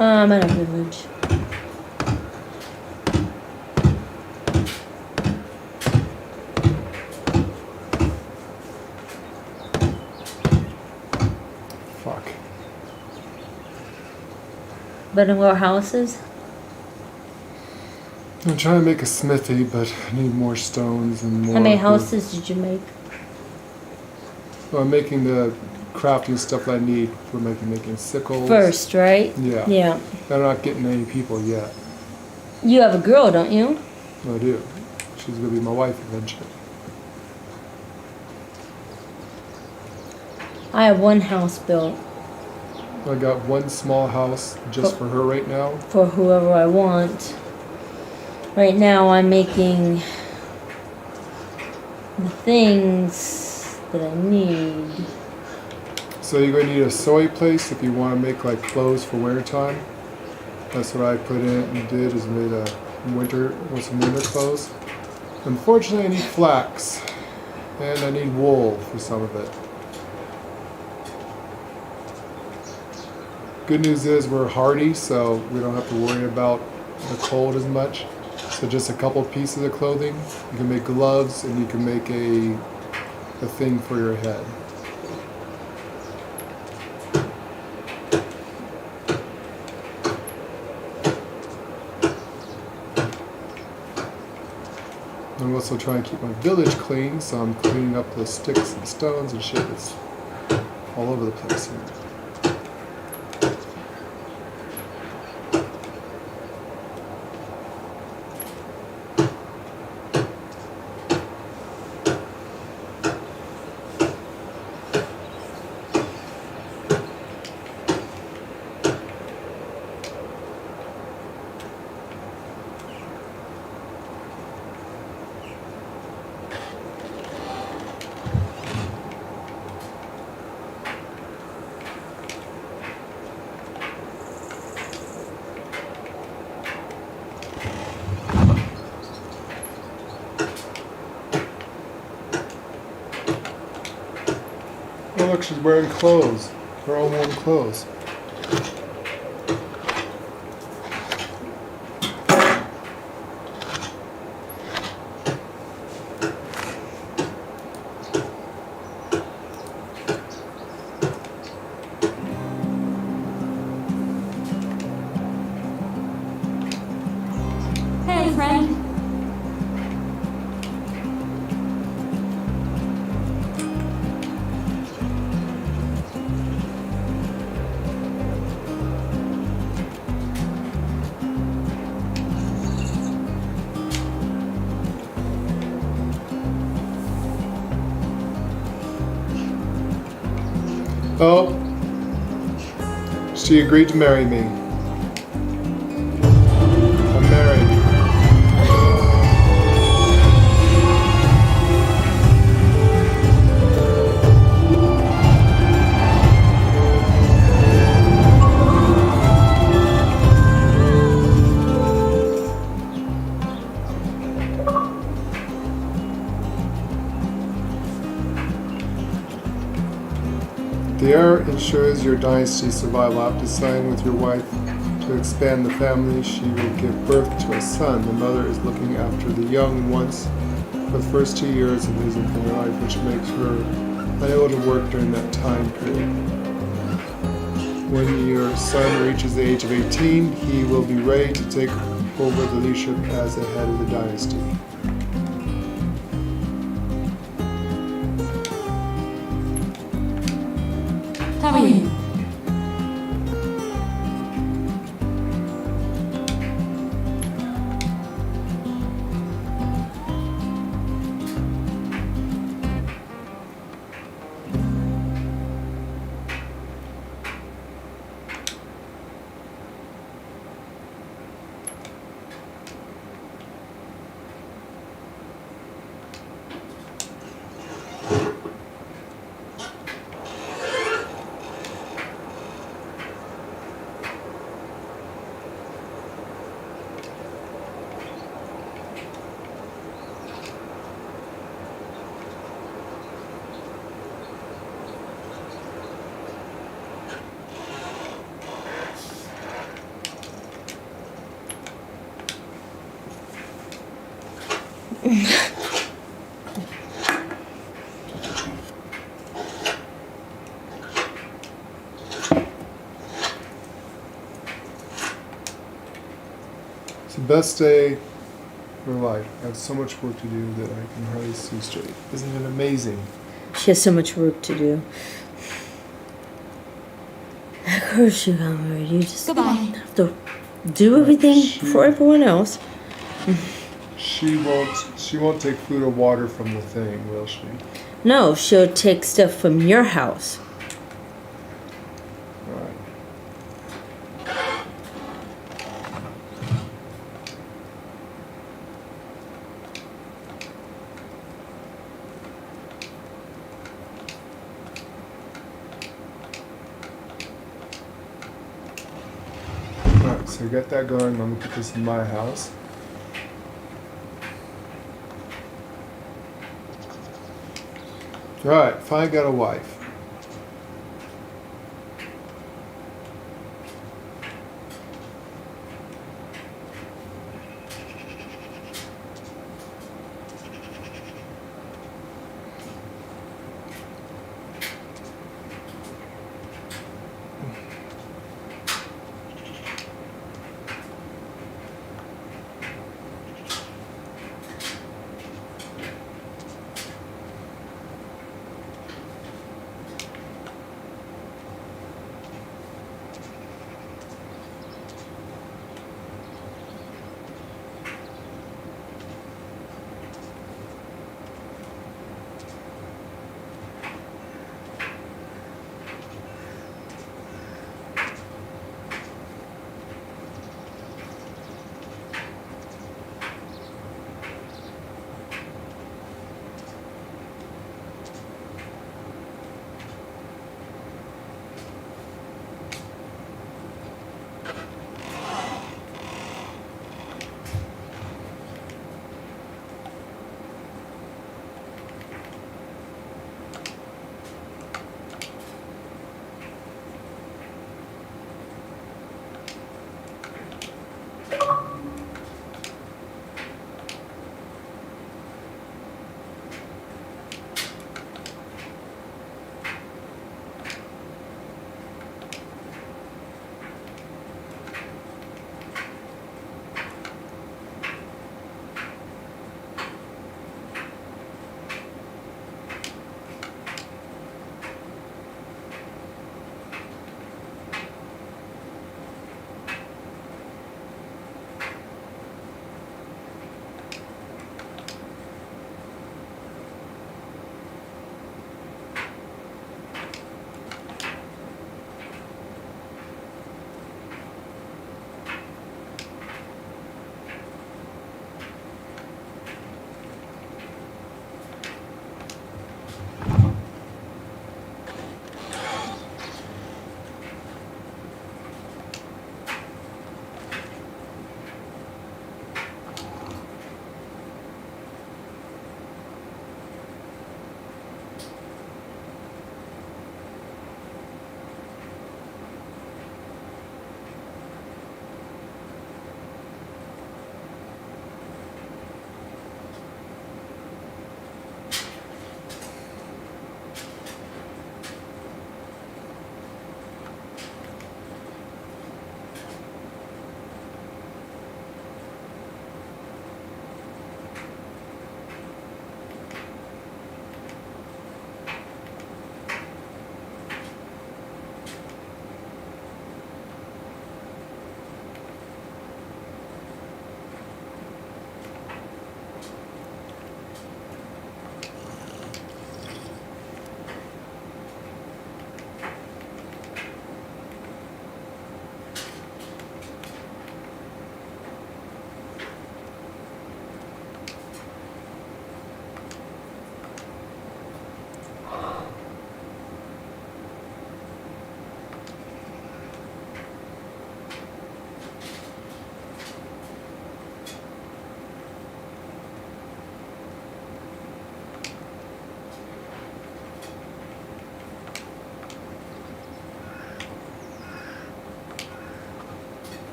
I'm at a village. Fuck. Building more houses? I'm trying to make a smithy, but I need more stones and more... How many houses did you make? Well, I'm making the crafting stuff that I need for making sickles. First, right? Yeah. Yeah. I'm not getting any people yet. You have a girl, don't you? I do. She's going to be my wife eventually. I have one house built I got one small house just for her right now. for whoever I want. Right now I'm making the things that I need. So you're going to need a sewing place if you want to make like clothes for winter time. That's what I put in and did, is made a some winter clothes. Unfortunately I need flax and I need wool for some of it. Good news is we're hardy, so we don't have to worry about the cold as much. So just a couple pieces of clothing. You can make gloves and you can make a thing for your head. I'm also trying to keep my village clean, so I'm cleaning up the sticks and stones and shit that's all over the place here. Oh look, she's wearing clothes. Her own warm clothes. Hey, friend. Oh, she agreed to marry me. I'm married. The heir ensures your dynasty's survival. After signing with your wife to expand the family, she will give birth to a son. The mother is looking after the young once for the first 2 years of his and her life, which makes her unable to work during that time period. When your son reaches the age of 18, he will be ready to take over the leadership as the head of the dynasty. How are you? It's the best day of her life. I have so much work to do that I can hardly see straight. Isn't it amazing? She has so much work to do. Of course you got married. You just Goodbye. have to do everything for everyone else. She won't take food or water from the thing, will she? No, she'll take stuff from your house. Right. Alright, so get that going. I'm gonna put this in my house. Alright, finally got a wife.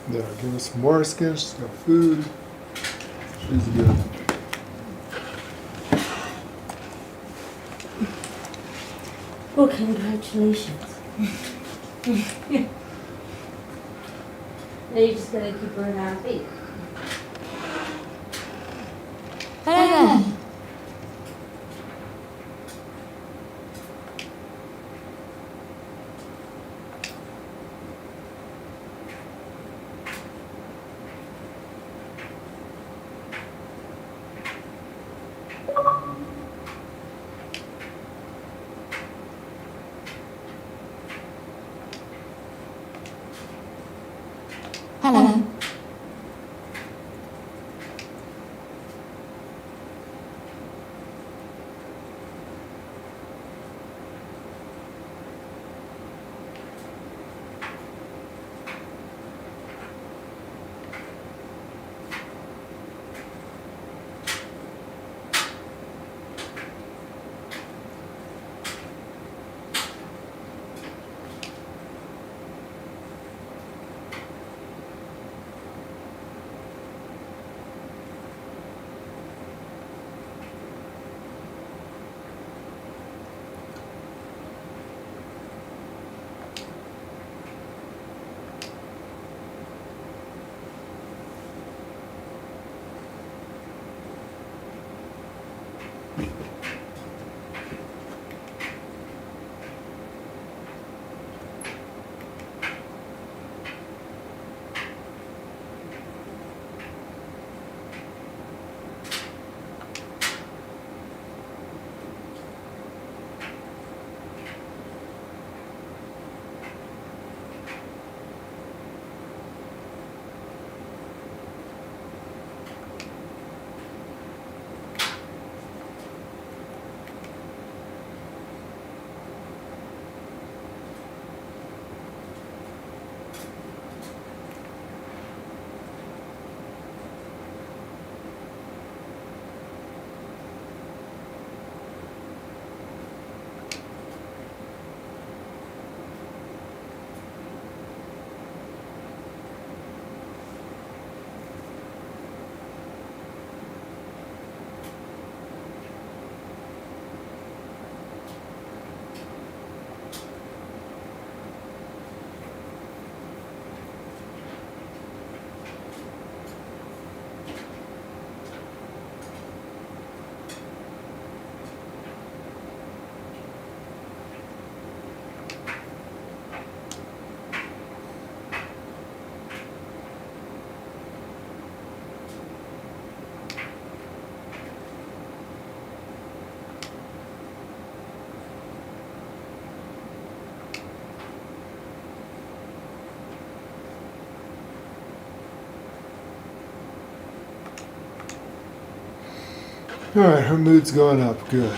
There, give us some more skin. She's got food. She's good. Well, congratulations. Now you just gotta keep her happy. Hello there. Hello. All right, her mood's going up. Good.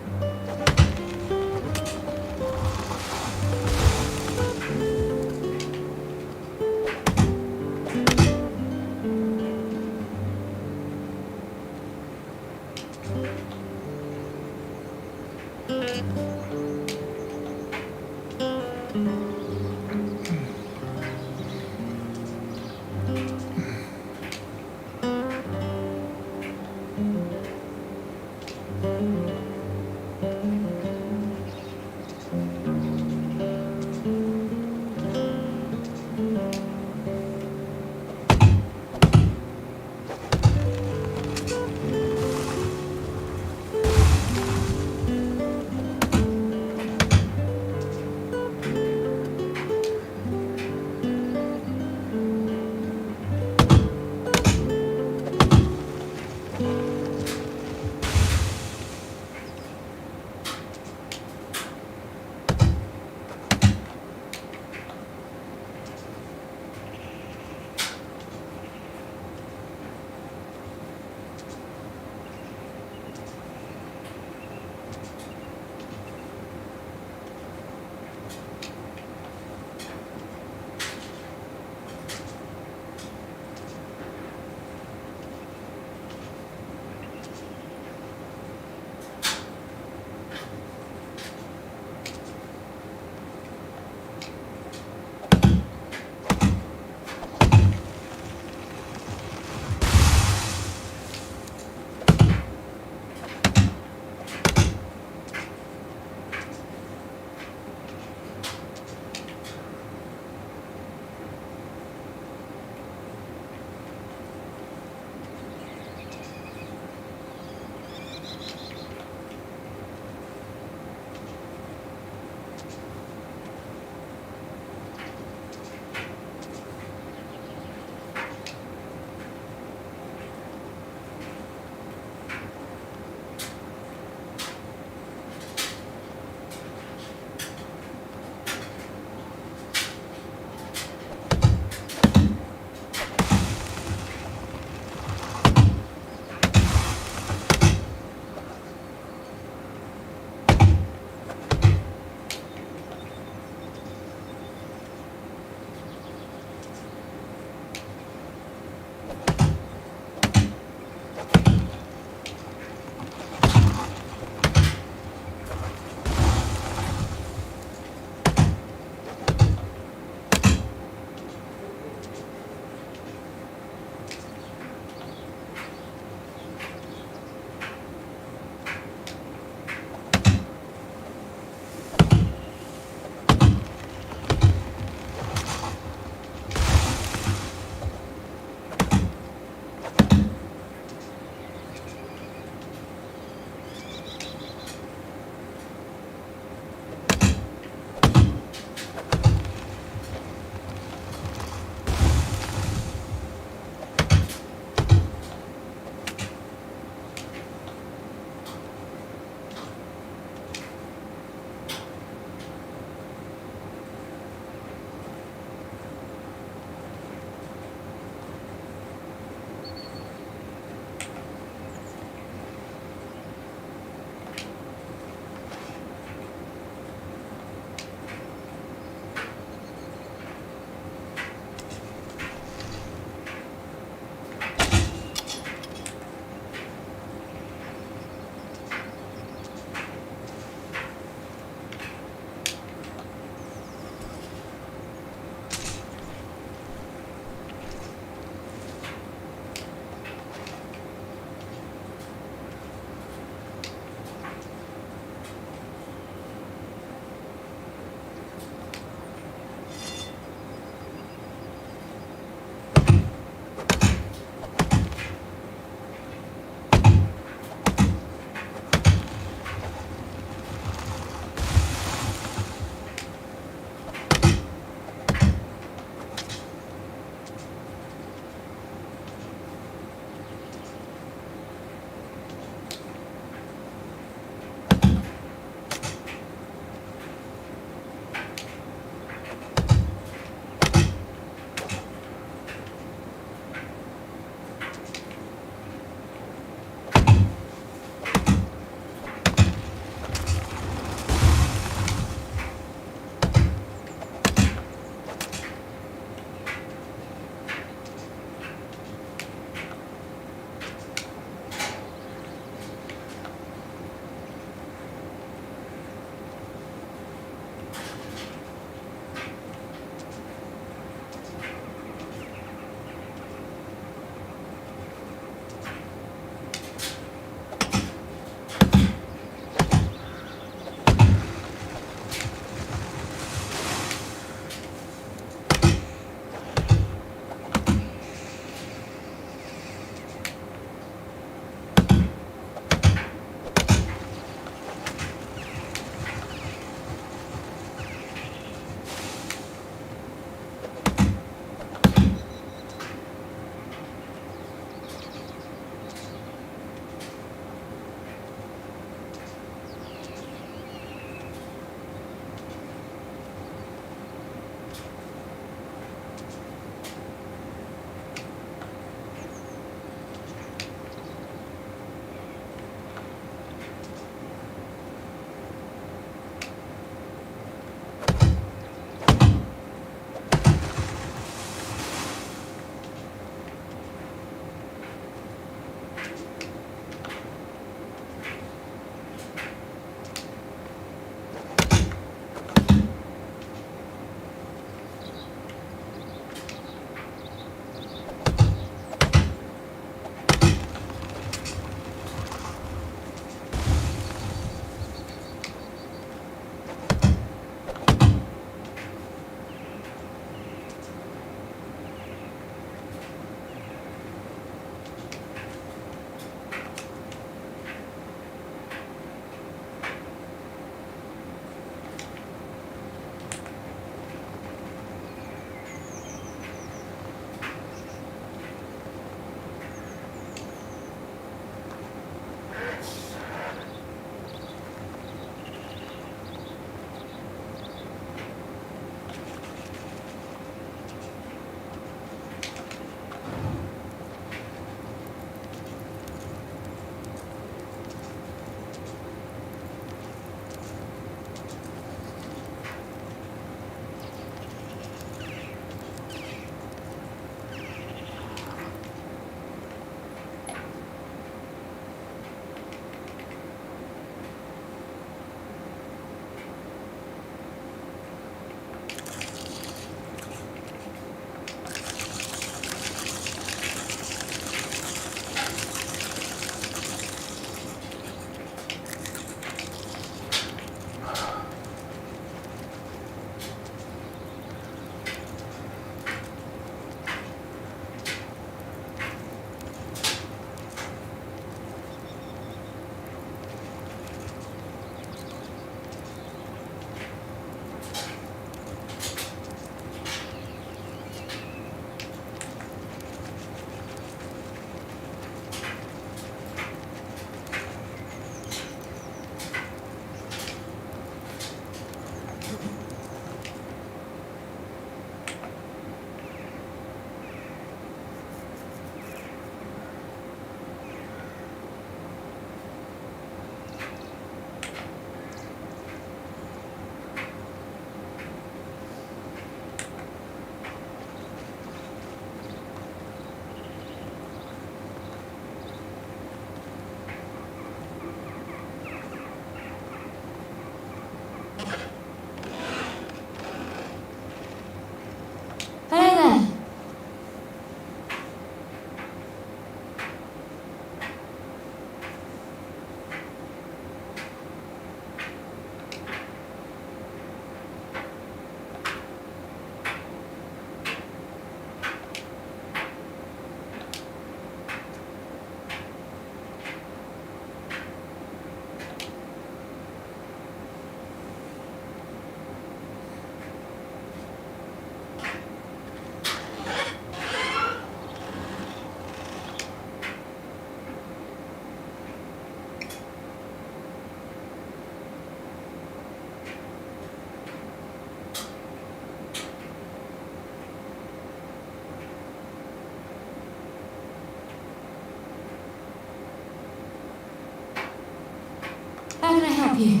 you.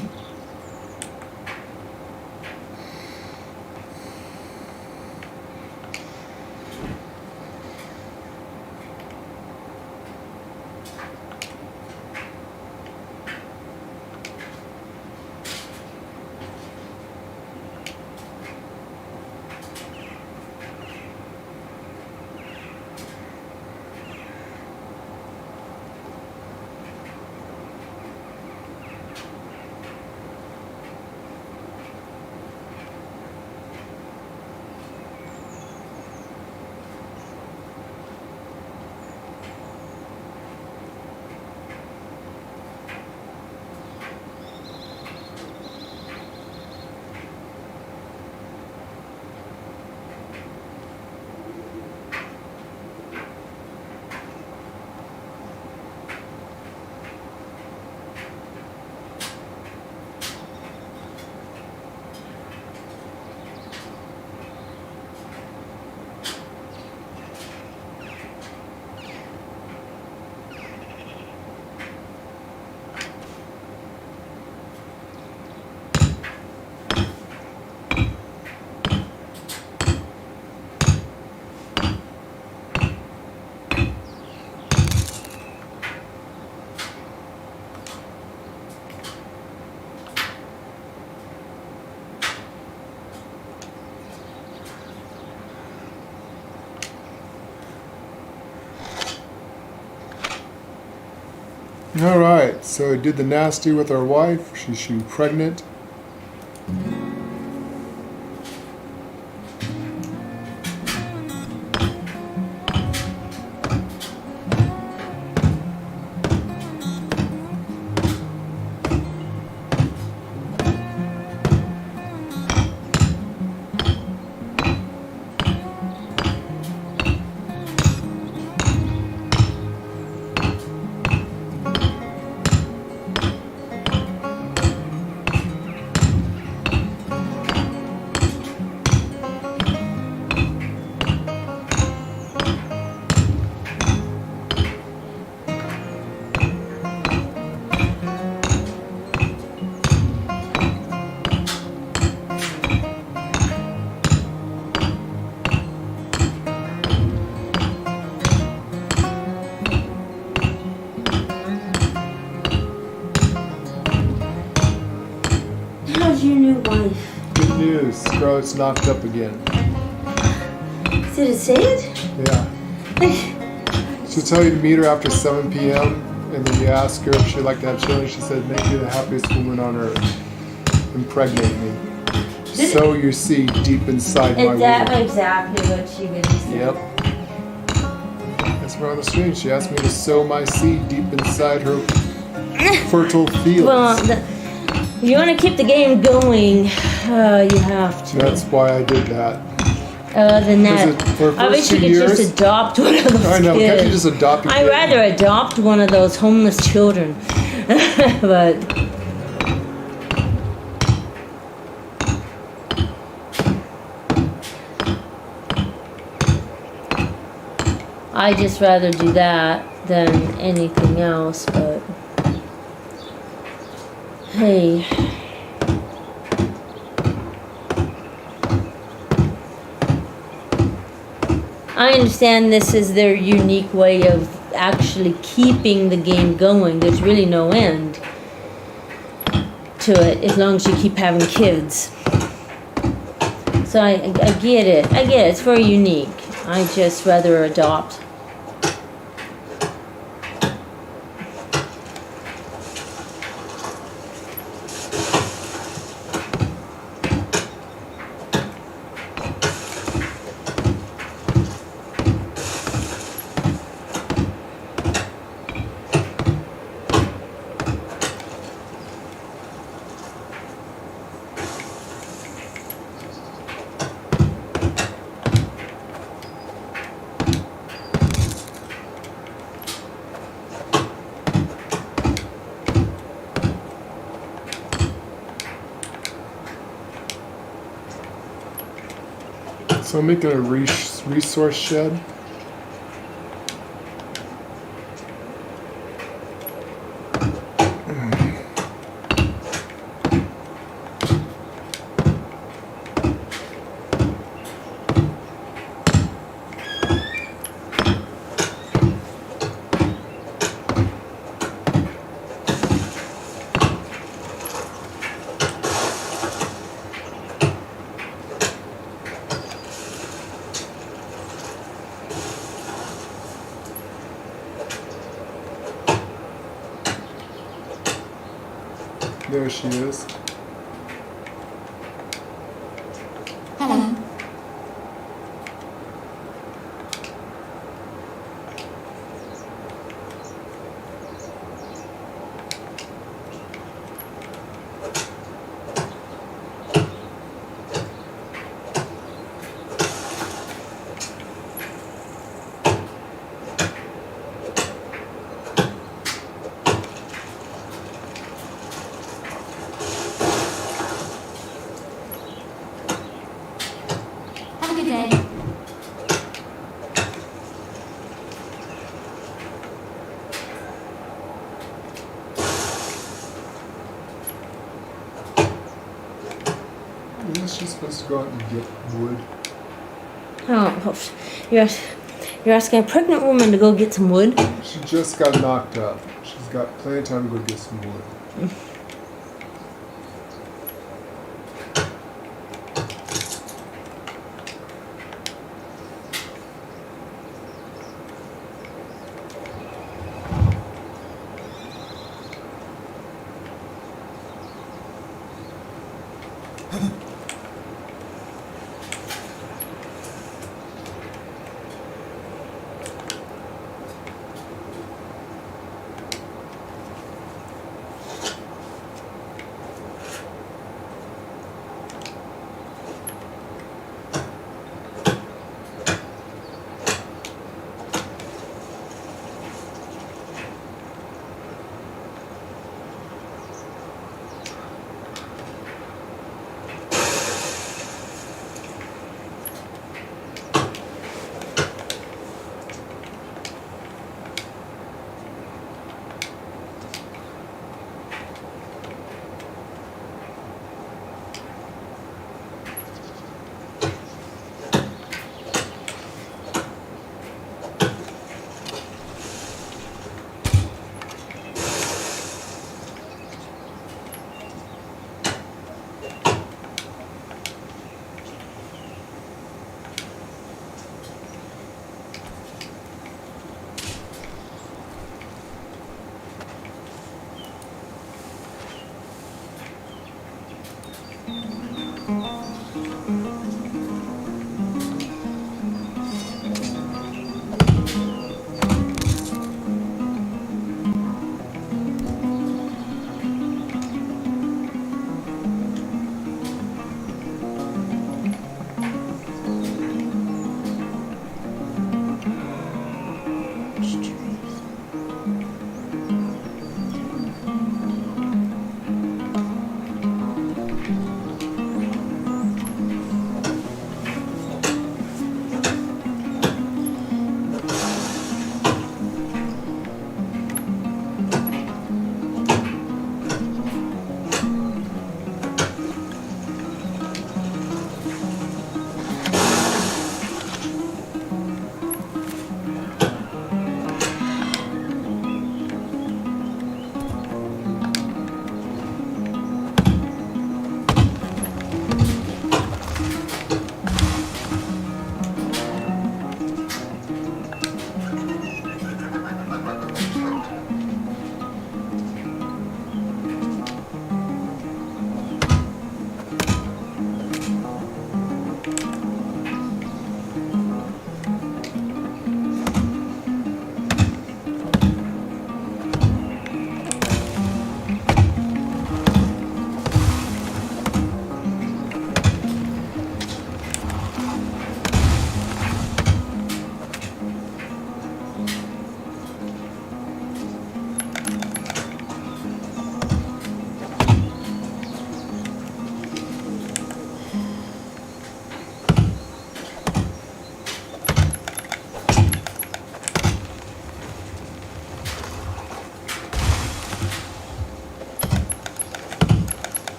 All right, so I did the nasty with our wife. She's pregnant. How's your new wife? Good news, Scarlett's knocked up again. Did it say it? Yeah. She'll tell you to meet her after 7 p.m. and then you ask her if she'd like to have children. She said, make you the happiest woman on earth. Impregnate me. Sow your seed deep inside my Is that womb. exactly what she really said? Yep. That's where on the stream. She asked me to sow my seed deep inside her fertile fields. Well, if you want to keep the game going, you have to. That's why I did that. Other than that, For the I first wish you 2 could years, just adopt one of those I know, kids. can't you just adopt a I'd kid? rather adopt one of those homeless children. But I just rather do that than anything else. But hey. I understand this is their unique way of actually keeping the game going. There's really no end to it as long as you keep having kids. So I get it. I get it. It's very unique. I just rather adopt. So I'm making a resource shed. There she is. Hello. Have a good day. Isn't she supposed to go out and get wood? Oh, you're asking a pregnant woman to go get some wood? She just got knocked up. She's got plenty of time to go get some wood.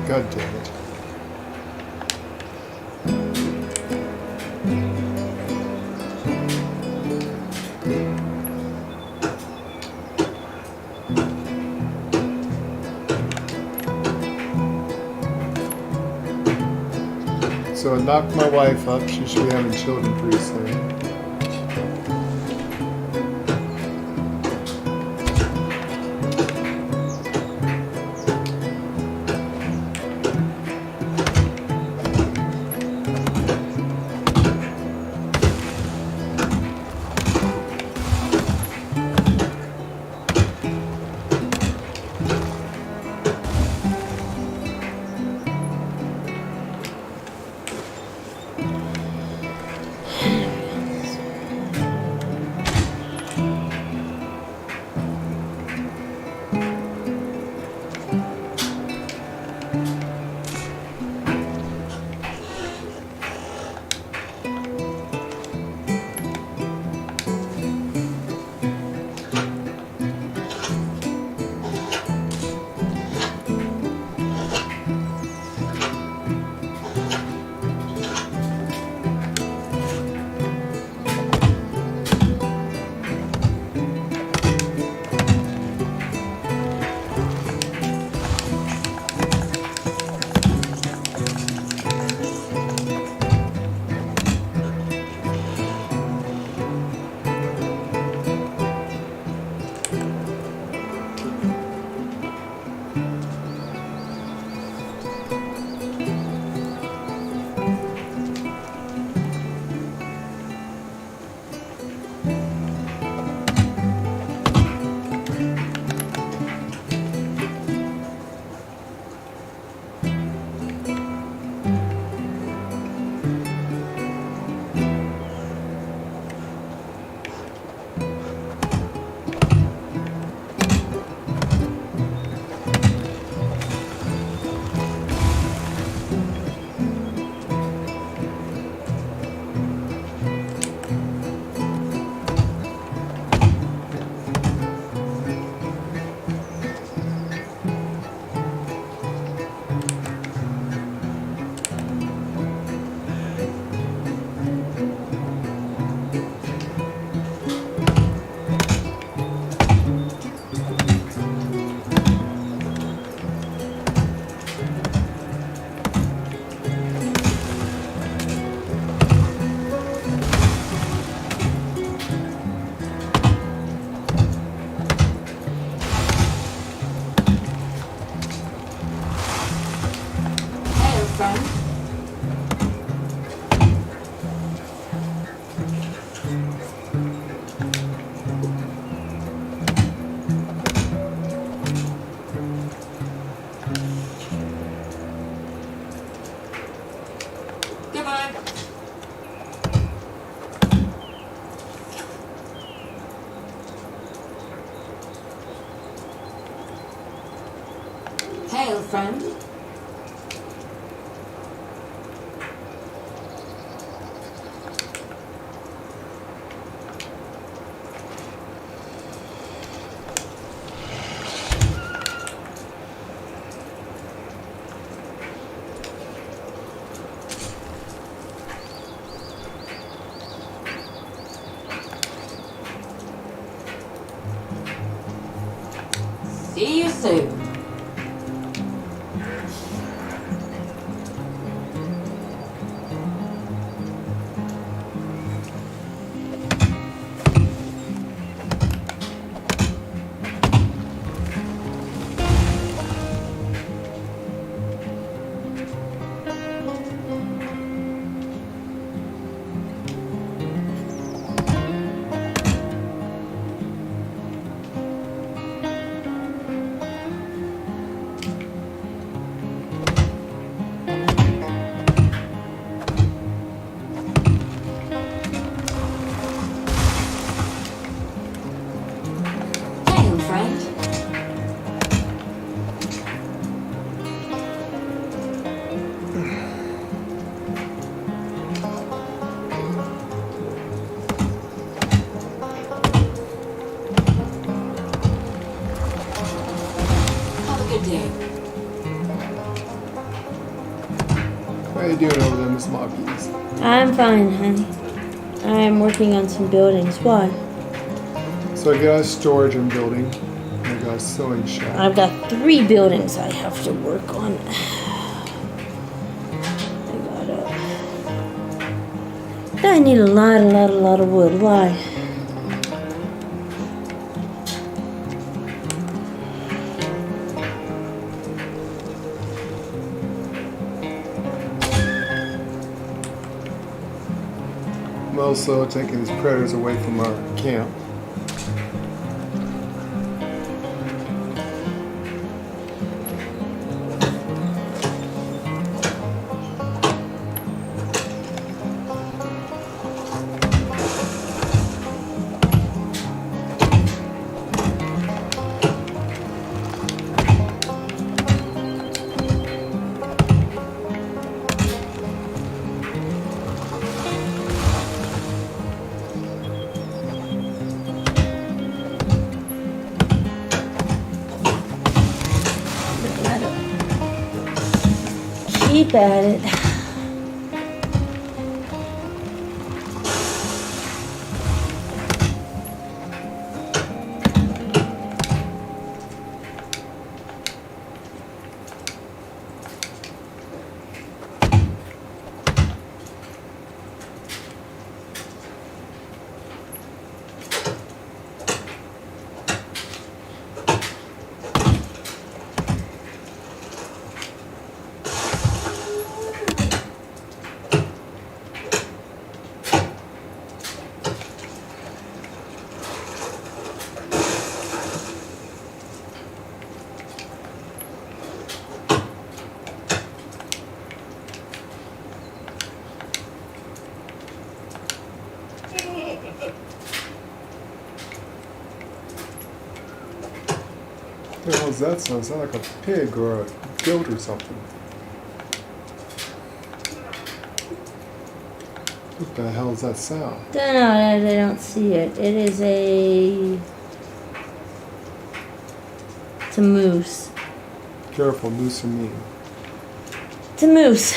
God damn it. So I knocked my wife up. She should be having children pretty soon. Hail, friend. See you soon. How you doing over there, Miss Moppies? I'm fine, honey. I'm working on some buildings. Why? So I got a storage and building. I got a sewing shop. I've got 3 buildings I have to work on. I need a lot of wood. Why? I'm also taking these predators away from our camp. Keep at it. What the hell is that sound? It sounds like a pig or a goat or something. What the hell is that sound? Don't know. I don't see it. It is a. It's a moose. Careful, moose are mean. It's a moose.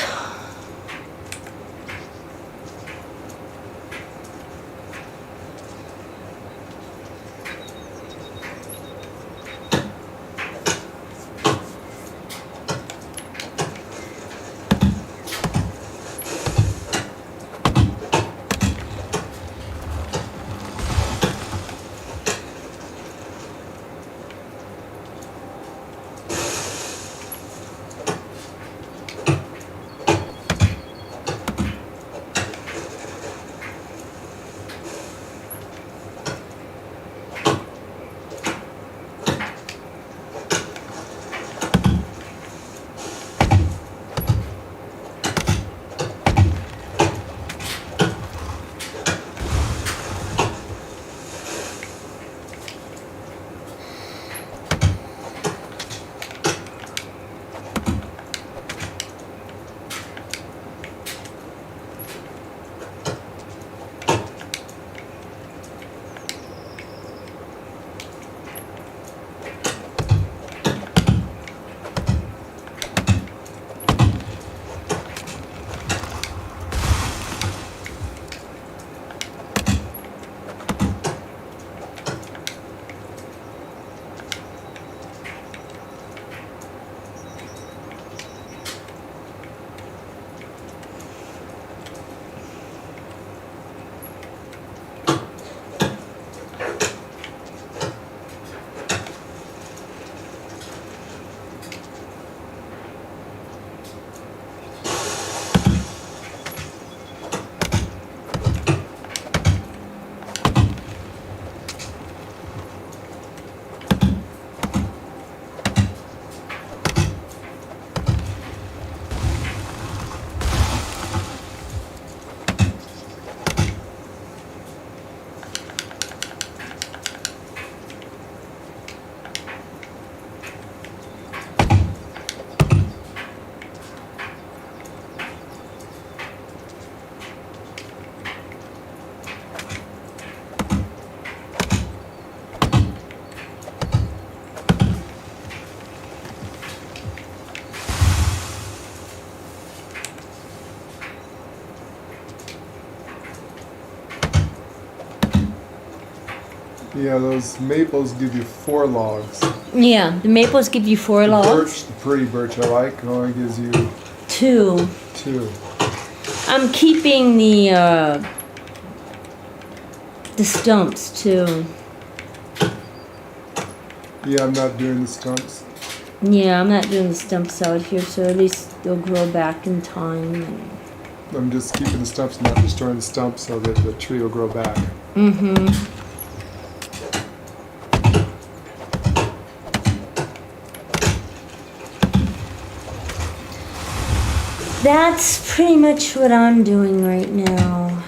Yeah, those maples give you 4 logs. Yeah, the maples give you 4 The logs. birch, the pretty birch I like, only gives you 2. 2. I'm keeping the stumps too. Yeah, I'm not doing the stumps. Yeah, I'm not doing the stumps out here, so at least they'll grow back in time. I'm just keeping the stumps, not destroying the stumps, so that the tree will grow back. Mm-hmm. That's pretty much what I'm doing right now.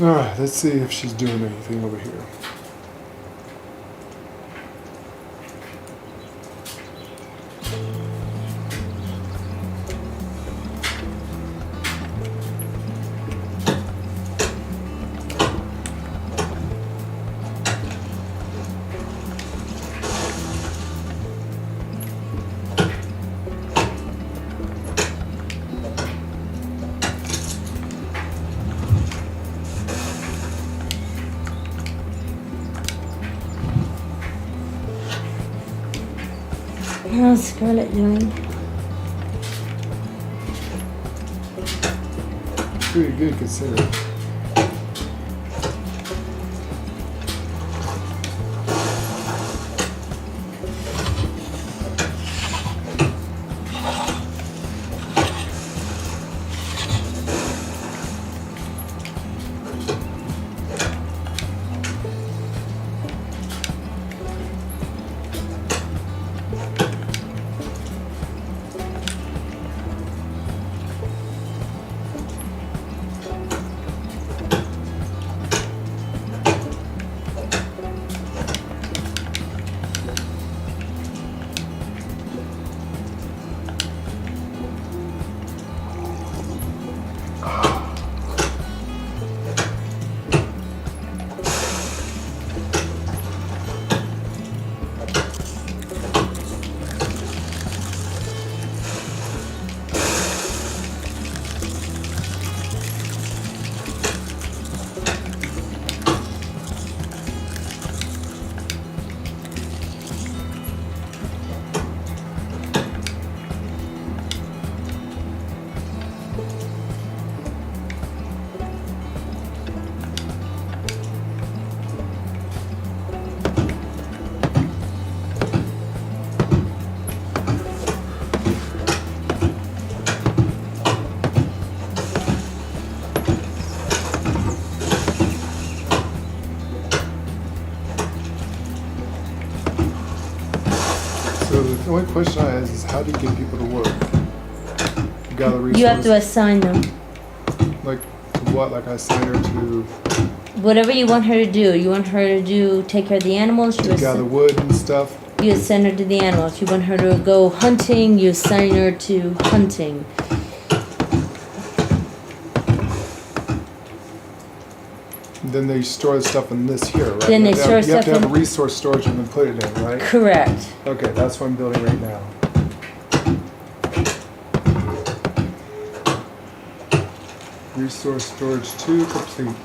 Alright, let's see if she's doing anything over here. How's Scarlett doing? Pretty good considering. So the only question I have is how do you get people to work? You gather resources. You have to assign them. Like to what? Like I assign her to Whatever you want her to do. You want her to do take care of the animals. gather wood and stuff. You assign her to the animals. You want her to go hunting. You assign her to hunting. Then they store the stuff in this here, right? Then they You have- store You have stuff to have in- a resource storage and then put it in, right? Correct. Okay, that's what I'm building right now. Resource storage 2 complete.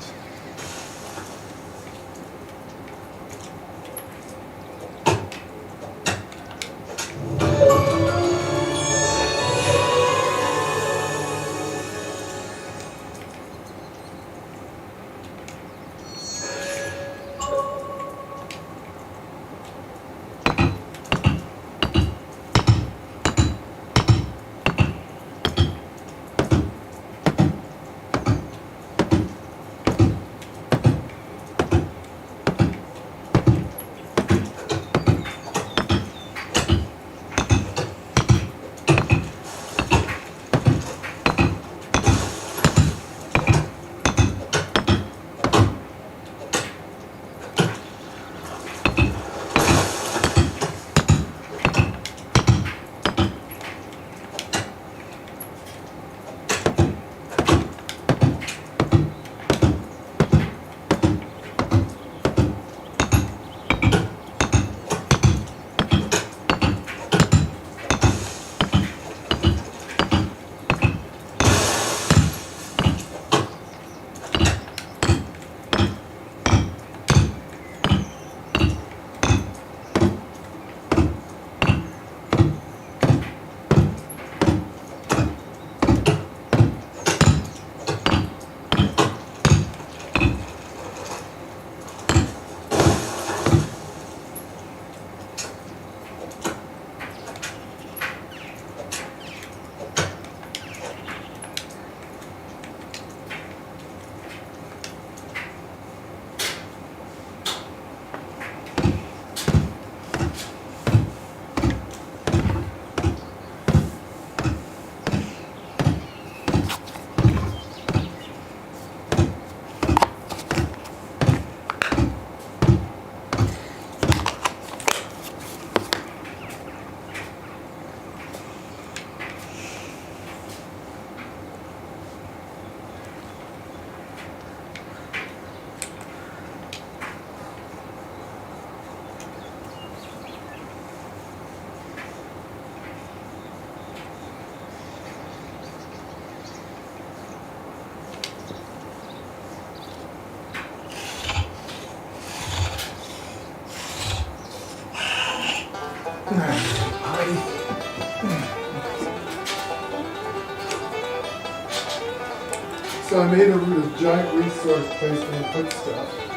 So I made a giant resource place where you put stuff.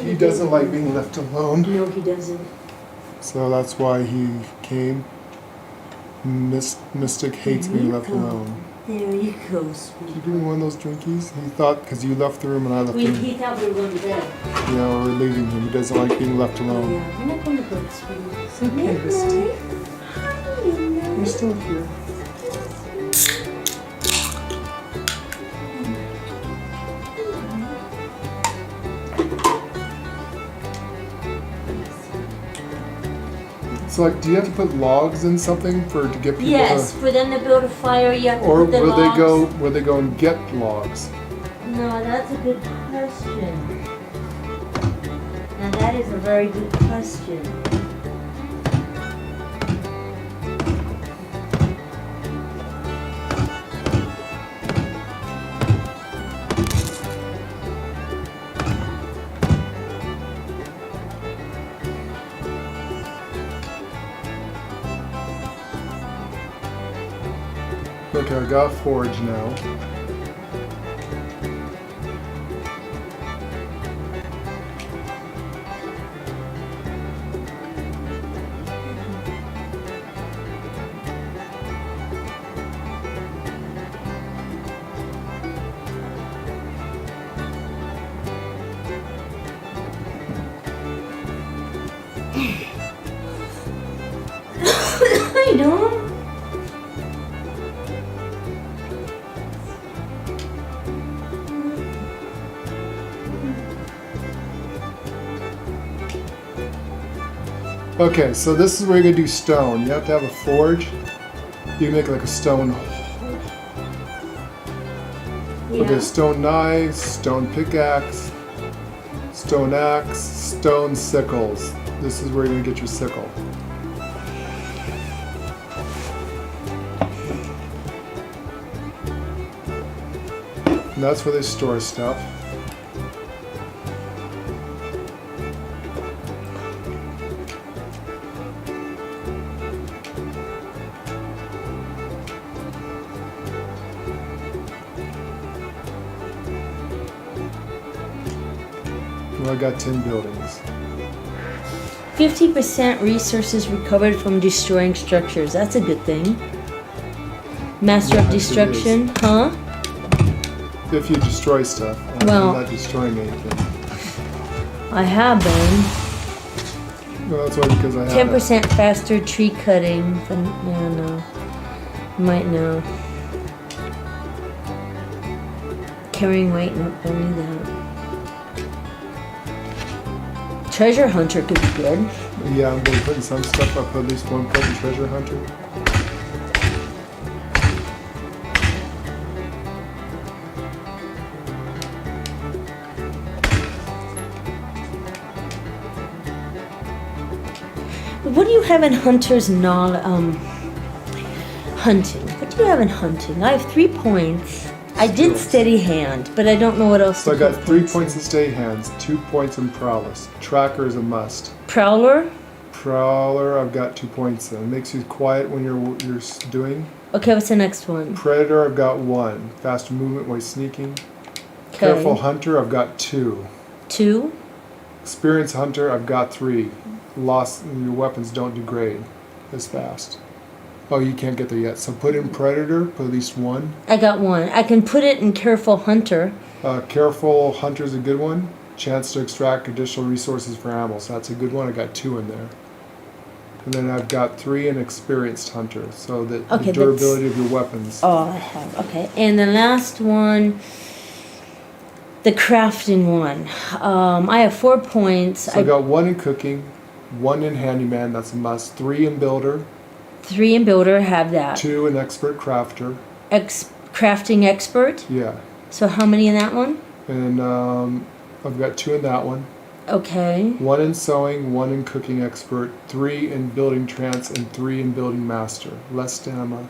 He doesn't like being left alone, No, he doesn't. so that's why he came. Mystic hates being left alone. There you go, You sweetie. give me one of those drinkies? He thought, because you left the room and I left the room. He thought we were going to bed. Yeah, we're leaving him. He doesn't like being left alone. Yeah, we're not going to bed, sweetie. It's okay, Misty. You're still here. So, like, do you have to put logs in something to get people Yes, to... for them to build a fire, you have to Or put the will logs. they go and get logs? No, that's a good question. Now that is a very good question. Okay, I got a forge now. I know. Okay, so this is where you're gonna do stone. You have to have a forge. You make like a stone. Okay, stone knives, stone pickaxe, stone axe, stone sickles. This is where you're gonna get your sickle. And that's where they store stuff. Well, I got 10 buildings. 50% resources recovered from destroying structures. That's a good thing. Master of Yes, it Destruction, huh? If you destroy stuff, Well- I'm not destroying anything. I have been. Well, that's why because I have 10% faster tree cutting. Yeah, no. Might know. Carrying weight, nope, don't need that. Treasure Hunter could be good. it. Yeah, I'm going to put in some stuff. I'll put at least one point in Treasure Hunter. What do you have in Hunter's hunting? What do you have in hunting? I have 3 points. I did Skills. Steady Hand, but I don't know what else. So I to got put 3 in. points in Stay Hands, 2 points in Prowess. Tracker is a must. Prowler. Prowler, I've got 2 points in. It makes you quiet when you're doing. Okay, what's the next one? Predator, I've got 1. Faster movement while sneaking. Okay. Careful Hunter, I've got 2. 2. Experience Hunter, I've got 3. Lost, your weapons don't degrade as fast. Oh, you can't get there yet. So put in Predator, put at least 1. I got 1. I can put it in Careful Hunter. Careful Hunter's a good one. Chance to extract additional resources for animals. That's a good one. I got 2 in there. And then I've got 3 in Experienced Hunter, so that Okay, the durability of your weapons. Oh, I have. Okay, and the last one, the crafting one. I have 4 points. So I got 1 in Cooking, 1 in Handyman, that's a must. 3 in Builder, 3 in Builder. Have that. 2 in Expert Crafter. Crafting Expert. Yeah. So how many in that one? And I've got 2 in that one. Okay. 1 in Sewing, 1 in Cooking Expert, 3 in Building Trance, and 3 in Building Master. Less stamina.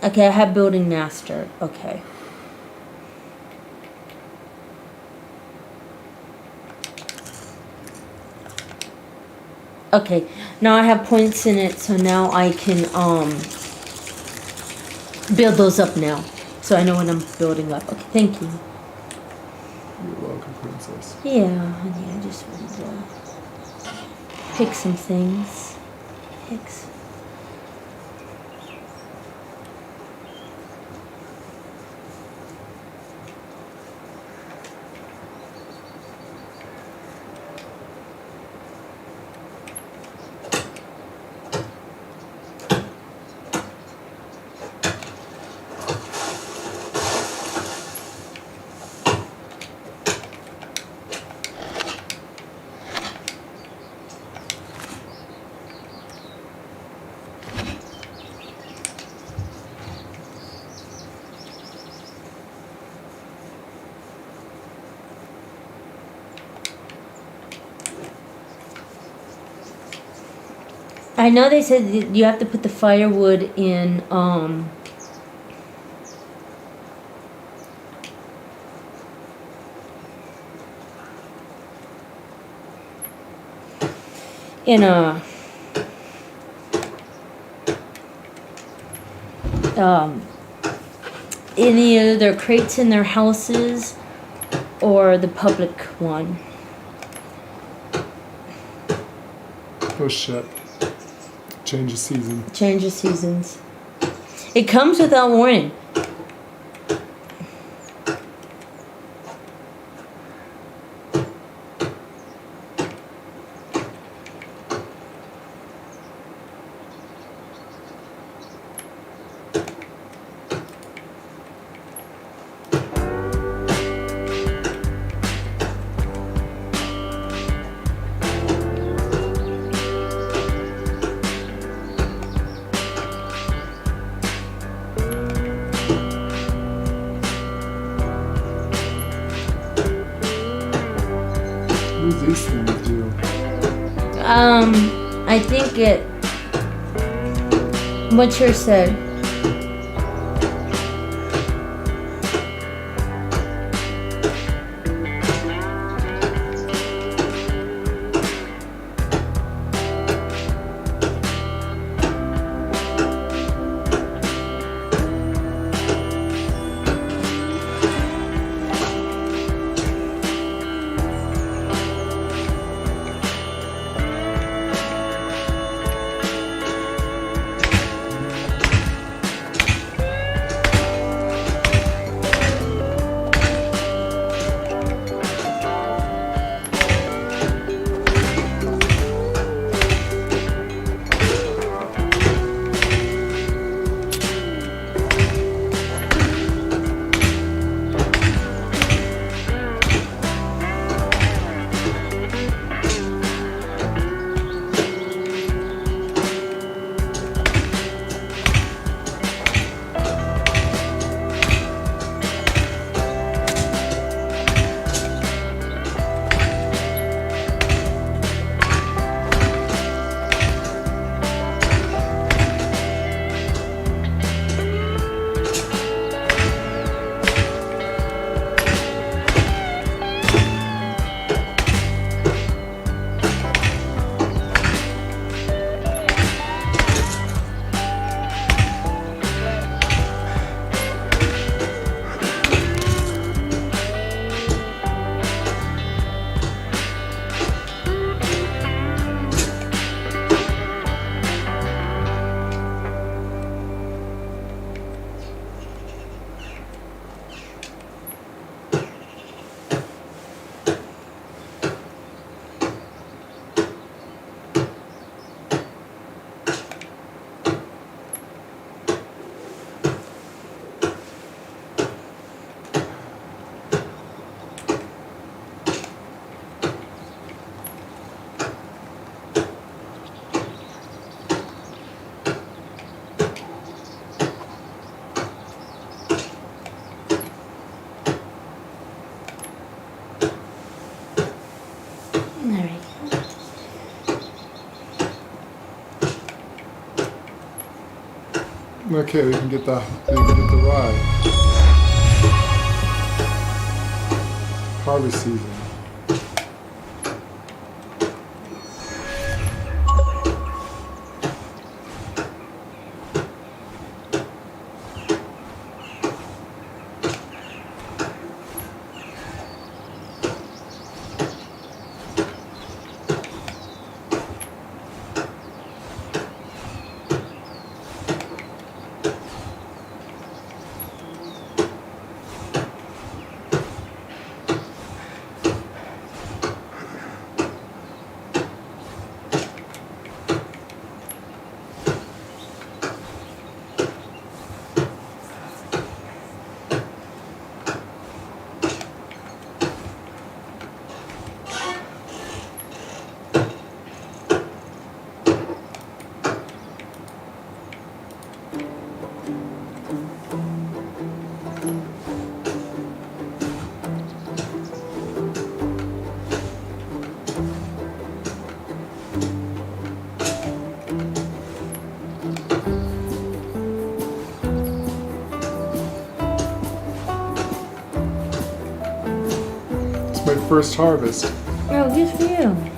Okay, I have Building Master. Okay. Okay, now I have points in it, so now I can build those up now. So I know when I'm building up. Okay, thank you. You're welcome, Princess. Yeah, honey, I just wanted to pick some things. Picks. I know they said that you have to put the firewood in a any of their crates in their houses or the public one. Oh shit. Change of season. Change of seasons. It comes without warning. What do these things do? I think it. What's your said? Okay, they can get the ride. Harvest season. My first harvest. Oh, good for you.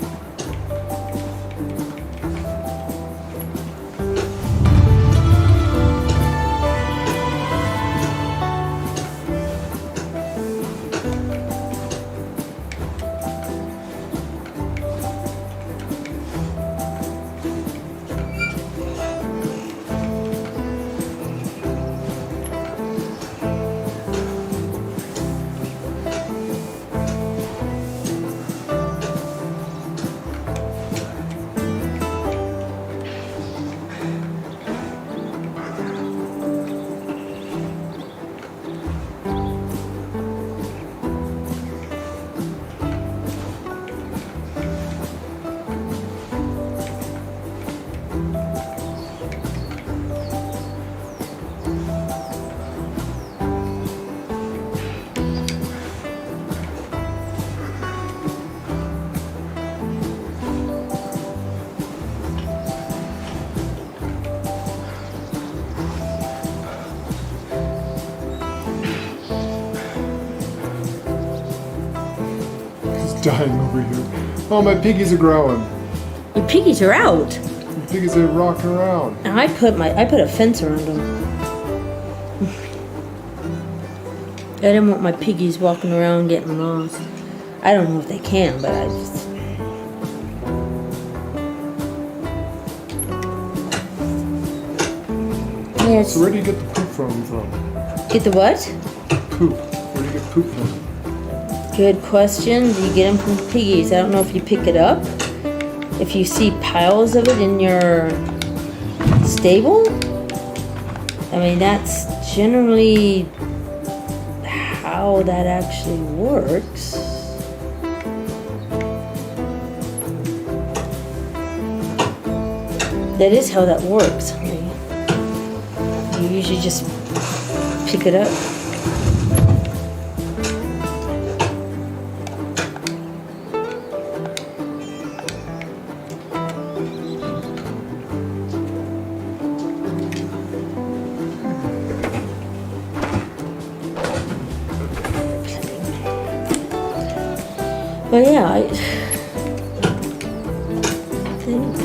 Dying over here. Oh, my piggies are growing. Your piggies are out. My piggies are rocking around. And I put a fence around them. I didn't want my piggies walking around getting lost. I don't know if they can, but I just. Yeah, So where do you get the poop from? get the what? Poop. Where do you get poop from? Good question. Do you get them from piggies? I don't know if you pick it up. If you see piles of it in your stable, I mean, that's generally how that actually works. That is how that works. I mean, you usually just pick it up. But yeah, I think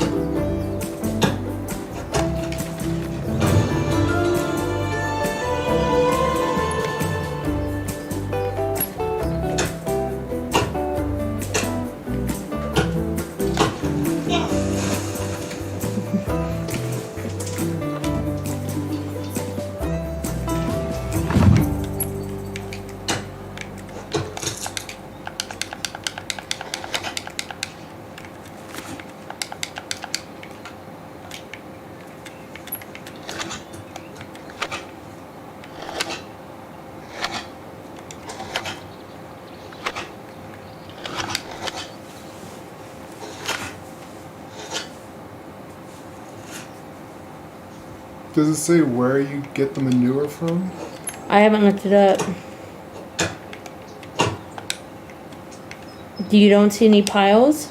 Does it say where you get the manure from? I haven't looked it up. You don't see any piles?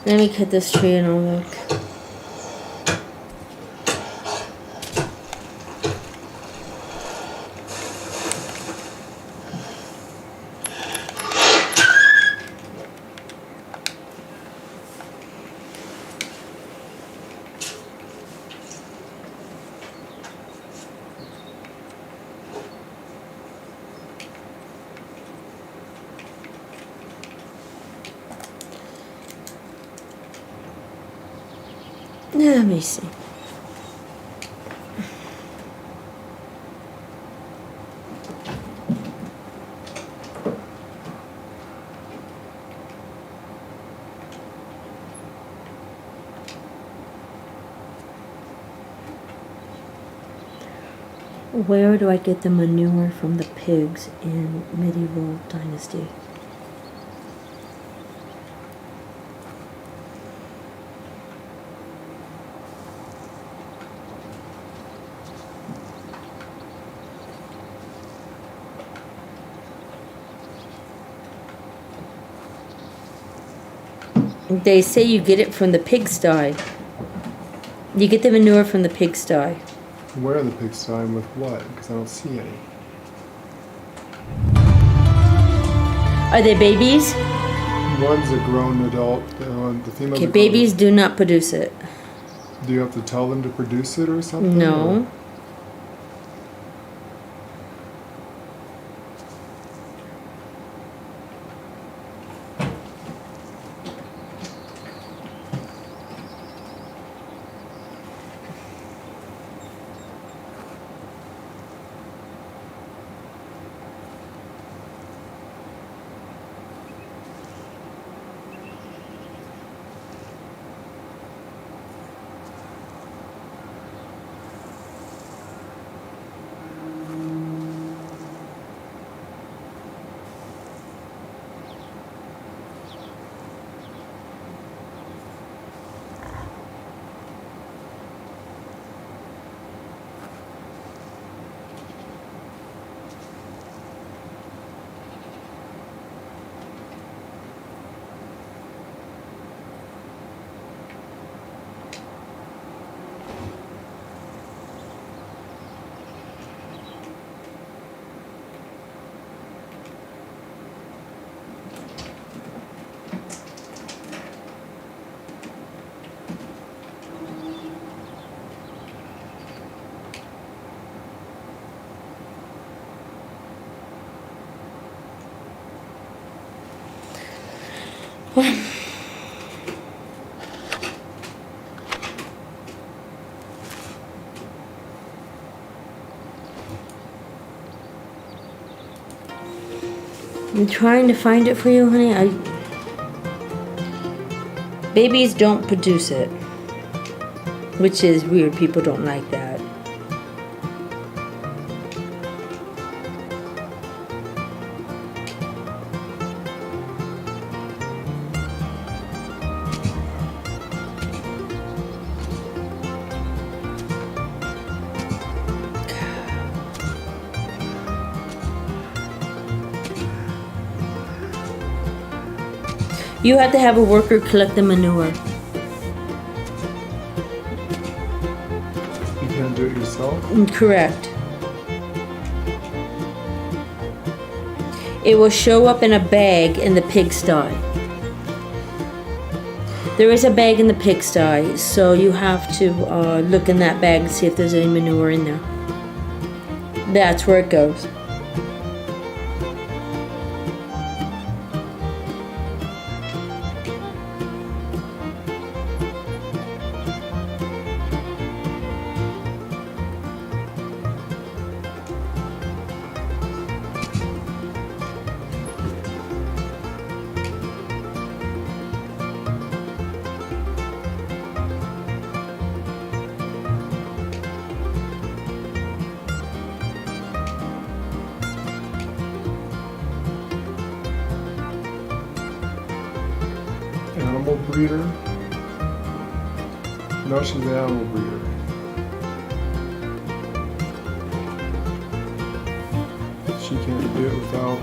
Let me cut this tree and I'll look. Let me see. Where do I get the manure from the pigs in Medieval Dynasty? They say you get it from the pigsty. You get the manure from the pigsty. Where are the pigsty and with what? Because I don't see any. Are they babies? One's a grown adult. The female's Okay, a grown babies do not produce it. adult. Do you have to tell them to produce it or something? No. I'm trying to find it for you, honey. Babies don't produce it, which is weird. People don't like that. You have to have a worker collect the manure. You can't do it yourself? Correct. It will show up in a bag in the pigsty. There is a bag in the pigsty, so you have to look in that bag and see if there's any manure in there. That's where it goes. Animal breeder? No, she's an animal breeder. She can't do it without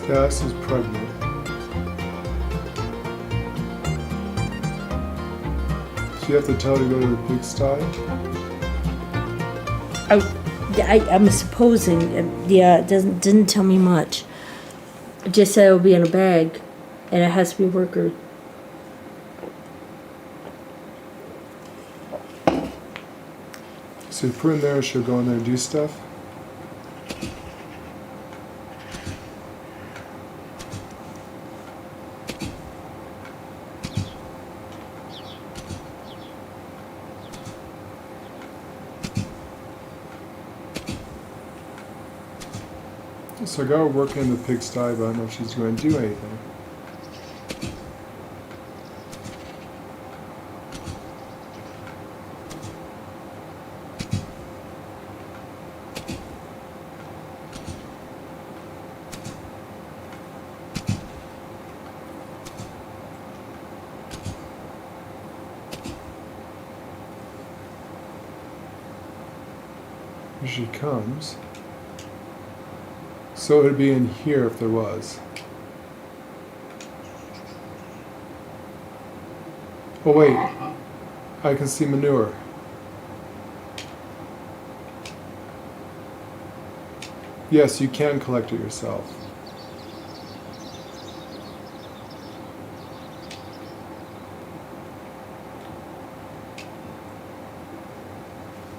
Cass is pregnant. So you have to tell her to go to the pigsty? I'm supposing. Yeah, it didn't tell me much. It just said it will be in a bag, and it has to be worker. So you put her in there, she'll go in there and do stuff? So I got her working in the pigsty, but I don't know if she's going to do anything. Here she comes. So it'd be in here if there was. Oh wait, I can see manure. Yes, you can collect it yourself.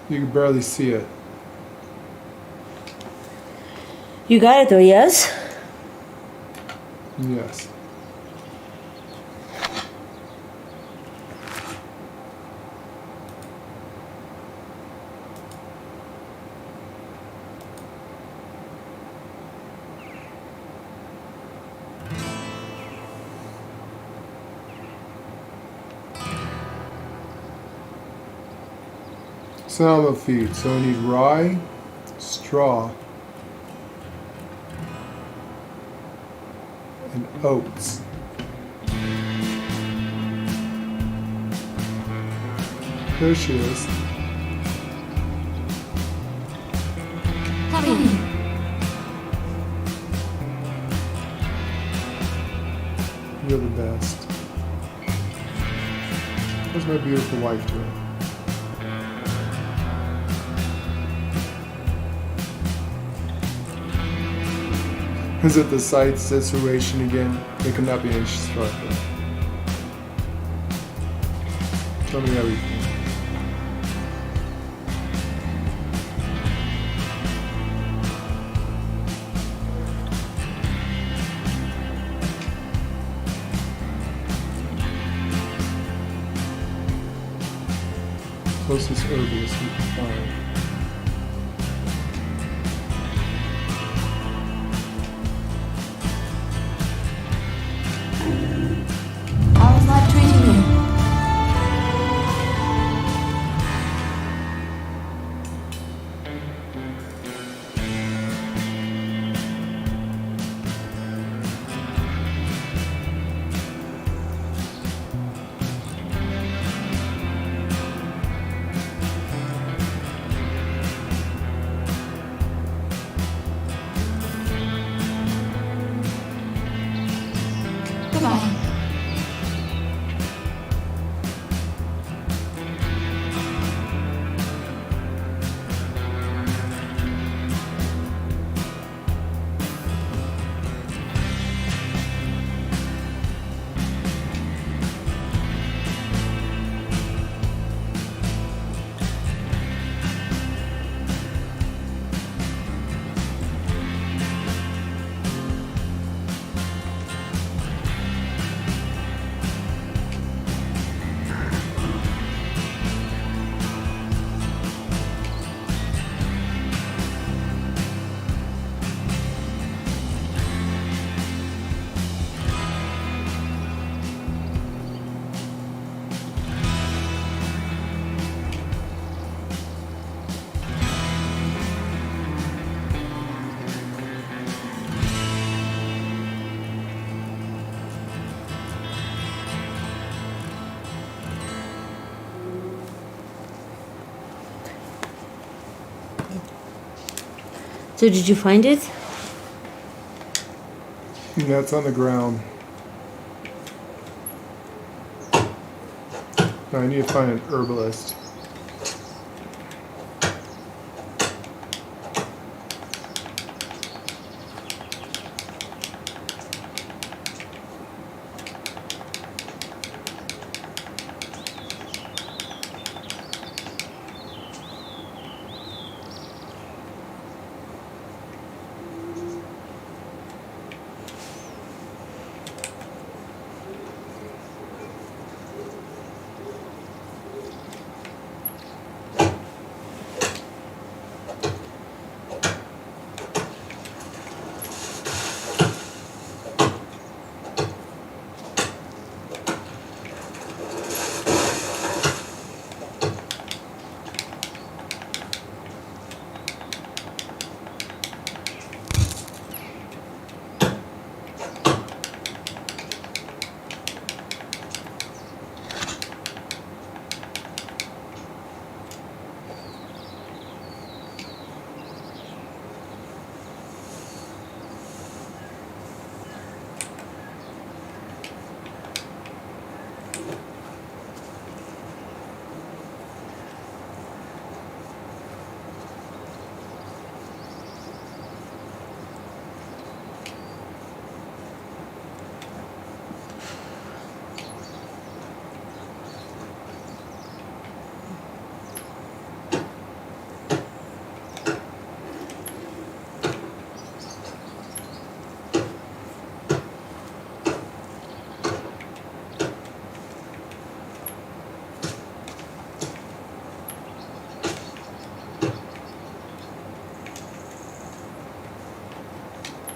You can barely see it. You got it though, yes? Yes. So now I'm gonna feed. So I need rye, straw, and oats. There she is. Come in. You're the best. That's my beautiful wife doing. Is it the site situation again? It cannot be instructed. Tell me everything. Closest herbalist we can find. How is life treating you? Goodbye. So did you find it? And that's on the ground. Now I need to find an herbalist.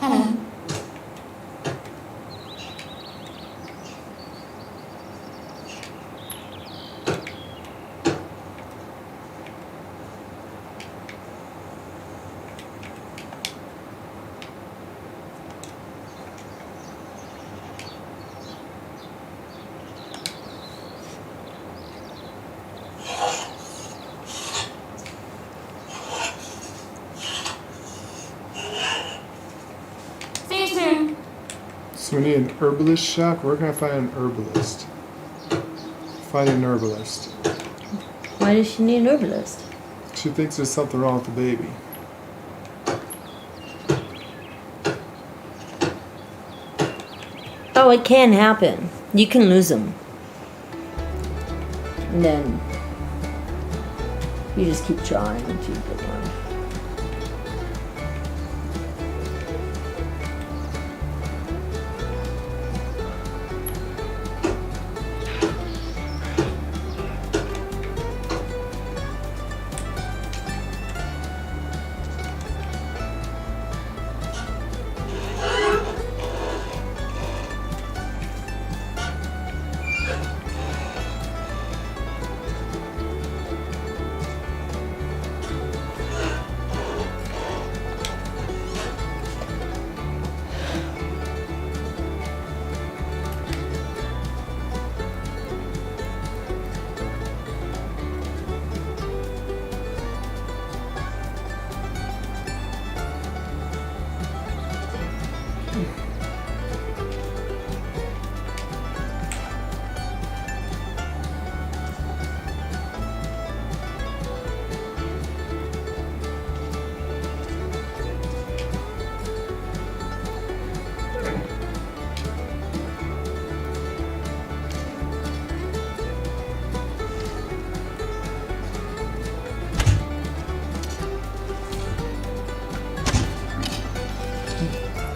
Hello. See you soon. So we need an herbalist shop. Where can I find an herbalist? Find an herbalist. Why does she need an herbalist? She thinks there's something wrong with the baby. Oh, it can happen. You can lose them. And then you just keep trying until you get one.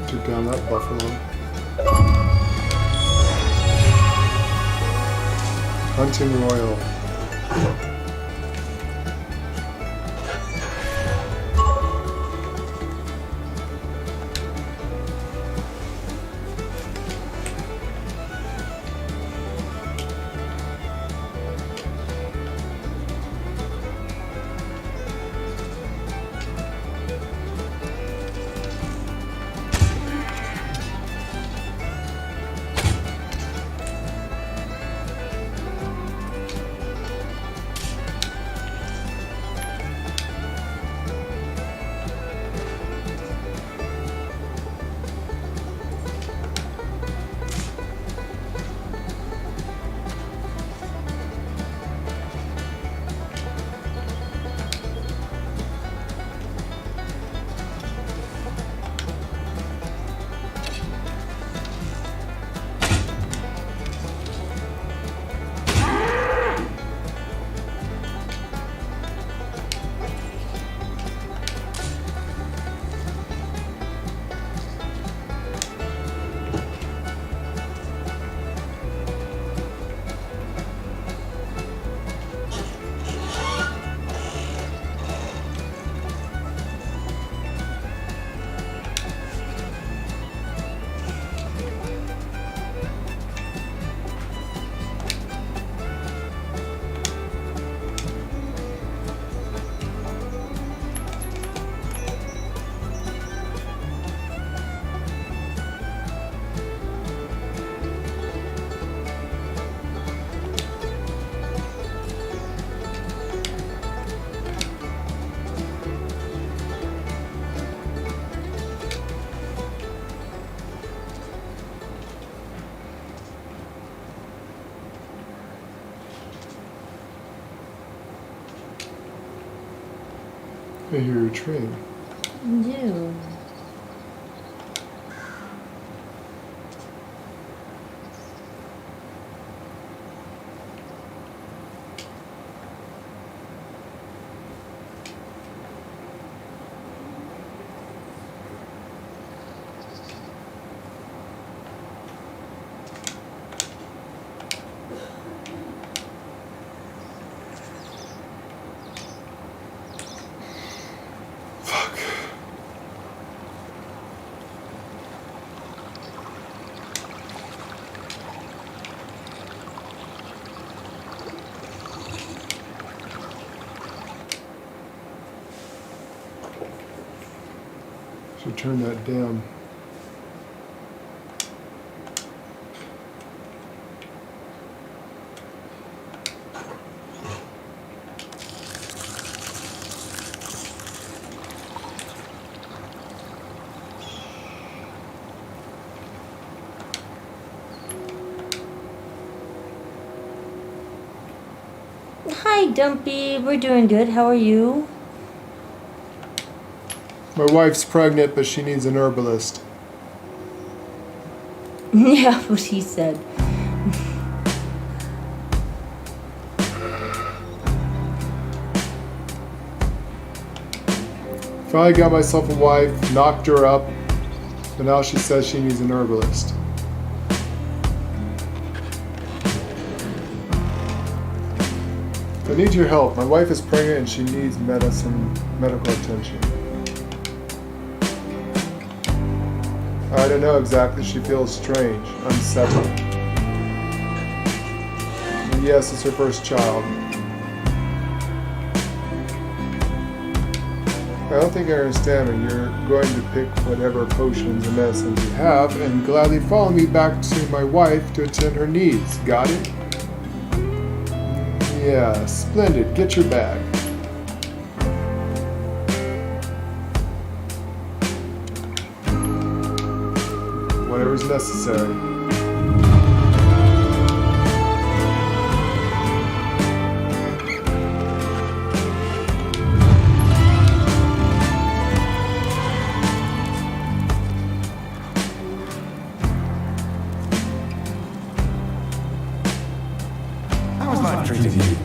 Took down that buffalo. Hunting Royal. I hear a train. No. Fuck. Should turn that down. Hi, Dumpy. We're doing good. How are you? My wife's pregnant, but she needs an herbalist. Yeah, what he said. Finally got myself a wife, knocked her up, but now she says she needs an herbalist. I need your help. My wife is pregnant and she needs medical attention. I don't know exactly. She feels strange, unsettled. And yes, it's her first child. I don't think I understand her. You're going to pick whatever potions and medicines you have and gladly follow me back to my wife to attend her needs. Got it? Yeah, splendid. Get your bag. Whatever's necessary. How was life treating you?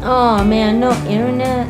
Oh man, no internet.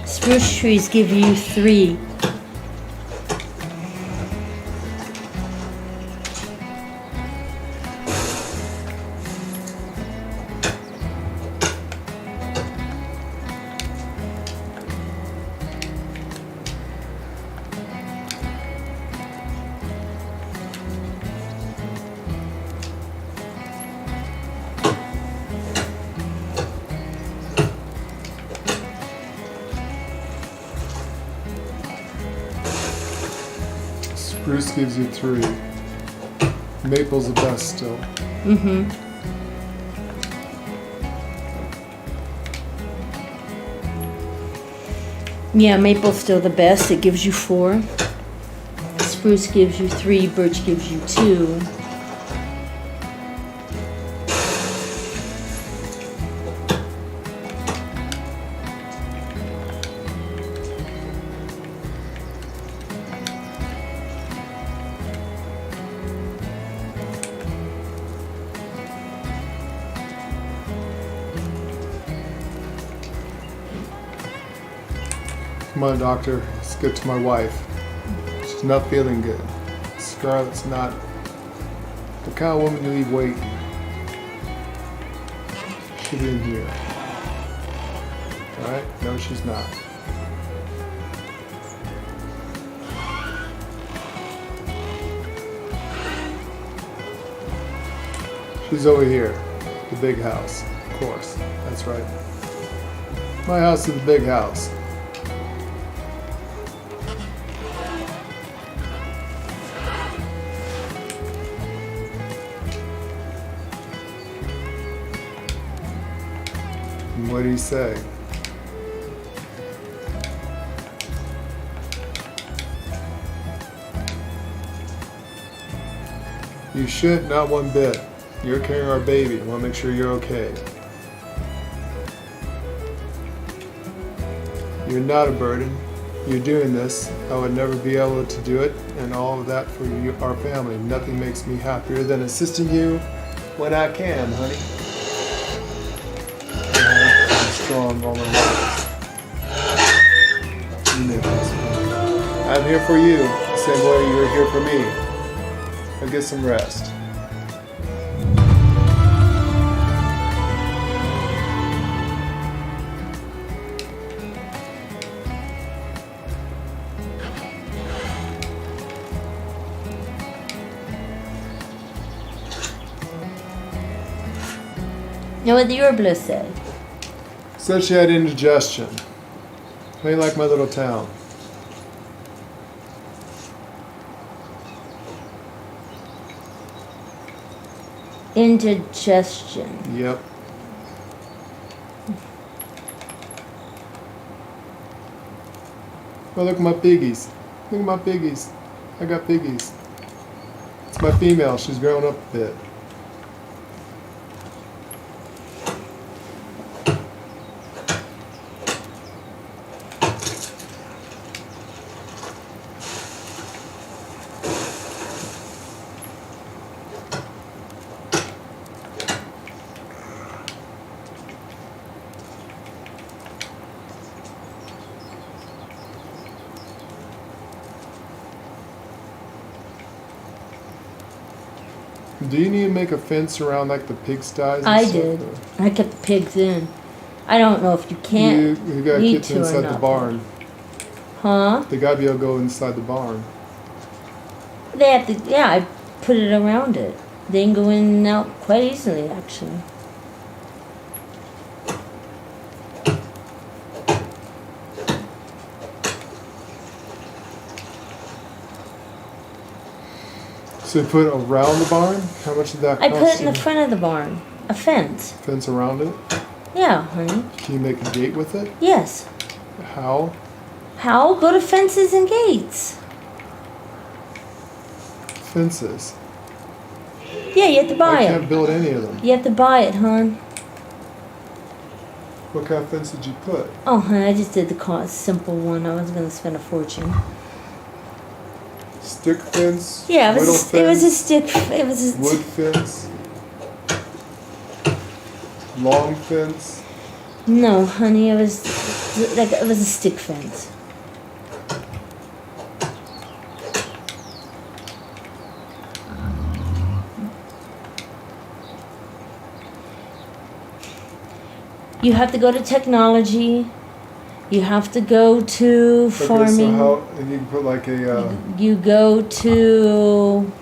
Spruce trees give you 3. Spruce gives you 3. Maple's the best still. Yeah, maple's still the best. It gives you 4. Spruce gives you 3. Birch gives you 2. Come on, doctor. Let's get to my wife. She's not feeling good. Scarlett's not the kind of woman you leave waiting. She'll be in here. Alright? No, she's not. She's over here. The big house. Of course. That's right. My house is the big house. What do you say? You should, not one bit. You're carrying our baby. I want to make sure you're okay. You're not a burden. You're doing this. I would never be able to do it, and all of that for you, our family. Nothing makes me happier than assisting you when I can, honey. I'm strong all my life. You know this. I'm here for you, the same way you're here for me. Now get some rest. Now what did your bliss say? Said she had indigestion. Ain't like my little town. Indigestion. Yep. Oh, look at my piggies. Look at my piggies. I got piggies. It's my female. She's grown up a bit. Do you need to make a fence around like the pigsties? And I stuff, did. or- I kept the pigs in. I don't know if you can't. You gotta need get to them or inside the not. barn. Huh? They gotta be able to go inside the barn. They have to. Yeah, I put it around it. They can go in and out quite easily, actually. So you put it around the barn? How much did that I cost? put it in the you? front of the barn. A fence. Fence around it? Yeah, honey. Can you make a gate with it? Yes. How? How? Go to fences and gates. Fences. Yeah, you have to I buy can't it. build any of them. You have to buy it, hon. What kind of fence did you put? Oh, honey, I just did the simple one. I was gonna spend a fortune. Stick fence? Yeah, Whittle it was a fence? stick. It was a Wood fence? Long fence? No, honey, it was like it was a stick fence. You have to go to technology. You have to go to farming. Okay, so how, and you can put like a, You go to.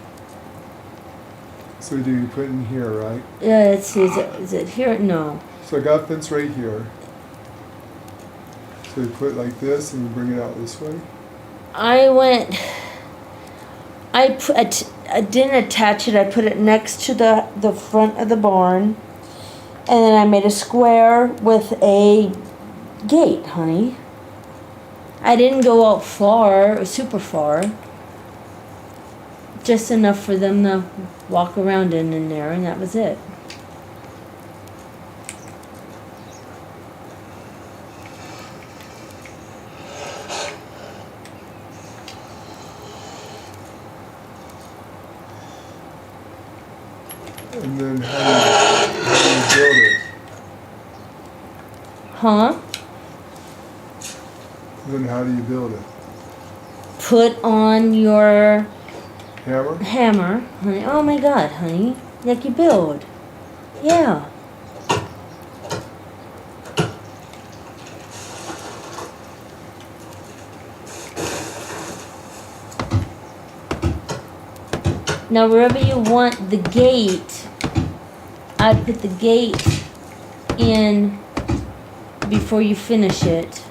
so you put in here, right? Let's see, is it here? No. So I got a fence right here. So you put it like this and you bring it out this way? I didn't attach it. I put it next to the front of the barn, and then I made a square with a gate, honey. I didn't go out far, super far. Just enough for them to walk around in there, and that was it. And then how do you build it? Huh? Then how do you build it? Put on your Hammer? hammer, honey. Oh my God, honey. Like you build. Yeah. Now wherever you want the gate, I'd put the gate in before you finish it.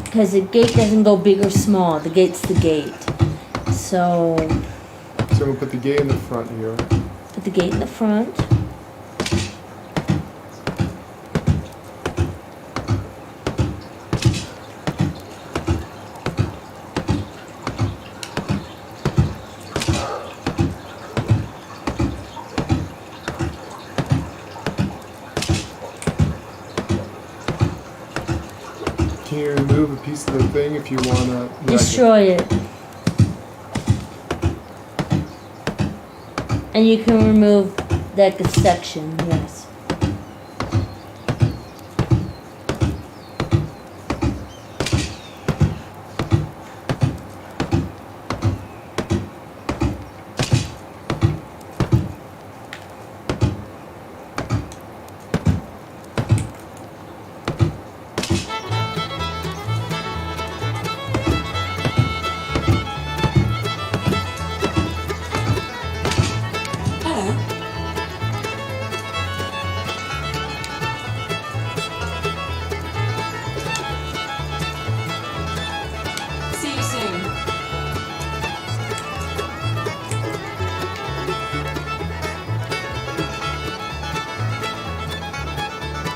Because the gate doesn't go big or small. The gate's the gate. So So we'll put the gate in the front here. put the gate in the front. Can you remove a piece of the thing if you want to? Destroy it. And you can remove like a section, yes. Hello. See you soon.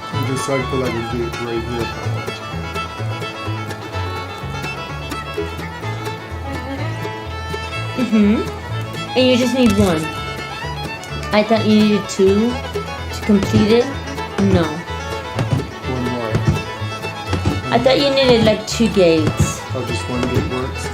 I decided to put like a gate right here if I want. And you just need one. I thought you needed two to complete it. No. One more. I thought you needed like 2 gates. Oh, just one gate works.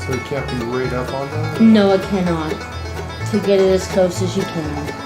So it can't be right up on that? No, it cannot. To get it as close as you can.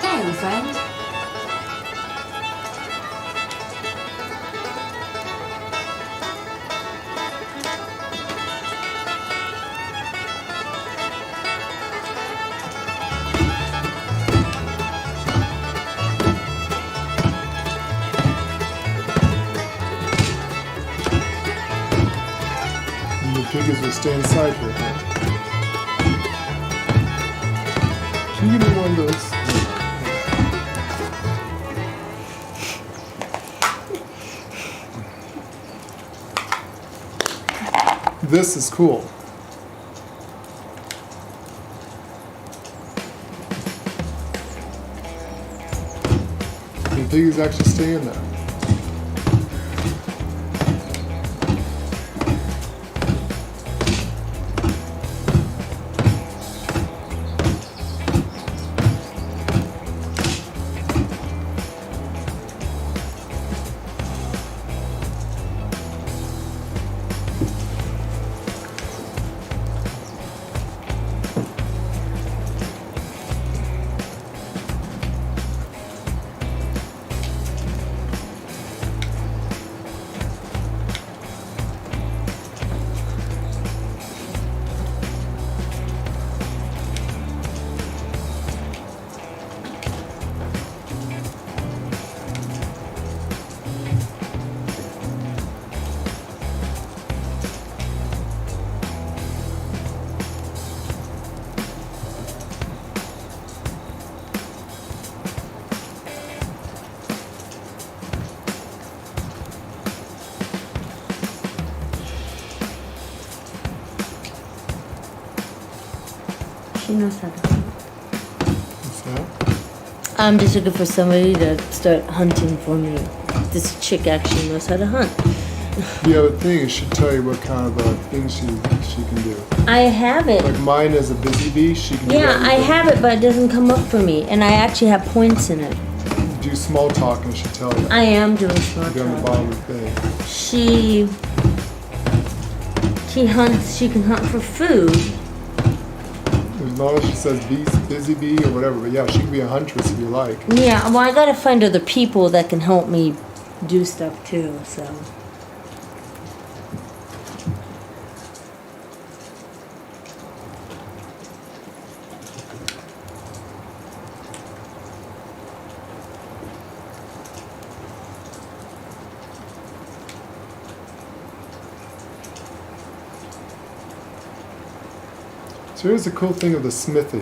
Hey, friend. And the piggies will stay inside here. Can you give me one of those? This is cool. The piggies actually stay in there. She knows how to hunt. What's that? I'm just looking for somebody to start hunting for me. This chick actually knows how to hunt. You have a thing, it should tell you what kind of things she can do. I have it. Like mine is a busy bee, she can do Yeah, I everything. have it, but it doesn't come up for me. And I actually have points in it. Do small talk and she'll tell you. I am doing smart Down the talk. bottom of the thing. She hunts, she can hunt for food. As long as she says busy bee or whatever, but yeah, she can be a huntress if you like. Yeah, well, I gotta find other people that can help me do stuff too, so. So here's the cool thing of the smithy.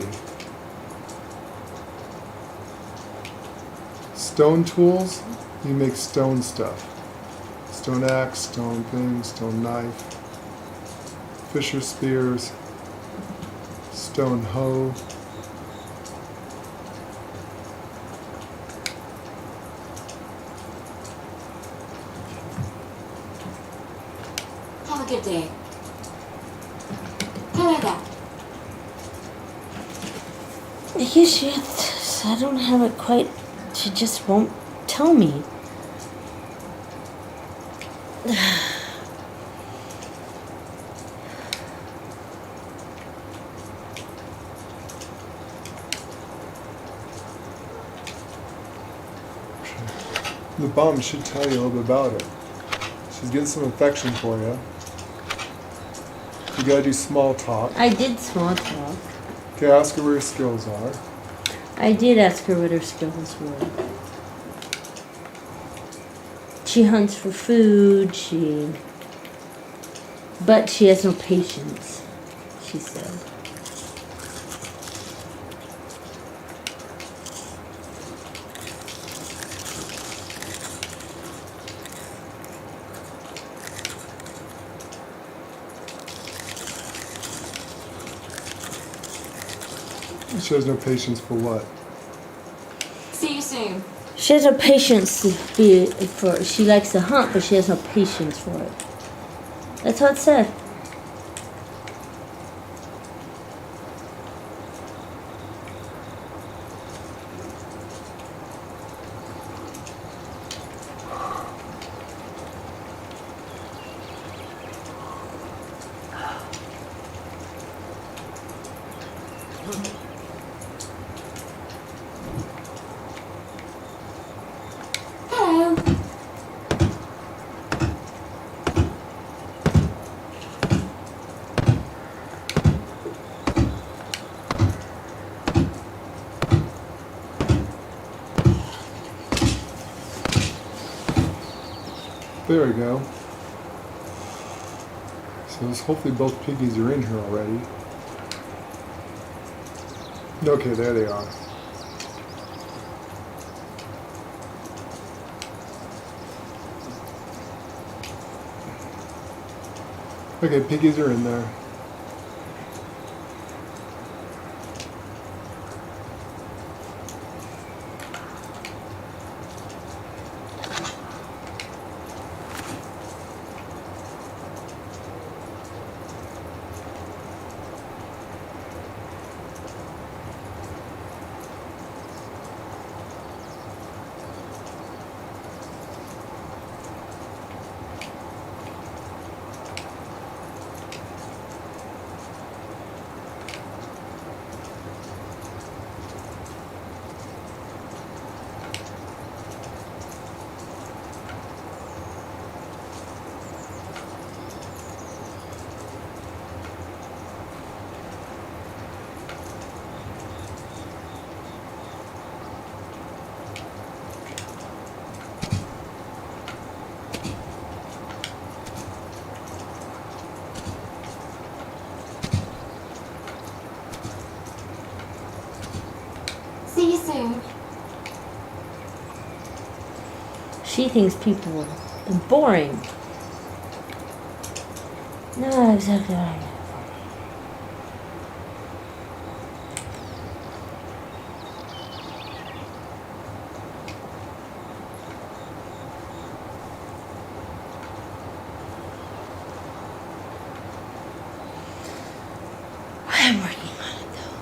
Stone tools, you make stone stuff. Stone axe, stone things, stone knife, fisher spears, stone hoe. Have a good day. Hello there. I don't have it quite, she just won't tell me. The bum should tell you a little bit about it. She's getting some affection for you. You gotta do small talk. I did small talk. Okay, ask her where your skills are. I did ask her what her skills were. She hunts for food, but she has no patience, she said. She has no patience for what? See you soon. She has no patience she likes to hunt, but she has no patience for it. That's what it said. Hello. There we go. So hopefully both piggies are in here already. Okay, there they are. Okay, piggies are in there. See you soon. She thinks people are boring. No, exactly right. I'm working on it though.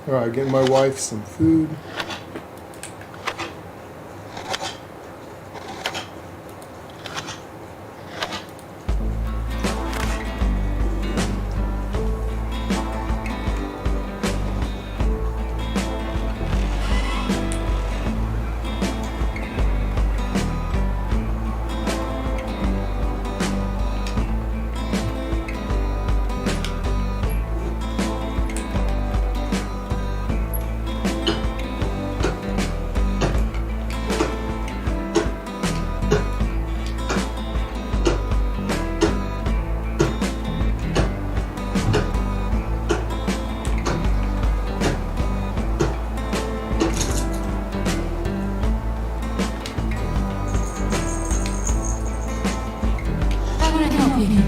All right, getting my wife some food. How can I help you?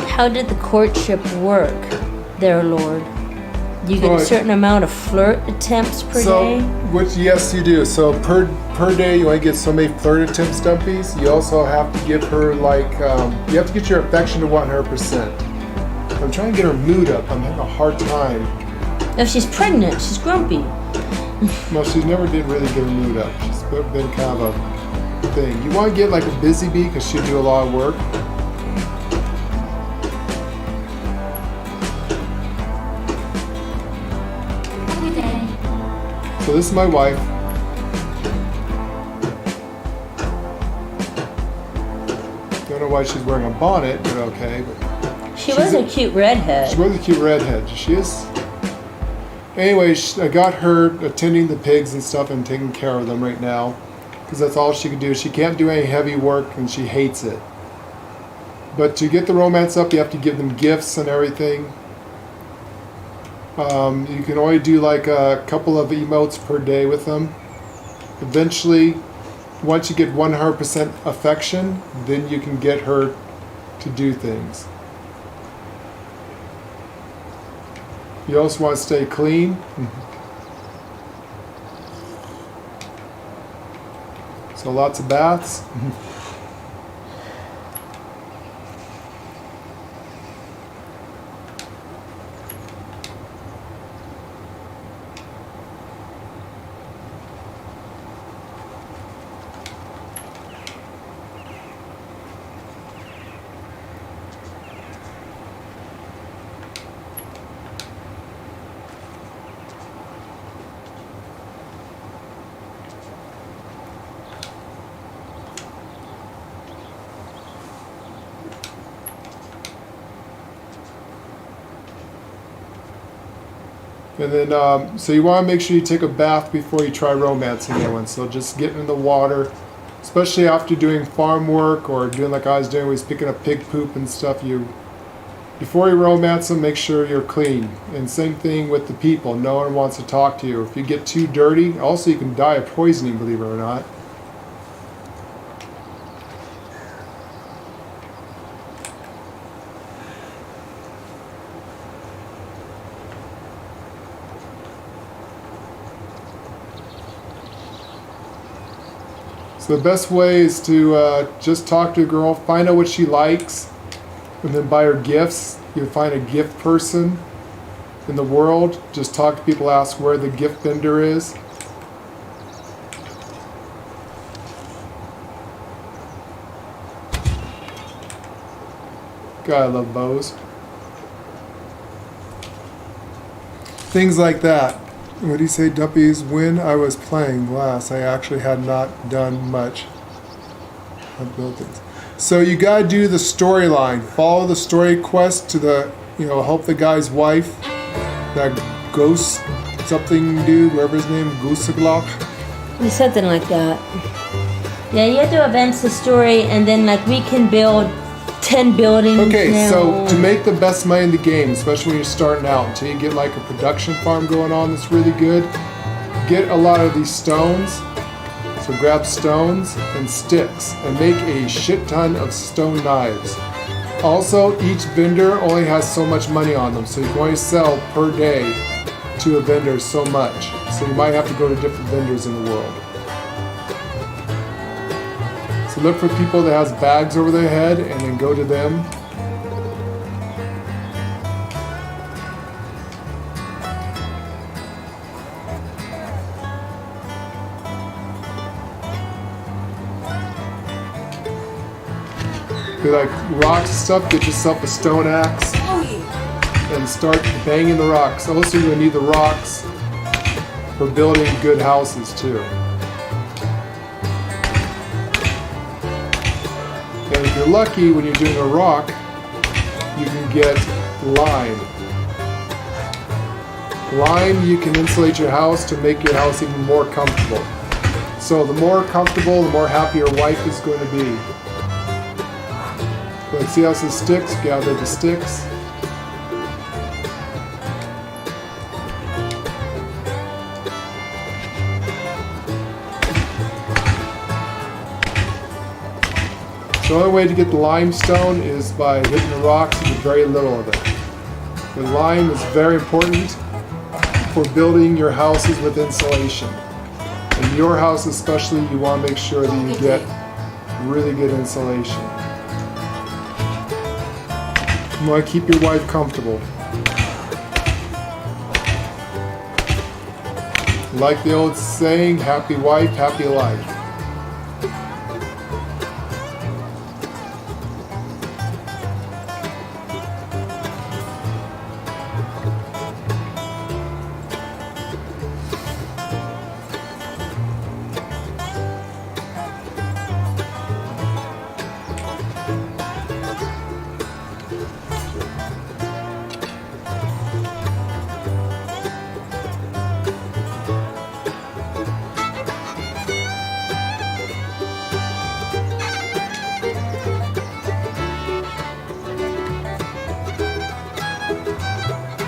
How did the courtship work, there, Lord? You get a Right. certain amount of flirt attempts per So, day? which yes, you do. So per day, you only get so many flirt attempts, Dumpies. You also have to give her like you have to get your affection to 100%. I'm trying to get her mood up. I'm having a hard time. If she's pregnant, she's grumpy. No, she never did really get her mood up. She's been kind of a thing. You want to get like a busy bee because she do a lot of work. Have a good day. So this is my wife. Don't know why she's wearing a bonnet, but okay. But She was a cute redhead. she was a cute redhead. She is. Anyway, I got her attending the pigs and stuff and taking care of them right now because that's all she can do. She can't do any heavy work and she hates it. But to get the romance up, you have to give them gifts and everything. You can only do like a couple of emotes per day with them. Eventually, once you get 100% affection, then you can get her to do things. You also want to stay clean. So lots of baths. And then, so you want to make sure you take a bath before you try romancing anyone. So just get in the water, especially after doing farm work or doing like I was doing, was picking up pig poop and stuff. Before you romance them, make sure you're clean. And same thing with the people. No one wants to talk to you. If you get too dirty, also you can die of poisoning, believe it or not. So the best way is to just talk to a girl, find out what she likes, and then buy her gifts. You find a gift person in the world. Just talk to people, ask where the gift vendor is. God, I love bows. Things like that. What do you say, Duppies? When I was playing last, I actually had not done much of buildings. So you gotta do the storyline. Follow the story quest to the, help the guy's wife. That ghost something dude, whatever his name, Gooseglok. Something like that. Yeah, you have to advance the story, and then like we can build 10 buildings. Okay, now. so to make the best money in the game, especially when you're starting out, until you get like a production farm going on that's really good, get a lot of these stones. So grab stones and sticks and make a shit ton of stone knives. Also, each vendor only has so much money on them, so you can only sell per day to a vendor so much. So you might have to go to different vendors in the world. So look for people that has bags over their head and then go to them. If you like rocks and stuff, get yourself a stone axe and start banging the rocks. Also, you're gonna need the rocks for building good houses too. And if you're lucky, when you're doing a rock, you can get lime. Lime, you can insulate your house to make your house even more comfortable. So the more comfortable, the more happy your wife is going to be. But see how some sticks? Gather the sticks. The only way to get the limestone is by hitting the rocks and very little of it. The lime is very important for building your houses with insulation. In your house especially, you want to make sure that you get really good insulation. You want to keep your wife comfortable. Like the old saying, happy wife, happy life.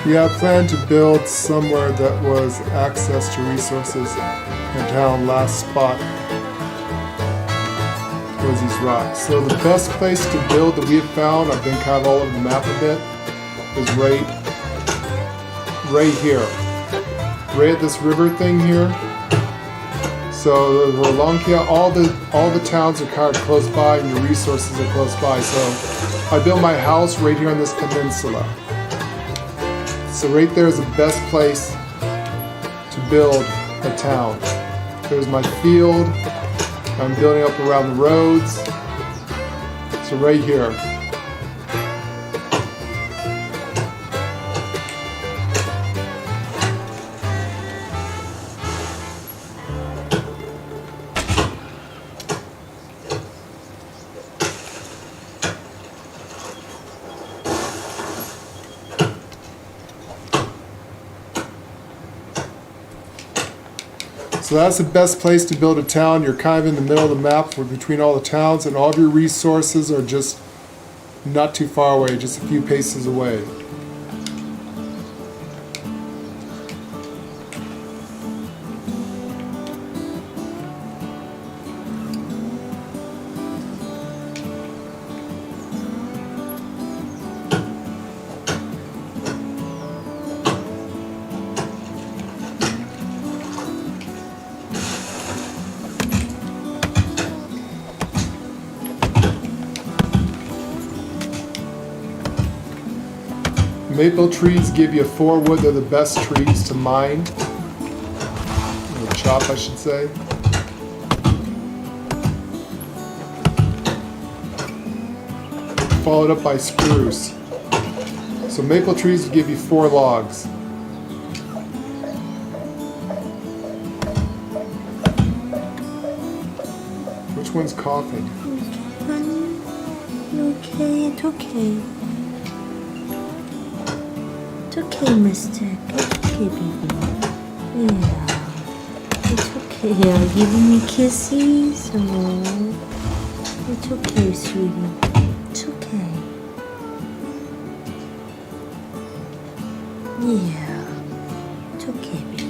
Yeah, I plan to build somewhere that was access to resources in town. Last spot was these rocks. So the best place to build that we have found, I've been kind of all over the map a bit, is right right here. Right at this river thing here. So the Volonkia, all the towns are kind of close by and your resources are close by. So I built my house right here on this peninsula. So right there is the best place to build a town. There's my field. I'm building up around the roads. So right here. So that's the best place to build a town. You're kind of in the middle of the map between all the towns, and all of your resources are just not too far away, just a few paces away. Maple trees give you 4 wood. They're the best trees to mine. Or chop, I should say. Followed up by spruce. So maple trees give you 4 logs. Which one's coughing? Okay, it's okay. It's okay, mister. It's okay, baby. Yeah. It's okay. Are you giving me kisses? Oh. It's okay, sweetie. It's okay. Yeah. It's okay, baby.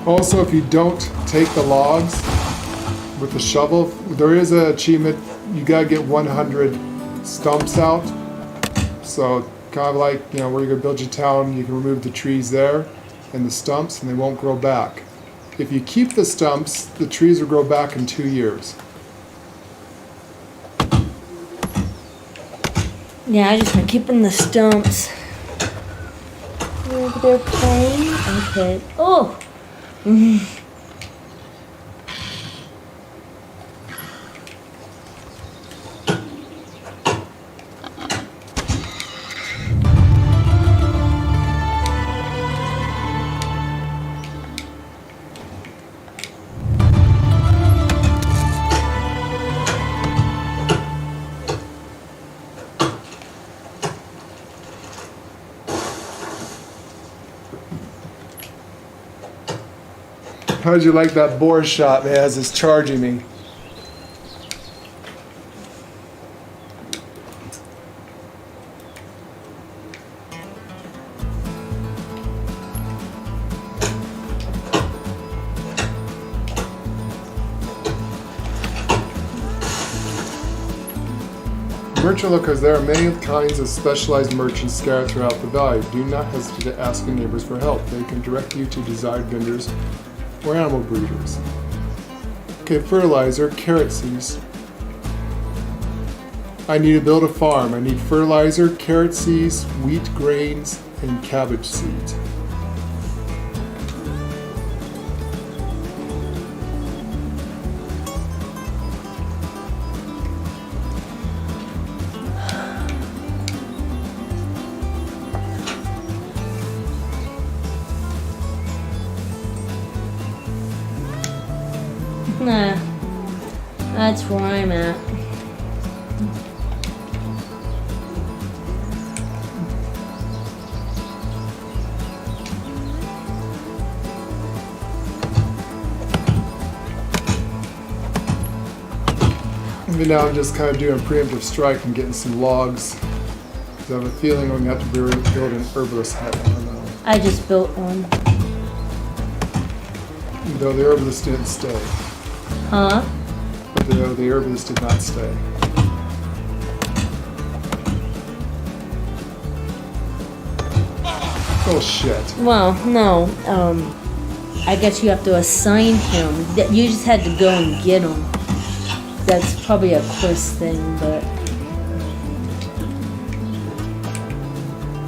Also, if you don't take the logs with the shovel, there is an achievement. You gotta get 100 stumps out. So kind of like, you know, where you're gonna build your town, you can remove the trees there and the stumps, and they won't grow back. If you keep the stumps, the trees will grow back in 2 years. Yeah, I just been keeping the stumps. You over there playing? Okay. Oh! How'd you like that boar shot, man, as it's charging me? Merchant lookers, there are many kinds of specialized merchants scattered throughout the valley. Do not hesitate to ask your neighbors for help. They can direct you to desired vendors or animal breeders. Okay, fertilizer, carrot seeds. I need to build a farm. I need fertilizer, carrot seeds, wheat grains, and cabbage seeds. Nah. That's where I'm at. Maybe now I'm just kind of doing a preemptive strike and getting some logs. 'Cause I have a feeling I'm going to have to build an herbalist hut. I don't know. I just built one. Though the herbalist didn't stay. Huh? Though the herbalist did not stay. Oh shit. Well, no. I guess you have to assign him. That you just had to go and get him. That's probably a quest thing, but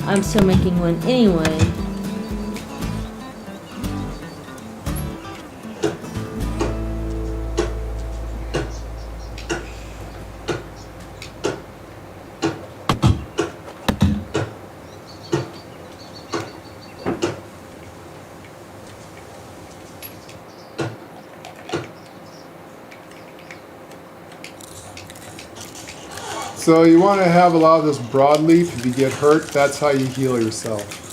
I'm still making one anyway. So you want to have a lot of this broadleaf. If you get hurt, that's how you heal yourself.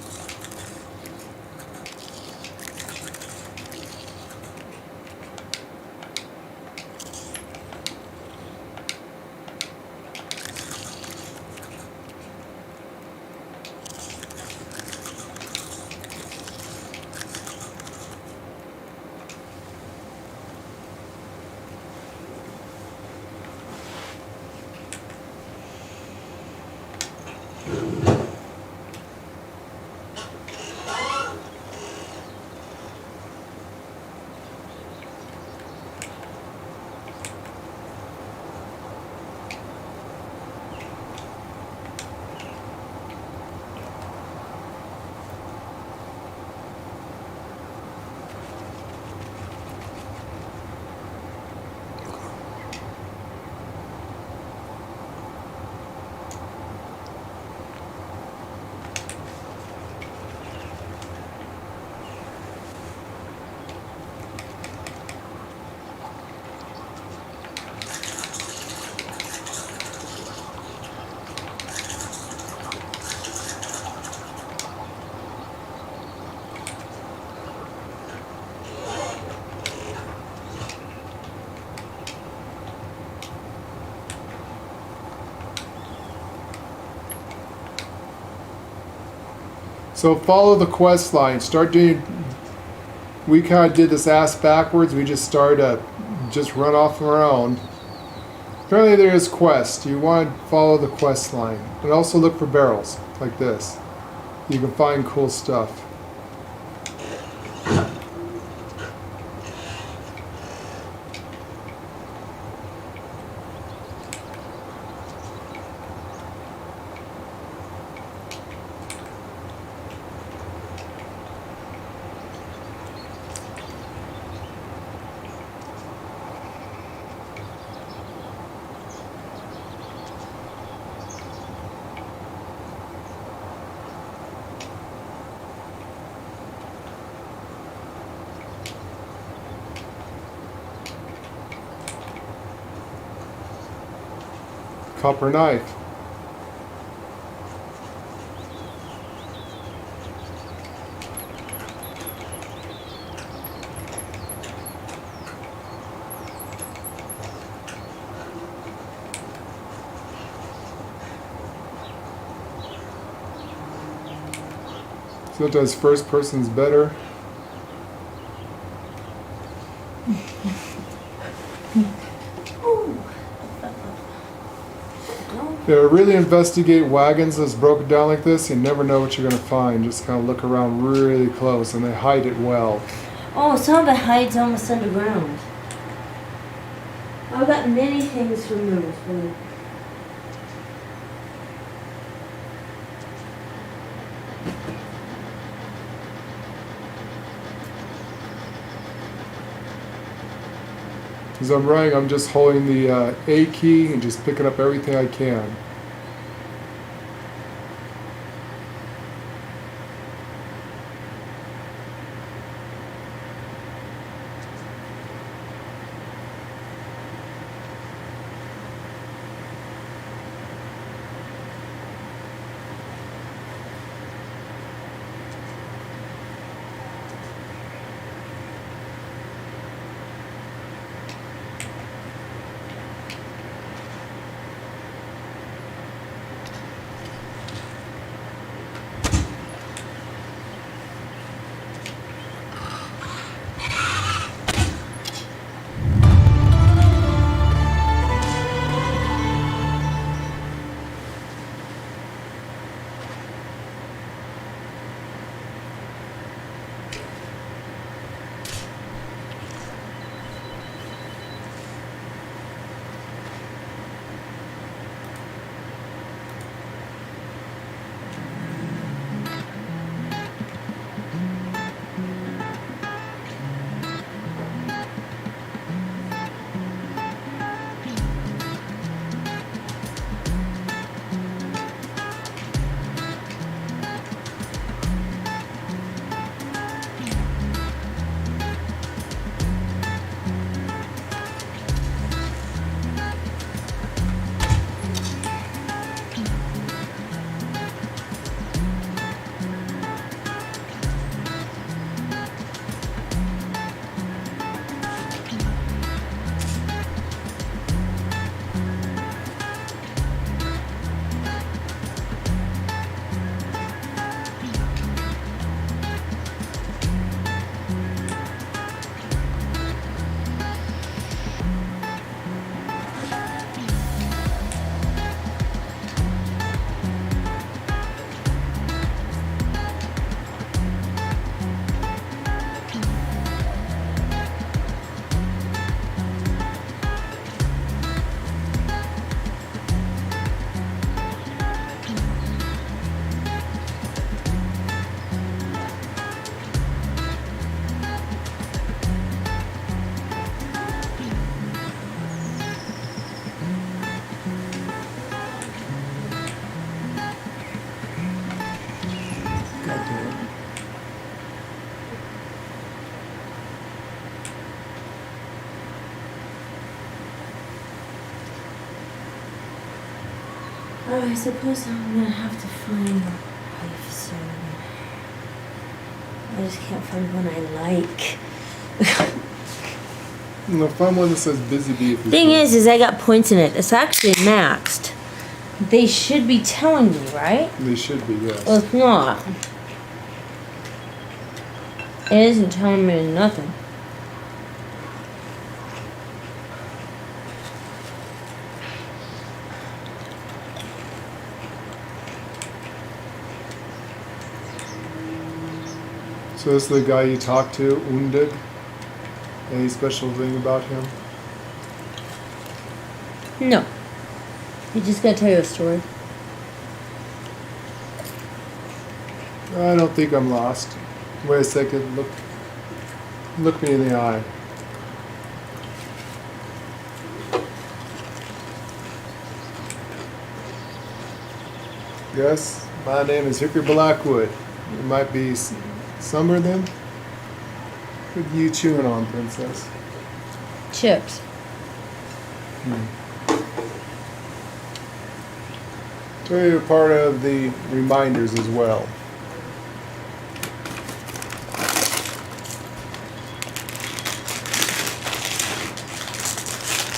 So follow the quest line. Start doing. We kind of did this ass backwards. We just started to just run off on our own. Currently there is quest. You want to follow the quest line. And also look for barrels like this. You can find cool stuff. Copper knife. Sometimes first person's better. Yeah, really investigate wagons that's broken down like this. You never know what you're going to find. Just kind of look around really close, and they hide it well. Oh, some of it hides almost underground. I've got many things removed, but As I'm running, I'm just holding the A key and just picking up everything I can. Oh, I suppose I'm gonna have to find a wife soon. I just can't find one I like. No, find one that says busy bee. If you Thing please. is I got points in it. It's actually maxed. They should be telling me, right? They should be, yes. Well, it's not. It isn't telling me nothing. So this is the guy you talked to, Undig? Any special thing about him? No. He's just gonna tell you a story. I don't think I'm lost. Wait a second, look me in the eye. Yes, my name is Hickory Blackwood. You might be Summer then? What are you chewing on, Princess? Chips. So you're part of the reminders as well.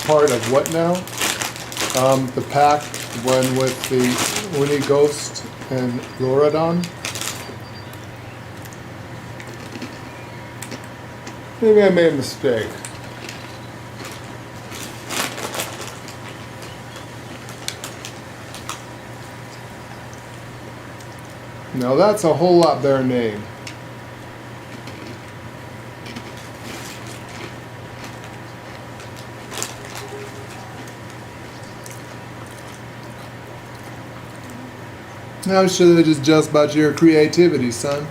Part of what now? The pack, one with the Uni Ghost and Loradon. Maybe I made a mistake. Now that's a whole lot better name. Now should I just judge about your creativity, son?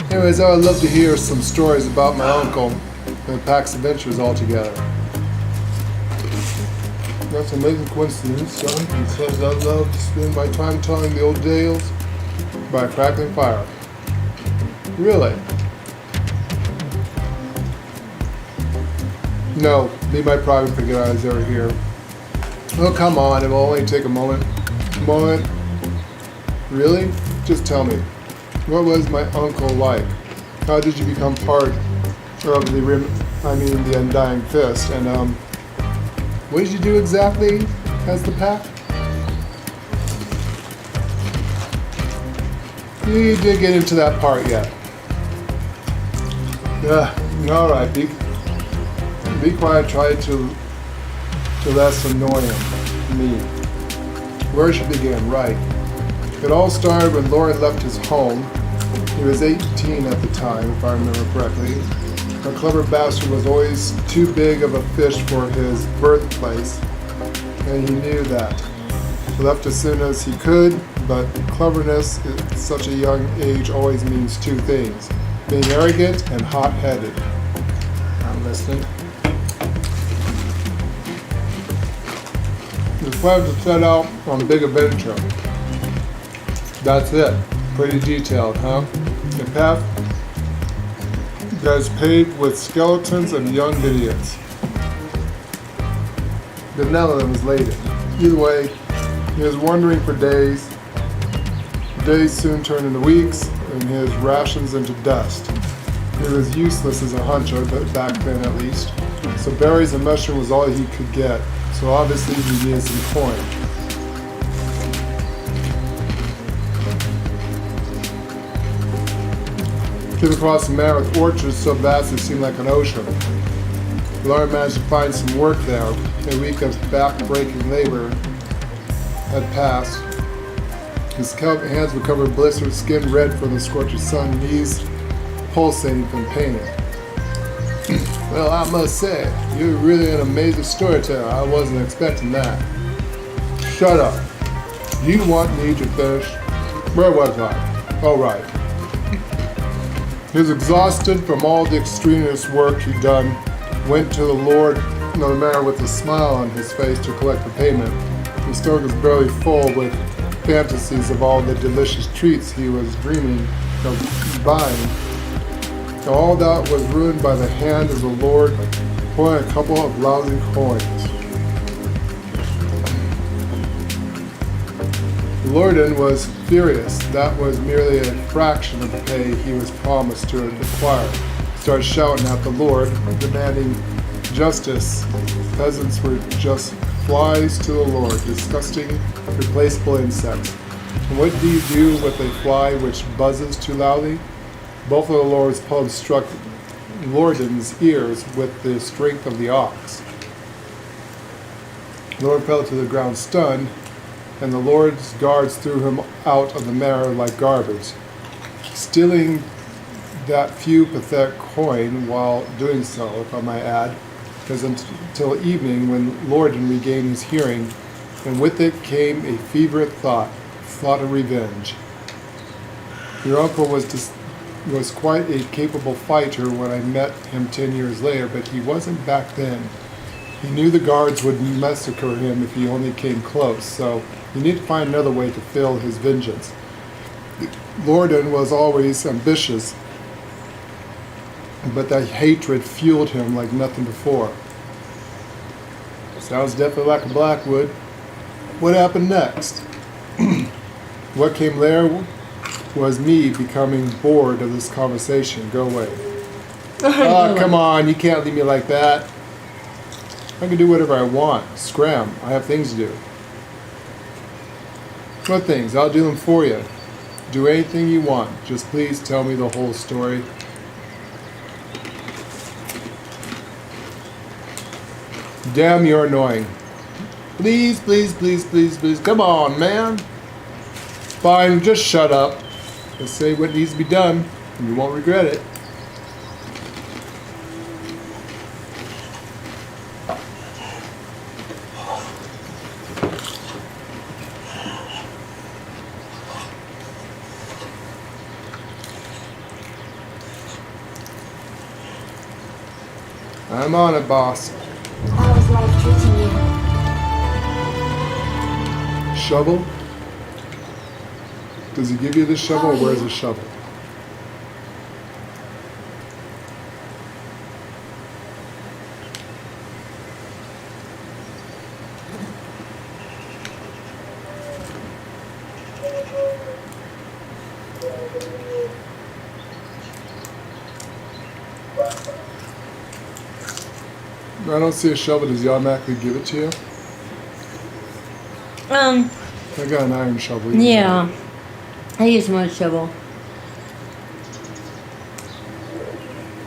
Anyways, I would love to hear some stories about my uncle and Pax Adventures altogether. That's an amazing coincidence, son, because I love to spend my time telling the old tales by crackling fire. Really? No, leave my private forget I was ever here. Oh, come on, it will only take a moment. Really? Just tell me. What was my uncle like? How did you become part of the Undying Fist? And, what did you do exactly as the pack? You didn't get into that part yet. Alright, be quiet, try to less annoying me. Where should we begin? Right. It all started when Lauren left his home. He was 18 at the time, if I remember correctly. The clever bastard was always too big of a fish for his birthplace, and he knew that. He left as soon as he could, but cleverness at such a young age always means two things: being arrogant and hot-headed. I'm listening. He planned to set out on a big adventure. That's it. Pretty detailed, huh? The path that is paved with skeletons of young idiots. But none of them was laden. Either way, he was wandering for days. Days soon turned into weeks, and his rations into dust. He was useless as a hunter, but back then at least. So berries and mushroom was all he could get. So obviously he needed some coin. Came across a man with orchards so vast it seemed like an ocean. Lauren managed to find some work there. A week of back-breaking labor had passed. His hands were covered in blisters, skin red from the scorching sun, knees pulsating from pain. Well, I must say, you're really an amazing storyteller. I wasn't expecting that. Shut up. You want me to finish? Where was I? Oh, right. He was exhausted from all the extraneous work he'd done, went to the man with a smile on his face to collect the payment. His stomach was barely full with fantasies of all the delicious treats he was dreaming of buying. All that was ruined by the hand of the Lord pulling a couple of lousy coins. Lorden was furious. That was merely a fraction of the pay he was promised to acquire. He started shouting at the Lord, demanding justice. Peasants were just flies to the Lord, disgusting, replaceable insects. And what do you do with a fly which buzzes too loudly? Both of the Lord's pubs struck Lorden's ears with the strength of the ox. The Lord fell to the ground stunned, and the Lord's guards threw him out of the manor like garbage, stealing that few pathetic coin while doing so, if I might add, because until evening when Lorden regained his hearing, and with it came a feverish thought of revenge. Your uncle was quite a capable fighter when I met him 10 years later, but he wasn't back then. He knew the guards would massacre him if he only came close, so he needed to find another way to fill his vengeance. Lorden was always ambitious, but that hatred fueled him like nothing before. Sounds definitely like a Blackwood. What happened next? What came there was me becoming bored of this conversation. Go away. Oh, come on, you can't leave me like that. I can do whatever I want. Scram, I have things to do. What things? I'll do them for you. Do anything you want. Just please tell me the whole story. Damn, you're annoying. Please, please, please, please, please. Come on, man. Fine, just shut up. Just say what needs to be done, and you won't regret it. I'm on it, boss. How is life treating you? Shovel? Does he give you the shovel, or where's the shovel? I don't see a shovel. Does he automatically give it to you? I got an iron shovel. Yeah. I use my shovel.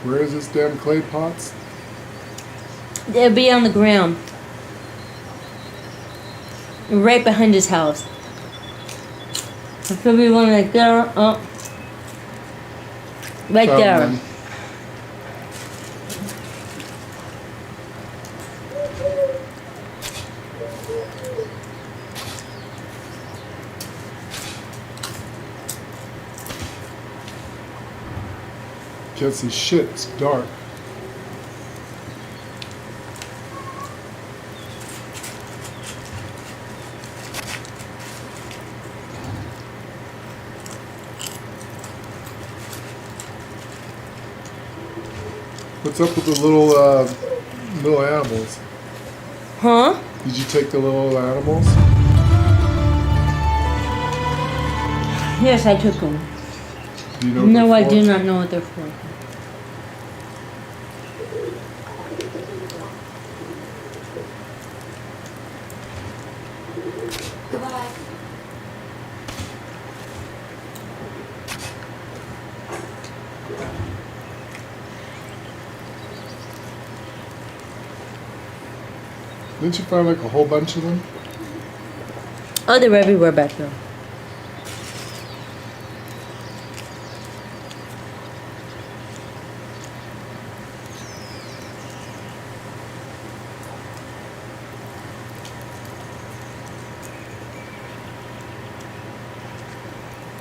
Where is this damn clay pots? It'll be on the ground. Right behind his house. If we want to go up. Right Found there. one. Can't see shit, it's dark. What's up with the little animals? Huh? Did you take the little animals? Yes, I took them. Do you know what No, they're I for? do not know what they're for. Goodbye. Didn't you find like a whole bunch of them? Oh, they're everywhere back there.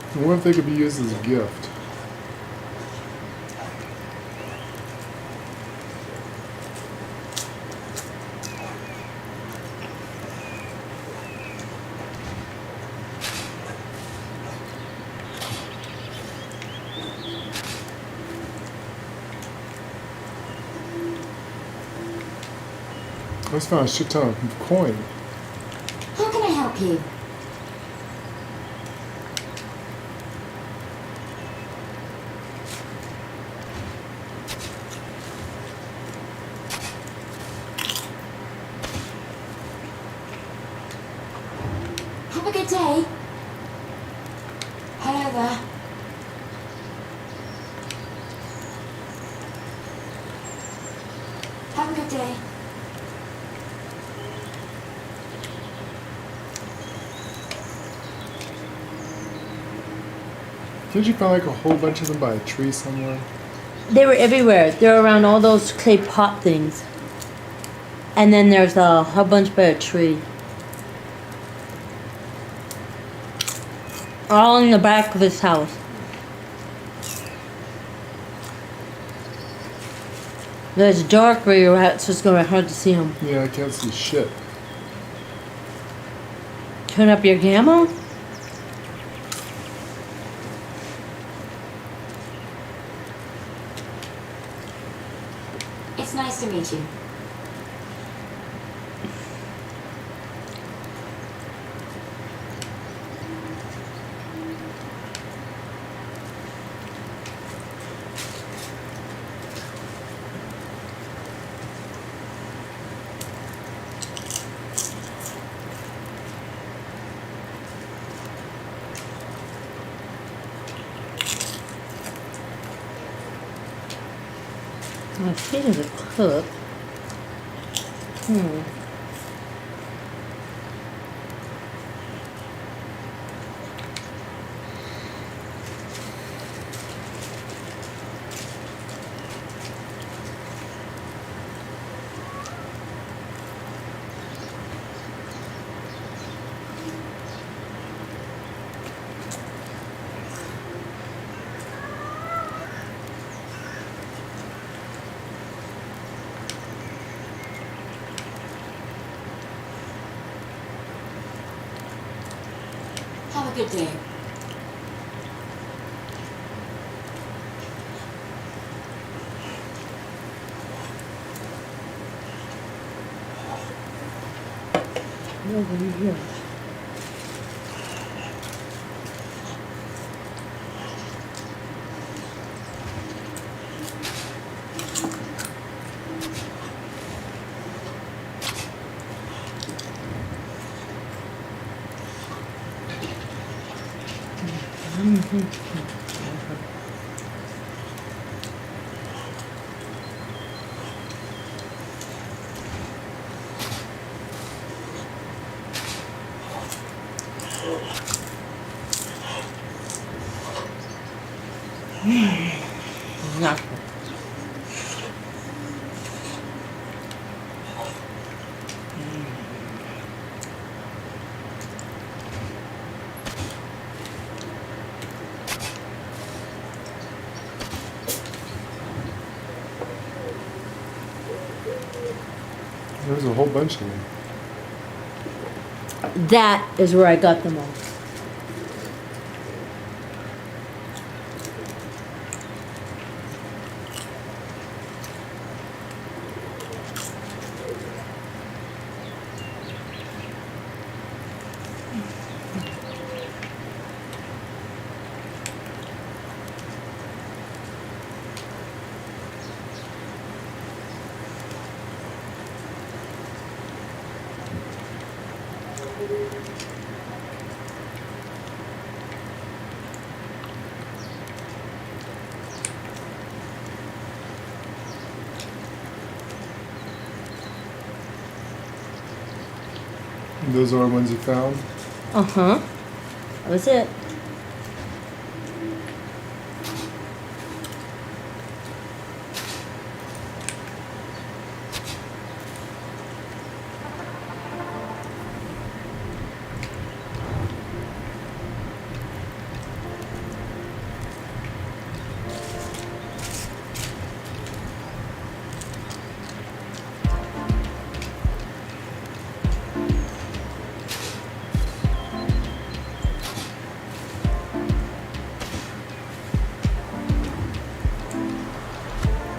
I wonder if they could be used as a gift. I just found a shit ton of coin. How can I help you? Have a good day. Hello there. Have a good day. Did you find like a whole bunch of them by a tree somewhere? They were everywhere. They're around all those clay pot things. And then there's a whole bunch by a tree. All in the back of his house. There's dark where you're at, so it's gonna be hard to see him. Yeah, I can't see shit. Turn up your gamma? It's nice to meet you. My feet is a cook. Have a good day. Nobody here. Nothing. There's a whole bunch of them. That is where I got them all. And those are the ones you found? Uh-huh. That was it.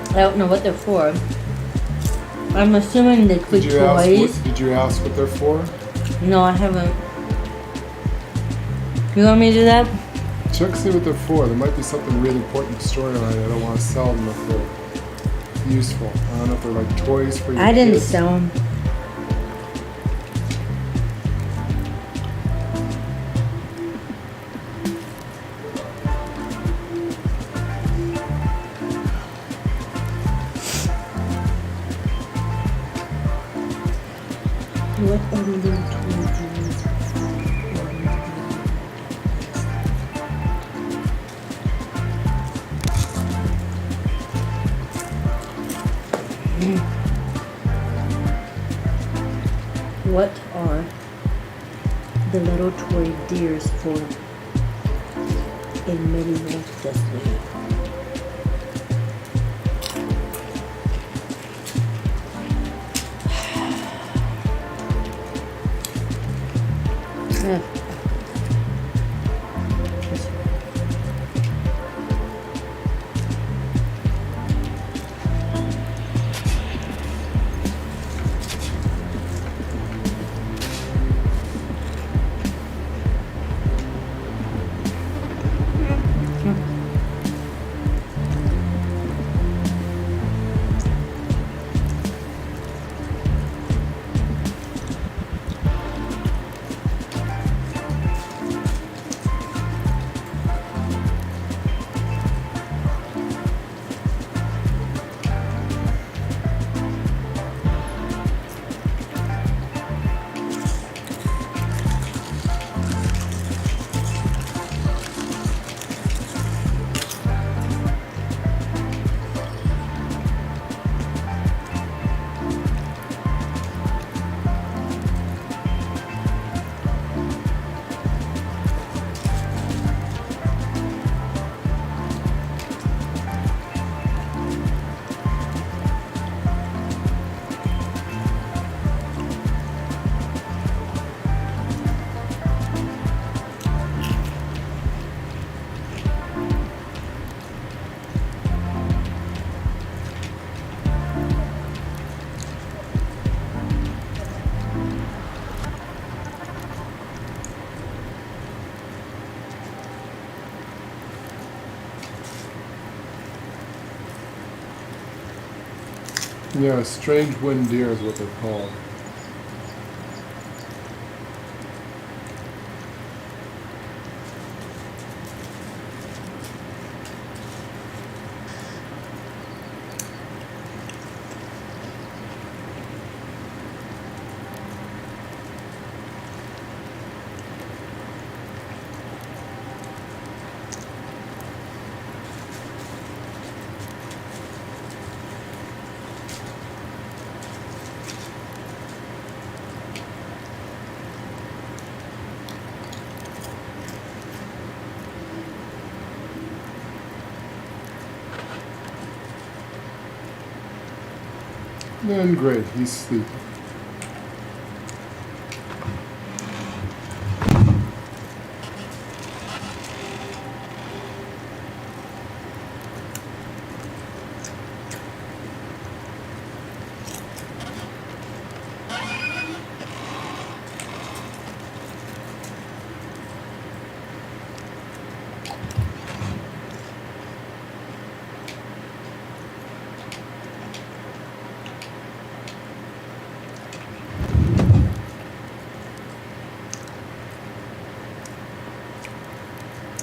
I don't know what they're for. I'm assuming they could be toys. Did you ask what they're for? No, I haven't. You want me to do that? Check see what they're for. There might be something really important to storyline. I don't want to sell them if they're useful. I don't know if they're like toys for your I didn't kids. sell them. What are we doing? What are the little toy deers for in Medieval Dynasty? Yeah, strange wind deer is what they're called. And great, he's sleeping.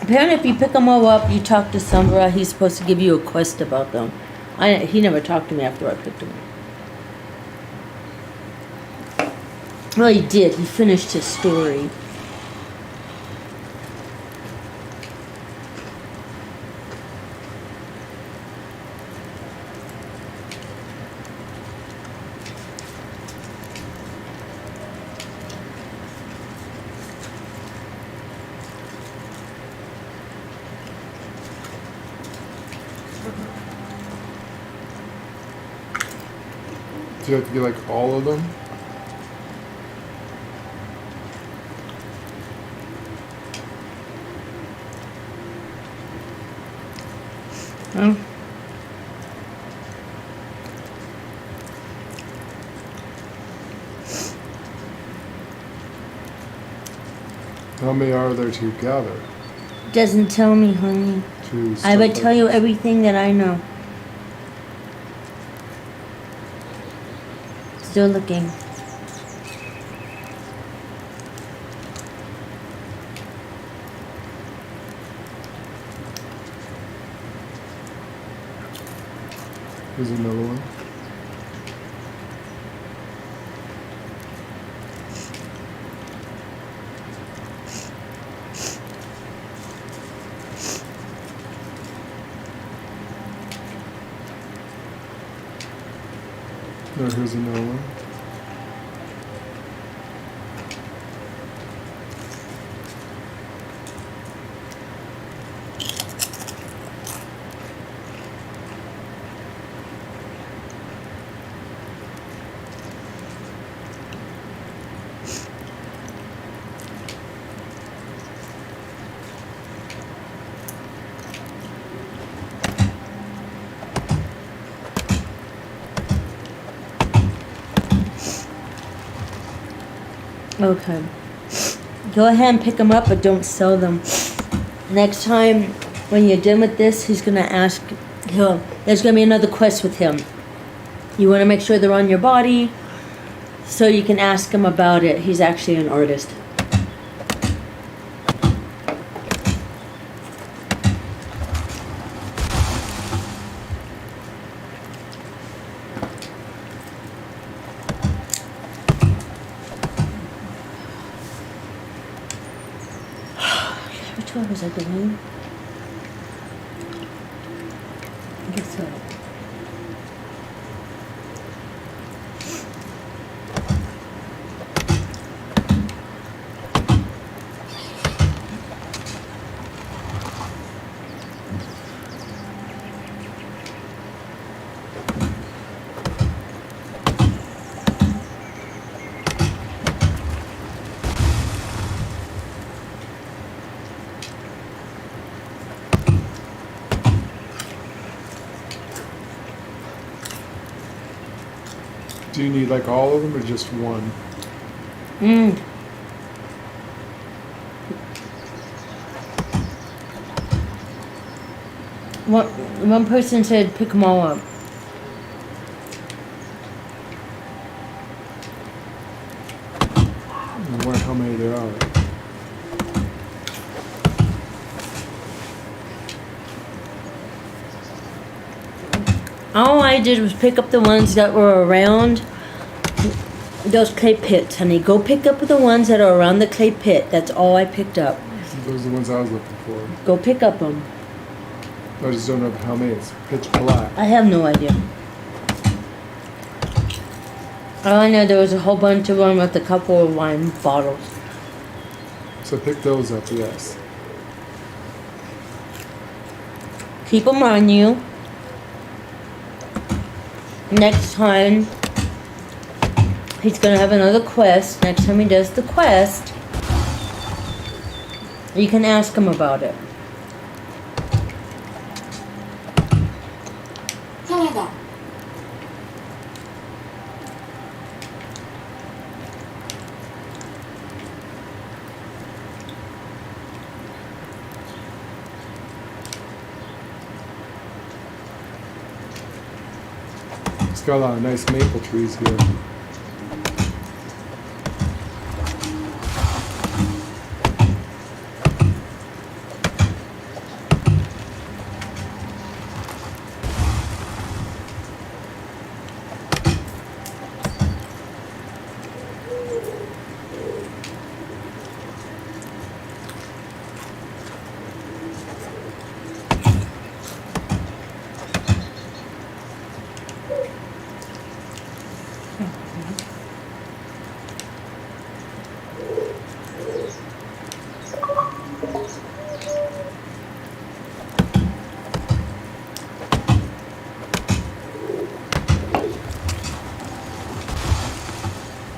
Apparently, if you pick them all up, you talk to Sombra, he's supposed to give you a quest about them. He never talked to me after I picked them up. Well, he did. He finished his story. Do you have to get like all of them? many are there together? Doesn't tell me, honey. To I would start tell you everything that I know. Still looking. Here's another one. No, here's another one. Okay. Go ahead and pick them up, but don't sell them. Next time, when you're done with this, he's gonna ask. There's gonna be another quest with him. You want to make sure they're on your body, so you can ask him about it. He's actually an artist. Which one was I doing? I guess so. Do you need like all of them or just one? One person said pick them all up. I wonder how many there are. All I did was pick up the ones that were around those clay pits, honey. Go pick up the ones that are around the clay pit. That's all I picked up. Those are the ones I was looking for. Go pick up them. I just don't know how many. It's pitch black. I have no idea. All I know, there was a whole bunch of them with a couple of wine bottles. So pick those up, yes. Keep them on you. Next time, he's gonna have another quest. Next time he does the quest, you can ask him about it. Hello there. It's got a lot of nice maple trees here.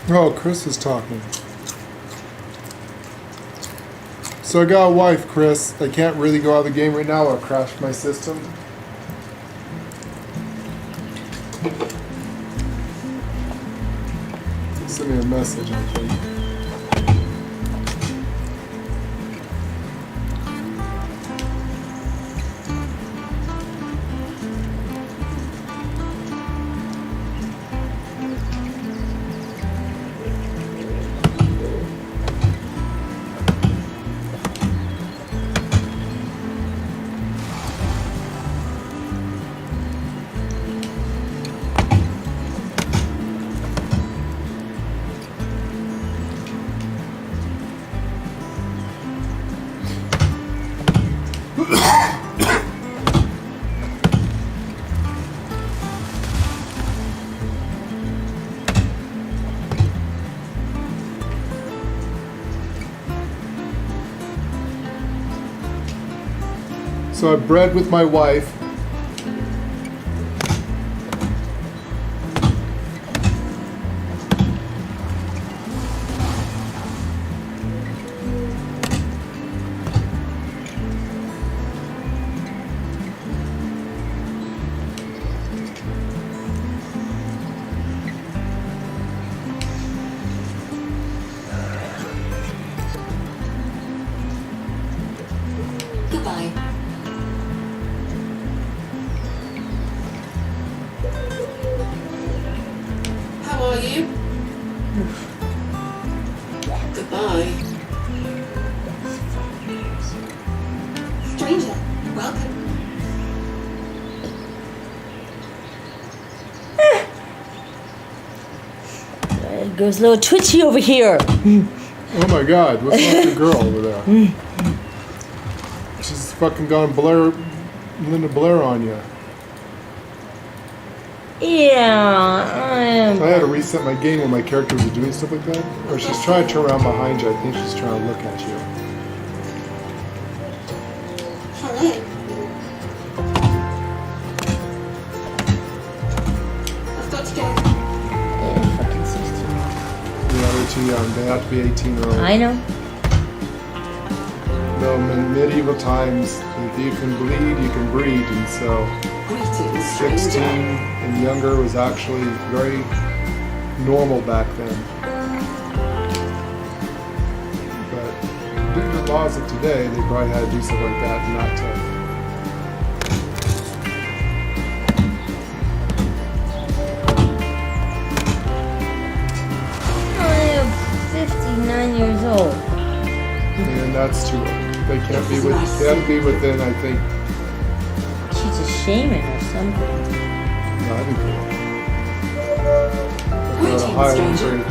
Oh, Chris is talking. So I got a wife, Chris. I can't really go out of the game right now. I'll crash my system. Send me a message, I think. So I bred with my wife. Goodbye. How are you? Goodbye. Stranger, welcome. It goes a little twitchy over here. Oh my God, what's wrong with the girl over there? She's fucking gone Linda Blair on you. Yeah, I had to reset my game when my characters are doing stuff like that. Or she's trying to turn around behind you. I think she's trying to look at you. Hello. I've got to go. yeah, fucking 16. Yeah, they're too young. They have to be 18 or older. I know. No, in medieval times, if you can bleed, you can breed. And so Greetings, 16 stranger. and younger was actually very normal back then. But due to the laws of today, they probably had to do stuff like that not to. I am 59 years old. And that's too old. They can't be with. They have to be within, I think. She's a shaman or something. No, I think. But for a high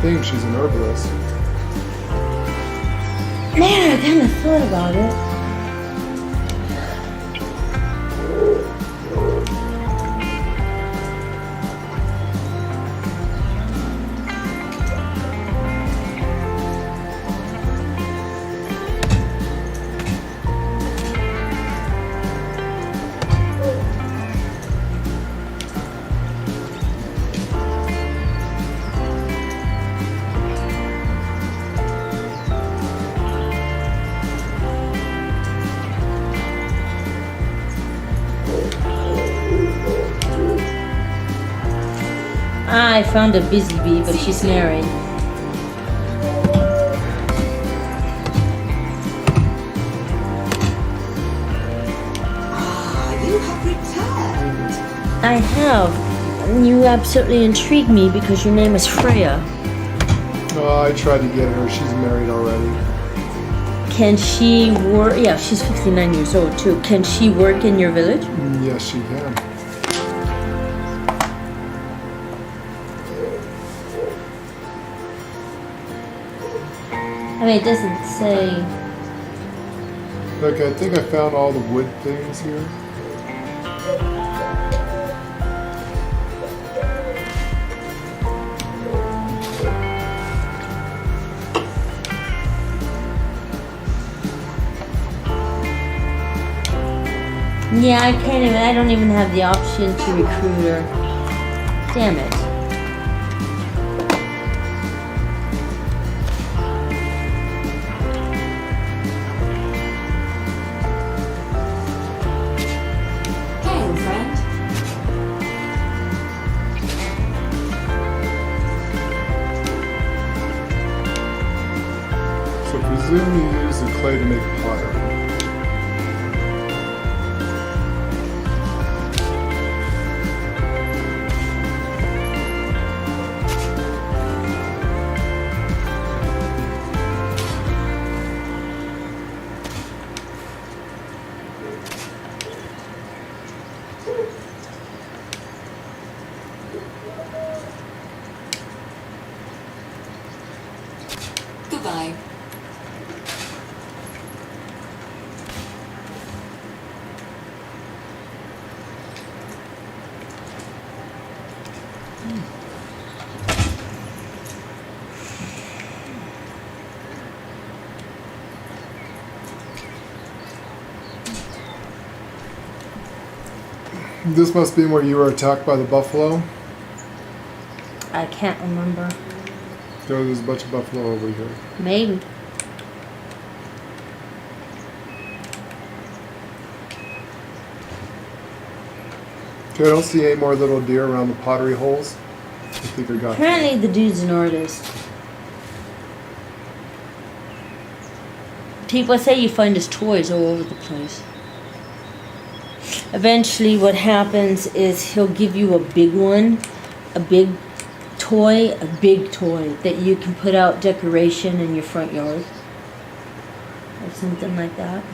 thing, she's an herbalist. Man, I kind of thought about it. I found a busy bee, but she's married. You have returned. I have. You absolutely intrigued me because your name is Freya. Oh, I tried to get her. She's married already. Can she work? Yeah, she's 59 years old too. Can she work in your village? Yes, she can. I mean, it doesn't say. Look, I think I found all the wood things here. Yeah, I can't even. I don't even have the option to recruit her. Damn it. Hail, friend. So presume you use the clay to make pottery. Goodbye. This must be where you were attacked by the buffalo. I can't remember. There's a bunch of buffalo over here. Maybe. Okay, I don't see any more little deer around the pottery holes. I think I got Apparently the dude's an artist. People say you find his toys all over the place. Eventually what happens is he'll give you a big one, a big toy that you can put out decoration in your front yard. Or something like that.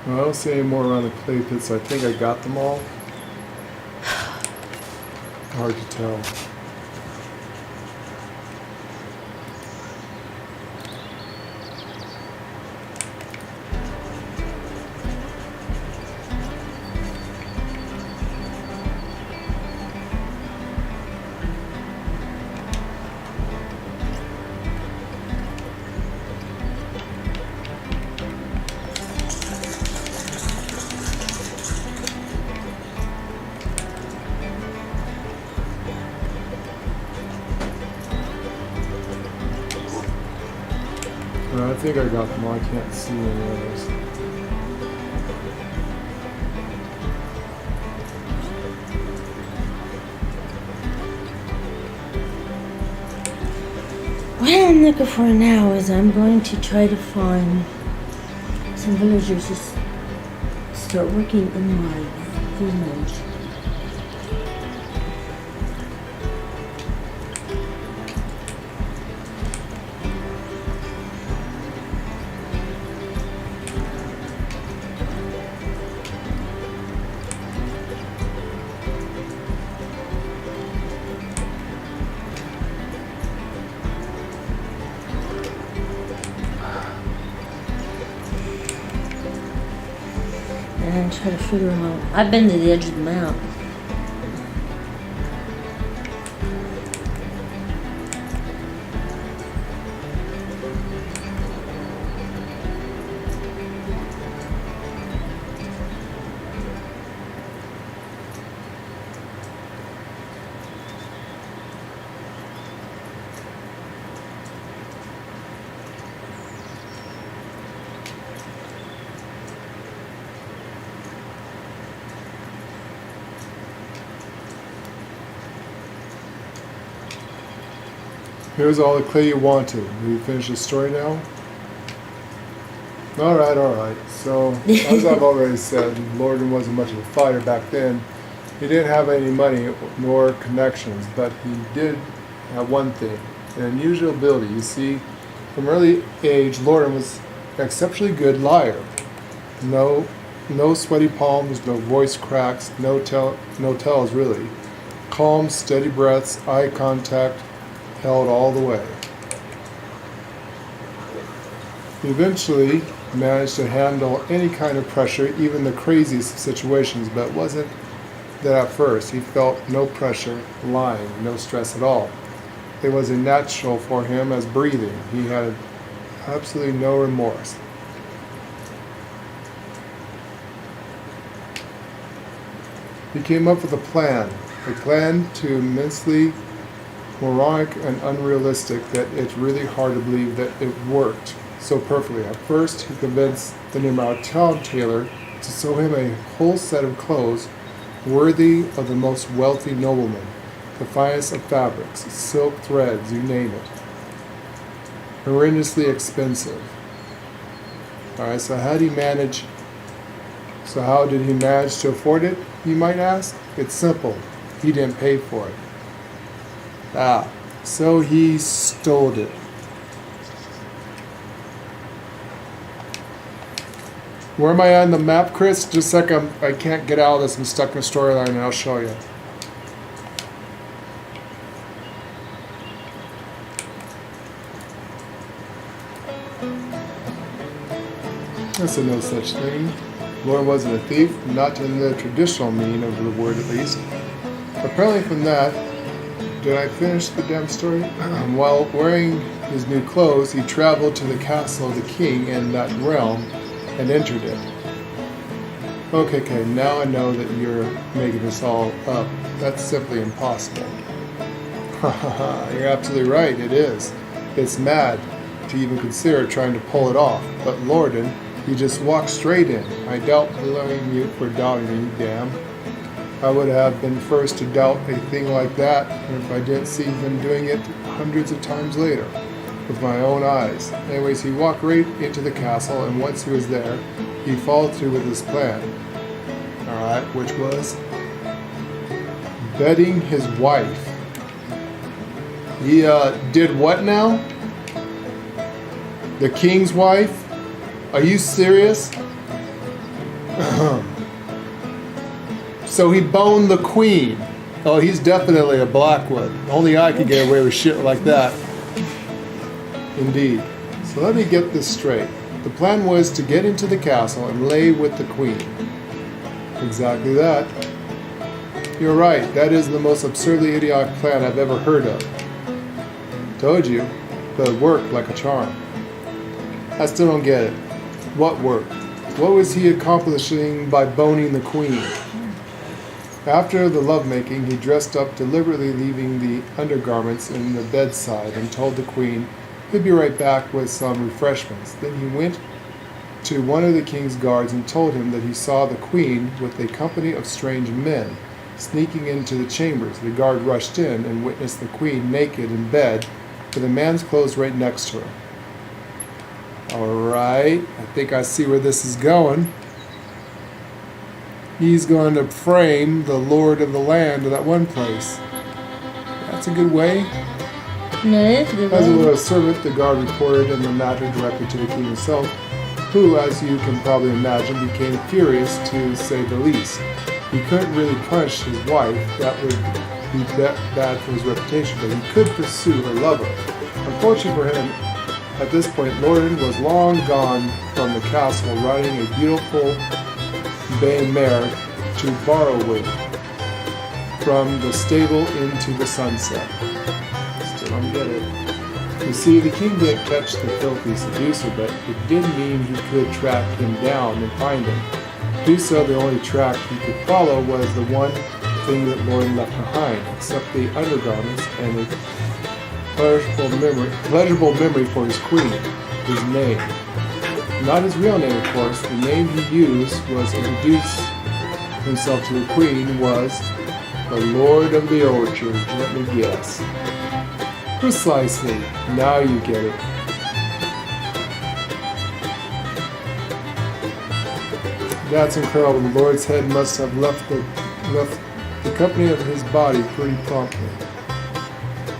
Well, I don't see any more around the clay pits. I think I got them all. Hard to tell. I think I got them all. I can't see any others. What I'm looking for now is I'm going to try to find some villagers to start working in my village. And try to figure out. I've been to the edge of the map. Here's all the clay you wanted. Have you finished the story now? Alright, alright. So, as I've already said, Lorden wasn't much of a fighter back then. He didn't have any money nor connections, but he did have one thing, an unusual ability. You see, from early age, Lorden was an exceptionally good liar. No sweaty palms, no voice cracks, no tells really. Calm, steady breaths, eye contact, held all the way. He eventually managed to handle any kind of pressure, even the craziest of situations, but it wasn't that at first. He felt no pressure, lying, no stress at all. It was as natural for him as breathing. He had absolutely no remorse. He came up with a plan too immensely moronic and unrealistic that it's really hard to believe that it worked so perfectly. At first, he convinced the nearby town tailor to sew him a whole set of clothes worthy of the most wealthy nobleman, the finest of fabrics, silk threads, you name it. Horrendously expensive. Alright, so how did he manage to afford it, you might ask? It's simple. He didn't pay for it. So he stole it. Where am I on the map, Chris? Just a second, I can't get out of this. I'm stuck in a storyline and I'll show you. I said no such thing. Lord wasn't a thief, not in the traditional meaning of the word at least. Apparently from that, did I finish the damn story? While wearing his new clothes, he traveled to the castle of the king in that realm and entered it. Okay, now I know that you're making this all up. That's simply impossible. You're absolutely right, it is. It's mad to even consider trying to pull it off. But Lorden, you just walked straight in. I doubt blaming you for doubting me, damn. I would have been first to doubt a thing like that if I didn't see him doing it hundreds of times later with my own eyes. Anyways, he walked right into the castle, and once he was there, he followed through with his plan. Alright, which was bedding his wife. He did what now? The king's wife? Are you serious? So he boned the queen. Oh, he's definitely a Blackwood. Only I could get away with shit like that. Indeed. So let me get this straight. The plan was to get into the castle and lay with the queen. Exactly that. You're right, that is the most absurdly idiotic plan I've ever heard of. Told you, but it worked like a charm. I still don't get it. What worked? What was he accomplishing by boning the queen? After the lovemaking, he dressed up, deliberately leaving the undergarments in the bedside, and told the queen he'd be right back with some refreshments. Then he went to one of the king's guards and told him that he saw the queen with a company of strange men sneaking into the chambers. The guard rushed in and witnessed the queen naked in bed with a man's clothes right next to her. Alright, I think I see where this is going. He's going to frame the lord of the land to that one place. That's a good way. No, it's a good As a one. little servant, the guard reported in the matter directly to the king himself, who, as you can probably imagine, became furious to say the least. He couldn't really punish his wife, that would be bad for his reputation, but he could pursue her lover. Unfortunately for him, at this point, Lorden was long gone from the castle, riding a beautiful bay mare to Barrowwood from the stable into the sunset. Still don't get it. You see, the king didn't catch the filthy seducer, but it did mean he could track him down and find him. To do so, the only track he could follow was the one thing that Lorden left behind, except the undergarments and a pleasurable memory for his queen, his name. Not his real name, of course. The name he used was to introduce himself to the queen was the Lord of the Orchard. Let me guess. Precisely. Now you get it. That's incredible. The Lord's head must have left the company of his body pretty promptly.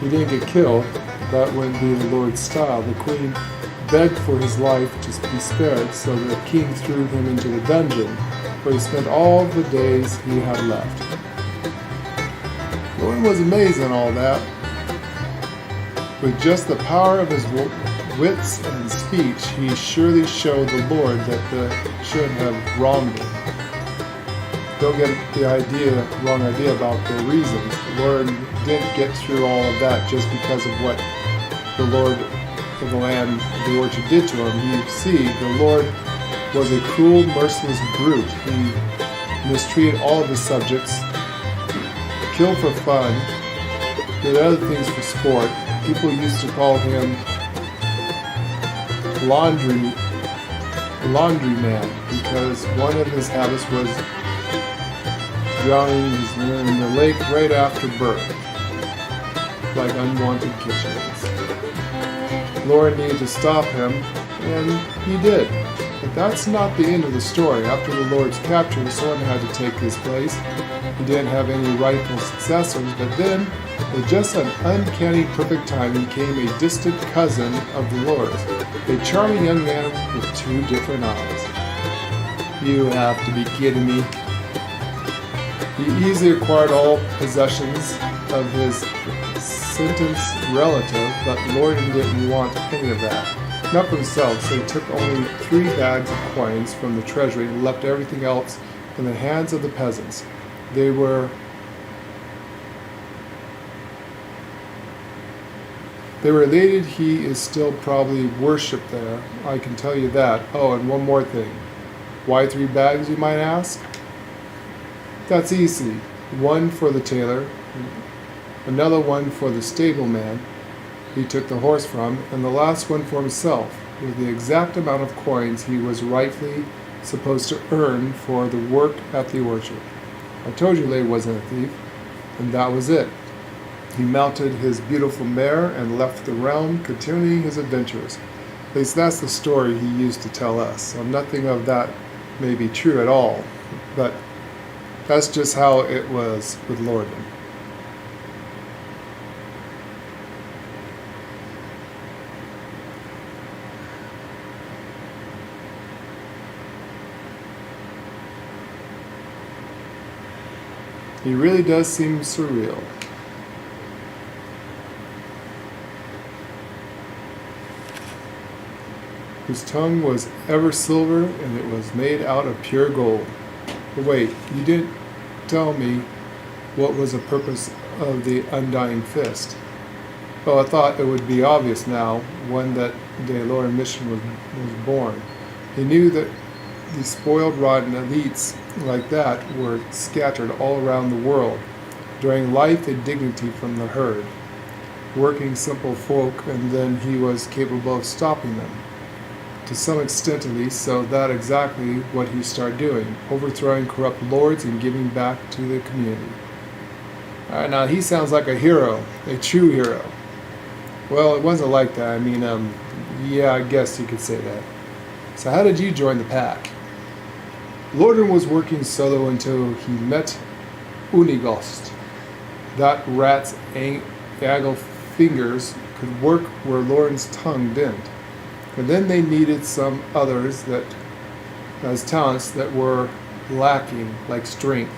He didn't get killed. That wouldn't be the Lord's style. The queen begged for his life to be spared, so the king threw him into the dungeon, where he spent all the days he had left. Lorden was amazed at all that. With just the power of his wits and speech, he surely showed the Lord that the should have wronged him. Don't get the wrong idea about the reasons. Lorden didn't get through all of that just because of what the Lord of the land, the orchard, did to him. You see, the Lord was a cruel, merciless brute. He mistreated all of his subjects, killed for fun, did other things for sport. People used to call him laundry man because one of his habits was drowning in the lake right after birth, like unwanted kitchens. Lorden needed to stop him, and he did. But that's not the end of the story. After the Lord's capture, someone had to take his place. He didn't have any rightful successors, but then, with just an uncanny perfect timing, came a distant cousin of the Lord's, a charming young man with two different eyes. You have to be kidding me. He easily acquired all possessions of his sentenced relative, but Lorden didn't want any of that. not for themselves. They took only 3 bags of coins from the treasury and left everything else in the hands of the peasants. They were elated. He is still probably worshipped there, I can tell you that. Oh, and one more thing. Why 3 bags, you might ask? That's easy. One for the tailor, another one for the stableman he took the horse from, and the last one for himself, with the exact amount of coins he was rightfully supposed to earn for the work at the orchard. I told you Lay wasn't a thief, and that was it. He mounted his beautiful mare and left the realm, continuing his adventures. At least that's the story he used to tell us. So nothing of that may be true at all, but that's just how it was with Lorden. He really does seem surreal. His tongue was ever silver, and it was made out of pure gold. But wait, you didn't tell me what was the purpose of the undying fist. Well, I thought it would be obvious now, when that De Loren mission was born. He knew that the spoiled, rotten elites like that were scattered all around the world, drawing life and dignity from the herd, working simple folk, and then he was capable of stopping them. To some extent at least, so that exactly what he started doing, overthrowing corrupt lords and giving back to the community. Alright, now he sounds like a hero, a true hero. Well, it wasn't like that. I mean, yeah, I guess you could say that. So how did you join the pack? Lorden was working solo until he met Unigost. That rat's agile fingers could work where Lorden's tongue didn't. And then they needed some others that as talents that were lacking, like strength,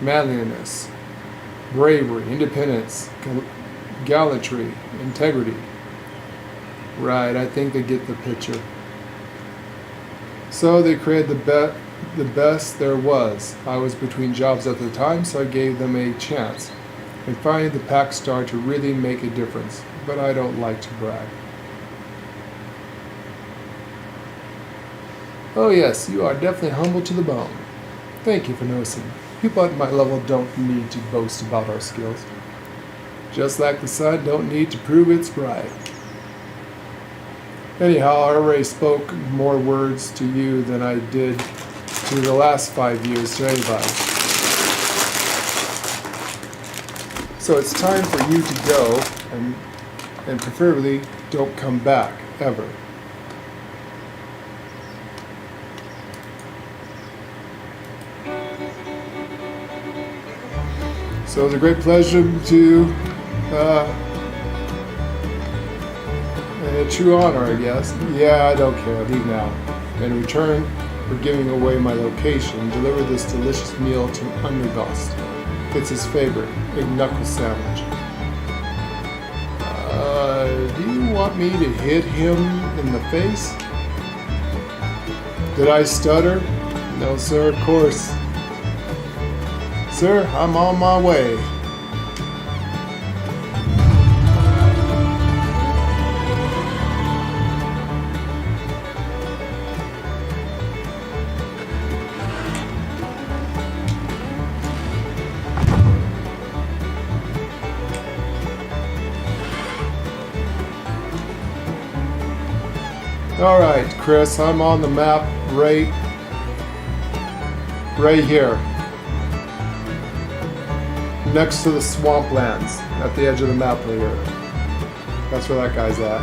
manliness, bravery, independence, gallantry, integrity. Right, I think they get the picture. So they created the best there was. I was between jobs at the time, so I gave them a chance. And finally the pack started to really make a difference, but I don't like to brag. Oh yes, you are definitely humble to the bone. Thank you for noticing. People at my level don't need to boast about our skills. Just like the sun don't need to prove it's bright. Anyhow, I already spoke more words to you than I did to the last 5 years to anybody. So it's time for you to go, and preferably don't come back, ever. So it was a great pleasure to, a true honor, I guess. Yeah, I don't care, leave now. In return for giving away my location, deliver this delicious meal to Undergost. It's his favorite, a knuckle sandwich. Do you want me to hit him in the face? Did I stutter? No, sir, of course. Sir, I'm on my way. All right, Chris, I'm on the map right here. Next to the swamplands, at the edge of the map right here. That's where that guy's at.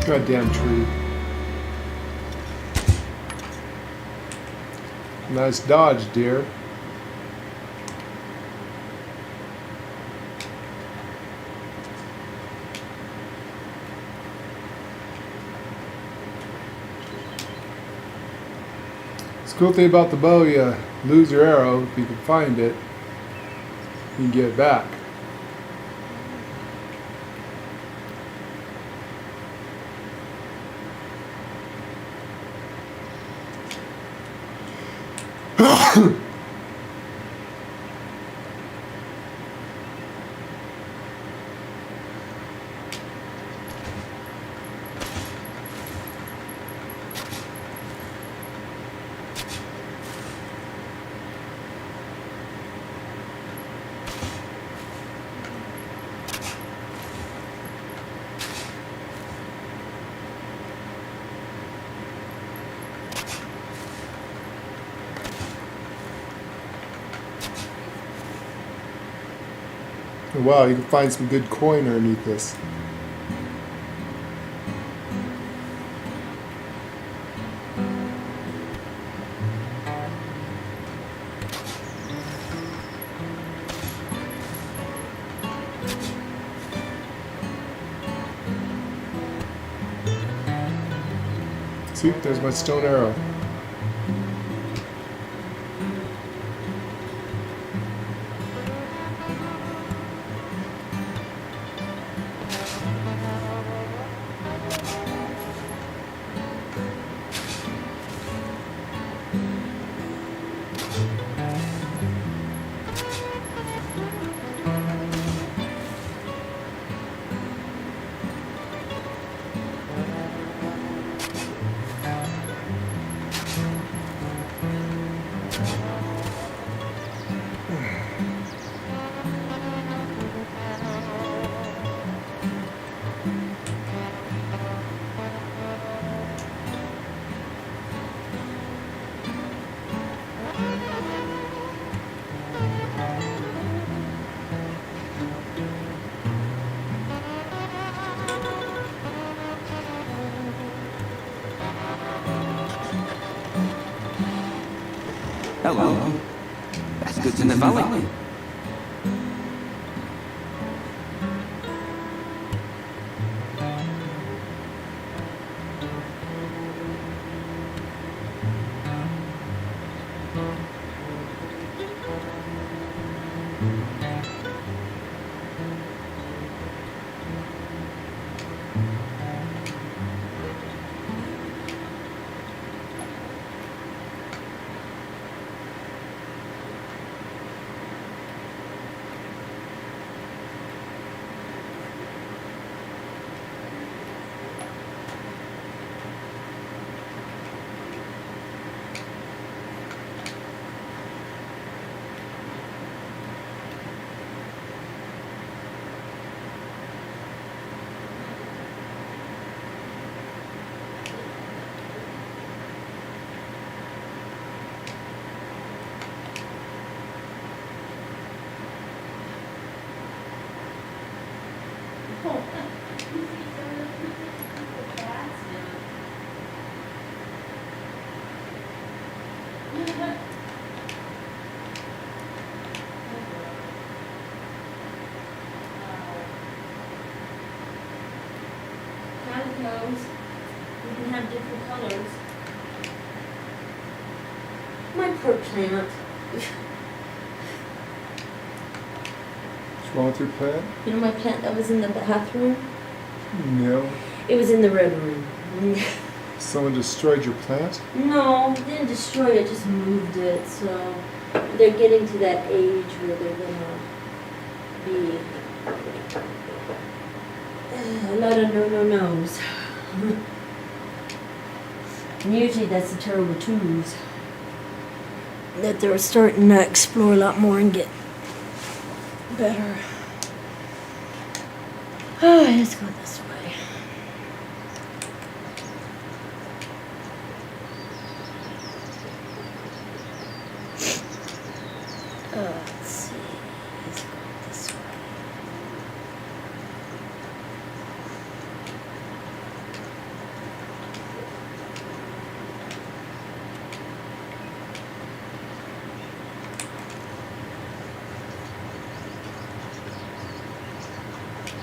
Goddamn tree. Nice dodge, dear. The cool thing about the bow, you lose your arrow. If you can find it, you can get it back. Wow, you can find some good coin underneath this. See, there's my stone arrow. Hello. That's good in the valley. Calicos, you can have different colors. My poor plant. What's wrong with your plant? You know my plant that was in the bathroom? No. It was in the red room. Someone destroyed your plant? No, they didn't destroy it, just moved it. So they're getting to that age where they're gonna be a lot of no-no-nos. And usually that's the terrible twos. That they're starting to explore a lot more and get better. Let's go this way. Let's see. Let's go this way.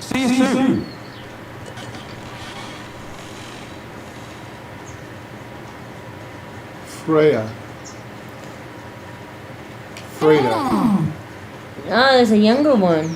See you soon. Freya. Freda. Ah, there's a younger one.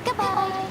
Goodbye.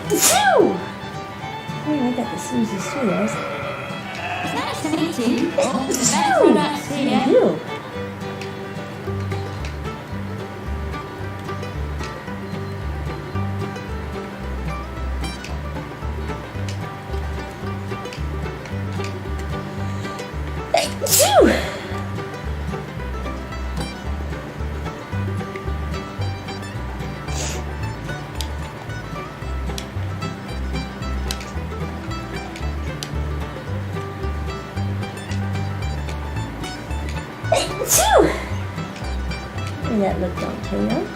Phew! Oh, I got the sneezes too, guys. It's nice to meet you. Medieval Productions here. You. Phew! Phew! And that looked on tail.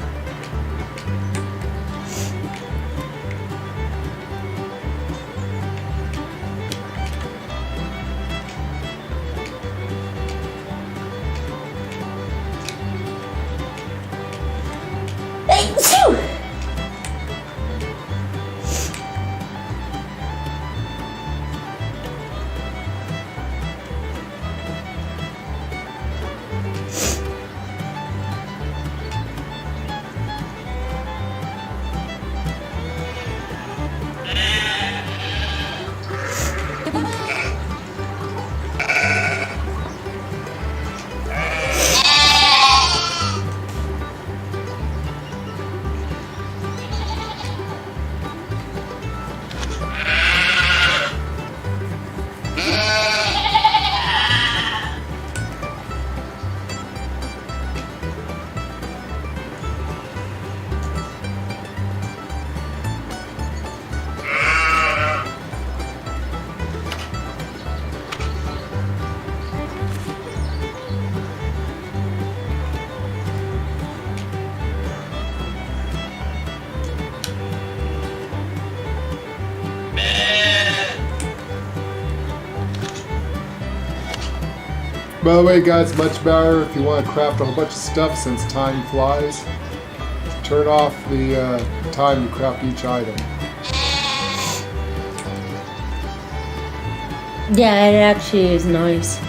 Phew! By the way, guys, much better if you want to craft a whole bunch of stuff since time flies. Turn off the time to craft each item. Yeah, it actually is nice.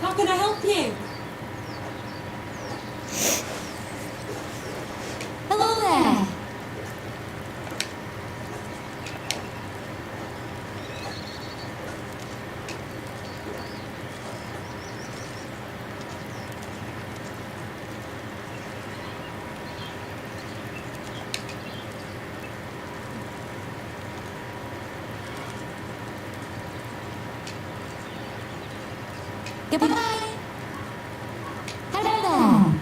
How can I help you? Hello there. Goodbye. Hello there.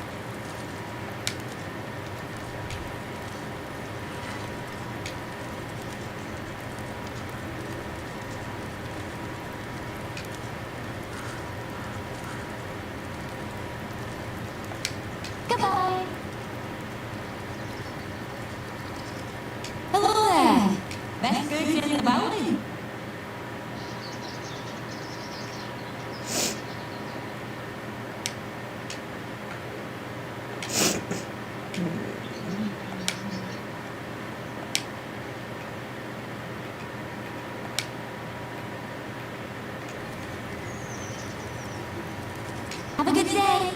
Goodbye. Hello there. Best goods in the valley. Have a good day.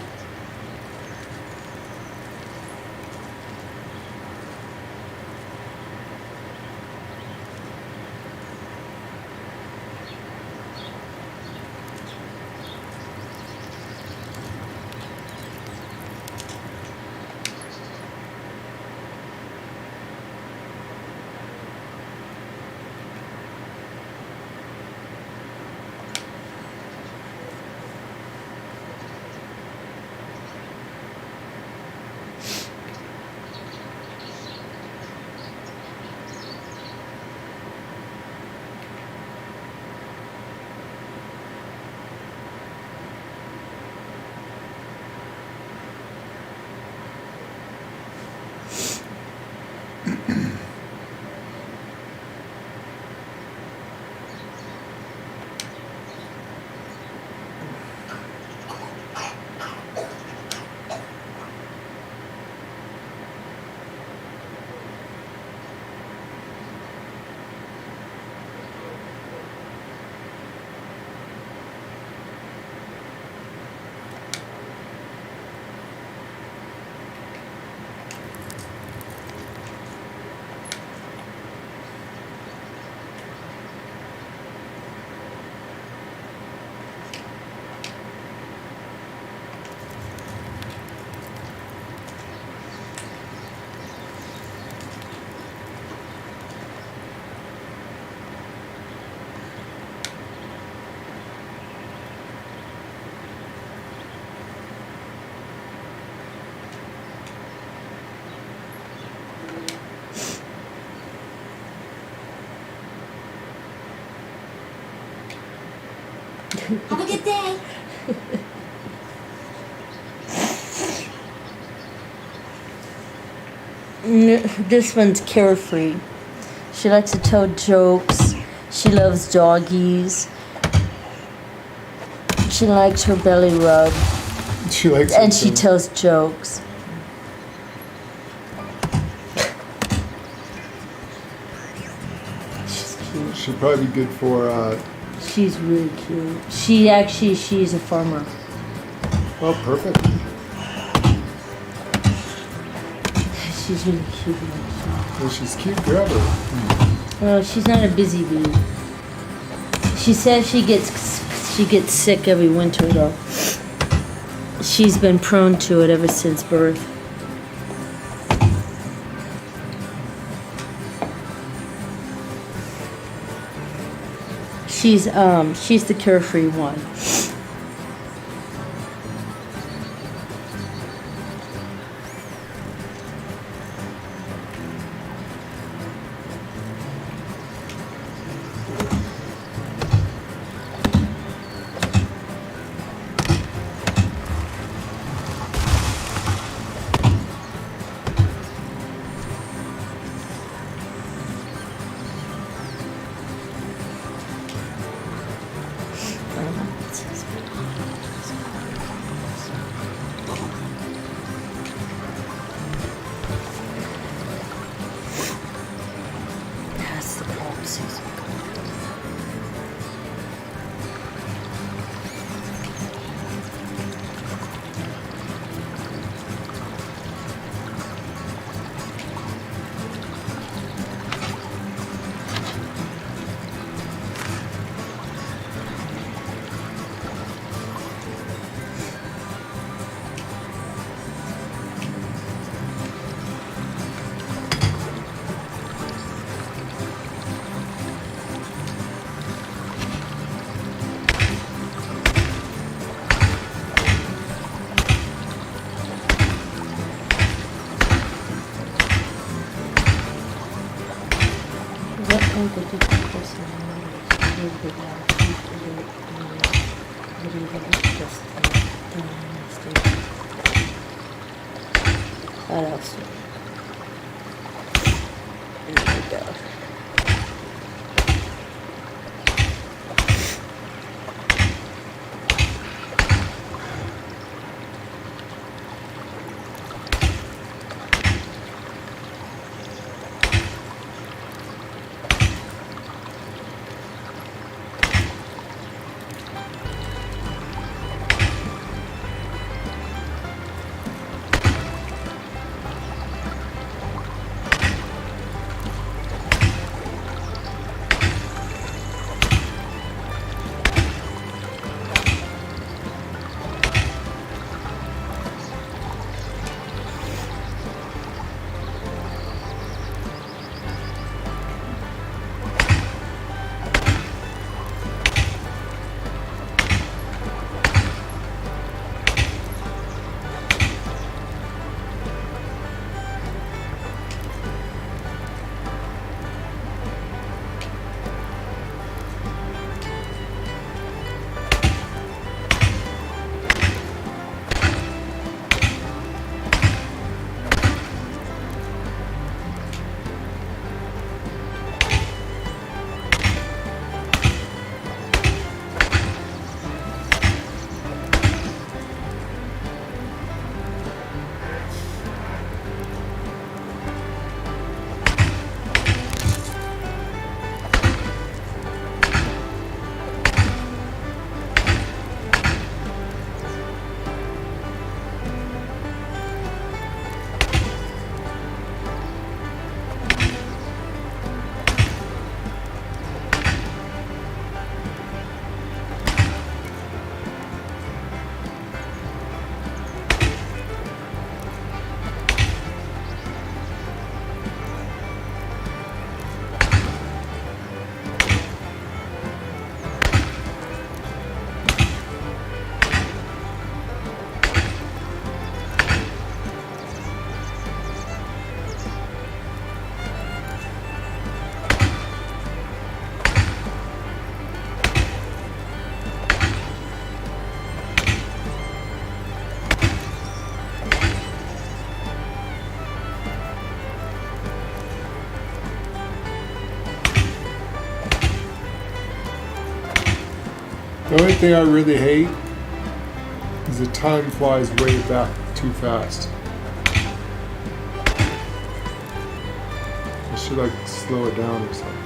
Have a good day. This one's carefree. She likes to tell jokes. She loves doggies. She likes her belly rub. She likes And it, she so- tells jokes. She's cute. She'd probably be good for. She's really cute. She's a farmer. Oh, perfect. She's really cute. Well, she's cute. Grab her. Well, she's not a busy bee. She says she gets sick every winter though. She's been prone to it ever since birth. She's the carefree one. Dynasty. What else? There we go. The only thing I really hate is the time flies way back too fast. Should I slow it down or something?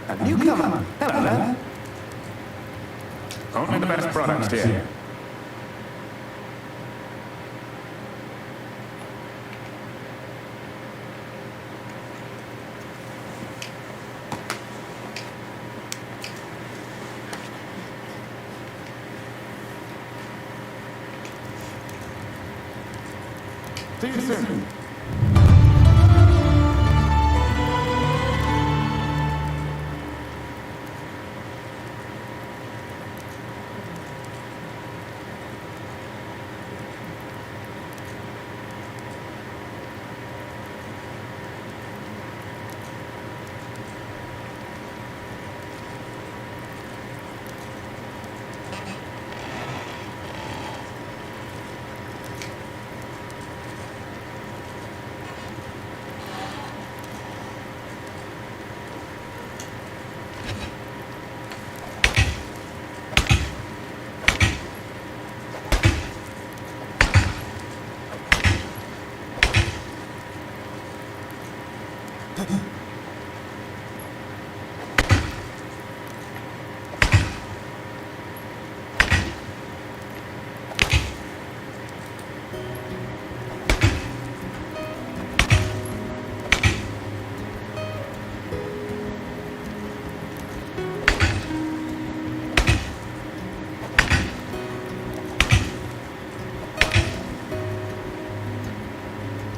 A newcomer. Hello there. Only the best products here. See you soon.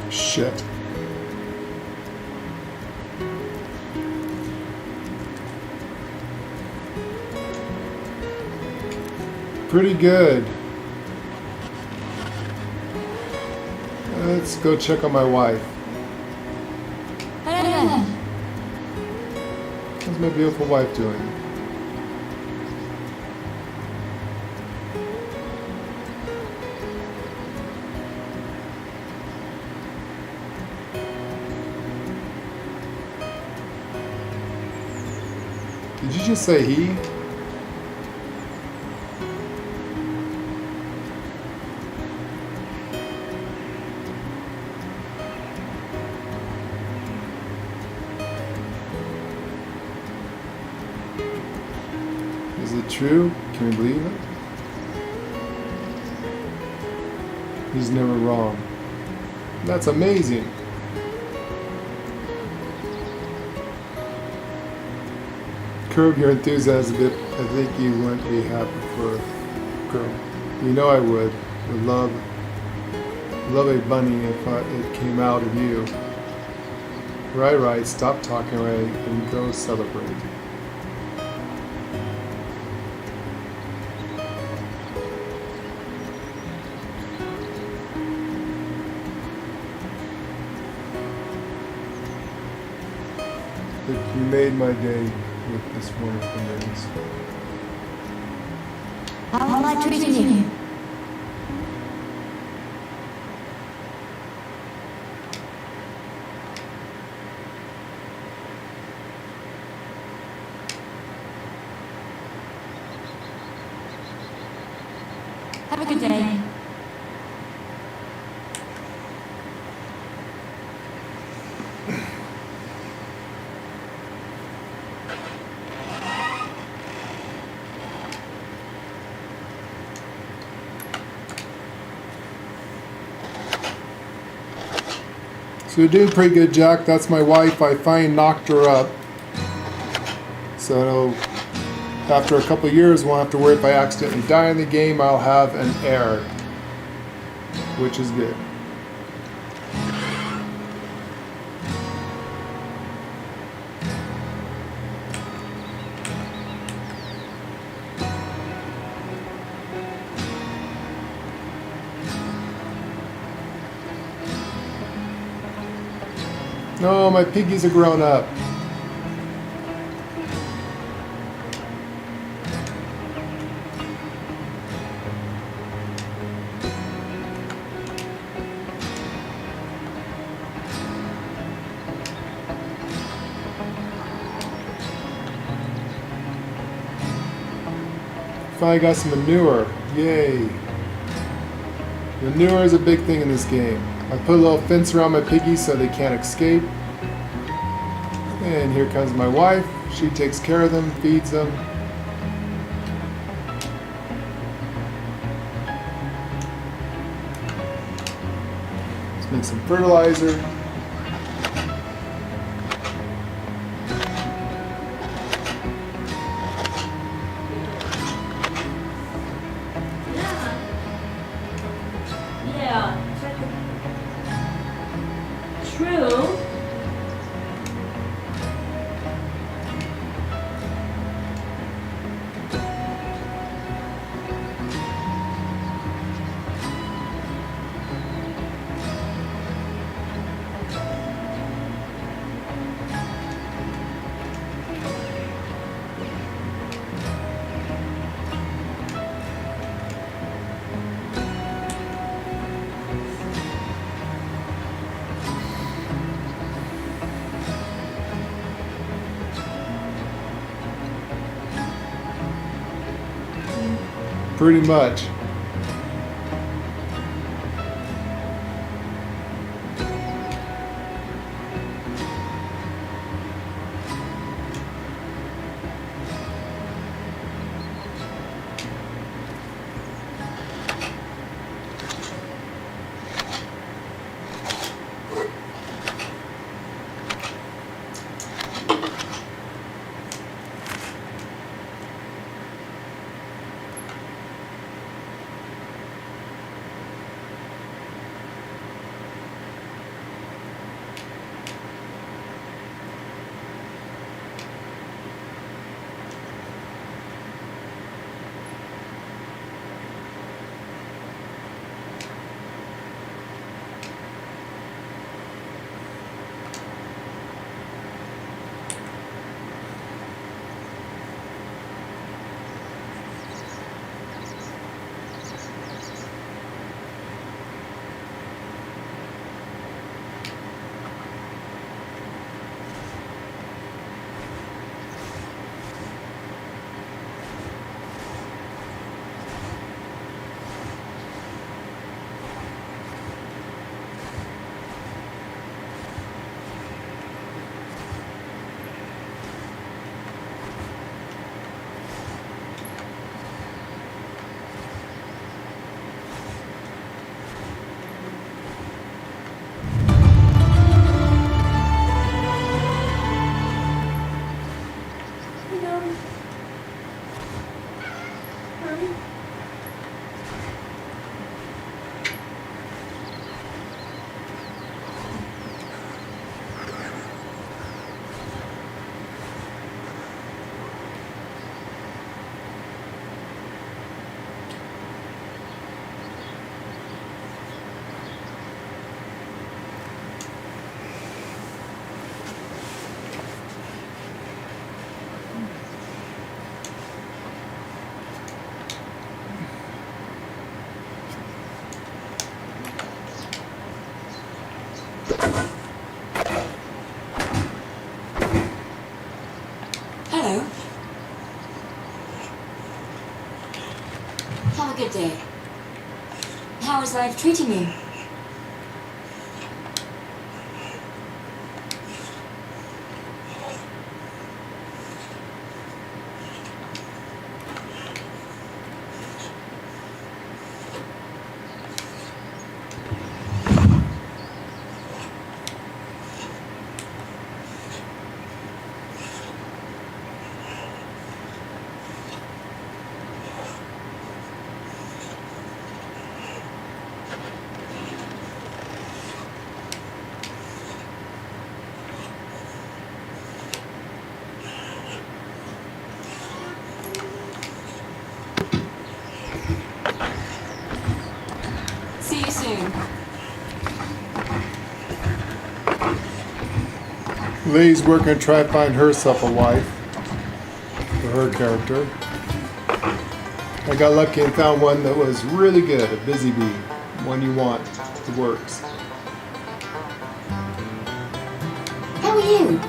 Shit. Pretty good. Let's go check on my wife. Hello there. How's my beautiful wife doing? Did you just say he? Is it true? Can we believe it? He's never wrong. That's amazing. Curb your enthusiasm a bit. I think you wouldn't be happy for a girl. You know I would. Would love a bunny if it came out of you. Right. Stop talking right and go celebrate. But you made my day with this wonderful news. How am I treating you? Have a good day. So you're doing pretty good, Jack. That's my wife. I finally knocked her up. So after a couple of years, won't have to worry if I accidentally die in the game. I'll have an heir, which is good. No, my piggies are grown up. Finally got some manure. Yay. Manure is a big thing in this game. I put a little fence around my piggies so they can't escape. And here comes my wife. She takes care of them, feeds them. Let's make some fertilizer. Yeah. True. Pretty much. Hello. Have a good day. How is life treating you? See you soon. Lee's working to try to find herself a wife for her character. I got lucky and found one that was really good, a busy bee, one you want. It works. How are you?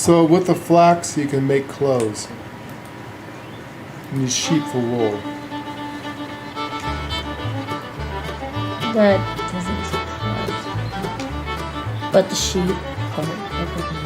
So with the flax, you can make clothes. You need sheep for wool. That doesn't surprise me. But the sheep part, I didn't know.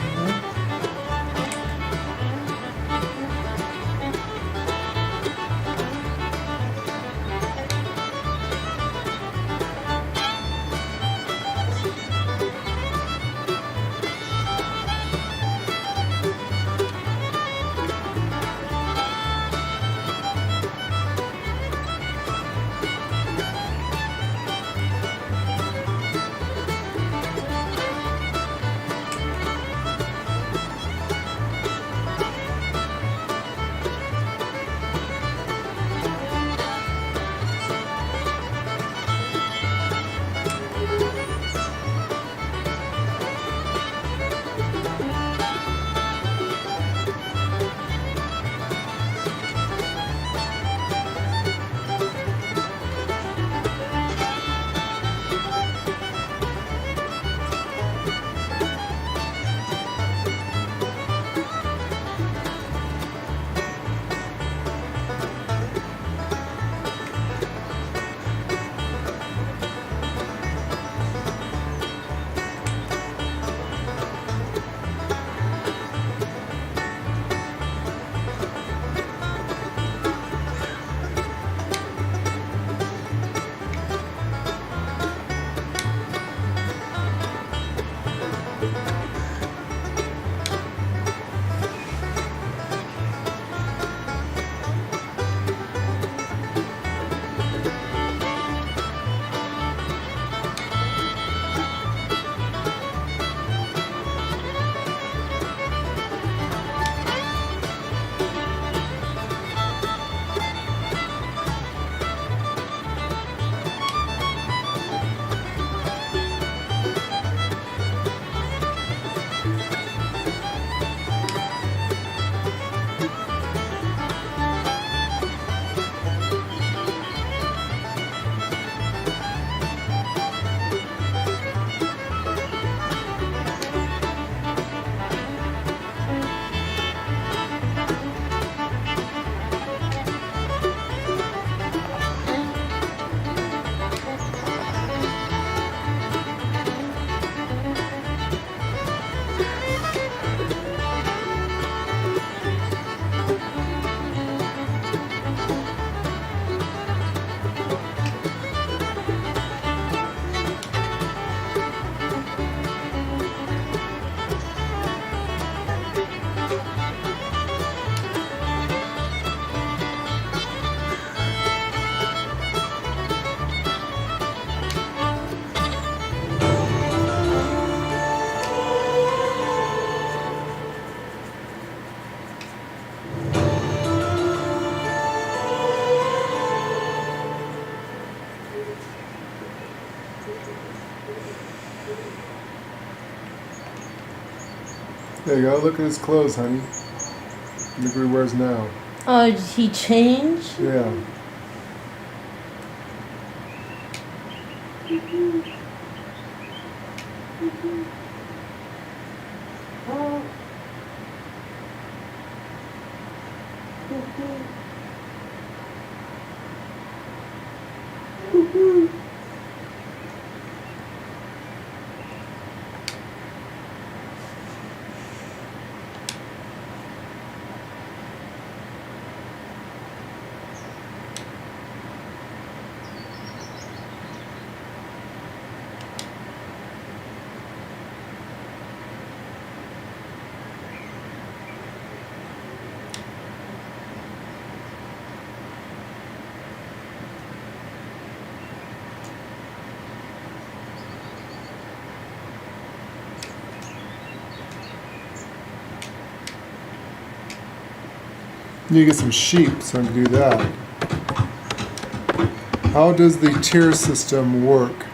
There you go. Look at his clothes, honey. Look what he wears now. Oh, did he change? Yeah. You need to get some sheep so I can do that. How does the tier system work?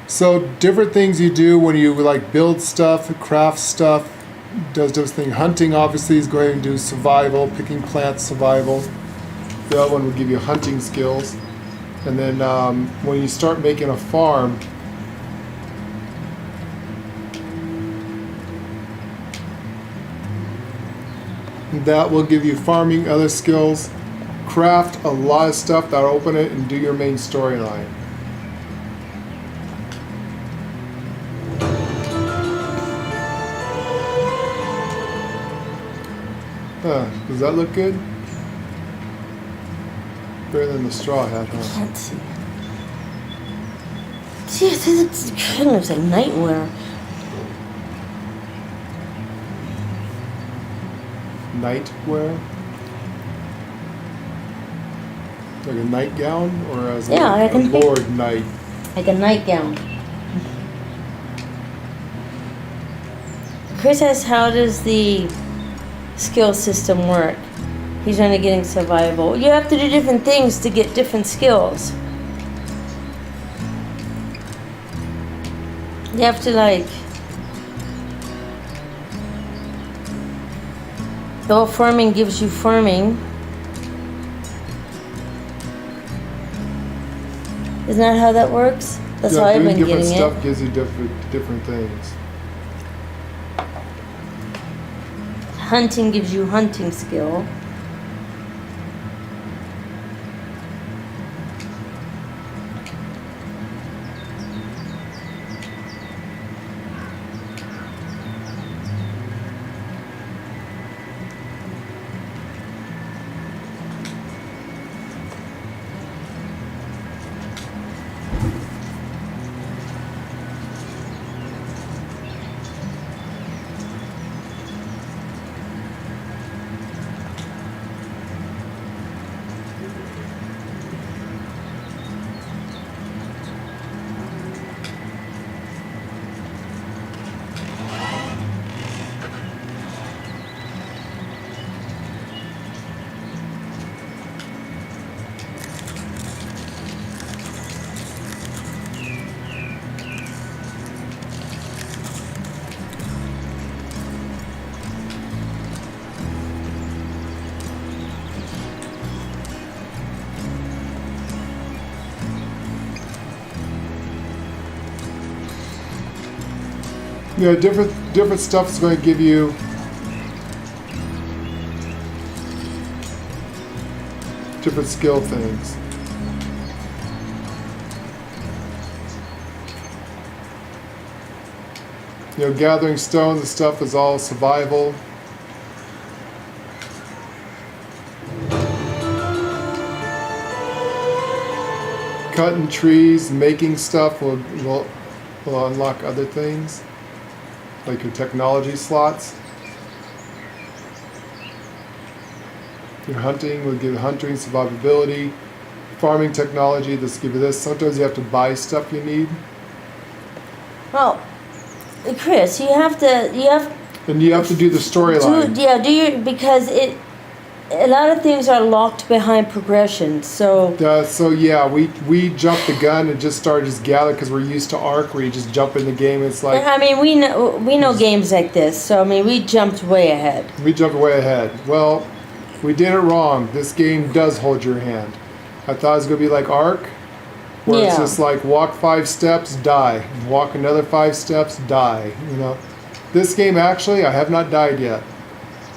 So different things you do when you like build stuff, craft stuff, does those things. Hunting obviously is going to do survival, picking plants survival. The other one would give you hunting skills. And then when you start making a farm, That will give you farming, other skills, craft a lot of stuff that'll open it and do your main storyline. Does that look good? Better than the straw hat, huh? Let's see. See, I think it's kind of like nightwear. Nightwear? Like a nightgown? Or as Yeah, I a can think- lord knight? Like a nightgown. Chris asks, how does the skill system work? He's only getting survival. You have to do different things to get different skills. You have to like... Though farming gives you farming. Isn't that how that works? That's how I've doing been different getting stuff it. gives you different things. Hunting gives you hunting skill. Yeah, different stuff is going to give you different skill things. You know, gathering stones and stuff is all survival. Cutting trees, making stuff will unlock other things, like your technology slots. Your hunting will give hunting survivability. Farming technology, this give you this. Sometimes you have to buy stuff you need. Well, Chris, you have And you have to do the storyline. because a lot of things are locked behind progression. So So yeah, we jumped the gun and just started gathering because we're used to Ark, where you just jump in the game. It's like I mean, we know games like this. So I mean, we jumped way ahead. we jumped way ahead. Well, we did it wrong. This game does hold your hand. I thought it was gonna be like Ark, where it's Yeah. just like walk 5 steps, die. Walk another 5 steps, die. You know, this game actually, I have not died yet.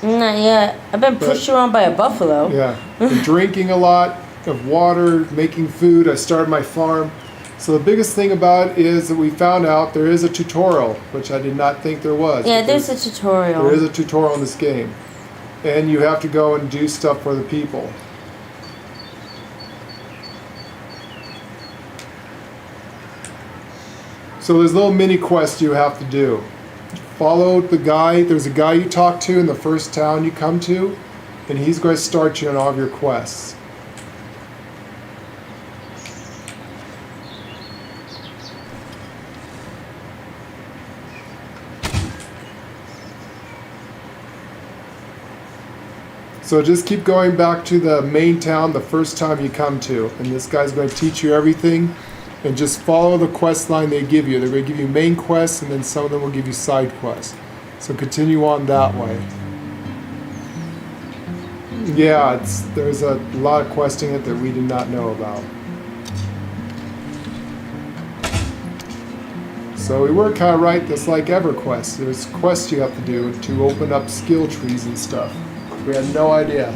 Not yet. I've been pushed around by a buffalo. Yeah, I'm drinking a lot of water, making food. I started my farm. So the biggest thing about it is that we found out there is a tutorial, which I did not think there was. Yeah, there's a tutorial. There is a tutorial in this game. And you have to go and do stuff for the people. So there's little mini quests you have to do. Follow the guy. There's a guy you talk to in the first town you come to, and he's going to start you on all of your quests. So just keep going back to the main town the first time you come to, and this guy's going to teach you everything, and just follow the quest line they give you. They're going to give you main quests, and then some of them will give you side quests. So continue on that way. Yeah, there's a lot of questing in it that we did not know about. So we were kind of right, just like EverQuest. There's quests you have to do to open up skill trees and stuff. We had no idea.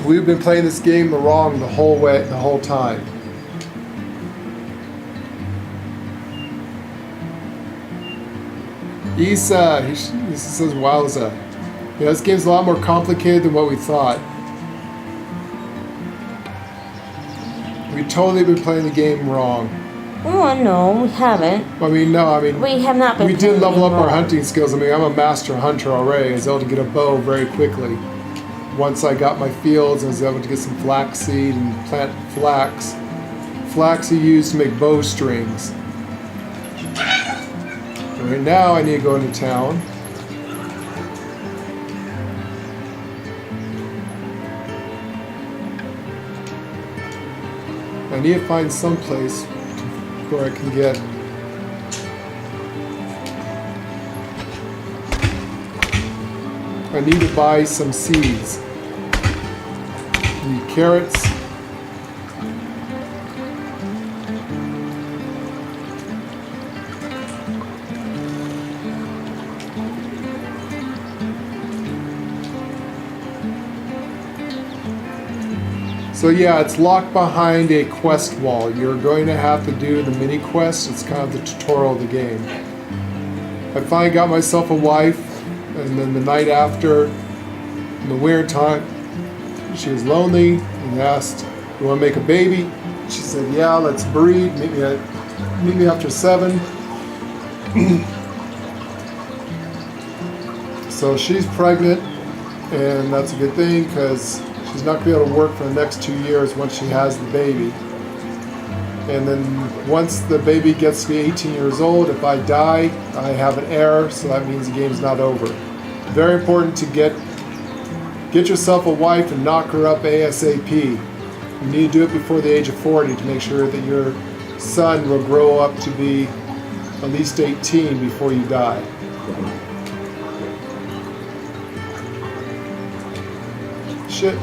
We've been playing this game wrong the whole time. Isa, he says wowza. Yeah, this game's a lot more complicated than what we thought. We totally been playing the game wrong. Oh no, we haven't. We have not been. We did level up our hunting skills. I'm a master hunter already. I was able to get a bow very quickly. Once I got my fields, I was able to get some flaxseed and plant flax. Flax you use to make bowstrings. Right now I need to go into town. I need to find some place where I can get I need to buy some seeds. Need carrots. So yeah, it's locked behind a quest wall. You're going to have to do the mini quest. It's kind of the tutorial of the game. I finally got myself a wife, and then the night after, in the winter time, she was lonely and asked, "You want to make a baby?" She said, "Yeah, let's breed. Meet me after 7." So she's pregnant, and that's a good thing because she's not going to be able to work for the next 2 years once she has the baby. And then once the baby gets to be 18 years old, if I die, I have an heir, so that means the game's not over. Very important to get yourself a wife and knock her up ASAP. You need to do it before the age of 40 to make sure that your son will grow up to be at least 18 before you die. Shit.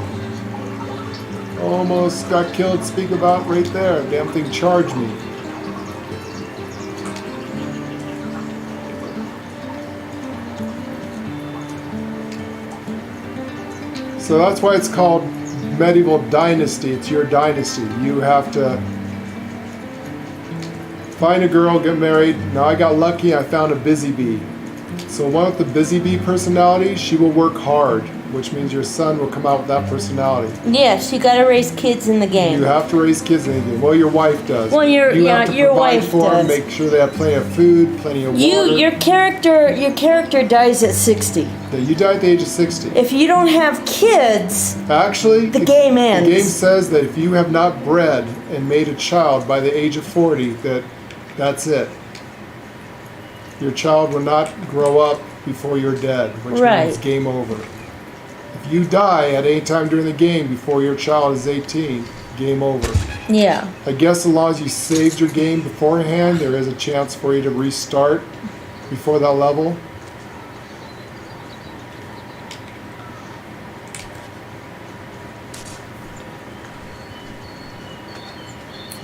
Almost got killed, speak about right there. Damn thing charged me. So that's why it's called Medieval Dynasty. It's your dynasty. You have to find a girl, get married. Now I got lucky, I found a busy bee. So one with the busy bee personality, she will work hard, which means your son will come out with that personality. Yes, you gotta raise kids in the game. You have to raise kids in the game. Well, your wife does. Well, you have to your provide wife for them, does. make sure they have plenty of food, plenty of water. Your character dies at 60. Yeah, you die at the age of 60. If you don't have kids, Actually, the game ends. The game says that if you have not bred and made a child by the age of 40, that's it. Your child will not grow up before you're dead, which means game over. If you die at any time during the game before your child is 18, game over. Yeah. I guess as long as you saved your game beforehand, there is a chance for you to restart before that level.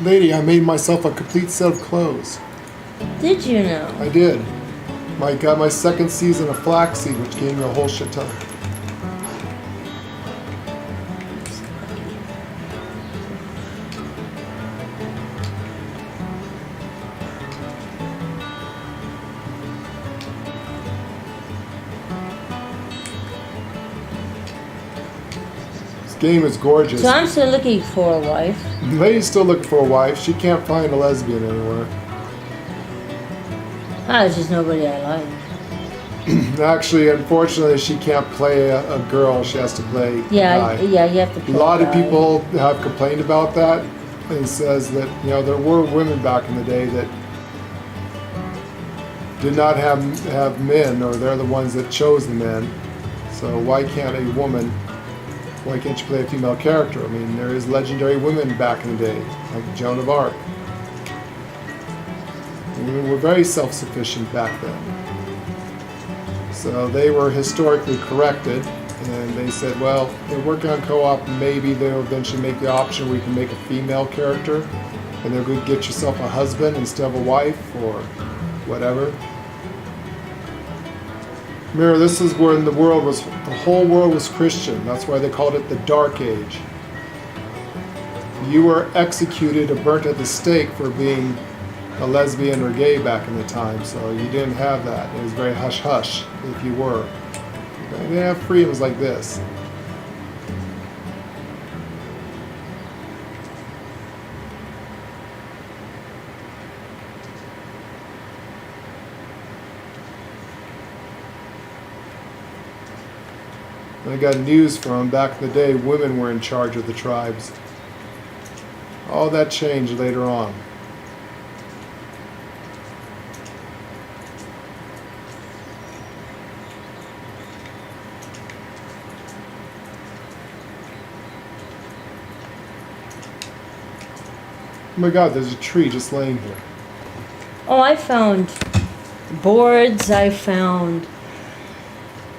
Lady, I made myself a complete set of clothes. Did you know? I did. I got my second season of flaxseed, which gave me a whole shit ton. This game is gorgeous. So I'm still looking for a wife. The lady's still looking for a wife. She can't find a lesbian anywhere. There's just nobody I like. Actually, unfortunately, she can't play a girl. She has to play a guy. Yeah, you have to play A lot a of guy. people have complained about that and says that, there were women back in the day that did not have men, or they're the ones that chose the men. So why can't you play a female character? I mean, there is legendary women back in the day, like Joan of Arc. Women were very self-sufficient back then. So they were historically corrected, and they said, well, they're working on co-op, maybe they'll eventually make the option where you can make a female character, and they're going to get yourself a husband instead of a wife, or whatever. Remember, this is when the whole world was Christian. That's why they called it the Dark Age. You were executed or burnt at the stake for being a lesbian or gay back in the time, so you didn't have that. It was very hush-hush if you were. They didn't have freedoms like this. I got news from back in the day, women were in charge of the tribes. All that changed later on. Oh my God, there's a tree just laying here. Oh, I found boards, I found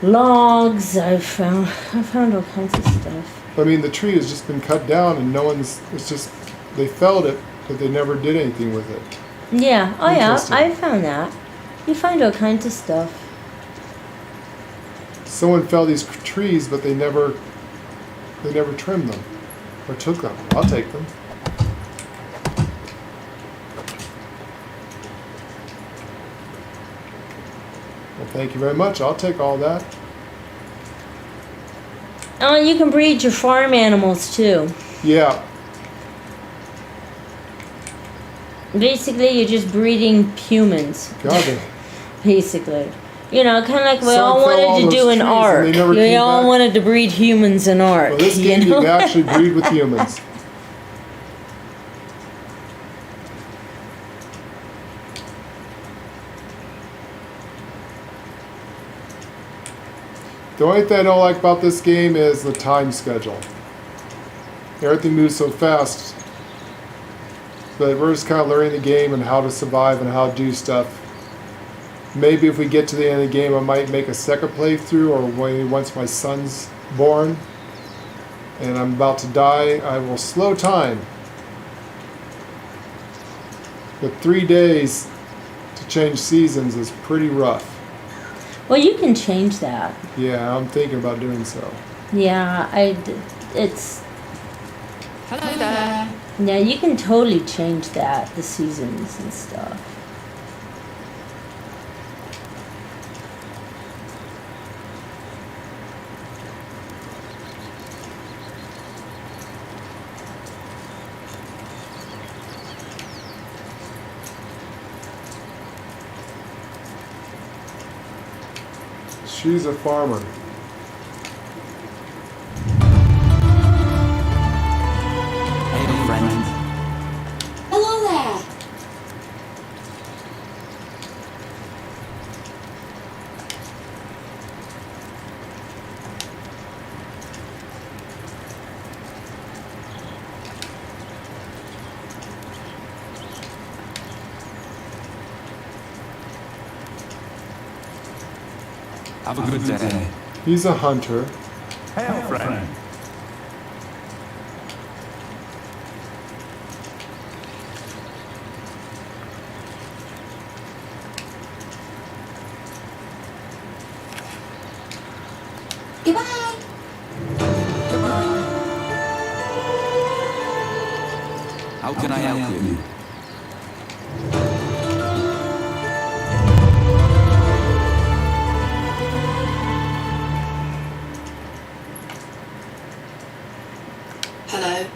logs, I found all kinds of stuff. I mean, the tree has just been cut down and it's just, they felled it, but they never did anything with it. Yeah, oh yeah, Interesting. I found that. You find all kinds of stuff. Someone felled these trees, but they never trimmed them or took them. I'll take them. Well, thank you very much. I'll take all that. Oh, you can breed your farm animals too. Yeah. Basically, you're just breeding humans. God, they, Basically. You know, kind of like we Some all fell all wanted to those do in trees and art. they never We came all back. wanted to breed humans in art. well, this you game you know? can actually breed with humans. The only thing I don't like about this game is the time schedule. Everything moves so fast. But we're just kind of learning the game and how to survive and how to do stuff. Maybe if we get to the end of the game, I might make a second playthrough, or once my son's born and I'm about to die, I will slow time. But 3 days to change seasons is pretty rough. Well, you can change that. Yeah, I'm thinking about doing so. Yeah, it's... Hello there. Yeah, you can totally change that, the seasons and stuff. She's a farmer. Hey, friend. Hello there. Have a good day. He's a hunter. Hail, friend. Goodbye. How can I help you? Hello.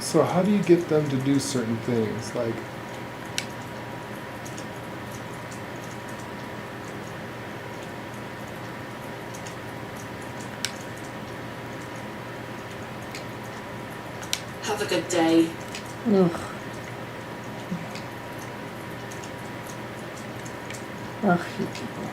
So how do you get them to do certain things? Like, Have a good day. Ugh. Ugh, you people.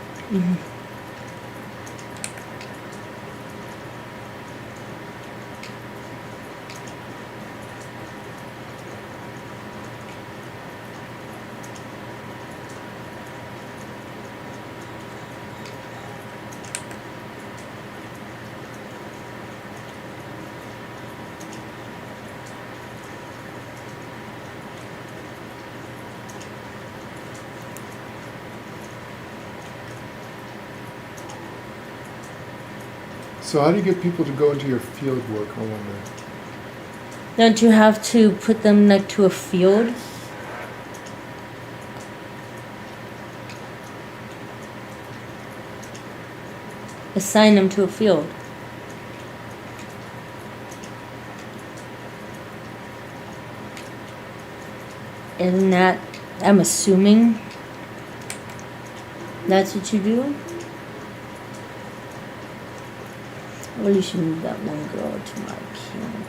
So how do you get people to go into your field work, I wonder? Don't you have to put them like to a field? Assign them to a field. Isn't that, I'm assuming that's what you do? Well, you should move that one girl to my camp.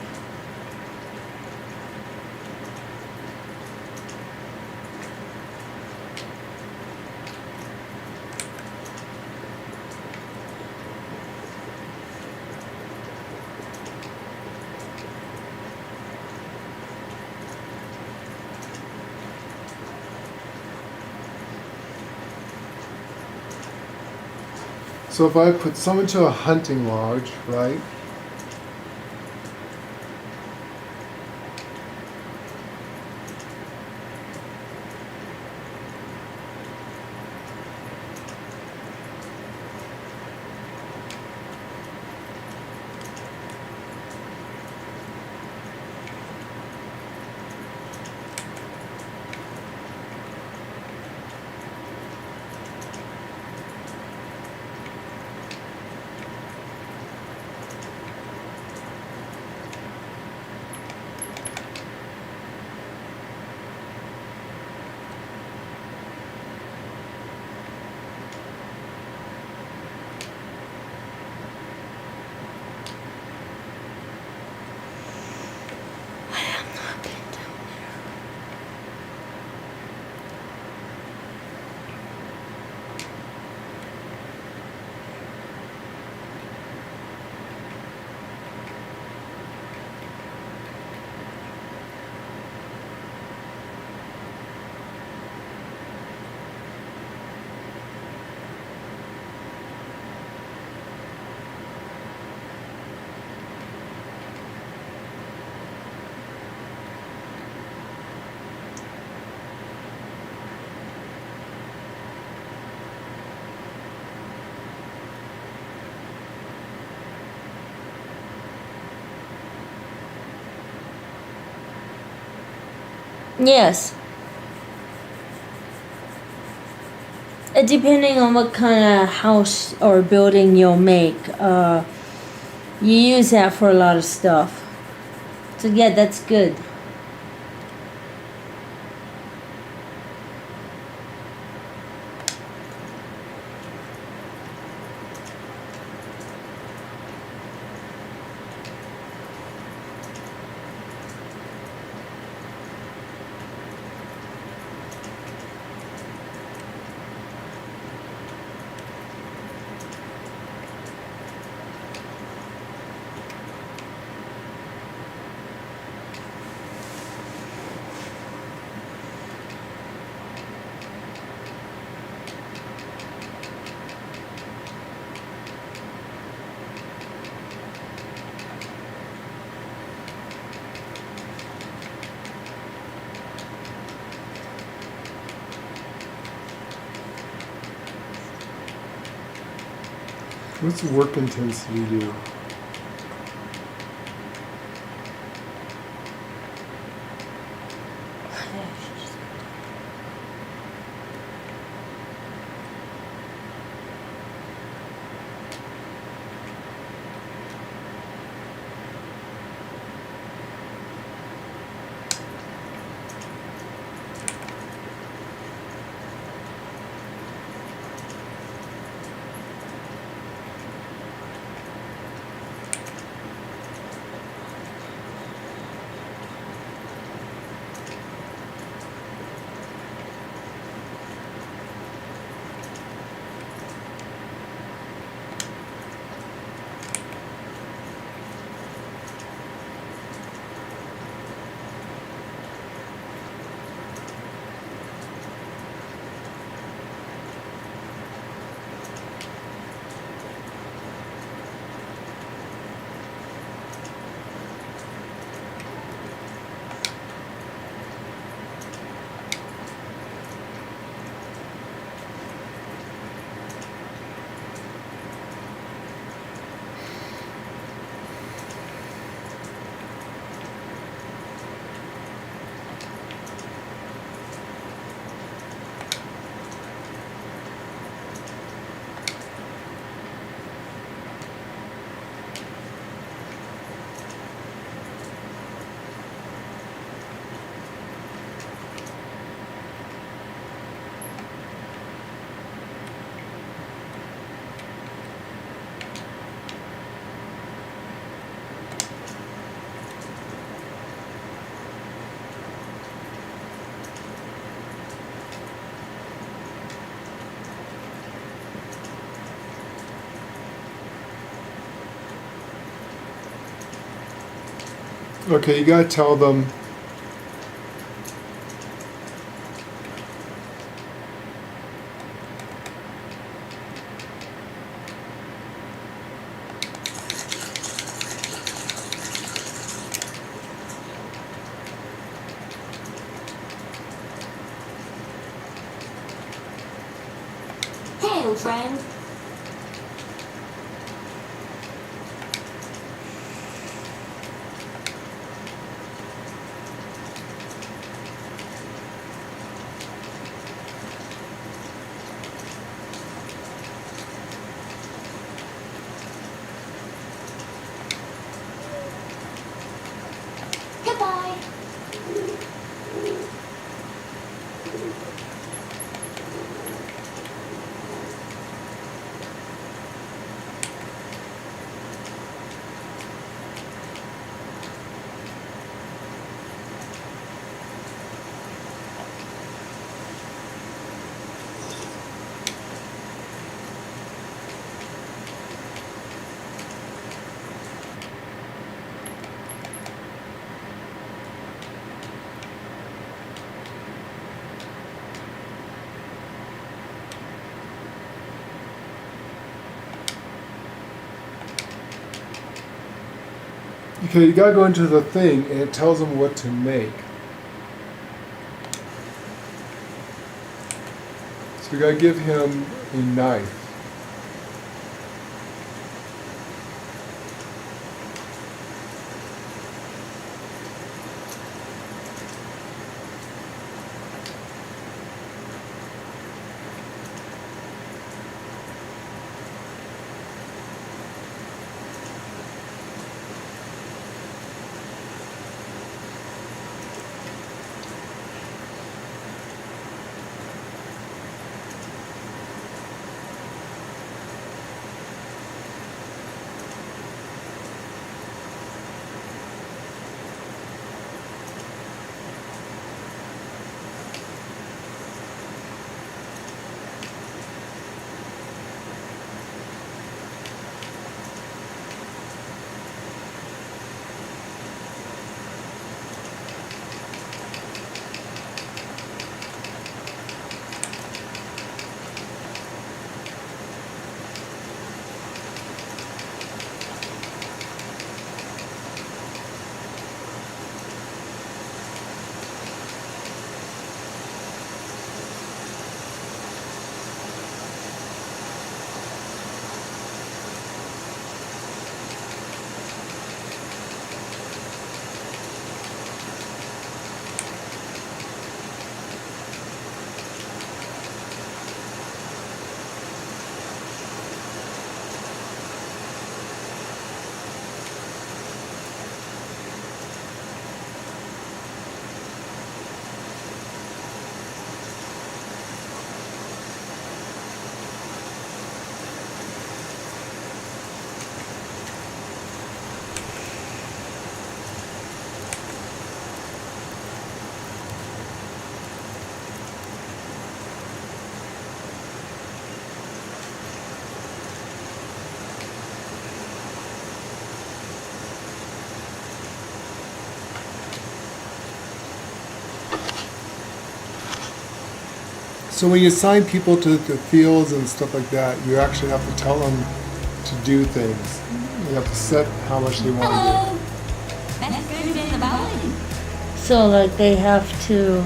So if I put someone to a hunting lodge, right? Yes. Depending on what kind of house or building you'll make, you use that for a lot of stuff. So yeah, that's good. What's work intensity do? Okay, you gotta tell them. Hail, friend. Goodbye. Okay, you gotta go into the thing, and it tells them what to make. So we gotta give him a knife. So when you assign people to the fields and stuff like that, you actually have to tell them to do things. You have to set how much they want to Hello. Best food in the valley. So like they have to,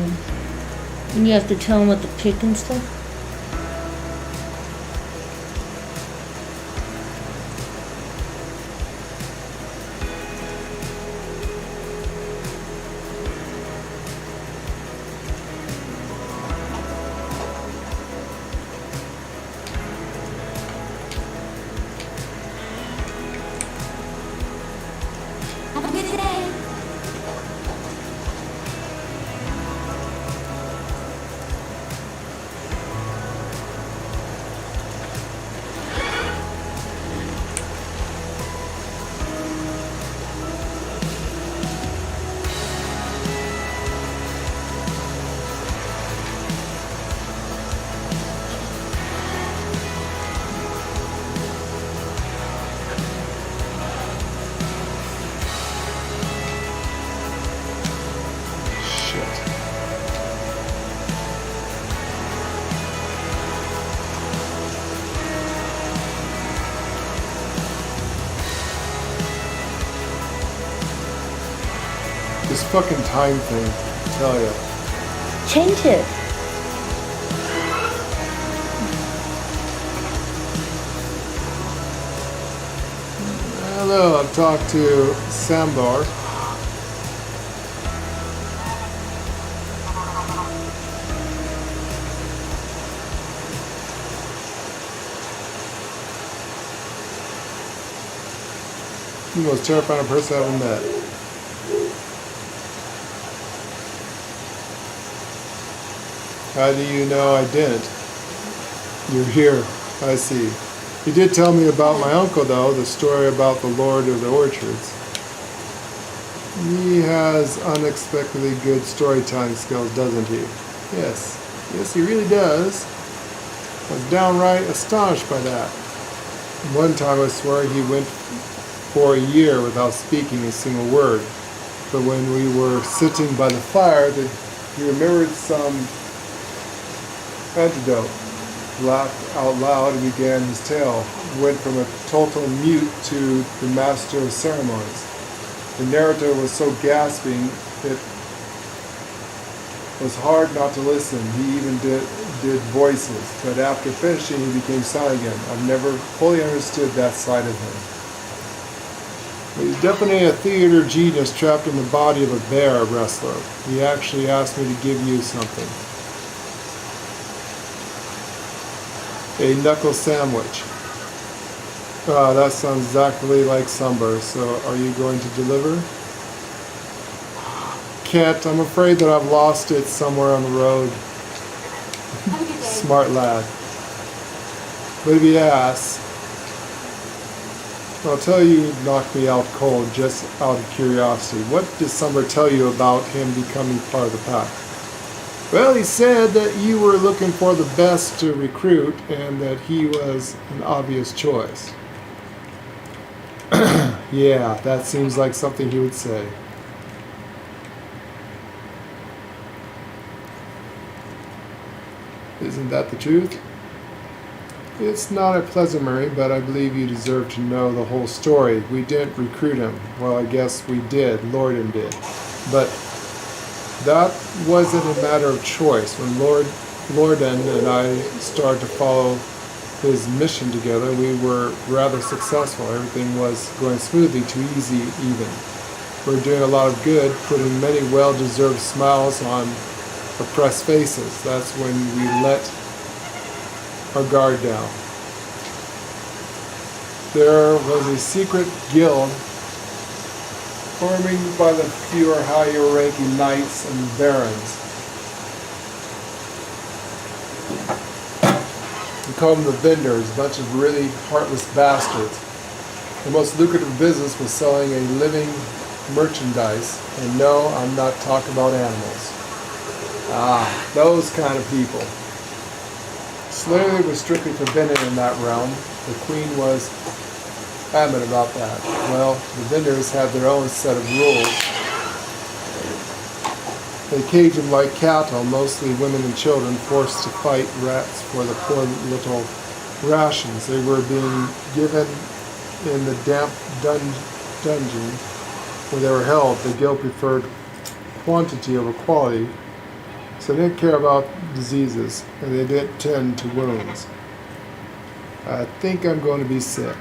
and you have to tell them what to pick and stuff. Have a good day. shit. This fucking time thing, I tell ya. Change it. Hello, I've talked to Sambar. The most terrifying person I've ever met. How do you know I didn't? You're here. I see. You did tell me about my uncle, though, the story about the Lord of the Orchards. He has unexpectedly good storytelling skills, doesn't he? Yes. Yes, he really does. I was downright astonished by that. One time I swear he went for a year without speaking a single word. But when we were sitting by the fire, he remembered some antidote, laughed out loud, and began his tale. Went from a total mute to the master of ceremonies. The narrator was so gasping it was hard not to listen. He even did voices, but after finishing he became silent again. I've never fully understood that side of him. He's definitely a theater genius trapped in the body of a bear wrestler. He actually asked me to give you something. A knuckle sandwich. That sounds exactly like Sumber. So are you going to deliver? Can't. I'm afraid that I've lost it somewhere on the road. Have a good day. Smart lad. But if you ask, I'll tell you, knocked me out cold just out of curiosity. What did Summer tell you about him becoming part of the pack? Well, he said that you were looking for the best to recruit and that he was an obvious choice. Yeah, that seems like something he would say. Isn't that the truth? It's not a pleasant memory, but I believe you deserve to know the whole story. We didn't recruit him. Well, I guess we did. Lorden did. But that wasn't a matter of choice. When Lorden and I started to follow his mission together, we were rather successful. Everything was going smoothly, too easy even. We're doing a lot of good, putting many well-deserved smiles on oppressed faces. That's when we let our guard down. There was a secret guild forming by the fewer higher-ranking knights and barons. We call them the vendors, a bunch of really heartless bastards. The most lucrative business was selling a living merchandise, and no, I'm not talking about animals. Those kind of people. Slavery was strictly forbidden in that realm. The queen was adamant about that. Well, the vendors had their own set of rules. They caged them like cattle, mostly women and children, forced to fight rats for the poor little rations they were being given in the damp dungeon where they were held. The guild preferred quantity over quality, so they didn't care about diseases, and they didn't tend to wounds. I think I'm going to be sick.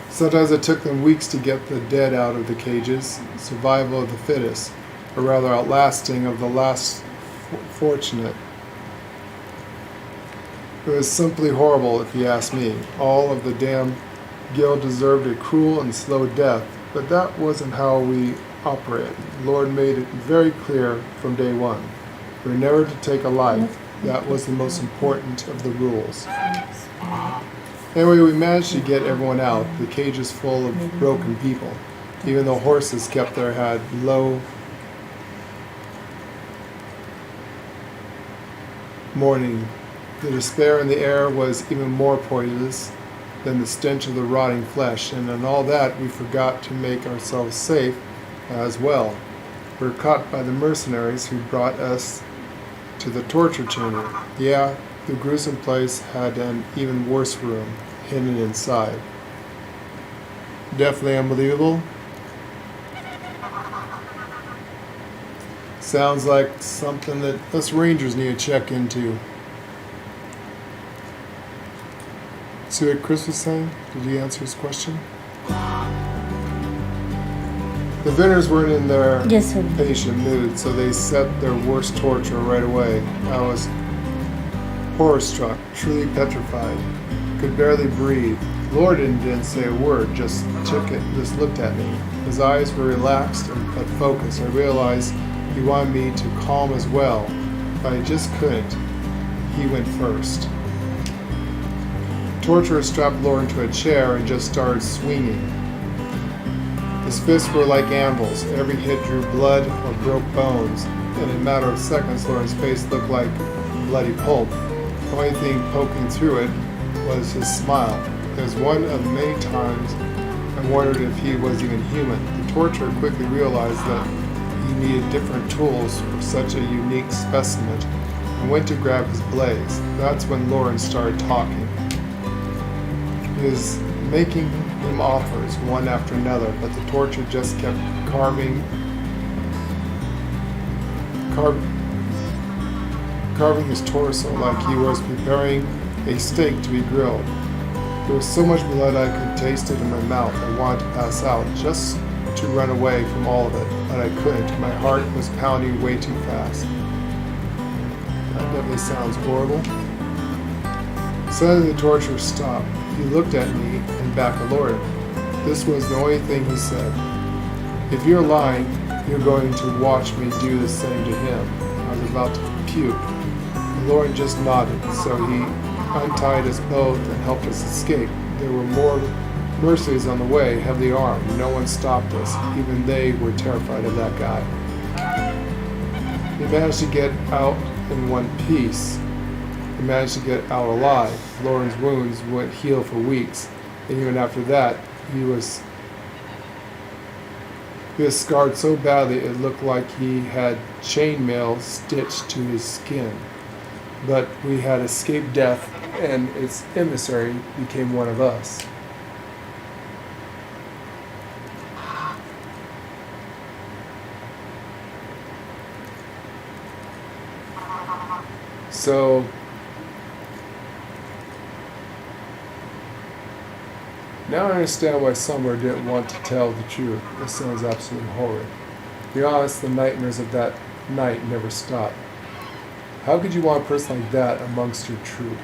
Sometimes it took them weeks to get the dead out of the cages. Survival of the fittest, or rather outlasting of the last fortunate. It was simply horrible, if you ask me. All of the damn guild deserved a cruel and slow death, but that wasn't how we operated. The Lord made it very clear from day one. We were never to take a life. That was the most important of the rules. Anyway, we managed to get everyone out. The cage is full of broken people. Even the horses kept their head low, mourning. The despair in the air was even more poisonous than the stench of the rotting flesh, and in all that we forgot to make ourselves safe as well. We were caught by the mercenaries who brought us to the torture chamber. Yeah, the gruesome place had an even worse room hidden inside. Definitely unbelievable. Sounds like something that us Rangers need to check into. See what Chris was saying? Did he answer his question? The vendors weren't in their Yes, sir. patient mood, so they set their worst torture right away. I was horror-struck, truly petrified, could barely breathe. Lorden didn't say a word, just looked at me. His eyes were relaxed but focused. I realized he wanted me to calm as well, but I just couldn't. He went first. Torturer strapped Lorden to a chair and just started swinging. His fists were like anvils. Every hit drew blood or broke bones. In a matter of seconds, Lorden's face looked like bloody pulp. The only thing poking through it was his smile. It was one of many times I wondered if he was even human. The torturer quickly realized that he needed different tools for such a unique specimen and went to grab his blades. That's when Lorden started talking. He was making him offers one after another, but the torturer just kept carving his torso like he was preparing a steak to be grilled. There was so much blood I could taste it in my mouth. I wanted to pass out, just to run away from all of it, but I couldn't. My heart was pounding way too fast. That definitely sounds horrible. Suddenly the torturer stopped. He looked at me and back at Lorden. This was the only thing he said. If you're lying, you're going to watch me do the same to him. I was about to puke. Lorden just nodded, so he untied us both and helped us escape. There were more mercenaries on the way, heavily armed. No one stopped us. Even they were terrified of that guy. He managed to get out in one piece. He managed to get out alive. Lorden's wounds wouldn't heal for weeks, and even after that, he was scarred so badly it looked like he had chainmail stitched to his skin. But we had escaped death, and its emissary became one of us. So now I understand why Summer didn't want to tell the truth. This sounds absolutely horrid. To be honest, the nightmares of that night never stopped. How could you want a person like that amongst your troop?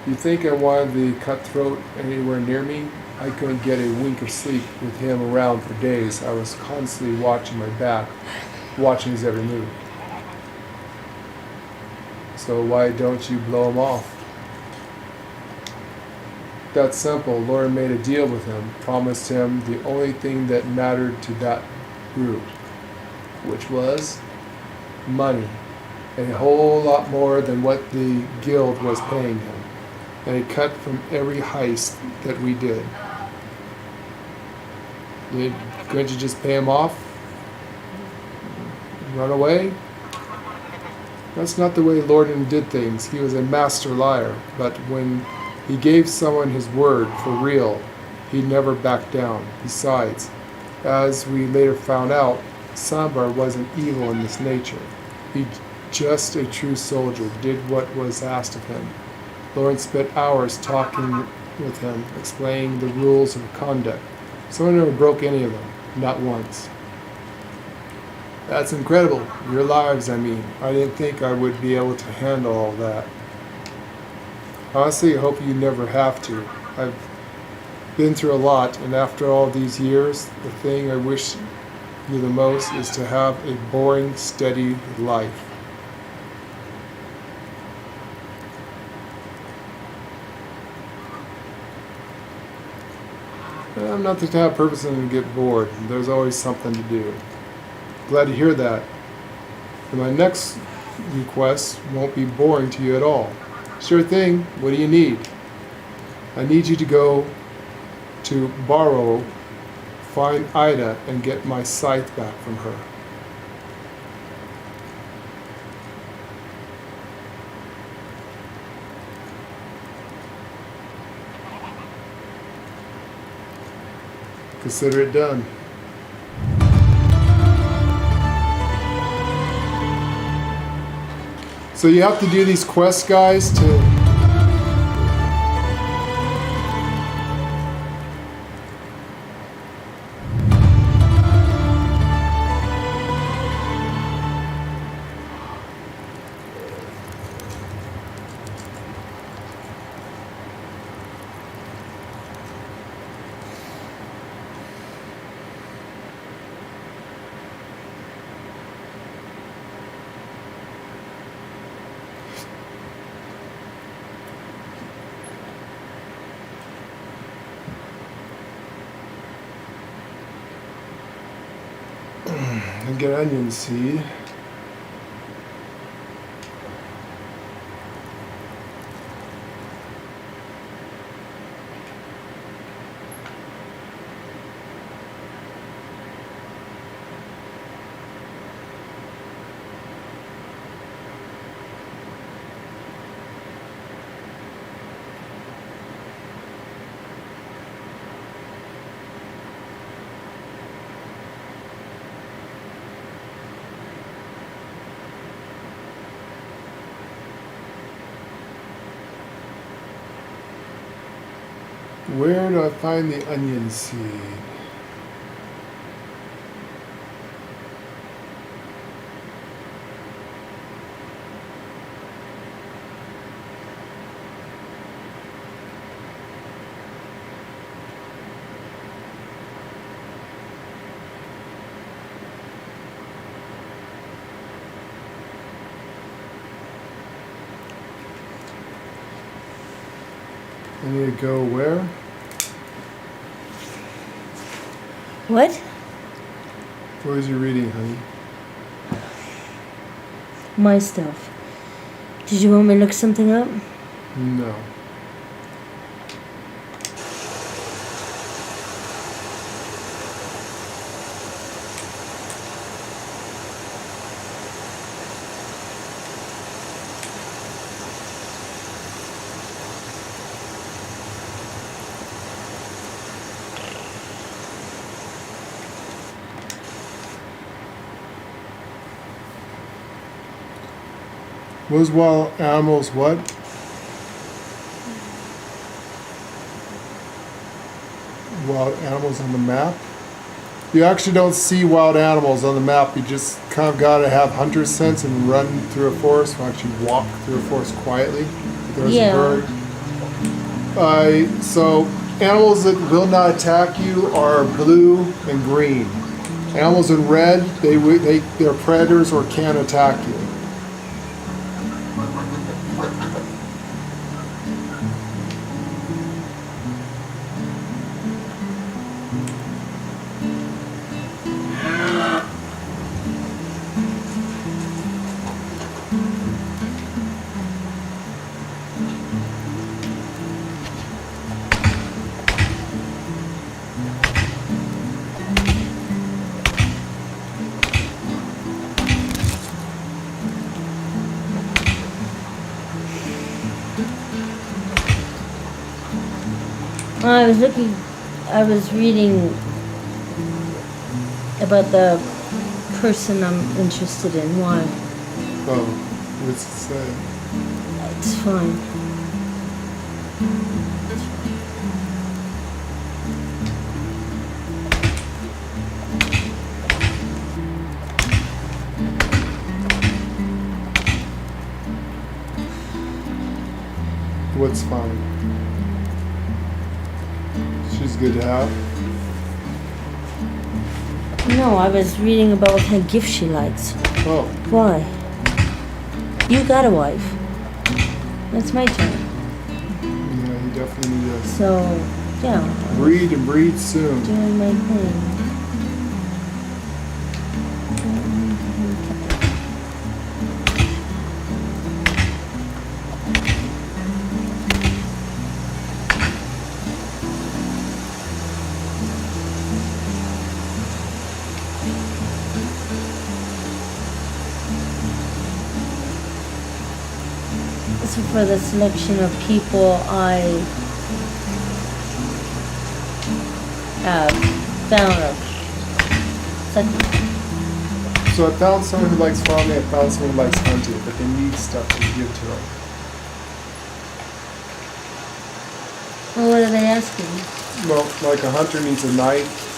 You think I wanted the cutthroat anywhere near me? I couldn't get a wink of sleep with him around for days. I was constantly watching my back, watching his every move. So why don't you blow him off? That's simple. Lorden made a deal with him, promised him the only thing that mattered to that group, which was money. A whole lot more than what the guild was paying him. And he cut from every heist that we did. Couldn't you just pay him off? Run away? That's not the way Lorden did things. He was a master liar. But when he gave someone his word for real, he never backed down. Besides, as we later found out, Sambar wasn't evil in this nature. He just a true soldier, did what was asked of him. Lorden spent hours talking with him, explaining the rules of conduct. Someone never broke any of them, not once. That's incredible. Your lives, I mean. I didn't think I would be able to handle all that. Honestly, I hope you never have to. I've been through a lot, and after all these years, the thing I wish you the most is to have a boring, steady life. I'm not the type of person to get bored. There's always something to do. Glad to hear that. And my next request won't be boring to you at all. Sure thing. What do you need? I need you to go to Barrow find Ida and get my scythe back from her. Consider it done. So you have to do these quests, guys, to... and get onion seed. Where do I find the onion seed? I need to go where? What? What was you reading, honey? My stuff. Did you want me to look something up? No. Was wild animals what? Wild animals on the map? You actually don't see wild animals on the map. You just kind of gotta have hunter's sense and run through a forest, or actually walk through a forest quietly. There's Yeah. a bird. So animals that will not attack you are blue and green. Animals in red, they're predators or can attack you. I was reading about the person I'm interested in. Why? Oh, what's it say? It's fine. What's fine? She's good to have. No, I was reading about what kind of gift she likes. Oh, Why? You got a wife. It's my turn. yeah, you definitely need to So, yeah, breed and breed soon. doing my thing. also for the selection of people I have found. So I found someone who likes farming, I found someone who likes hunting, but they need stuff to give to them. Well, what are they asking? Well, like a hunter needs a knife.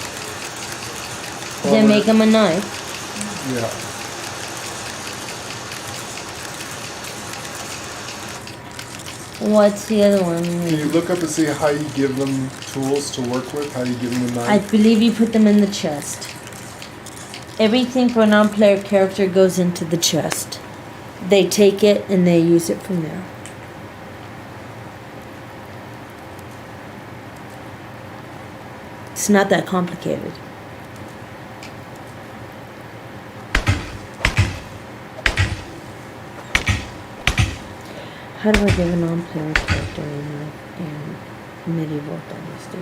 Then make them a knife. Yeah. What's the other one? Can you look up and see how you give them tools to work with? How you give them a I knife? believe you put them in the chest. Everything for a non-player character goes into the chest. They take it and they use it from there. It's not that complicated. How do I give a non-player character in Medieval Dynasty?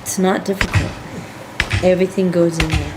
It's not difficult. Everything goes in there.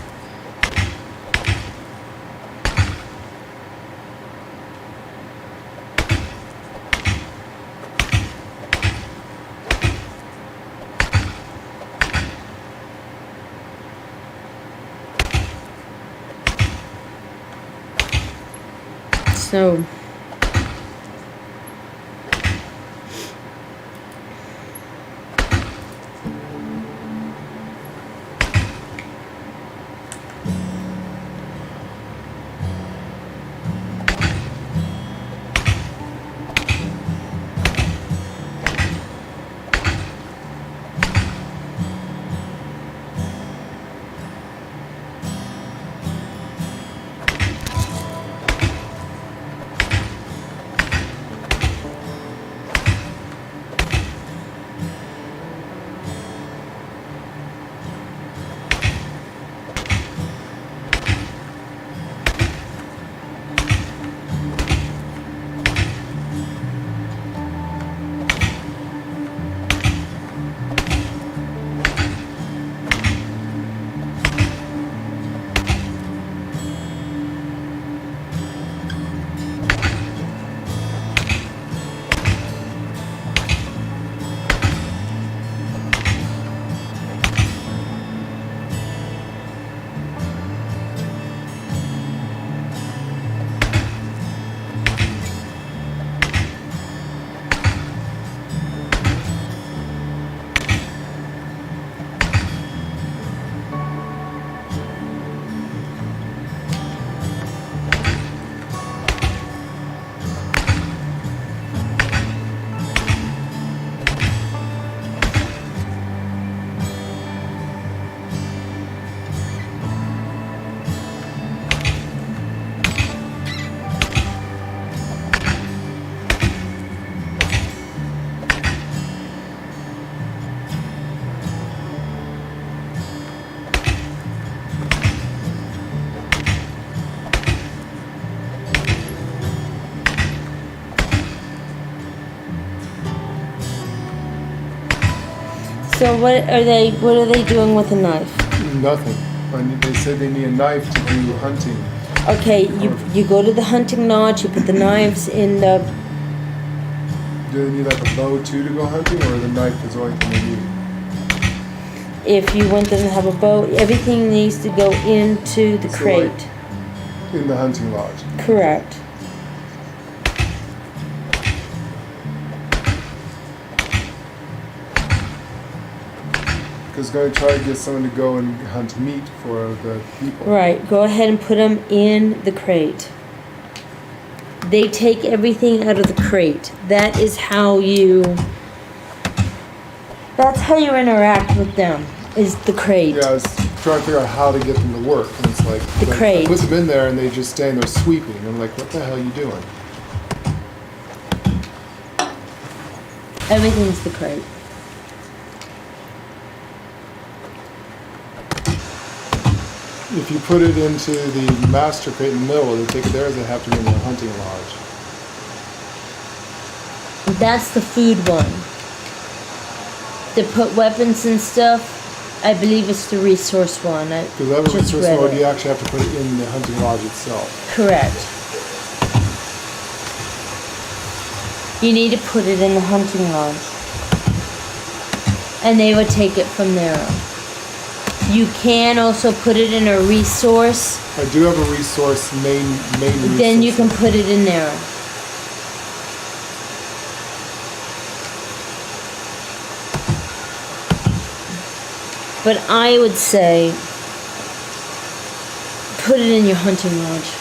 So what are they doing with a knife? Nothing. They said they need a knife to do hunting. Okay, you go to the hunting lodge, you put the knives in the... Do they need like a bow too to go hunting, or the knife is the only thing they need? If you want them to have a bow, everything needs to go into the crate. In the hunting lodge. Correct. Because going to try to get someone to go and hunt meat for the people. Right, go ahead and put them in the crate. They take everything out of the crate. That's how you interact with them, is the crate. Yeah, I was trying to figure out how to get them to work. And it's like, The crate. I put them in there and they just stand there sweeping. I'm like, what the hell are you doing? Everything's the crate. If you put it into the master crate in the middle, they take it there, they have to go in the hunting lodge. That's the food one. To put weapons and stuff, I believe it's the resource one. Because that was just resource read mode, it. you actually have to put it in the hunting lodge itself. Correct. You need to put it in the hunting lodge. And they would take it from there. You can also put it in a resource. I do have a resource, main resource. Then you can put it in there. But I would say put it in your hunting lodge.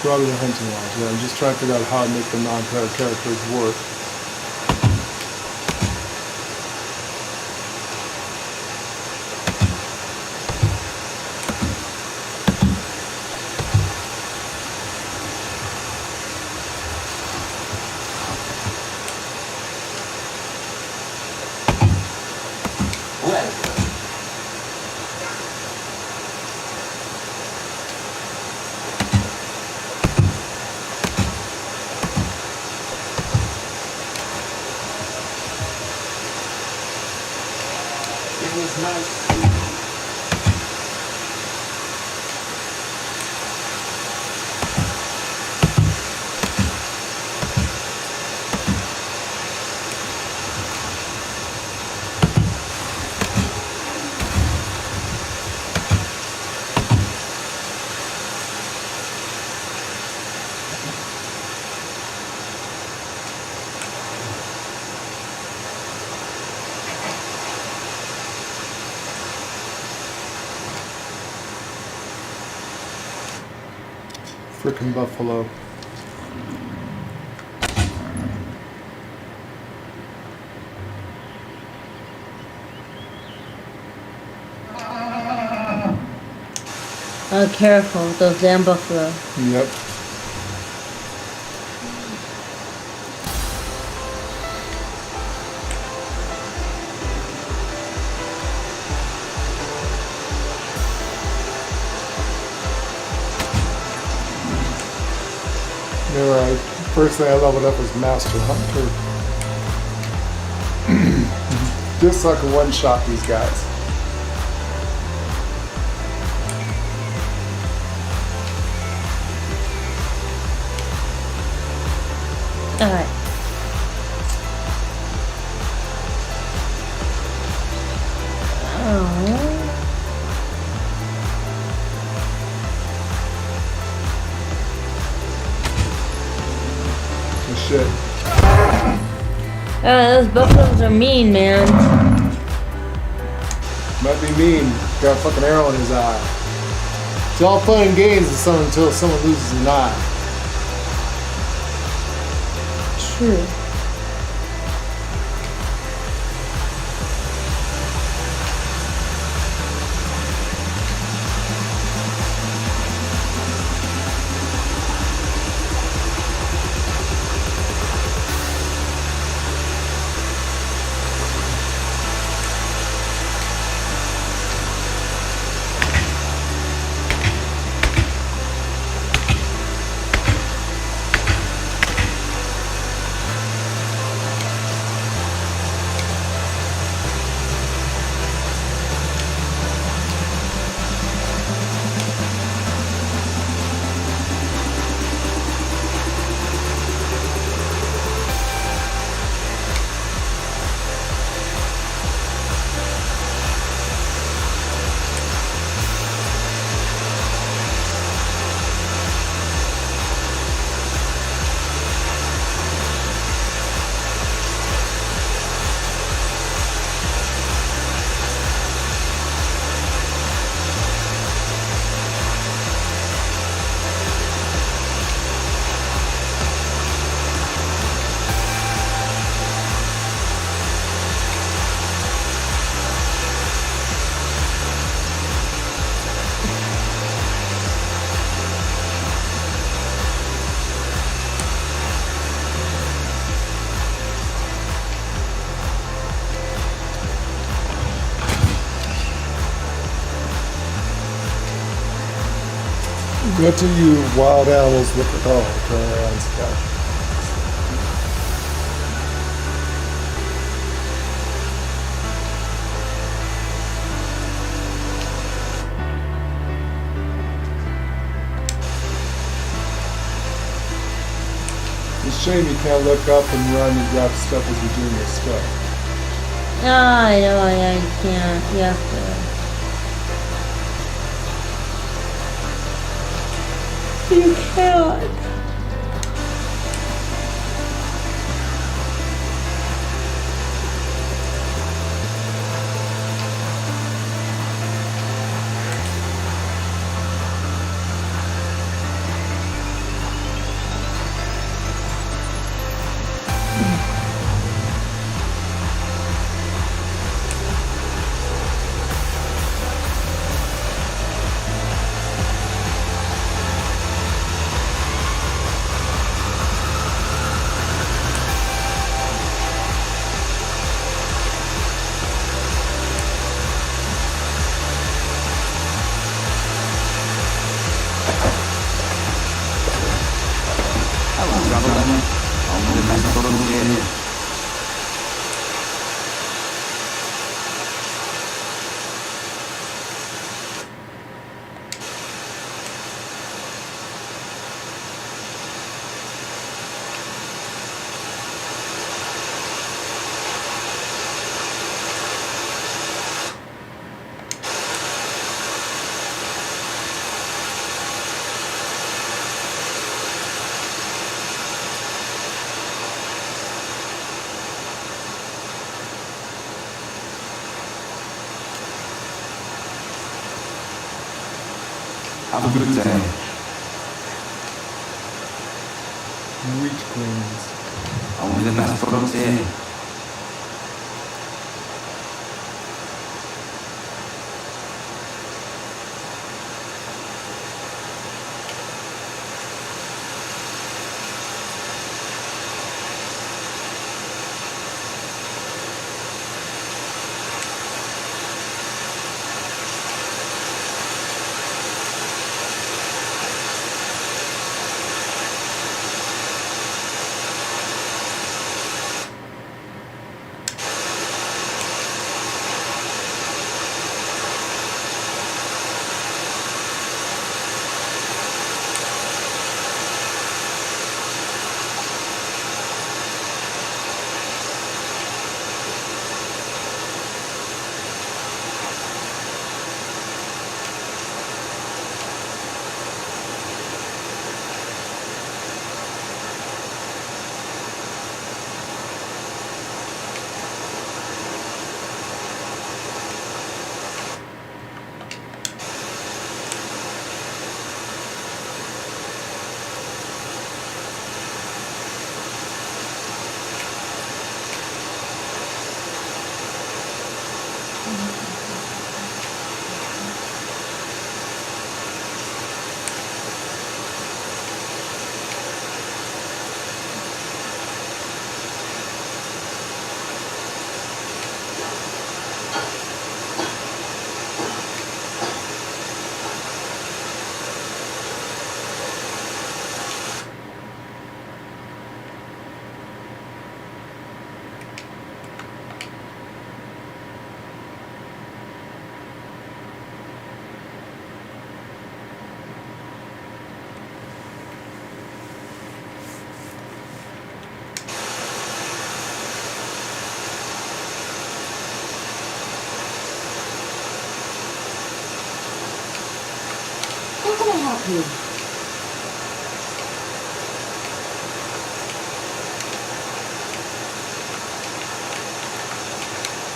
Rather than hunting lodge. Yeah, I'm just trying to figure out how to make the non-player characters work. Welcome. It was nice. Frickin' buffalo. Oh, careful with those damn buffalo. Yep. Alright, first thing I leveled up was Master Hunter. Just so I can one-shot these guys. Alright. Oh. Shit. Those buffaloes are mean, man. Might be mean. Got a fucking arrow in his eye. It's all fun and games until someone loses an eye. True. What do you wild animals look at? Oh, turn around stuff. shame you can't look up and run and grab stuff as you're doing your stuff. I know, I can't. Yeah. You can't. Hello, traveler. Only the best products here. Have a good day. Wheat grains. Only the best products here. How can I help you?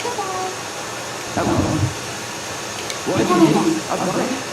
Goodbye. Hello. What do you need? I've got it.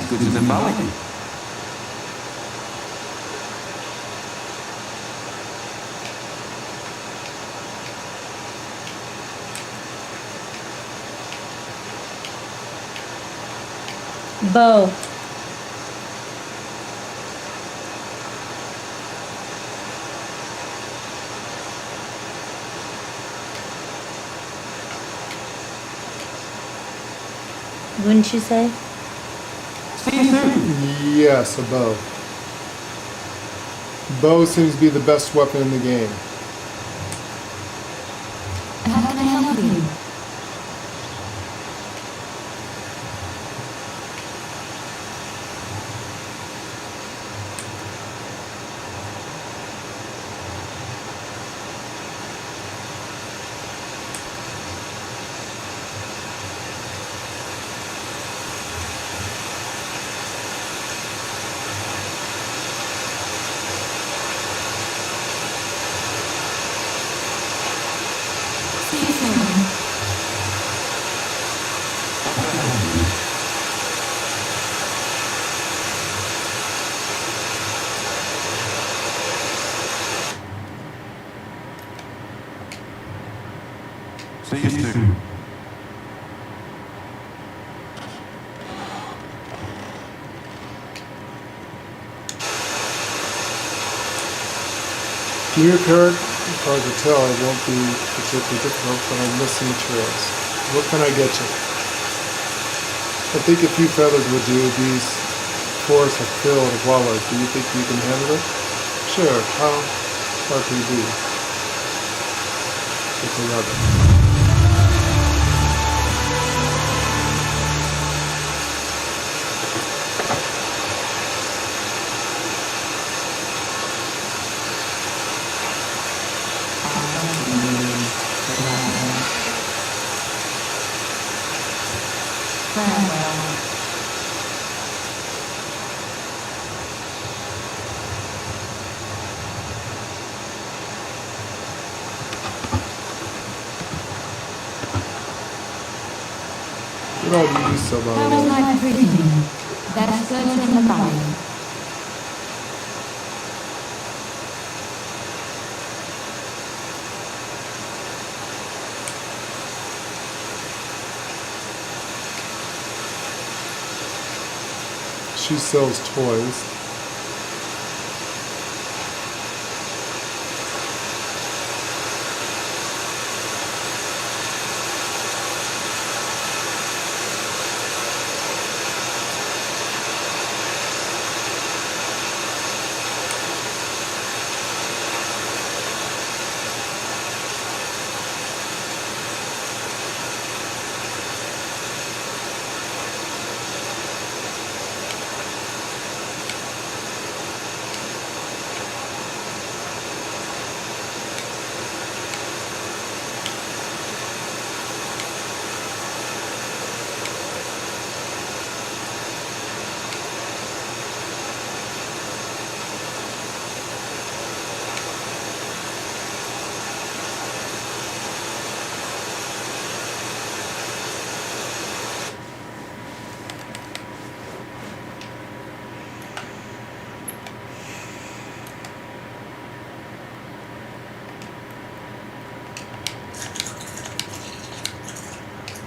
as good as a mulligan. Bow. Wouldn't you say? See you soon. Yes, a bow. Bow seems to be the best weapon in the game. How can I help you? See you soon. See you soon. To your parrot, hard to tell, it won't be particularly difficult, but I'm missing materials. What can I get you? I think a few feathers would do. These forests are filled with wildlife. Do you think you can handle it? Sure. How far can you be? It's 11. Farewell. What all do you sell by How the is way? life treating you? That's good in the valley. She sells toys.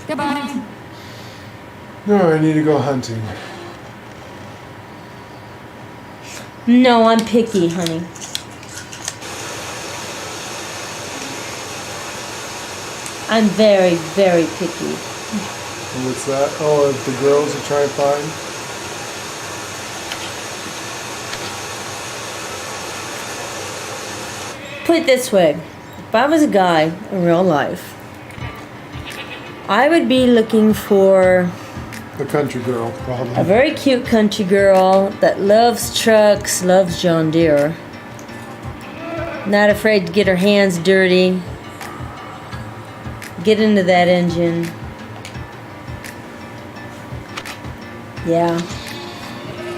Goodbye. No, I need to go hunting. No, I'm picky, honey. I'm very, very picky. And what's that? Oh, the girls are trying to find? Put it this way. If I was a guy in real life, I would be looking for The country girl, probably. a very cute country girl that loves trucks, loves John Deere. Not afraid to get her hands dirty. Get into that engine. Yeah.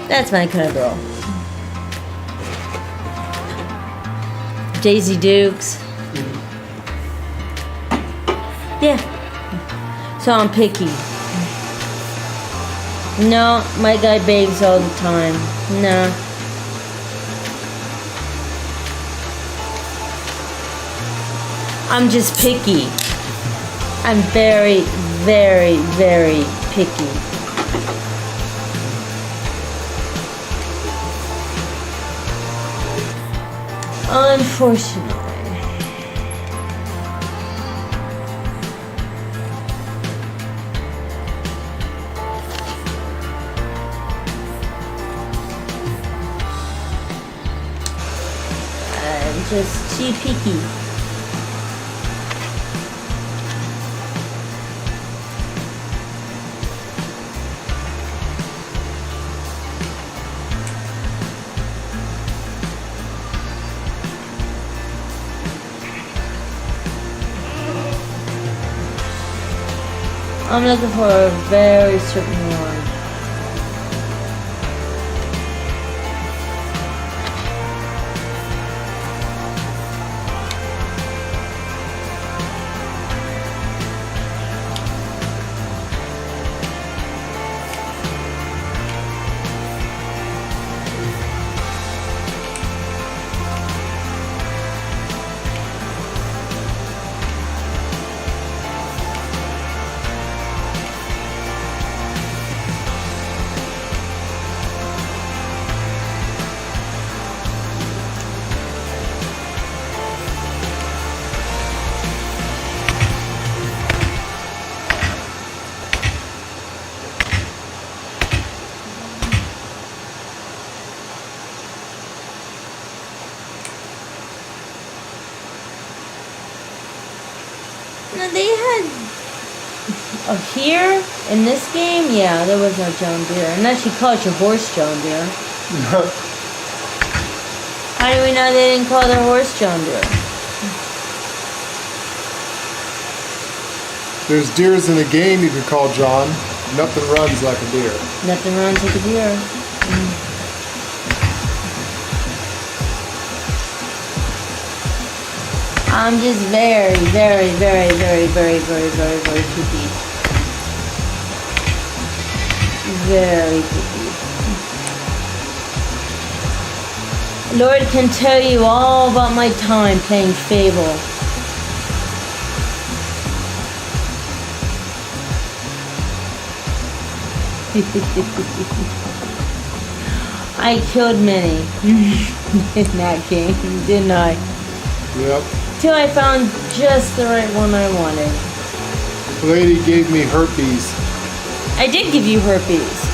That's my kind of girl. Daisy Dukes. Yeah. So I'm picky. No, my guy begs all the time. Nah. I'm just picky. I'm very, very, very picky. Unfortunately. I'm just too picky. I'm looking for a very certain one. No, they had here in this game, yeah, there was no John Deere. Unless you call it your horse John Deere. How do we know they didn't call their horse John Deere? There's deers in the game you could call John. Nothing runs like a deer. Nothing runs like a deer. I'm just very, very, very, very, very, very, very, very picky. Very picky. Lord can tell you all about my time playing Fable. I killed many in that game, didn't I? Yep. Till I found just the right one I wanted. The lady gave me herpes. I did give you herpes.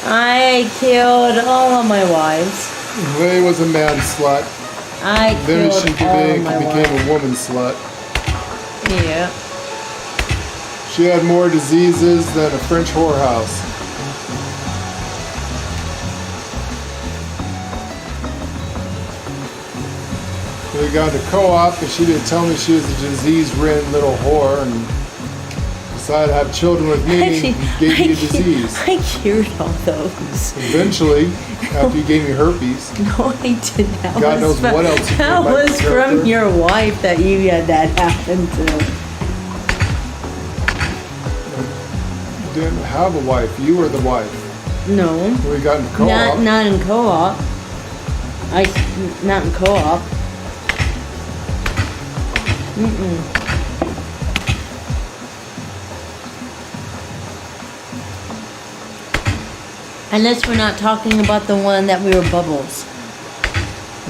I killed all of my wives. The lady was a man slut. I Then killed she all of my became wives. a woman slut. Yeah. She had more diseases than a French whorehouse. We got into co-op and she didn't tell me she was a disease-ridden little whore and decided to have children with me and gave me a disease. I cured all those. Eventually, after you gave me herpes, No, I didn't. That God was knows what else you That did by was from character. your wife that you had that happen to. you didn't have a wife. You were the wife. No. We got into co-op. Not in co-op. Not in co-op. Unless we're not talking about the one that we were bubbles.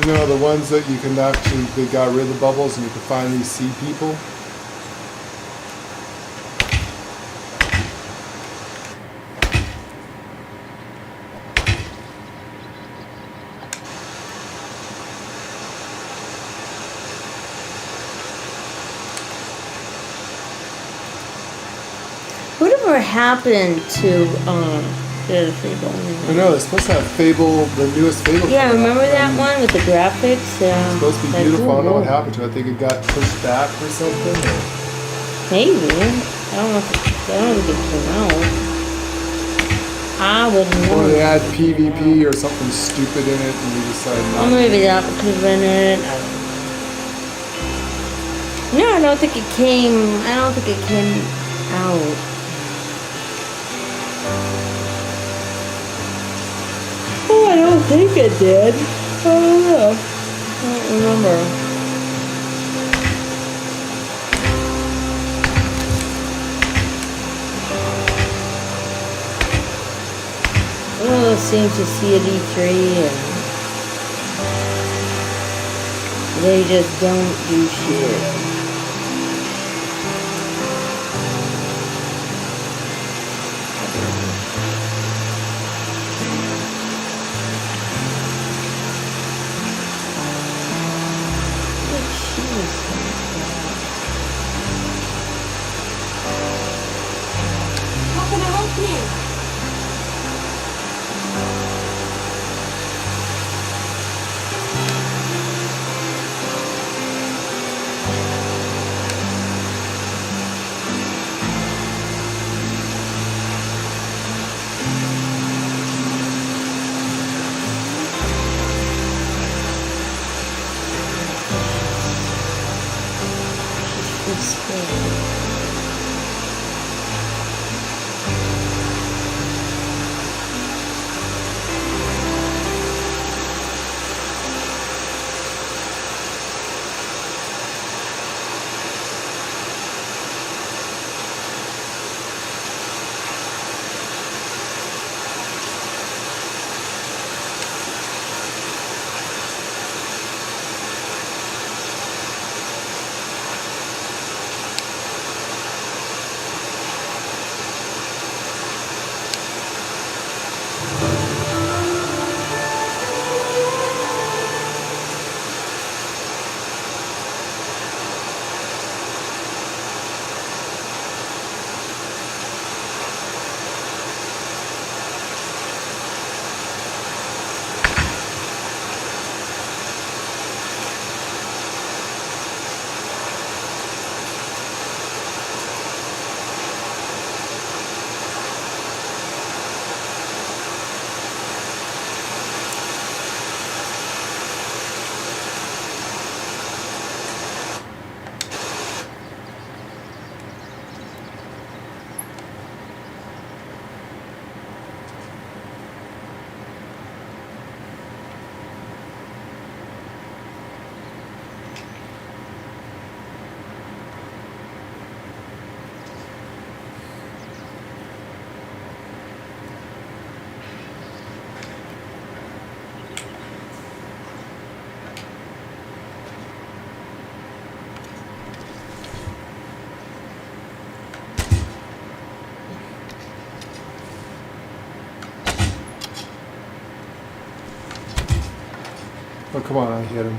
You know, the ones that you can actually, they got rid of the bubbles and you can finally see people. Whatever happened to the other Fable? I know, they're supposed to have Fable, the newest Fable. Yeah, coming out. remember that one with the graphics? It's supposed to be Like, beautiful. I don't know what ooh. happened to it. I think it got pushed back or something. Or... Maybe. I don't know if it came out. I wouldn't know. Or they had PvP or something stupid in it and we decided Or not maybe that could have been it. I don't know. No, I don't think it came. I don't think it came out. Oh, I don't think it did. I don't know. I don't remember. One of those things you see at E3 and they just don't do shit. How can I help you? Oh, come on, I hit him.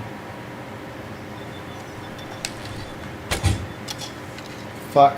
Fuck.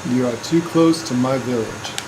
You are too close to my village.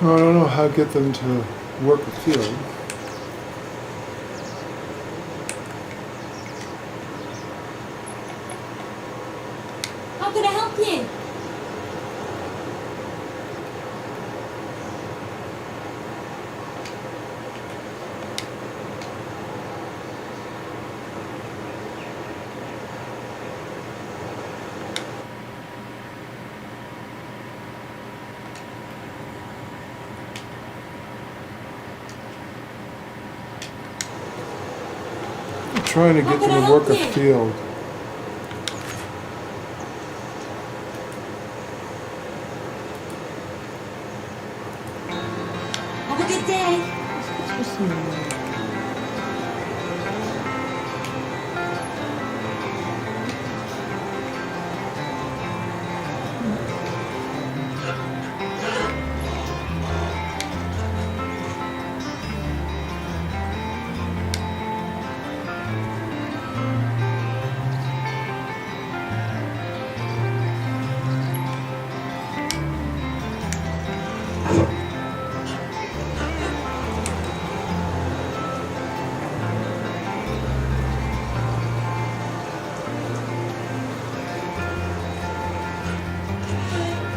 I don't know how to get them to work a field. How can I help you? I'm trying to get them to work a field. Have a good day.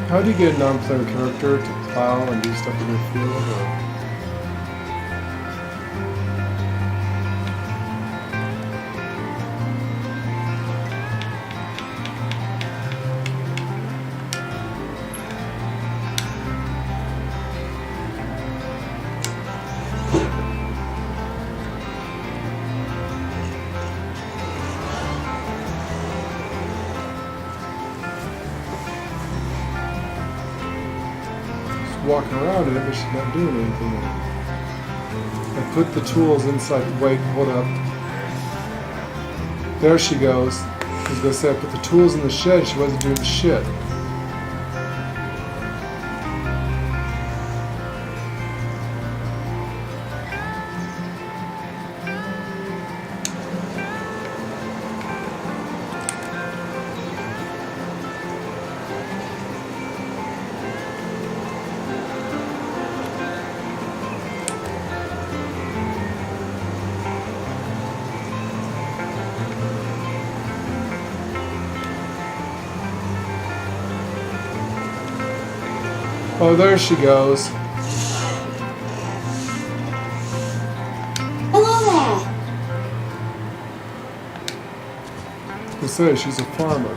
How do you get a non-player character to plow and do stuff in your field? Or? Walking around in it, but she's not doing anything in it. I put the tools inside. Wait, hold up. There she goes. I was gonna say I put the tools in the shed. She wasn't doing shit. Oh, there she goes. Hello there. I say she's a farmer.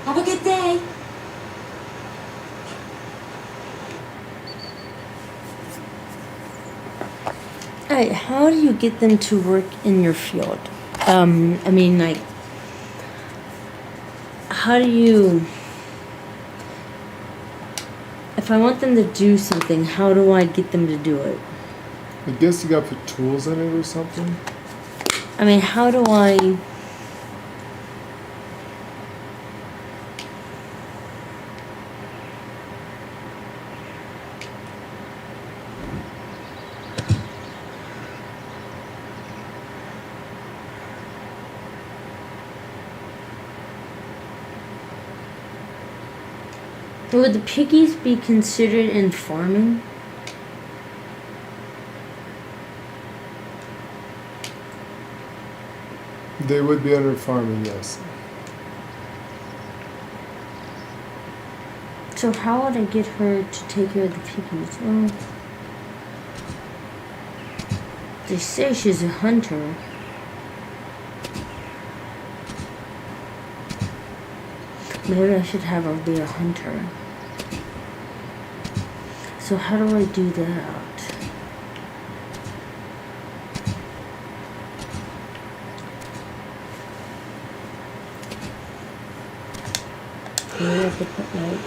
Have a good day. Alright, how do you get them to work in your field? I mean, like, how do you... If I want them to do something, how do I get them to do it? I guess you gotta put tools in it or something. I mean, how do I... Would the piggies be considered in farming? They would be under farming, yes. So how would I get her to take care of the piggies? Well, they say she's a hunter. Maybe I should have her be a hunter. So how do I do that? Maybe I could put like...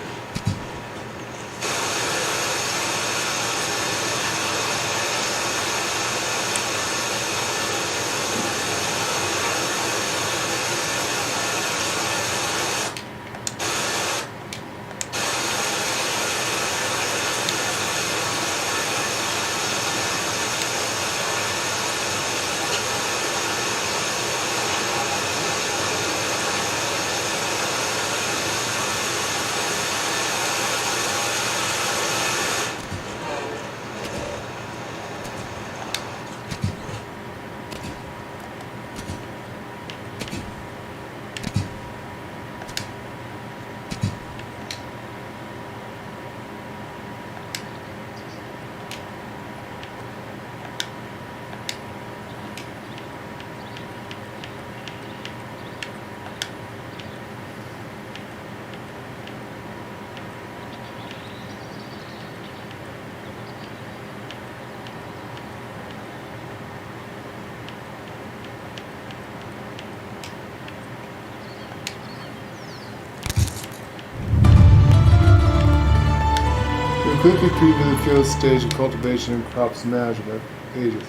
We quickly preview the field stage of cultivation and crops management pages.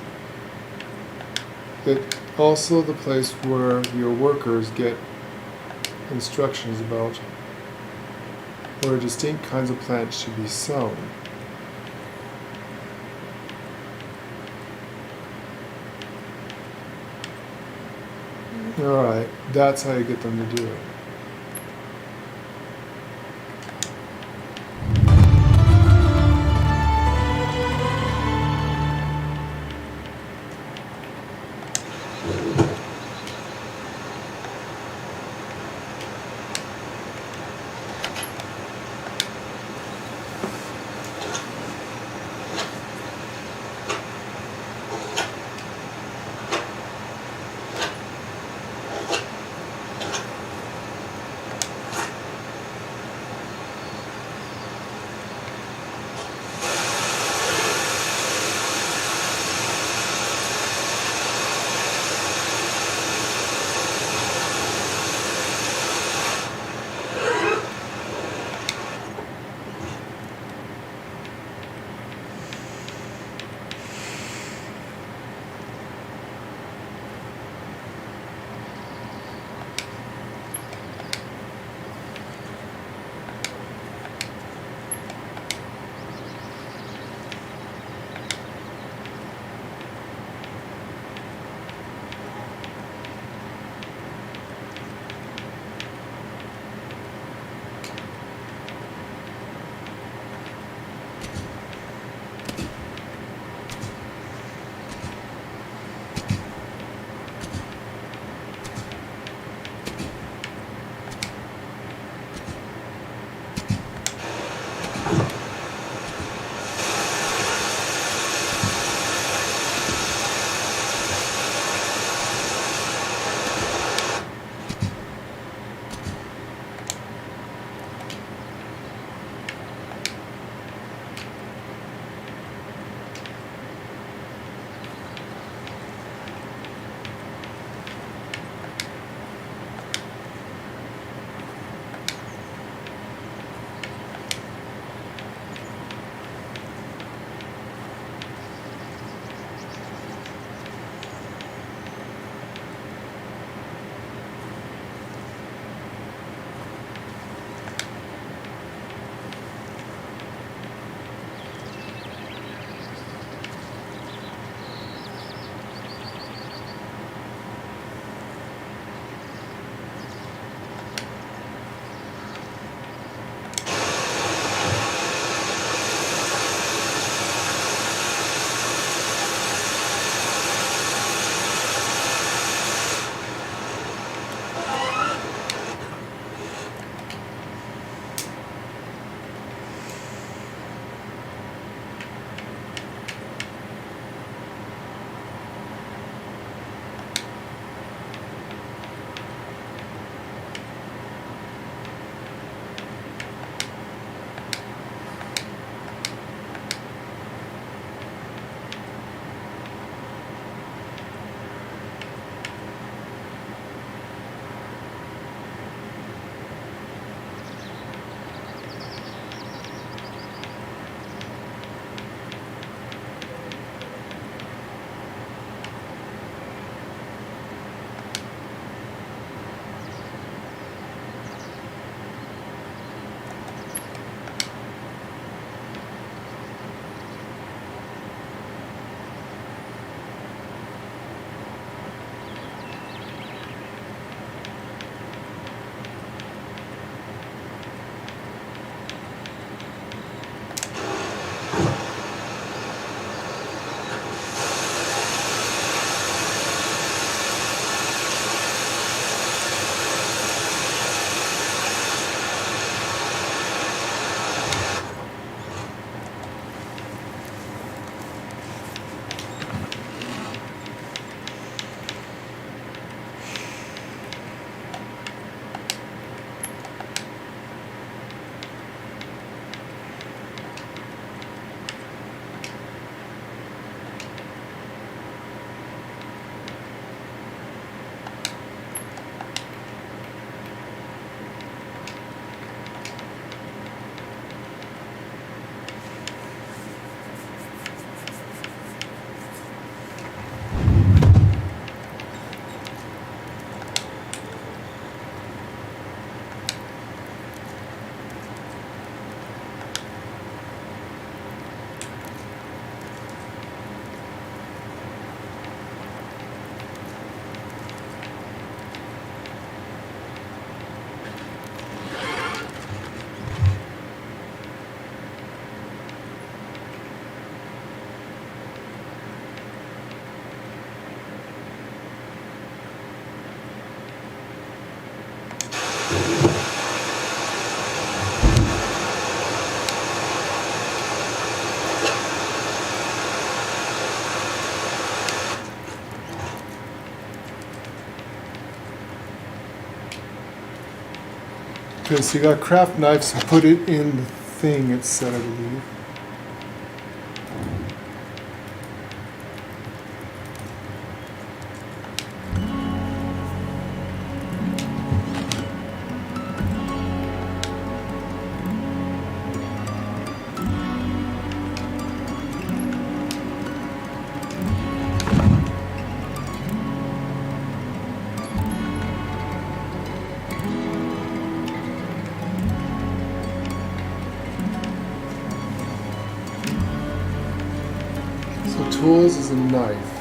It's also the place where your workers get instructions about where distinct kinds of plants should be sown. Alright, that's how you get them to do it. Okay, so you got craft knives, put it in the thing it said, I believe. So tools is a knife.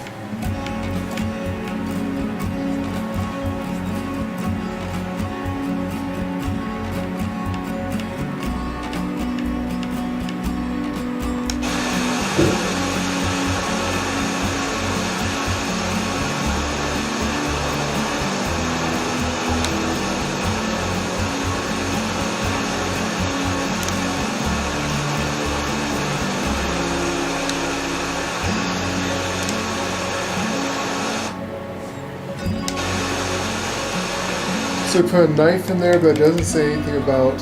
So put a knife in there, but it doesn't say anything about.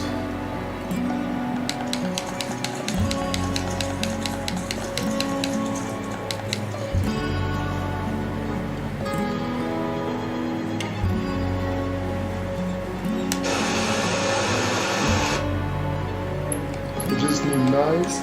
We just need knives.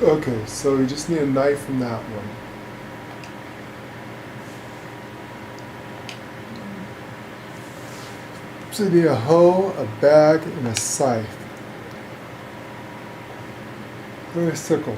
Okay, so we just need a knife from that one. So you need a hoe, a bag, and a scythe. And a sickle.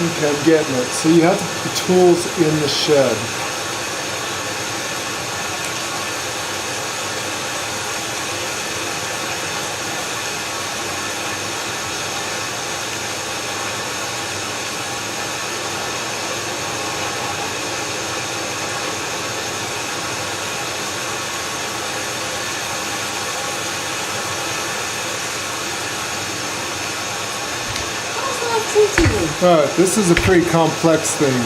Okay, I'm getting it. So you have to put the tools in the shed. How's life treating you? Alright, this is a pretty complex thing.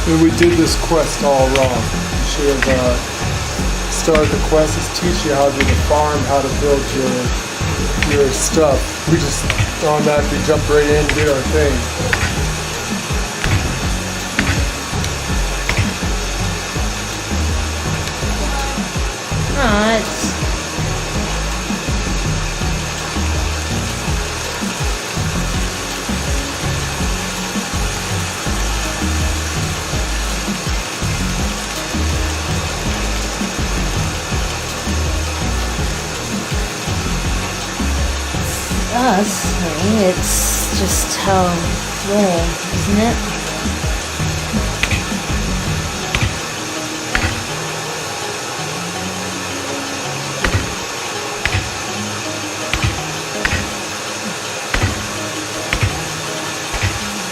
And we did this quest all wrong. You should have started the quest as teach you how to do the farm, how to build your stuff. We just automatically jumped right in and did our thing. It's us. I mean, it's just how it's rolled, isn't it?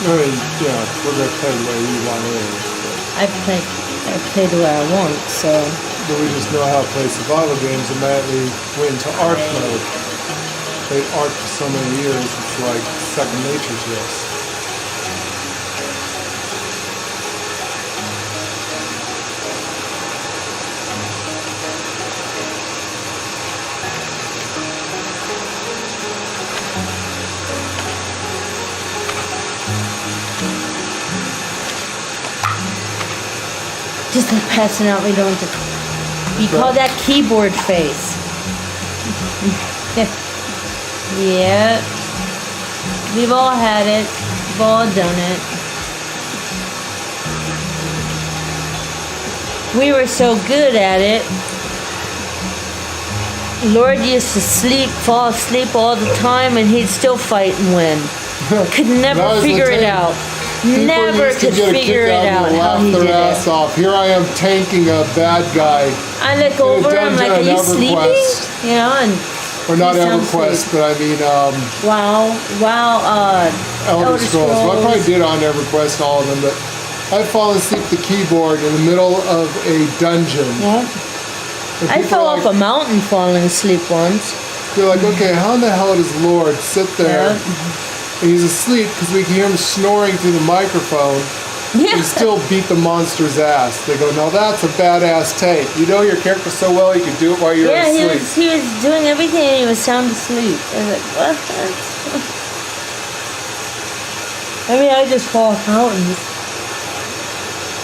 I mean, yeah, we're gonna play the way we want it. I play the way I want, so But we just know how to play survival games. Immediately went into ARC mode. Played ARC for so many years, it's like second nature to us. just like passing out. We don't. You call that keyboard face? Yeah. We've all had it. We've all done it. We were so good at it. Lord used to fall asleep all the time, and he'd still fight and win. Could never figure it out. Never could figure it out how he did it. Off. Here I am tanking a bad guy. I look over, I'm like, are you sleeping? You know, and or not EverQuest, but I mean, Elder Scrolls. Well, I probably did on EverQuest all of them, but I'd fallen asleep at the keyboard in the middle of a dungeon. Yep. I fell off a mountain falling asleep once. You're like, okay, how in the hell does Lord sit there? Yep. And he's asleep because we can hear him snoring through the microphone. Yeah. And still beat the monster's ass. They go, no, that's a badass take. You know your character so well you could do it while you're asleep. He was doing everything and he was sound asleep. I was like, what? I mean, I just fall off mountains.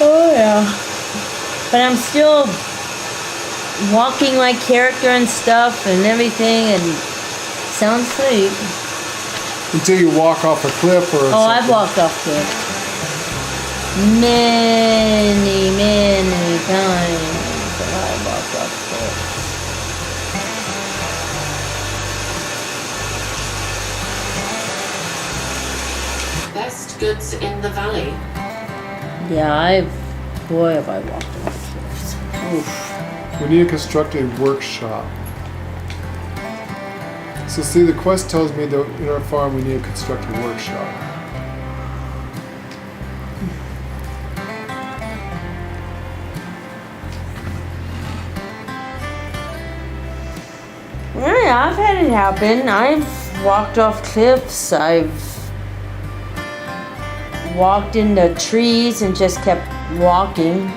Oh, yeah. But I'm still walking like character and stuff and everything and sound asleep. Until you walk off a cliff or something. I've walked off cliffs. Many times I've walked off cliffs. Best goods in the valley. Yeah, boy, have I walked off cliffs. Oof. We need to construct a workshop. So see, the quest tells me that in our farm we need to construct a workshop. yeah, I've had it happen. I've walked off cliffs. I've walked into trees and just kept walking.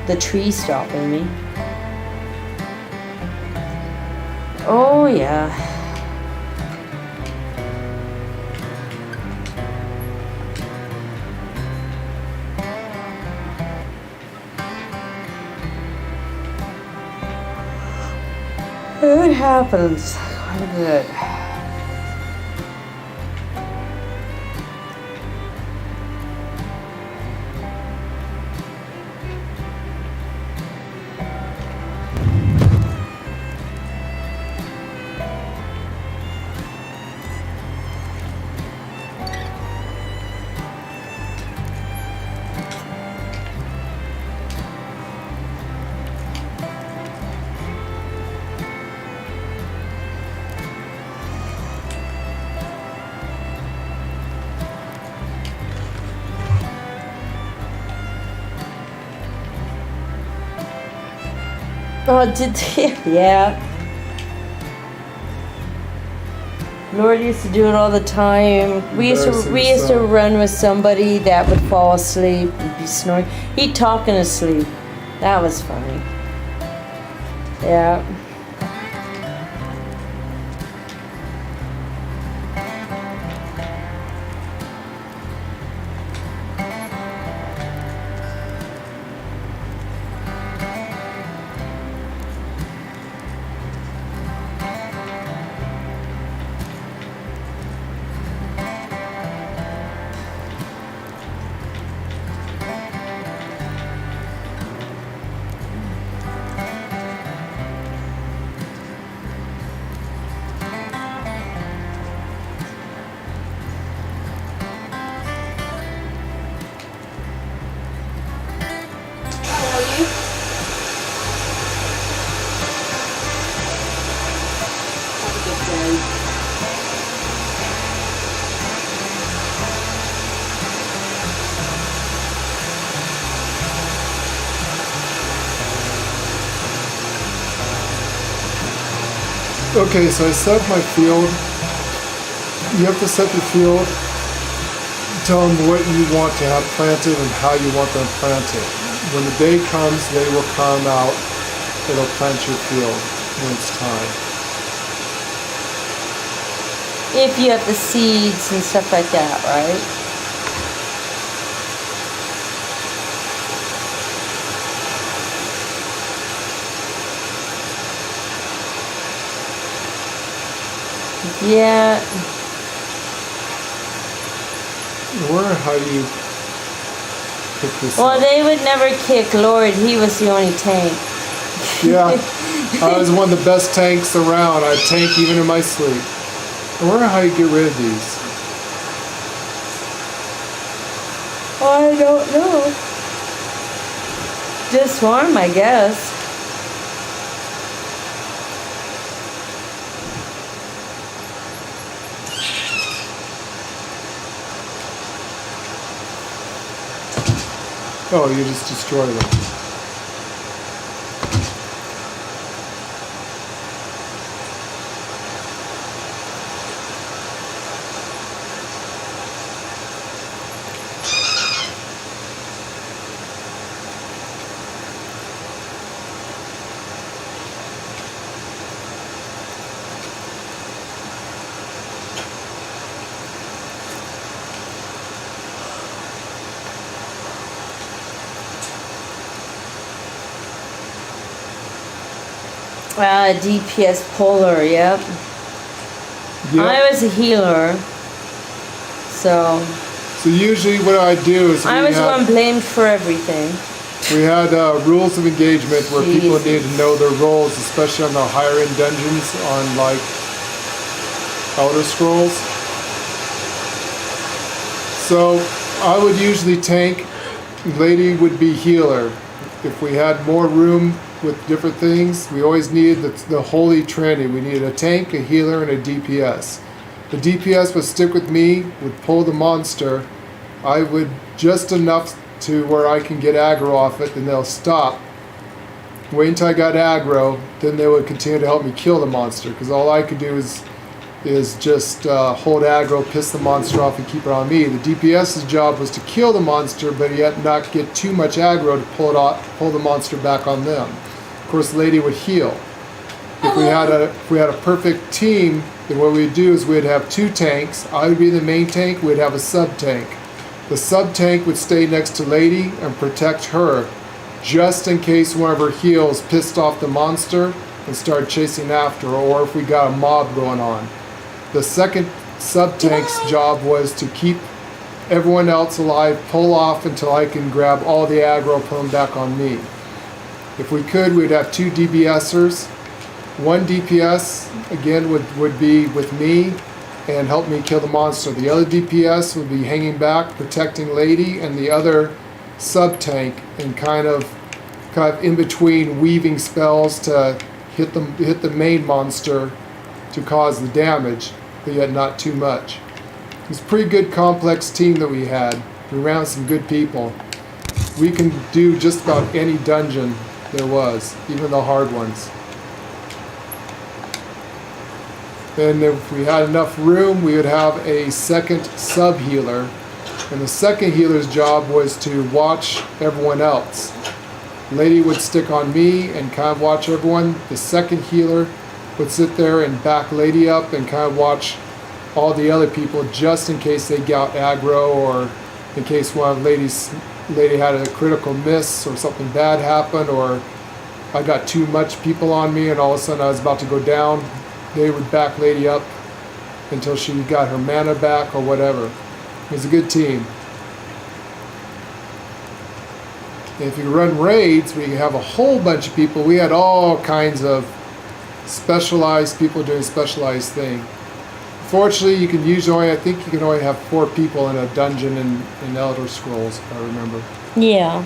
The tree stopping me. Oh, yeah. It happens quite a bit. Oh, did they? Yeah. Lord used to do it all the time. We used to run with somebody that would fall asleep and be snoring. He'd talk in his sleep. That was funny. Yeah. How are you? Have a good day. Okay, so I set up my field. You have to set the field, tell them what you want to have planted and how you want them planted. When the day comes, they will come out, it'll plant your field when it's time. If you have the seeds and stuff like that, right? Yeah. Or how do you pick this Well, up? they would never kick Lord. He was the only tank. Yeah, I was one of the best tanks around. I tank even in my sleep. I wonder how you get rid of these. I don't know. Disarm, I guess. Oh, you just destroy them. DPS Polar, yep. Yep. I was a healer. So So usually what I do is I was the one blamed for everything. we had rules of engagement where people Jesus. needed to know their roles, especially on the higher end dungeons on like Elder Scrolls. So I would usually tank, lady would be healer. If we had more room with different things, we always needed the holy trinity. We needed a tank, a healer, and a DPS. The DPS would stick with me, would pull the monster. I would just enough to where I can get aggro off it, and they'll stop. Wait until I got aggro, then they would continue to help me kill the monster. Because all I could do is just hold aggro, piss the monster off, and keep it on me. The DPS's job was to kill the monster, but yet not get too much aggro to pull the monster back on them. Of course, the lady would heal. If we had a perfect team, then what we'd do is we'd have 2 tanks. I would be the main tank. We'd have a sub tank. The sub tank would stay next to lady and protect her, just in case one of her heals pissed off the monster and started chasing after her, or if we got a mob going on. The second sub-tank's job was to keep everyone else alive, pull off until I can grab all the aggro, pull them back on me. If we could, we'd have 2 DPSers. 1 DPS, again, would be with me and help me kill the monster. The other DPS would be hanging back, protecting lady, and the other sub-tank, and kind of in between, weaving spells to hit the main monster to cause the damage, but yet not too much. It was a pretty good complex team that we had. We ran some good people. We can do just about any dungeon there was, even the hard ones. And if we had enough room, we would have a second sub-healer. And the second healer's job was to watch everyone else. Lady would stick on me and kind of watch everyone. The second healer would sit there and back lady up and kind of watch all the other people just in case they got aggro, or in case one of lady had a critical miss or something bad happened, or I got too much people on me and all of a sudden I was about to go down. They would back lady up until she got her mana back or whatever. It was a good team. If you run raids, we have a whole bunch of people. We had all kinds of specialized people doing specialized things. Fortunately, you can usually, I think you can only have 4 people in a dungeon in Elder Scrolls, if I remember. Yeah.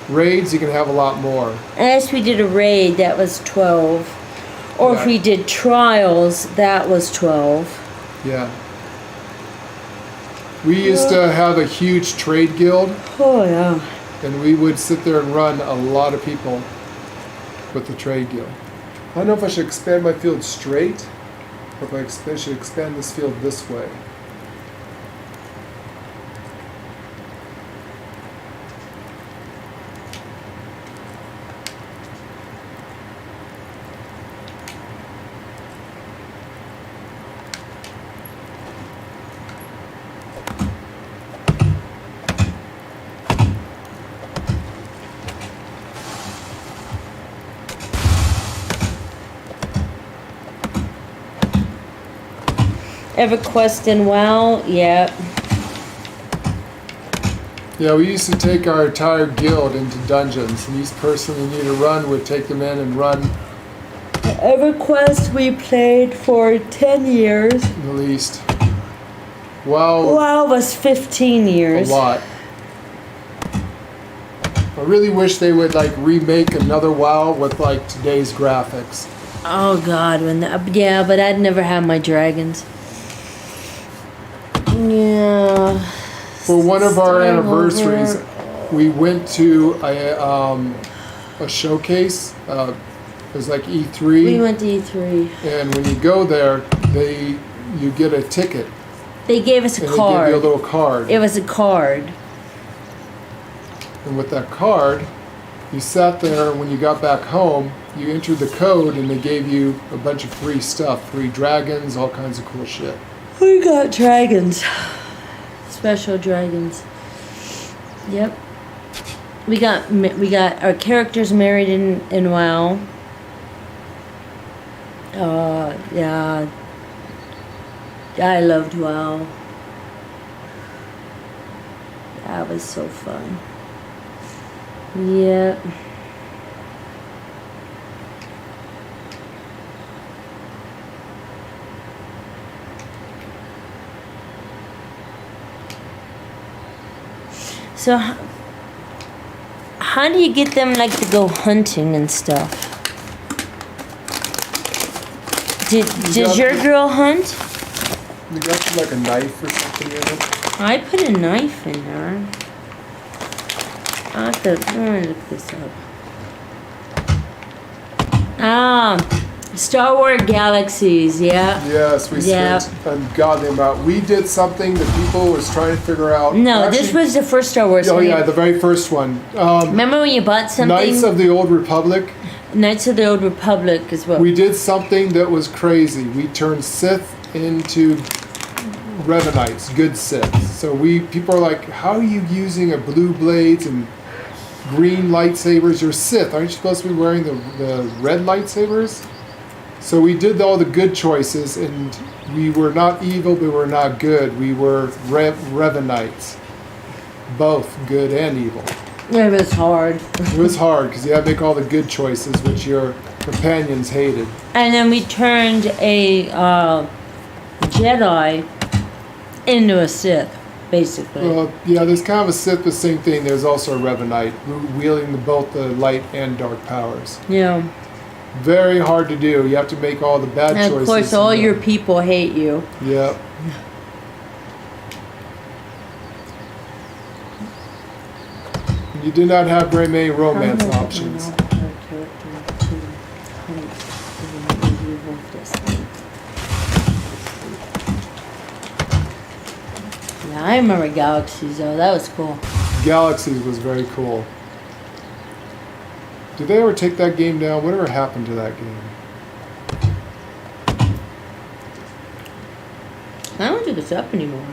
Raids, you can have a lot more. Unless we did a raid, that was 12. Or Yeah. if we did trials, that was 12. Yeah. We used to have a huge trade guild, Oh, yeah. and we would sit there and run a lot of people with the trade guild. I don't know if I should expand my field straight, or if I should expand this field this way. EverQuest and WoW, yeah. Yeah, we used to take our entire guild into dungeons, and each person who needed to run would take them in and run EverQuest we played for 10 years. at least. Wow, WoW was 15 a years. lot. I really wish they would like remake another WoW with like today's graphics. Oh God, yeah, but I'd never have my dragons. Yeah. For one of our Starting anniversaries, over. we went to a showcase. It was like E3. We went to E3. And when you go there, you get a ticket. They gave us a And card. they give you a little card. It was a card. And with that card, you sat there, and when you got back home, you entered the code, and they gave you a bunch of free stuff. Free dragons, all kinds of cool shit. We got dragons. Special dragons. Yep. We got our characters married in WoW. Yeah. I loved WoW. That was so fun. Yep. So, how do you get them like to go hunting and stuff? Does your girl hunt? You got you like a knife or something in it? I put a knife in her. I'm gonna look this up. Star Wars Galaxies, yeah. Yes, we Yeah. spent an ungodly amount. We did something that people was trying to figure out. No, this was the first Star Wars. Oh one. yeah, the very first one. Remember when you bought something? Knights of the Old Republic. Knights of the Old Republic is what. We did something that was crazy. We turned Sith into Revenites, good Sith. So people are like, how are you using a blue blades and green lightsabers? You're Sith. Aren't you supposed to be wearing the red lightsabers? So we did all the good choices, and we were not evil, but we were not good. We were Revenites. Both good and evil. It was hard. It was hard, because you had to make all the good choices, which your companions hated. And then we turned a Jedi into a Sith, basically. Well, yeah, there's kind of a Sith, the same thing. There's also a Revenite, wielding both the light and dark powers. Yeah. Very hard to do. You have to make all the bad choices. And of course, all your people hate you. Yep. You did not have very many romance options. Yeah, I remember Galaxies though. That was cool. Galaxies was very cool. Did they ever take that game down? Whatever happened to that game? I don't think it's up anymore.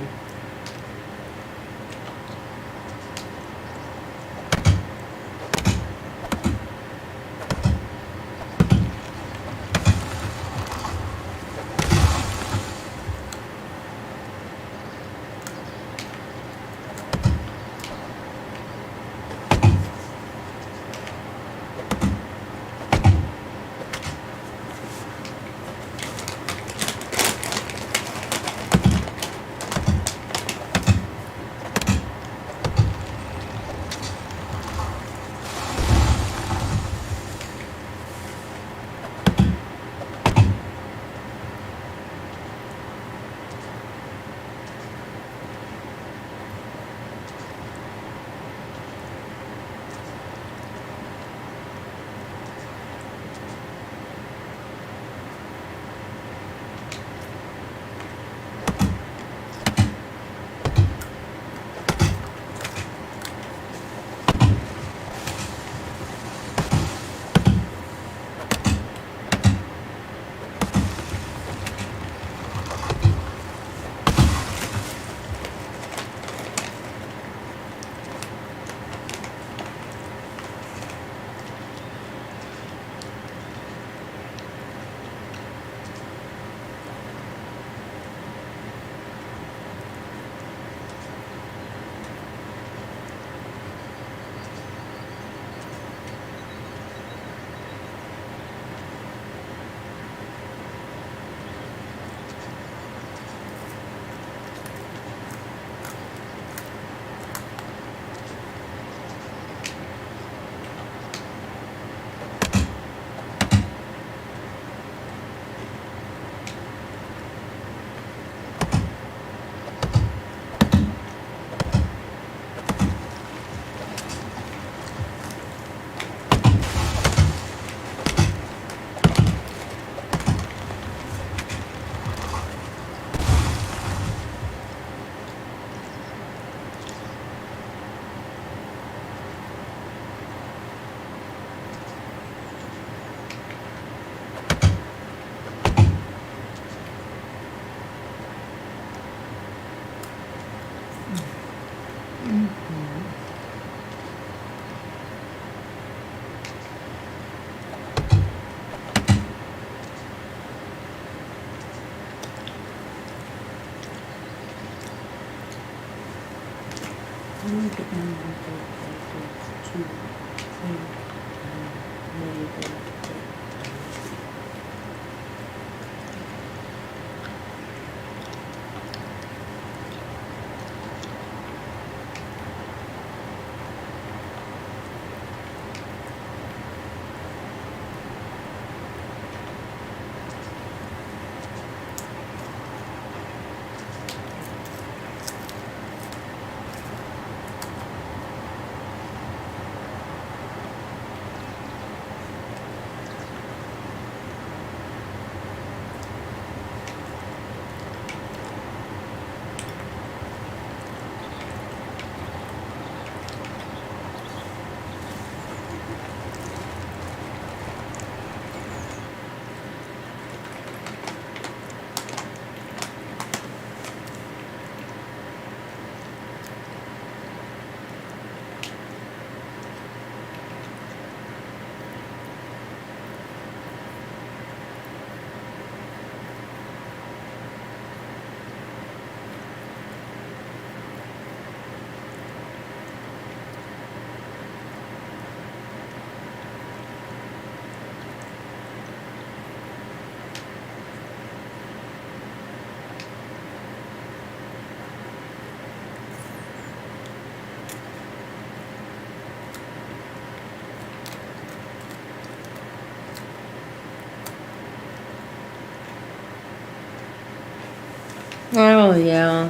Oh yeah.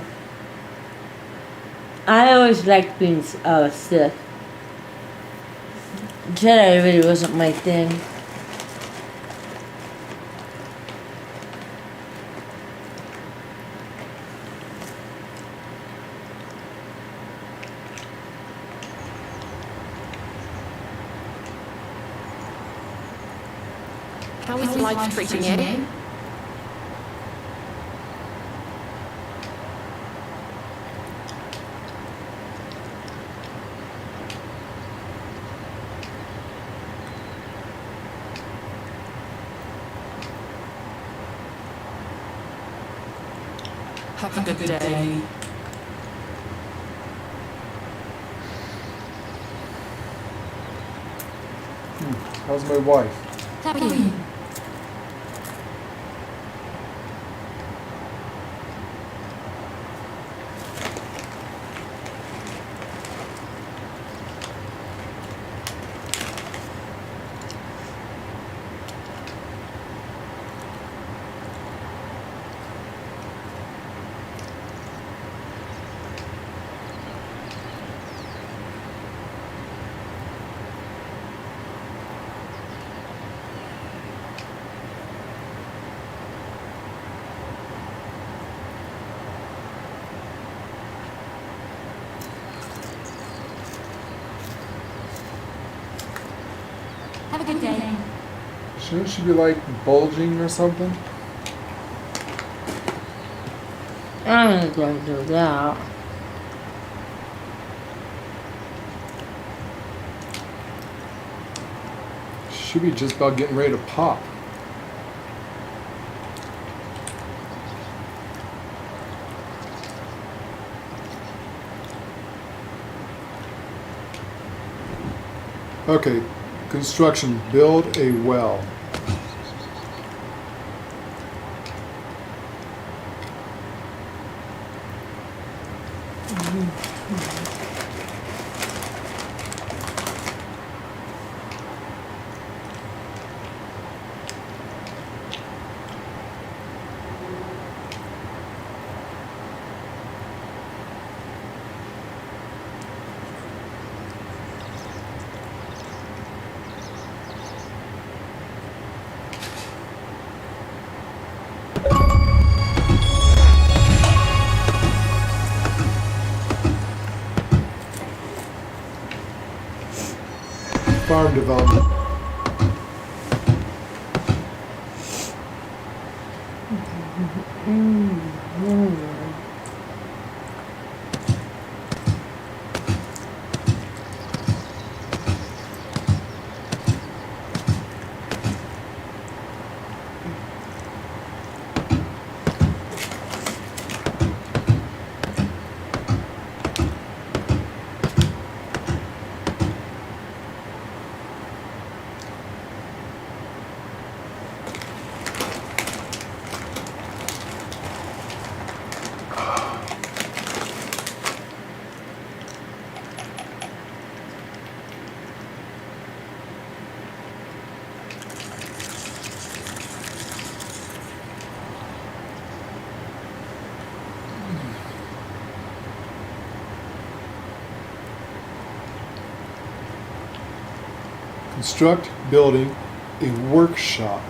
I always liked being Sith. Jedi really wasn't my thing. How is life treating you? Have a good day. How's my wife? How are you? Have a good day. Shouldn't she be like bulging or something? I'm not going to do that. She should be just about getting ready to pop. Okay, construction, build a well. Farm development. Construct building a workshop.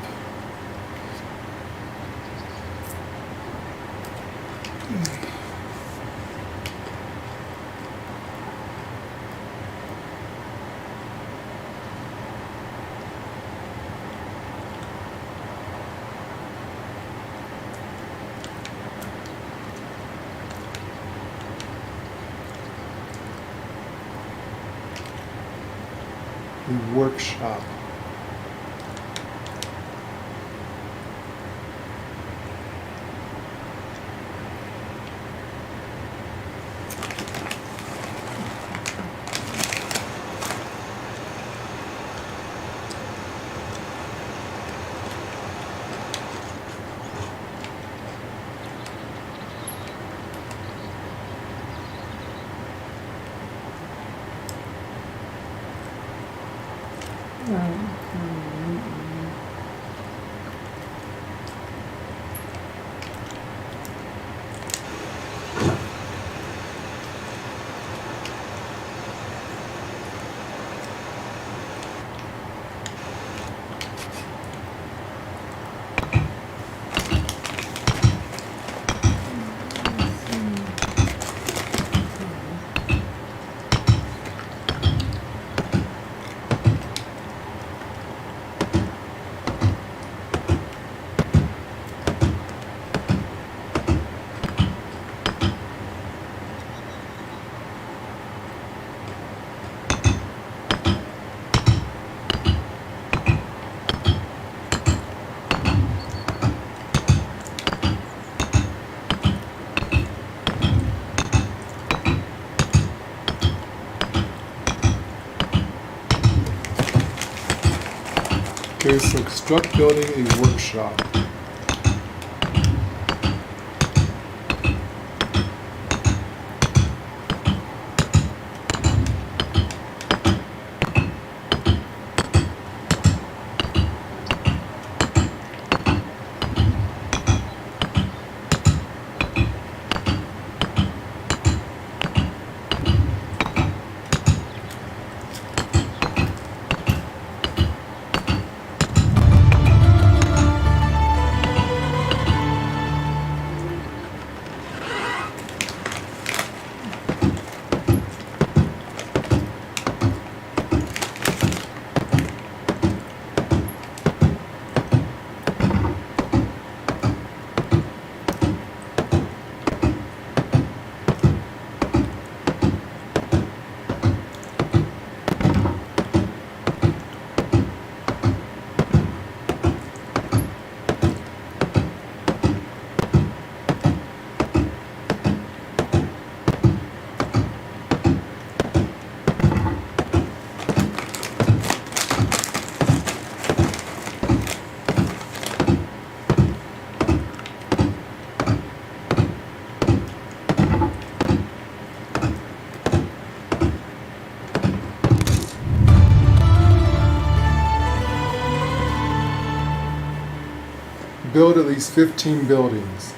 A workshop. Right. construct building a workshop. Build at least 15 buildings.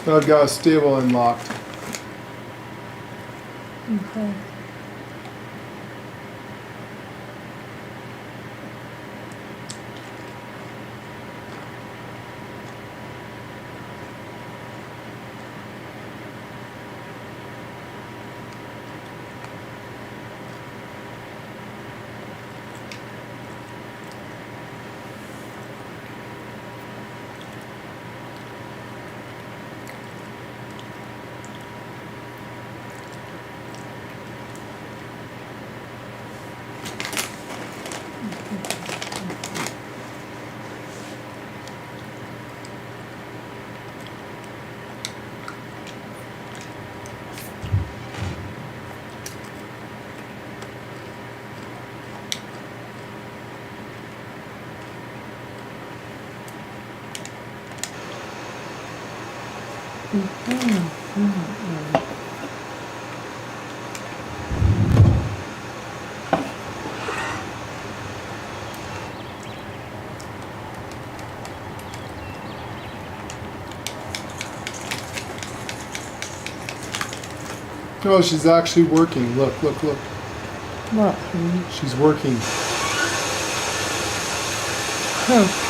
So I've got a stable unlocked. Okay. Oh, she's actually working. Look, look, look. What? She's working. Huh.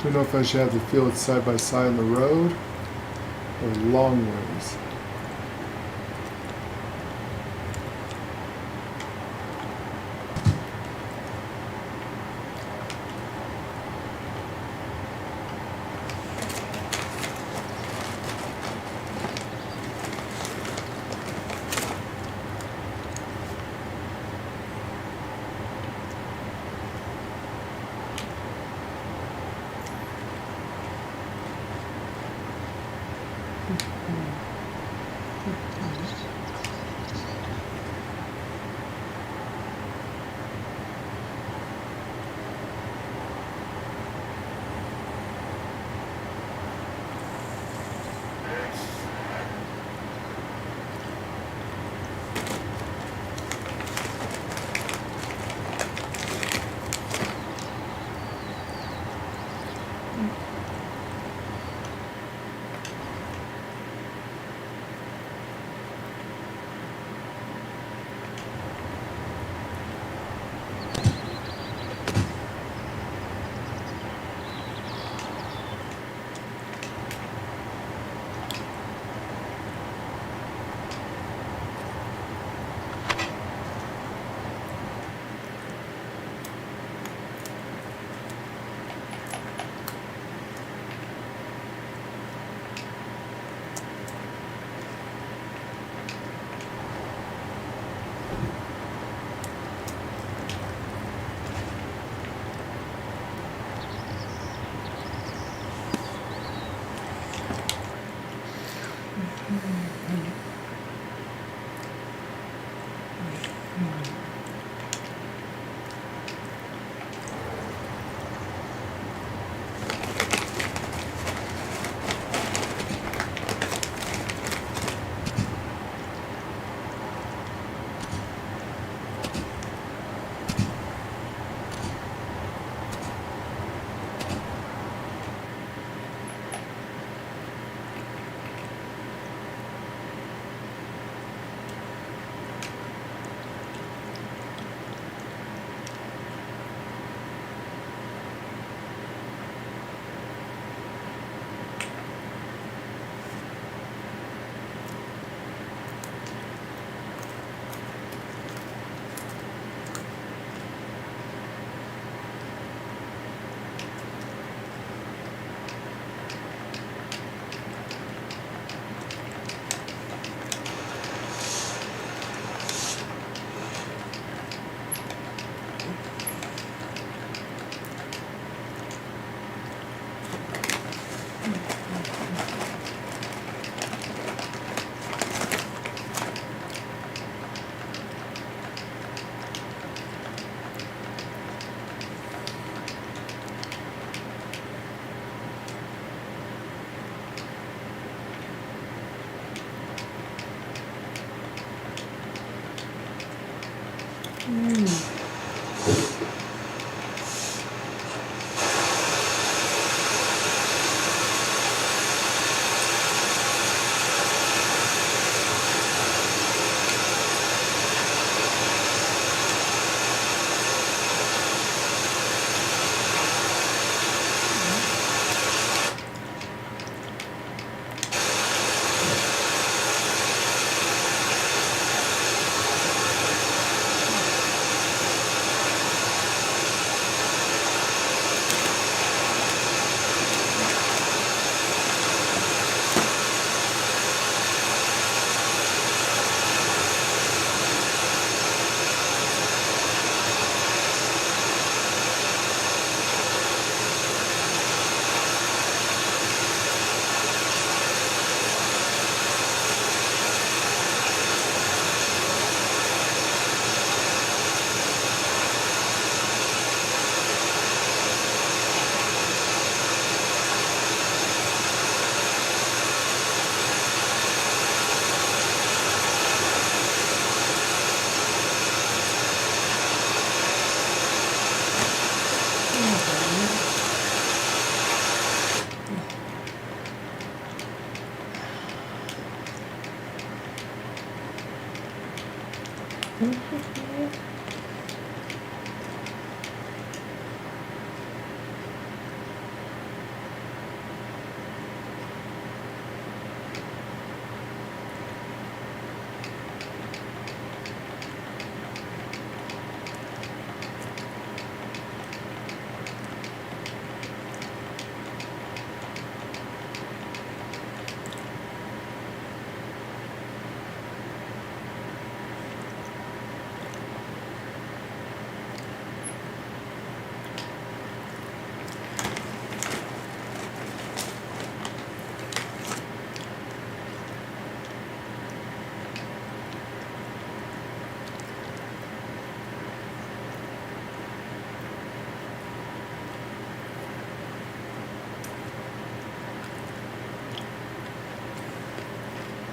Don't know if I should have the field side by side on the road or long ways.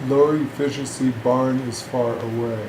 Lower efficiency barn is far away.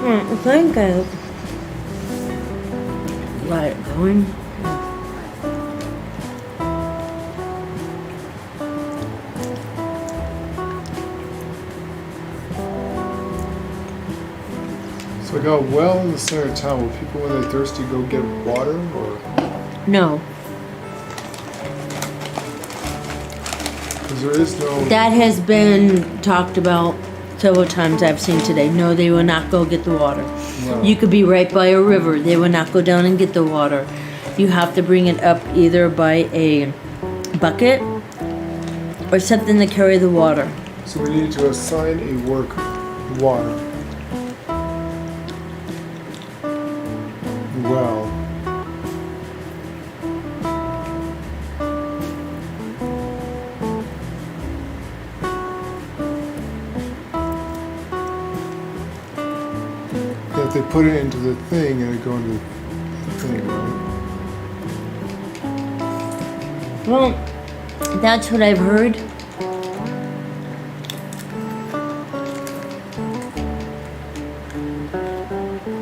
I think I let it going. So I got a well in the center of town. Will people, when they're thirsty, go get water? Or No, because there is no. that has been talked about several times I've seen today. No, they will not go get the water. No. You could be right by a river. They will not go down and get the water. You have to bring it up either by a bucket or something to carry the water. So we need to assign a worker water. Well. If they put it into the thing, it'll go into the thing, right? Well, that's what I've heard.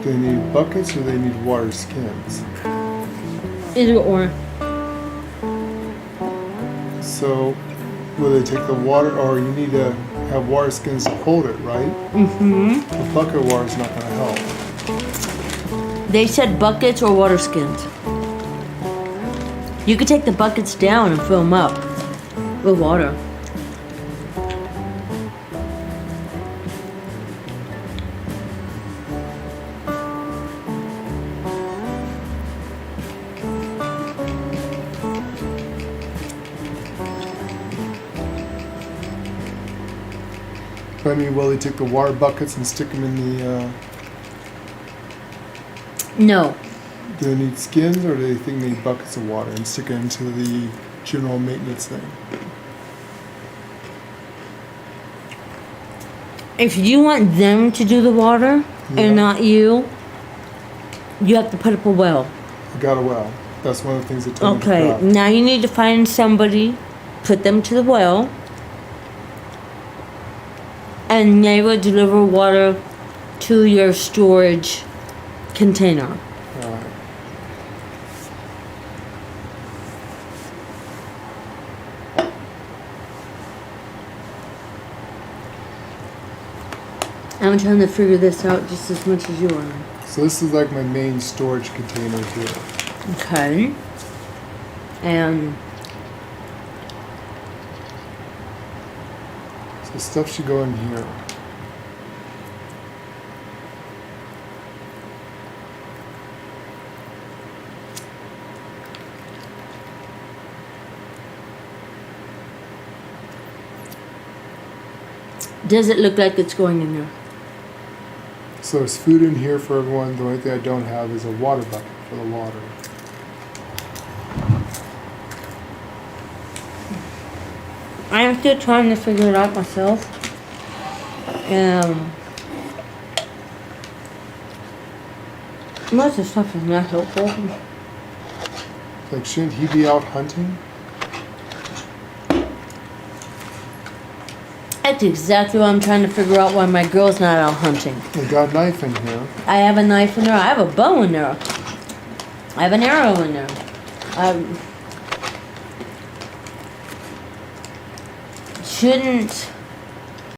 Do they need buckets or they need water skins? Either or. So, will they take the water, or you need to have water skins to hold it, right? Mm-hmm. The bucket of water is not going to help. They said buckets or water skins. You could take the buckets down and fill them up with water. I mean, will they take the water buckets and stick them in the, No. do they need skins, or do they think they need buckets of water and stick it into the general maintenance thing? If you want them to do the water Yeah. and not you, you have to put up a well. I got a well. That's one of the things they told me Okay, about. now you need to find somebody, put them to the well, and they will deliver water to your storage container. Alright. I'm trying to figure this out just as much as you are. So this is like my main storage container here. Okay. And So stuff should go in here. does it look like it's going in there? So there's food in here for everyone. The only thing I don't have is a water bucket for the water. I'm still trying to figure it out myself. Most of the stuff is not helpful. Like, shouldn't he be out hunting? That's exactly what I'm trying to figure out why my girl's not out hunting. We got a knife in here. I have a knife in there. I have a bow in there. I have an arrow in there. Shouldn't